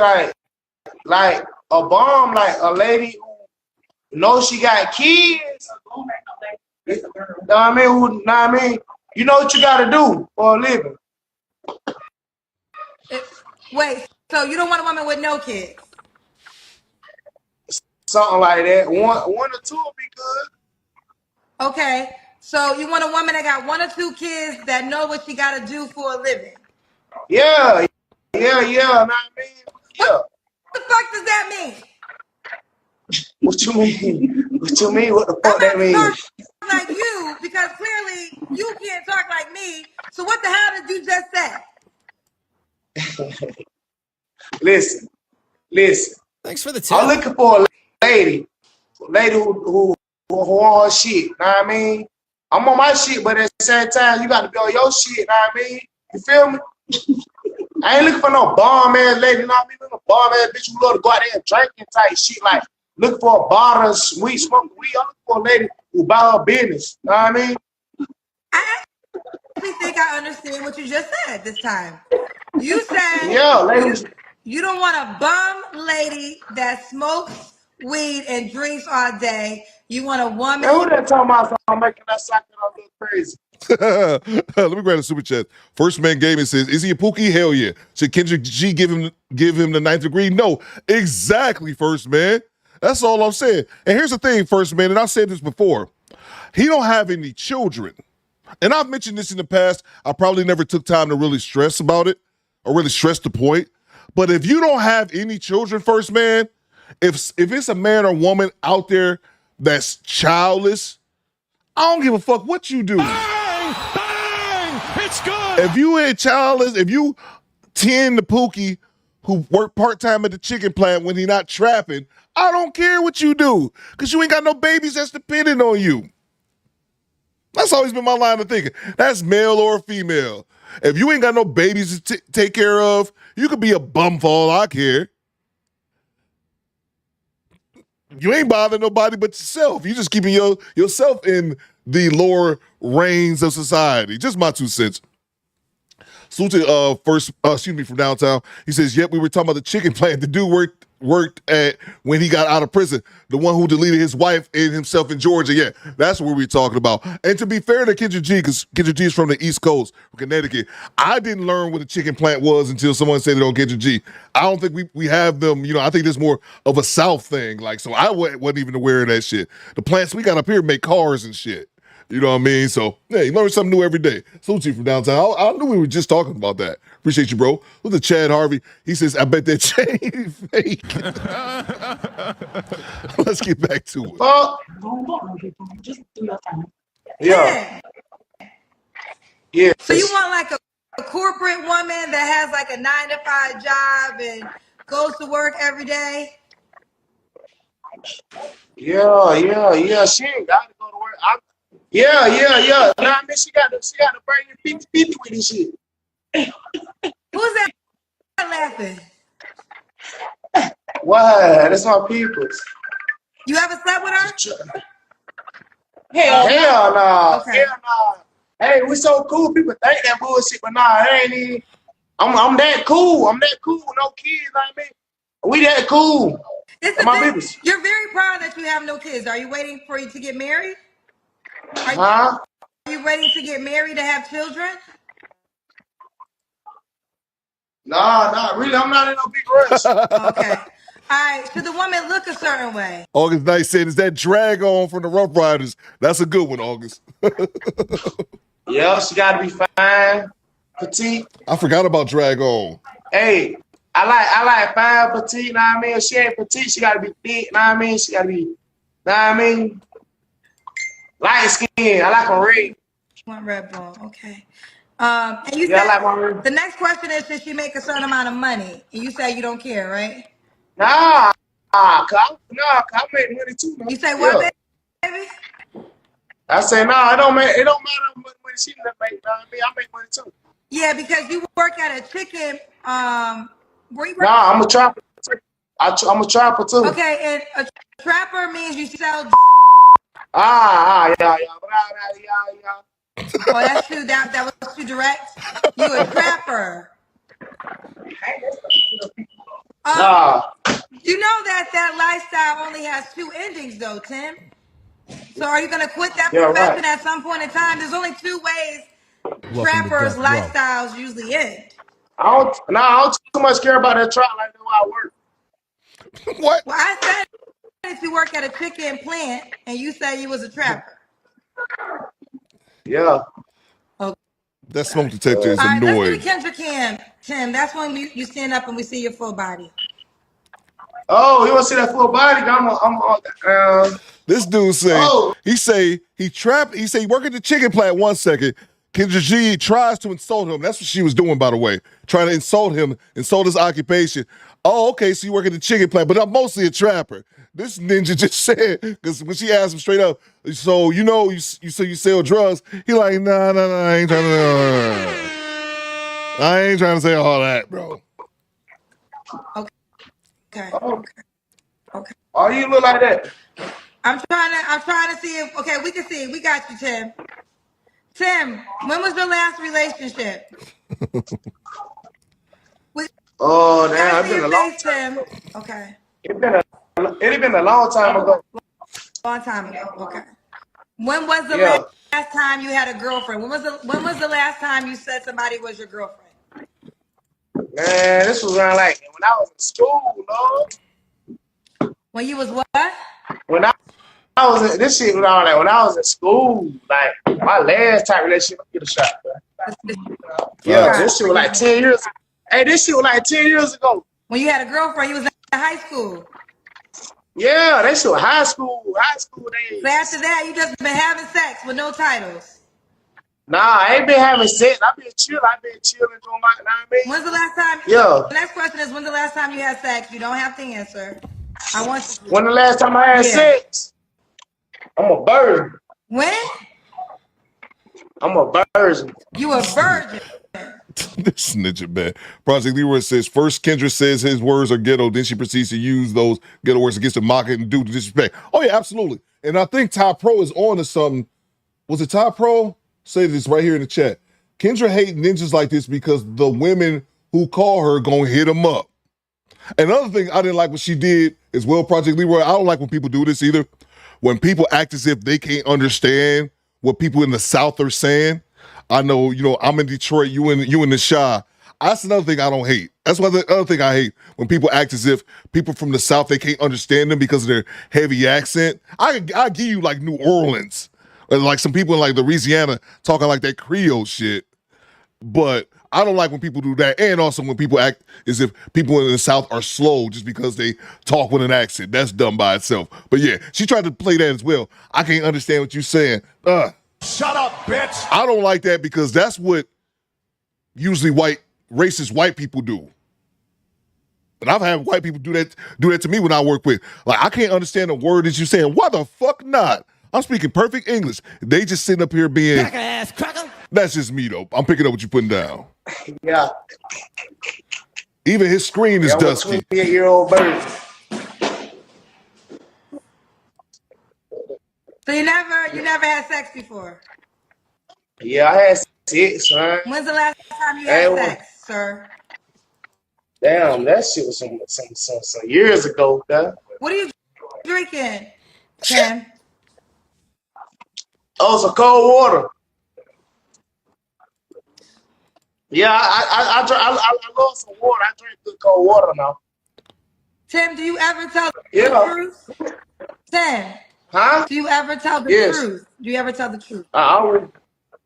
like a bomb, like a lady who knows she got kids. You know what I mean? Who, know what I mean? You know what you gotta do for a living. Wait, so you don't want a woman with no kids? Something like that. One or two will be good. Okay, so you want a woman that got 1 or 2 kids that know what she got to do for a living? Yeah. Know what I mean? Yeah. What the fuck does that mean? What you mean? What you mean? What the fuck that mean? Like you, because clearly you can't talk like me. So what the hell did you just say? Listen. Thanks for the tip. I'm looking for a lady who on her shit. Know what I mean? I'm on my shit, but at the same time, you got to be on your shit. Know what I mean? You feel me? I ain't looking for no bomb ass lady. You know what I mean? No bomb ass bitch who love to go out there and drinking type shit. Like looking for a bottle of sweet smoking weed. I'm looking for a lady who buy her business. Know what I mean? I actually think I understand what you just said this time. You said you don't want a bum lady that smokes weed and drinks all day. You want a woman. Man, who that talking about? I'm making that socket a little crazy. Let me grab a super chat. First Man Gaming says, "Is he a pookie? Hell yeah." Should Kendrick G give him the 9th degree? No, exactly. First Man. That's all I'm saying. And here's the thing, First Man, and I said this before. He don't have any children, and I've mentioned this in the past. I probably never took time to really stress about it or really stress the point. But if you don't have any children, First Man, if it's a man or woman out there that's childless, I don't give a fuck what you do. Bang! It's good! If you ain't childless, if you tend to Pookie who work part-time at the chicken plant when he not trapping, I don't care what you do, because you ain't got no babies that's dependent on you. That's always been my line of thinking. That's male or female. If you ain't got no babies to take care of, you could be a bum for all I care. You ain't bothering nobody but yourself. You just keeping yourself in the lower reigns of society. Just my 2 cents. Salute from downtown. He says, "Yep, we were talking about the chicken plant. The dude worked at when he got out of prison. The one who deleted his wife and himself in Georgia. Yeah, that's what we're talking about." And to be fair to Kendrick G, because Kendrick G is from the East Coast, from Connecticut, I didn't learn what a chicken plant was until someone said it on Kendrick G. I don't think we have them. I think there's more of a South thing. Like, so I wasn't even aware of that shit. The plants we got up here make cars and shit. You know what I mean? So, yeah, you learn something new every day. Salute you from downtown. I knew we were just talking about that. Appreciate you, bro. Look at Chad Harvey. He says, "I bet that chain fake." Let's get back to it. Just do your thing. Yeah. So you want like a corporate woman that has like a 9-to-5 job and goes to work every day? Yeah. She ain't got to go to work. Yeah. Nah, I mean, she got to bring you 50 with this shit. Who's that laughing? What? That's my peoples. You ever slept with her? Hell nah. Okay. Hell nah. Hey, we so cool. People think that bullshit, but nah, it ain't even. I'm that cool. No kids, I mean. We that cool. My business. You're very proud that you have no kids. Are you waiting for you to get married? Huh? Are you waiting to get married to have children? Nah, not really. I'm not in no big rush. Okay. All right. Should the woman look a certain way? August Knight said, "Is that drag on from the Rough Riders?" That's a good one, August. Yeah, she got to be fine, petite. I forgot about drag on. Hey, I like fine, petite. Know what I mean? If she ain't petite, she got to be thick. Know what I mean? She got to be. Know what I mean? Light skin. I like a red. You want red bone? Okay. And you said I like my red. The next question is, should she make a certain amount of money? And you say you don't care, right? Nah, cause I make money too. Man. You say what, baby? I say, no, it don't matter how much money she make. You know what I mean? I make money too. Yeah, because you work at a chicken. Where you work? Nah, I'm a trapper. I'm a trapper too. Okay, and a trapper means you sell. Yeah. Oh, that's too. That was too direct. You a trapper. Nah. You know that lifestyle only has two endings, though, Tim. So are you gonna quit that Yeah, profession right. at some point in time? There's only two ways Welcome to trappers' Death Row. lifestyles usually end. I don't too much care about that trap like that while I work. What? Well, I said if you work at a chicken plant and you say you was a trapper. Yeah. Okay. That smoke detector All is right, let's do the annoying. Kendrick cam. Tim, that's when you stand up and we see your full body. Oh, you want to see that full body? I'm on. This dude say he say he work at the chicken plant 1 second. Kendra G tries to insult him. That's what she was doing, by the way, trying to insult him, insult his occupation. Oh, okay, so you work at the chicken plant, but I'm mostly a trapper. This ninja just said, because when she asked him straight up, so you know you say you sell drugs. He like, nah, I ain't trying to say all that, bro. Okay. Oh, you look like that. I'm trying to see if we can see. We got you, Tim. Tim, when was your last relationship? Oh, damn, it's see been your a long face, time. Tim. Okay. It been a long time ago. Long time ago. Okay. When was the last time you had a girlfriend? When was the last time you said somebody was your girlfriend? Man, this was around like when I was in school, Lord. When you was what? When I was this shit was all like when I was in school, like my last type relationship. Get a shot, bro. Yeah, this shit was like 10 years. Hey, this shit was like 10 years ago. When you had a girlfriend, you was in high school. Yeah, that shit was high school days. So after that, you just been having sex with no titles. Nah, I ain't been having sex. I've been chilling doing my, you know what I mean? When's the last time? Yeah. The next question is, when's the last time you had sex? You don't have to answer. I want you to. When the last time I had sex? I'm a virgin. When? I'm a virgin. You a virgin. This ninja man. Project Leroy says, first Kendra says his words are ghetto, then she proceeds to use those ghetto words against him, mock it, and do the disrespect. Oh yeah, absolutely. And I think Ty Pro is on to something. Was it Ty Pro? Say this right here in the chat. Kendra hate ninjas like this because the women who call her gonna hit him up. Another thing I didn't like what she did as well, Project Leroy, I don't like when people do this either. When people act as if they can't understand what people in the South are saying. I know, I'm in Detroit, you in the Chi. That's another thing I don't hate. That's the other thing I hate, when people act as if people from the South, they can't understand them because of their heavy accent. I give you like New Orleans, or like some people in like Louisiana talking like that Creole shit. But I don't like when people do that. And also when people act as if people in the South are slow just because they talk with an accent. That's dumb by itself. But yeah, she tried to play that as well. I can't understand what you're saying. Shut up, bitch. I don't like that because that's what usually racist white people do. And I've had white people do that to me when I work with. Like, I can't understand a word that you're saying. Why the fuck not? I'm speaking perfect English. They just sitting up here being... Ass cracker. That's just me, though. I'm picking up what you're putting down. Yeah. Even his screen is dusty. 28-year-old bird. So you never had sex before? Yeah, I had sex, man. When's the last time you had sex, sir? Damn, that shit was some years ago, man. What are you drinking, Tim? Oh, some cold water. Yeah, I love some water. I drink good cold water now. Tim, do you ever tell the truth? Tim. Huh? Do you ever tell the truth? Do you ever tell the truth? I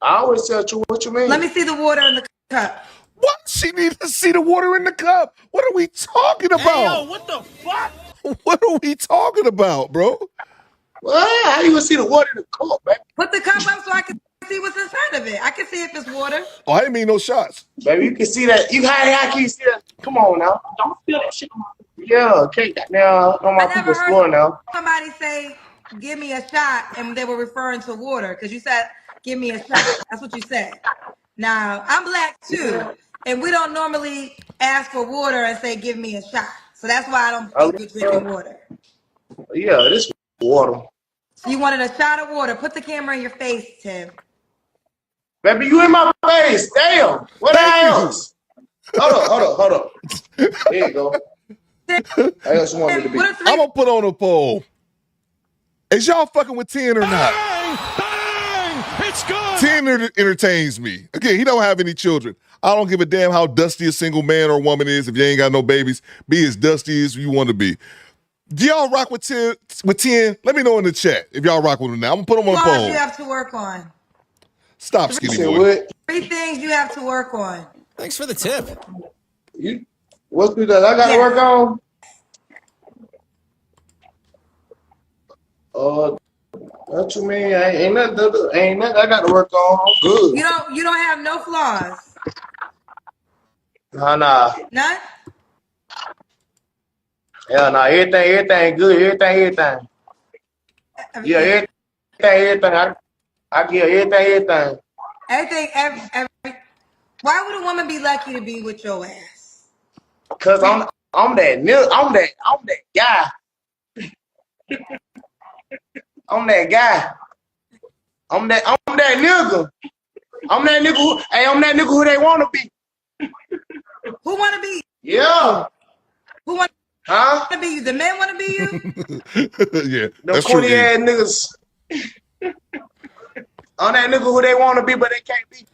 always tell the truth. What you mean? Let me see the water in the cup. What? She needs to see the water in the cup. What are we talking about? Hey, yo, what the fuck? What are we talking about, bro? Well, how you gonna see the water in the cup, man? Put the cup up so I can see what's inside of it. I can see if it's water. Oh, I didn't mean no shots. Baby, you can see that. How can you see that? Come on now. Don't feel that shit. Yeah, okay. Now, on my people's floor now. Somebody say give me a shot, and they were referring to water because you said, give me a shot. That's what you said. Now, I'm black too, and we don't normally ask for water and say, give me a shot. So that's why I don't think you're drinking water. Yeah, this water. So you wanted a shot of water. Put the camera in your face, Tim. Baby, you in my face. Damn. What else? Hold up. There you go. I just wanted to be. I'm gonna put on a poll. Is y'all fucking with 10 or not? Bang! It's good. 10 entertains me. Again, he don't have any children. I don't give a damn how dusty a single man or woman is. If you ain't got no babies, be as dusty as you want to be. Do y'all rock with 10? Let me know in the chat if y'all rock with him now. I'm gonna put him on a poll. You have to work on. Stop, skinny boy. 3 things you have to work on. Thanks for the tip. What's that I gotta work on? What you mean? Ain't nothing I got to work on. I'm good. You don't have no flaws. Nah. None? Yeah, nah. Everything good. Everything. Yeah, everything. I give everything. Everything. Why would a woman be lucky to be with your ass? Cause I'm that guy. I'm that guy. I'm that nigga. I'm that nigga who they wanna be. Who wanna be? Yeah. Who wanna be you? The men wanna be you? Yeah. Them corny ass niggas. I'm that nigga who they wanna be, but they can't be.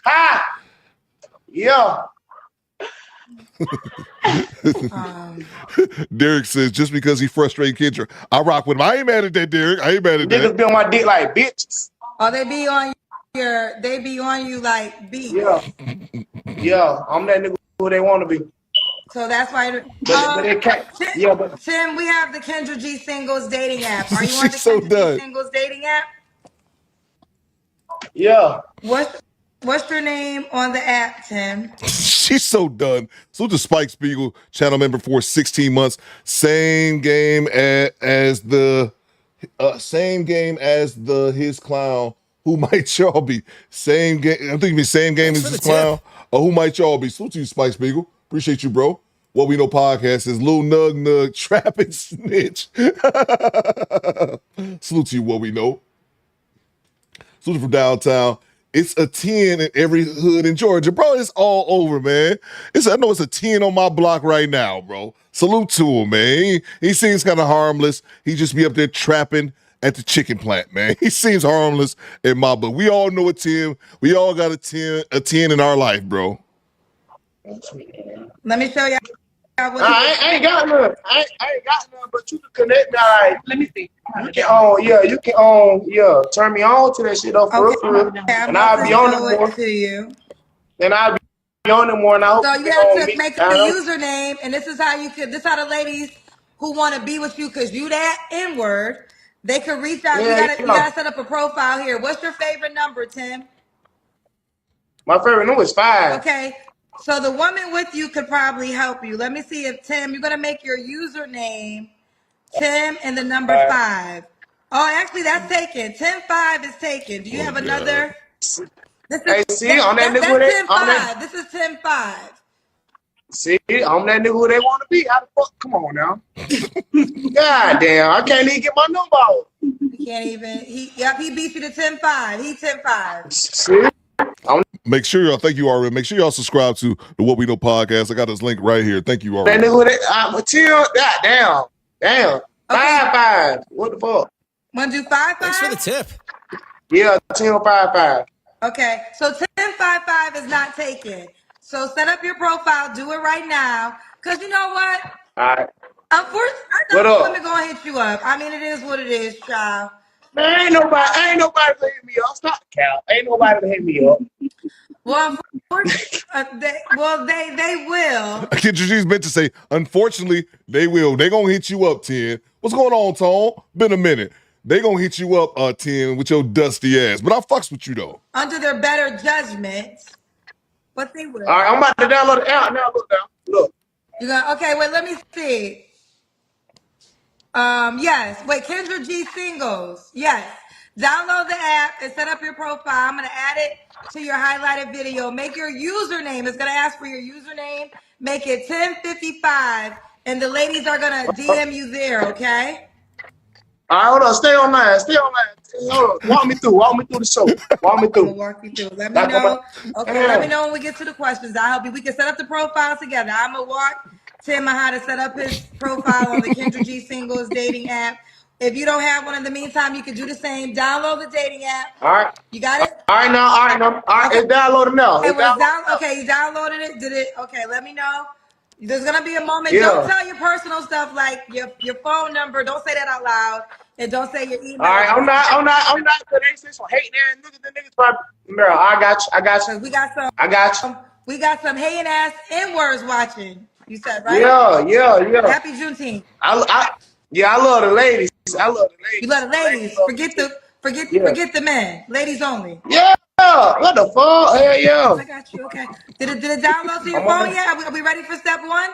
Ha! Yeah. Derek says, just because he frustrated Kendra, I rock with him. I ain't mad at that, Derek. I ain't mad at that. Niggas be on my dick like bitches. Oh, they be on you like beef. Yeah, I'm that nigga who they want to be. So that's why. But they can't. Tim, we have the Kendra G Singles dating app. Are you on the Kendra G Singles dating app? Yeah. What's your name on the app, Tim? She's so done. So to Spike Spiegel, channel member for 16 months. Same game as the his clown. Who might y'all be? Same game. I'm thinking same game as his clown. Or who might y'all be? Salute to you, Spike Spiegel. Appreciate you, bro. What We Know podcast is Lil Nug Trap and Snitch. Salute to you, What We Know. Salute from downtown. It's a 10 in every hood in Georgia. Bro, it's all over, man. I know it's a 10 on my block right now, bro. Salute to him, man. He seems kind of harmless. He just be up there trapping at the chicken plant, man. He seems harmless in my book. We all know a 10. We all got a 10 in our life, bro. Let me show you. I ain't got none. I ain't got none, but you can connect me. Like, let me see. You can turn me on to that shit though, for real. And I'll be on it more. And I'll be on it more. And I hope so you have to make a username, and this is how the ladies who want to be with you, because you that N-word, they could reach out. Yeah, you gotta set up a profile here. What's your favorite number, Tim? My favorite number is 5. Okay. So the woman with you could probably help you. Let me see if Tim, you're gonna make your username Tim and the number 5. Oh, actually, that's taken. 10-5 is taken. Do you have another? This is, that's 10-5. This is 10-5. See, I'm that nigga who they want to be. How the fuck? Come on now. God damn, I can't even get my number out. You can't even. He beat you to 10-5. He 10-5. See? Make sure y'all, thank you, RM. Make sure y'all subscribe to the What We Know podcast. I got this link right here. Thank you, RM. That nigga who damn. 5-5. What the fuck? Want to do 5-5? Thanks for the tip. Yeah, 10-5-5. Okay, so 10-5-5 is not taken. So set up your profile. Do it right now. Because you know what? All right. Unfortunately, I know women going to hit you up. I mean, it is what it is, child. Man, ain't nobody to hit me up. Stop the cow. Ain't nobody to hit me up. Well, they will. Kendra meant to say, unfortunately, they will. They gonna hit you up, 10. What's going on, Tone? Been a minute. They gonna hit you up, 10, with your dusty ass. But I fucks with you, though. Under their better judgment. But they will. All right, I'm about to download the app now. Look. You got okay, wait, let me see. Yes. Wait, Kendra G singles. Yes. Download the app and set up your profile. I'm gonna add it to your highlighted video. Make your username. It's gonna ask for your username. Make it 1055, and the ladies are gonna DM you there. Okay. All right, hold on. Stay online. Stay online. Hold on. Walk me through the show. Walk me I'm gonna through. walk you through. Let me Like, know. Okay, let me damn. know when we get to the questions. I'll help you. We can set up the profile together. I'm gonna walk Tim on how to set up his profile on the Kendra G Singles dating app. If you don't have one in the meantime, you can do the same. Download the dating app. All right. You got it? All right, now. All right, now. All right, Okay. it's downloaded now. Okay, It's well, it's downloaded down. Okay, you downloaded it. Did it? Okay, let me know. There's gonna be a moment. Yeah. Don't tell your personal stuff like your phone number. Don't say that out loud, and don't say your email. All right, I'm not. Cause they say some hating ass niggas. The niggas probably. Bro, I got you. We got some. I got you. We got some hating ass N-words watching. You said right? Yeah. Happy Juneteenth. Yeah, I love the ladies. I love the ladies. You love the ladies. Forget the men. Ladies only. Yeah. What the fuck? Hell yeah. I got you. Okay. Did it download to your phone yet? Are we ready for step one?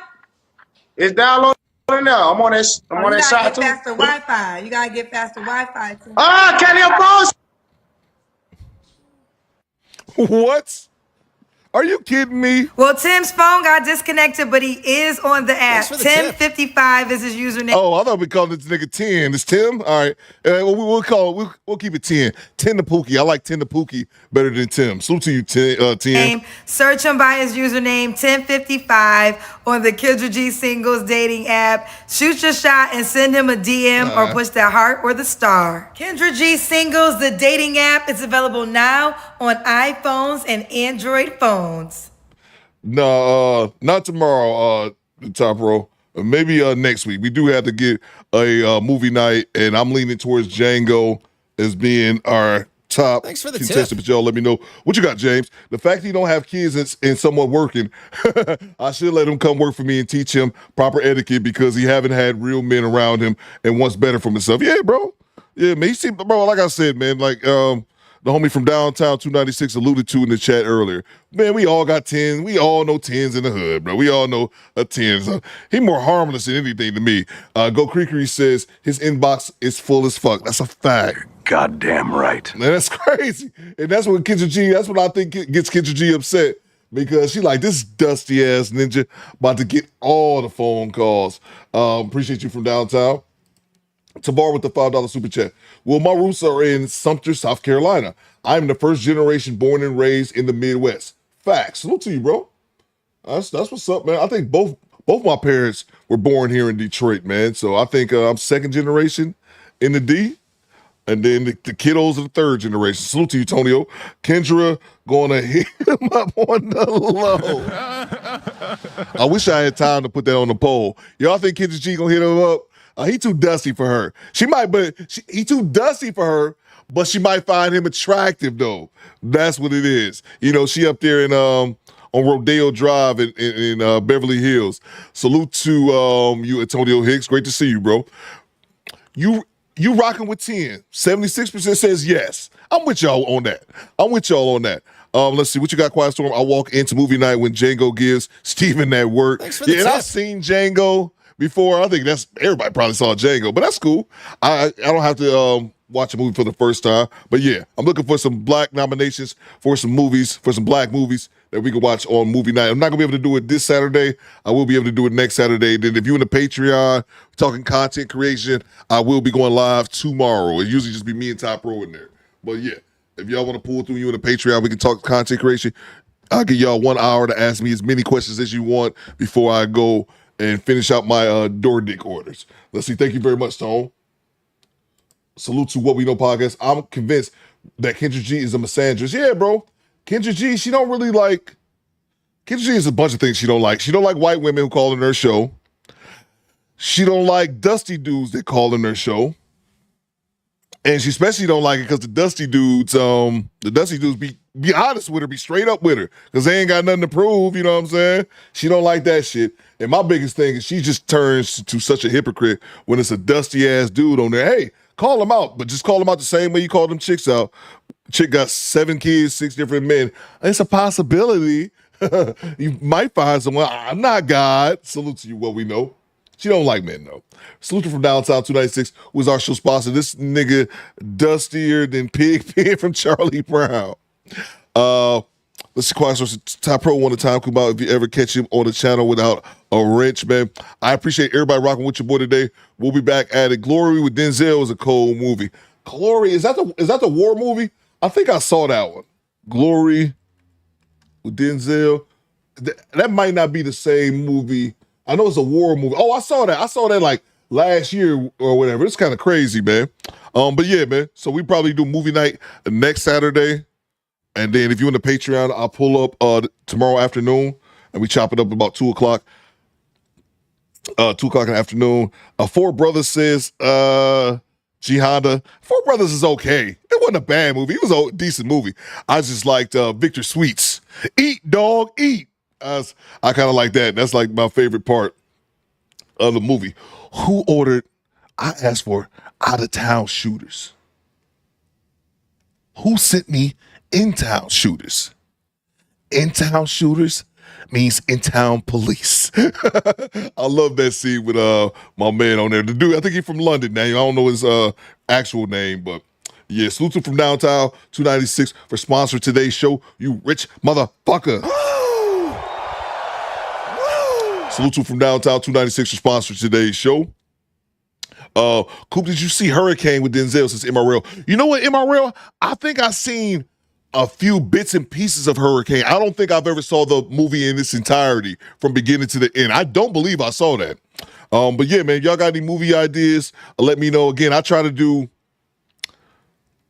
It's downloading now. I'm on that. I'm on that shot too. You gotta get faster Wi-Fi. You gotta get faster Wi-Fi too. Ah, can you post? What? Are you kidding me? Well, Tim's phone got disconnected, but he is on the app. Thanks for the tip. 1055 is his username. Oh, I thought we called this nigga 10. It's Tim? All right. We'll keep it 10. 10 to Pookie. I like 10 to Pookie better than Tim. Salute to you, 10. Search him by his username 1055 on the Kendra G Singles dating app. Shoot your shot and send him a DM or push that heart or the star. Kendra G Singles, the dating app, is available now on iPhones and Android phones. No, not tomorrow, Top Row. Maybe next week. We do have to get a movie night, and I'm leaning towards Django as being our top Thanks for the contestant. tip. But y'all let me know what you got, James. The fact that he don't have kids and someone working, I should let him come work for me and teach him proper etiquette because he haven't had real men around him and wants better for himself. Yeah, bro. Yeah, man. He seemed, bro, like I said, man, like the homie from downtown 296 alluded to in the chat earlier. Man, we all got 10s. We all know 10s in the hood, bro. We all know a 10. So he more harmless than anything to me. Go Creakery says his inbox is full as fuck. That's a fact. Goddamn right. Man, that's crazy. And that's what Kendra G, that's what I think gets Kendra G upset. Because she like, this dusty ass ninja about to get all the phone calls. Appreciate you from downtown. Tabar with the $5 super chat. Well, my roots are in Sumter, South Carolina. I'm the first generation born and raised in the Midwest. Facts. Salute to you, bro. That's what's up, man. I think both my parents were born here in Detroit, man. So I think I'm second generation in the D. And then the kiddos are the third generation. Salute to you, Tonio. Kendra gonna hit him up on the low. I wish I had time to put that on the poll. Y'all think Kendra G gonna hit him up? He too dusty for her. He too dusty for her, but she might find him attractive though. That's what it is. You know, she up there in on Rodeo Drive in Beverly Hills. Salute to you, Antonio Hicks. Great to see you, bro. You rocking with 10. 76% says yes. I'm with y'all on that. Let's see what you got, Quiet Storm. I walk into movie night when Django gives Steven that work. Thanks for the and tip. I've seen Django before. I think that's everybody probably saw Django, but that's cool. I don't have to watch a movie for the first time. But yeah, I'm looking for some black nominations for some movies, for some black movies that we can watch on movie night. I'm not gonna be able to do it this Saturday. I will be able to do it next Saturday. Then if you're in the Patreon talking content creation, I will be going live tomorrow. It usually just be me and Top Pro in there. But yeah, if y'all want to pull through you in the Patreon, we can talk content creation. I'll give y'all 1 hour to ask me as many questions as you want before I go and finish out my door dick orders. Let's see. Thank you very much, Tone. Salute to What We Know podcast. I'm convinced that Kendra G is a misandrist. Yeah, bro. Kendra G, she don't really like. Kendra G is a bunch of things she don't like. She don't like white women who call in her show. She don't like dusty dudes that call in her show. And she especially don't like it because the dusty dudes be honest with her, be straight up with her, because they ain't got nothing to prove, you know what I'm saying? She don't like that shit. And my biggest thing is she just turns to such a hypocrite when it's a dusty ass dude on there. Hey, call him out, but just call him out the same way you call them chicks out. Chick got 7 kids, 6 different men. It's a possibility. You might find someone. I'm not God. Salute to you, What We Know. She don't like men, though. Salute from Downtown 296, who is our show sponsor. This nigga dustier than Pig from Charlie Brown. Let's see, quiet source. Top Pro one time. Come out if you ever catch him on the channel without a wrench, man. I appreciate everybody rocking with your boy today. We'll be back at it. Glory with Denzel is a cold movie. Glory, is that the war movie? I think I saw that one. Glory with Denzel. That might not be the same movie. I know it's a war movie. Oh, I saw that. I saw that like last year or whatever. It's kind of crazy, man. But yeah, man. So we probably do movie night next Saturday. And then if you're in the Patreon, I'll pull up tomorrow afternoon and we chop it up about 2 o'clock. 2 o'clock in the afternoon. Four Brothers says, Jihada. Four Brothers is okay. It wasn't a bad movie. It was a decent movie. I just liked Victor Sweet's Eat, Dog, Eat. I kind of like that. That's like my favorite part of the movie. Who ordered, I asked for out-of-town shooters. Who sent me in-town shooters? In-town shooters means in-town police. I love that scene with my man on there. The dude, I think he's from London now. I don't know his actual name, but yeah, salute from Downtown 296 for sponsoring today's show. You rich motherfucker. Salute from Downtown 296 for sponsoring today's show. Coop, did you see Hurricane with Denzel since MRL? You know what, MRL? I think I've seen a few bits and pieces of Hurricane. I don't think I've ever saw the movie in its entirety from beginning to the end. I don't believe I saw that. But yeah, man, y'all got any movie ideas? Let me know. Again, I try to do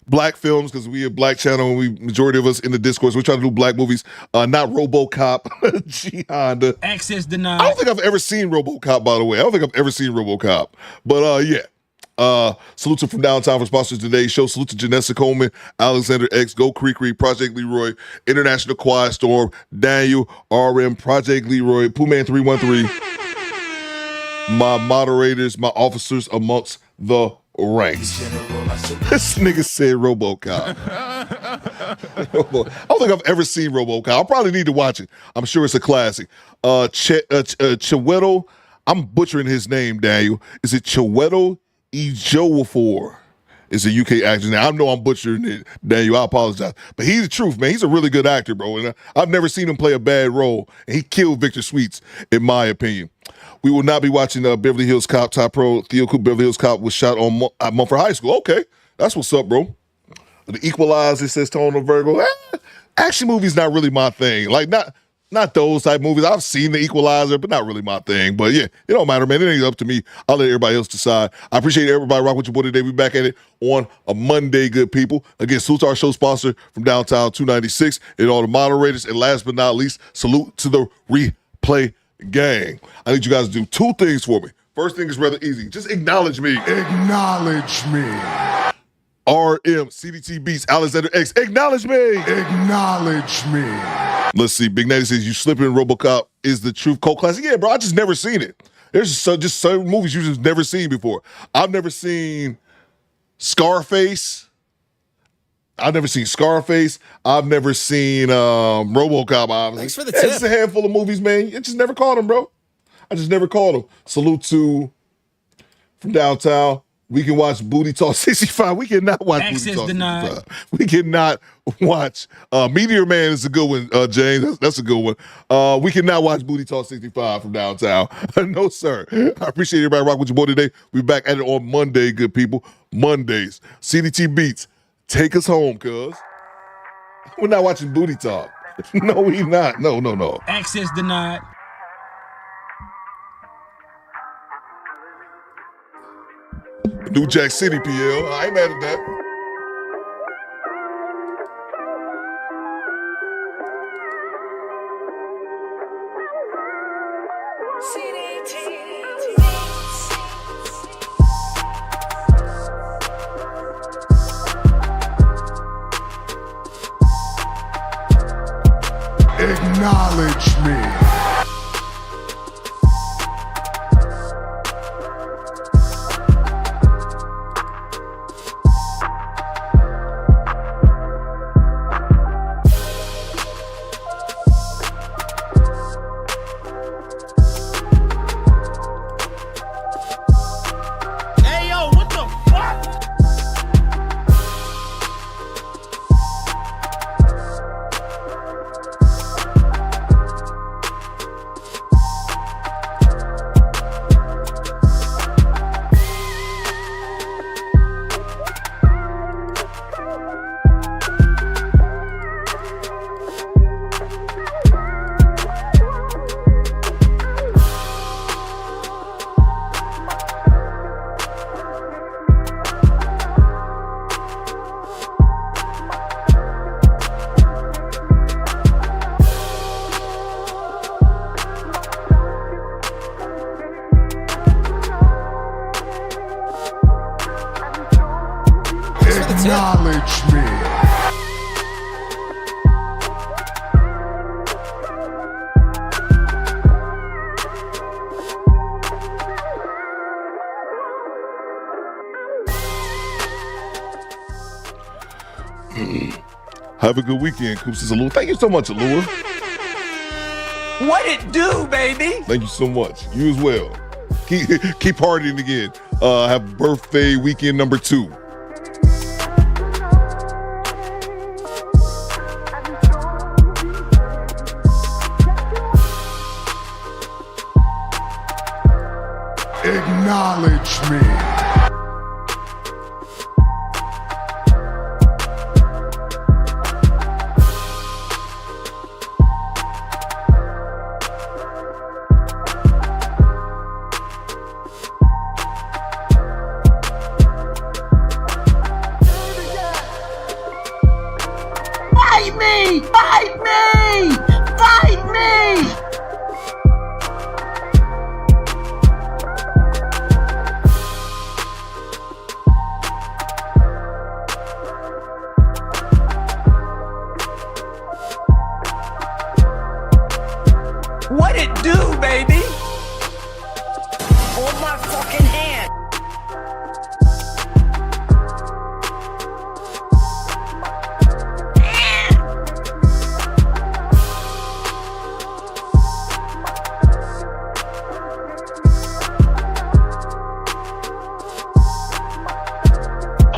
black films because we a black channel and we majority of us in the discourse. We try to do black movies, not RoboCop. G-Honda. Access denied. I don't think I've ever seen RoboCop, by the way. I don't think I've ever seen RoboCop. But yeah. Salute to from Downtown for sponsors today's show. Salute to Janessa Coleman, Alexander X, Go Creek, Project Leroy, International Quiet Storm, Daniel, RM, Project Leroy, Poohman 313. My moderators, my officers amongst the ranks. This nigga said RoboCop. I don't think I've ever seen RoboCop. I probably need to watch it. I'm sure it's a classic. Chiwetel, I'm butchering his name, Daniel. Is it Chiwetel Ejiofor? Is a UK actor. Now, I know I'm butchering it, Daniel. I apologize. But he's the truth, man. He's a really good actor, bro. And I've never seen him play a bad role. And he killed Victor Sweets, in my opinion. We will not be watching Beverly Hills Cop. Top Pro Theo Coop. Beverly Hills Cop was shot on at Mumford High School. Okay, that's what's up, bro. The Equalizer, says Tone of Virgo. Action movies not really my thing. Like not those type movies. I've seen The Equalizer, but not really my thing. But yeah, it don't matter, man. It ain't up to me. I'll let everybody else decide. I appreciate everybody rock with your boy today. We back at it on a Monday, good people. Again, salute to our show sponsor from Downtown 296 and all the moderators. And last but not least, salute to the replay gang. I need you guys to do two things for me. First thing is rather easy. Just acknowledge me. Acknowledge me. RM, CDT Beats, Alexander X. Acknowledge me. Acknowledge me. Let's see. Big Natty says, you slipping in RoboCop is the truth cult classic. Yeah, bro, I just never seen it. There's just certain movies you just never seen before. I've never seen Scarface. I've never seen RoboCop, obviously. Thanks for the tip. It's a handful of movies, man. I just never caught them, bro. I just never caught them. Salute to from Downtown. We can watch Booty Talk 65. We cannot watch Access Booty Talk denied. 65. We cannot watch Meteor Man is a good one, James. That's a good one. We cannot watch Booty Talk 65 from Downtown. No, sir. I appreciate everybody rock with your boy today. We're back at it on Monday, good people. Mondays. CDT Beats. Take us home, cuz. We're not watching Booty Talk. No, we not. No. Access denied. New Jack City, PL. I ain't mad at that. Acknowledge me. Have a good weekend, Coops. Alua. Thank you so much, Alua. What it do, baby? Thank you so much. You as well. Keep partying again. Have birthday weekend number 2. Acknowledge me. Fight me! Fight me! Fight me! What it do, baby? Hold my fucking hand.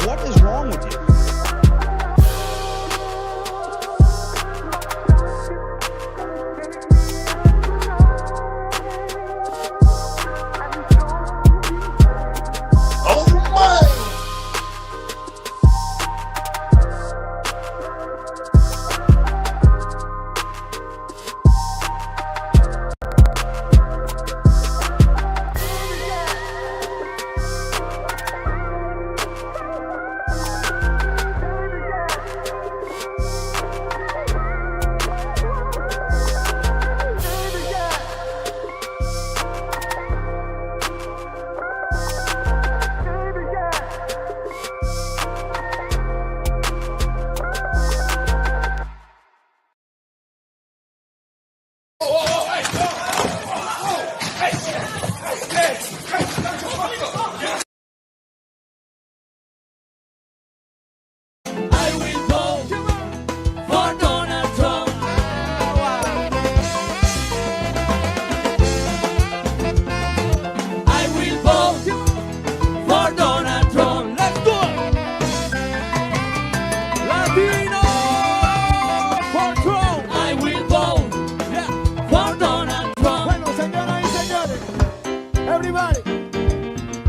What is wrong with you?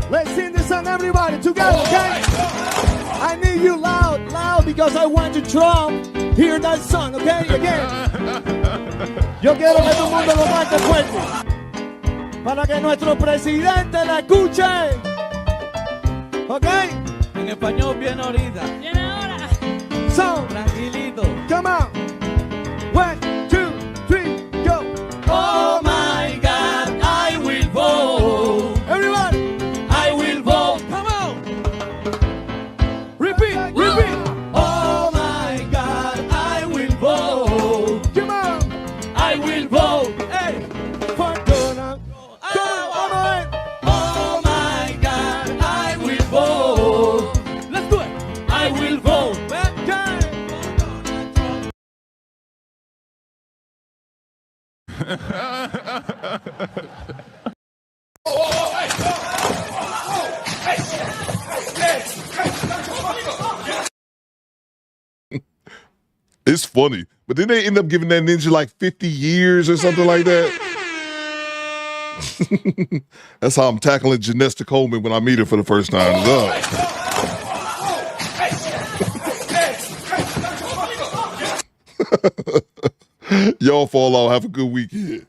Let's sing this song, everybody, together, okay? I need you loud, loud, because I want to Trump hear that song, okay? Again. Yo quiero que todo el mundo lo mate fuerte. Para que nuestro presidente la escuche. ¿Ok? En español bien ahorita. Viene ahora. So, tranquilito. Come on. 1, 2, 3, go. Oh my God, I will vote. Everybody. I will vote. Come on. Repeat, repeat. Oh my God, I will vote. Come on. I will vote. Hey. For Donald. Oh my God, I will vote. Let's do it. I will vote. It's funny, but then they end up giving that ninja like 50 years or something like that. That's how I'm tackling Janessa Coleman when I meet her for the first time. Y'all fall out. Have a good weekend.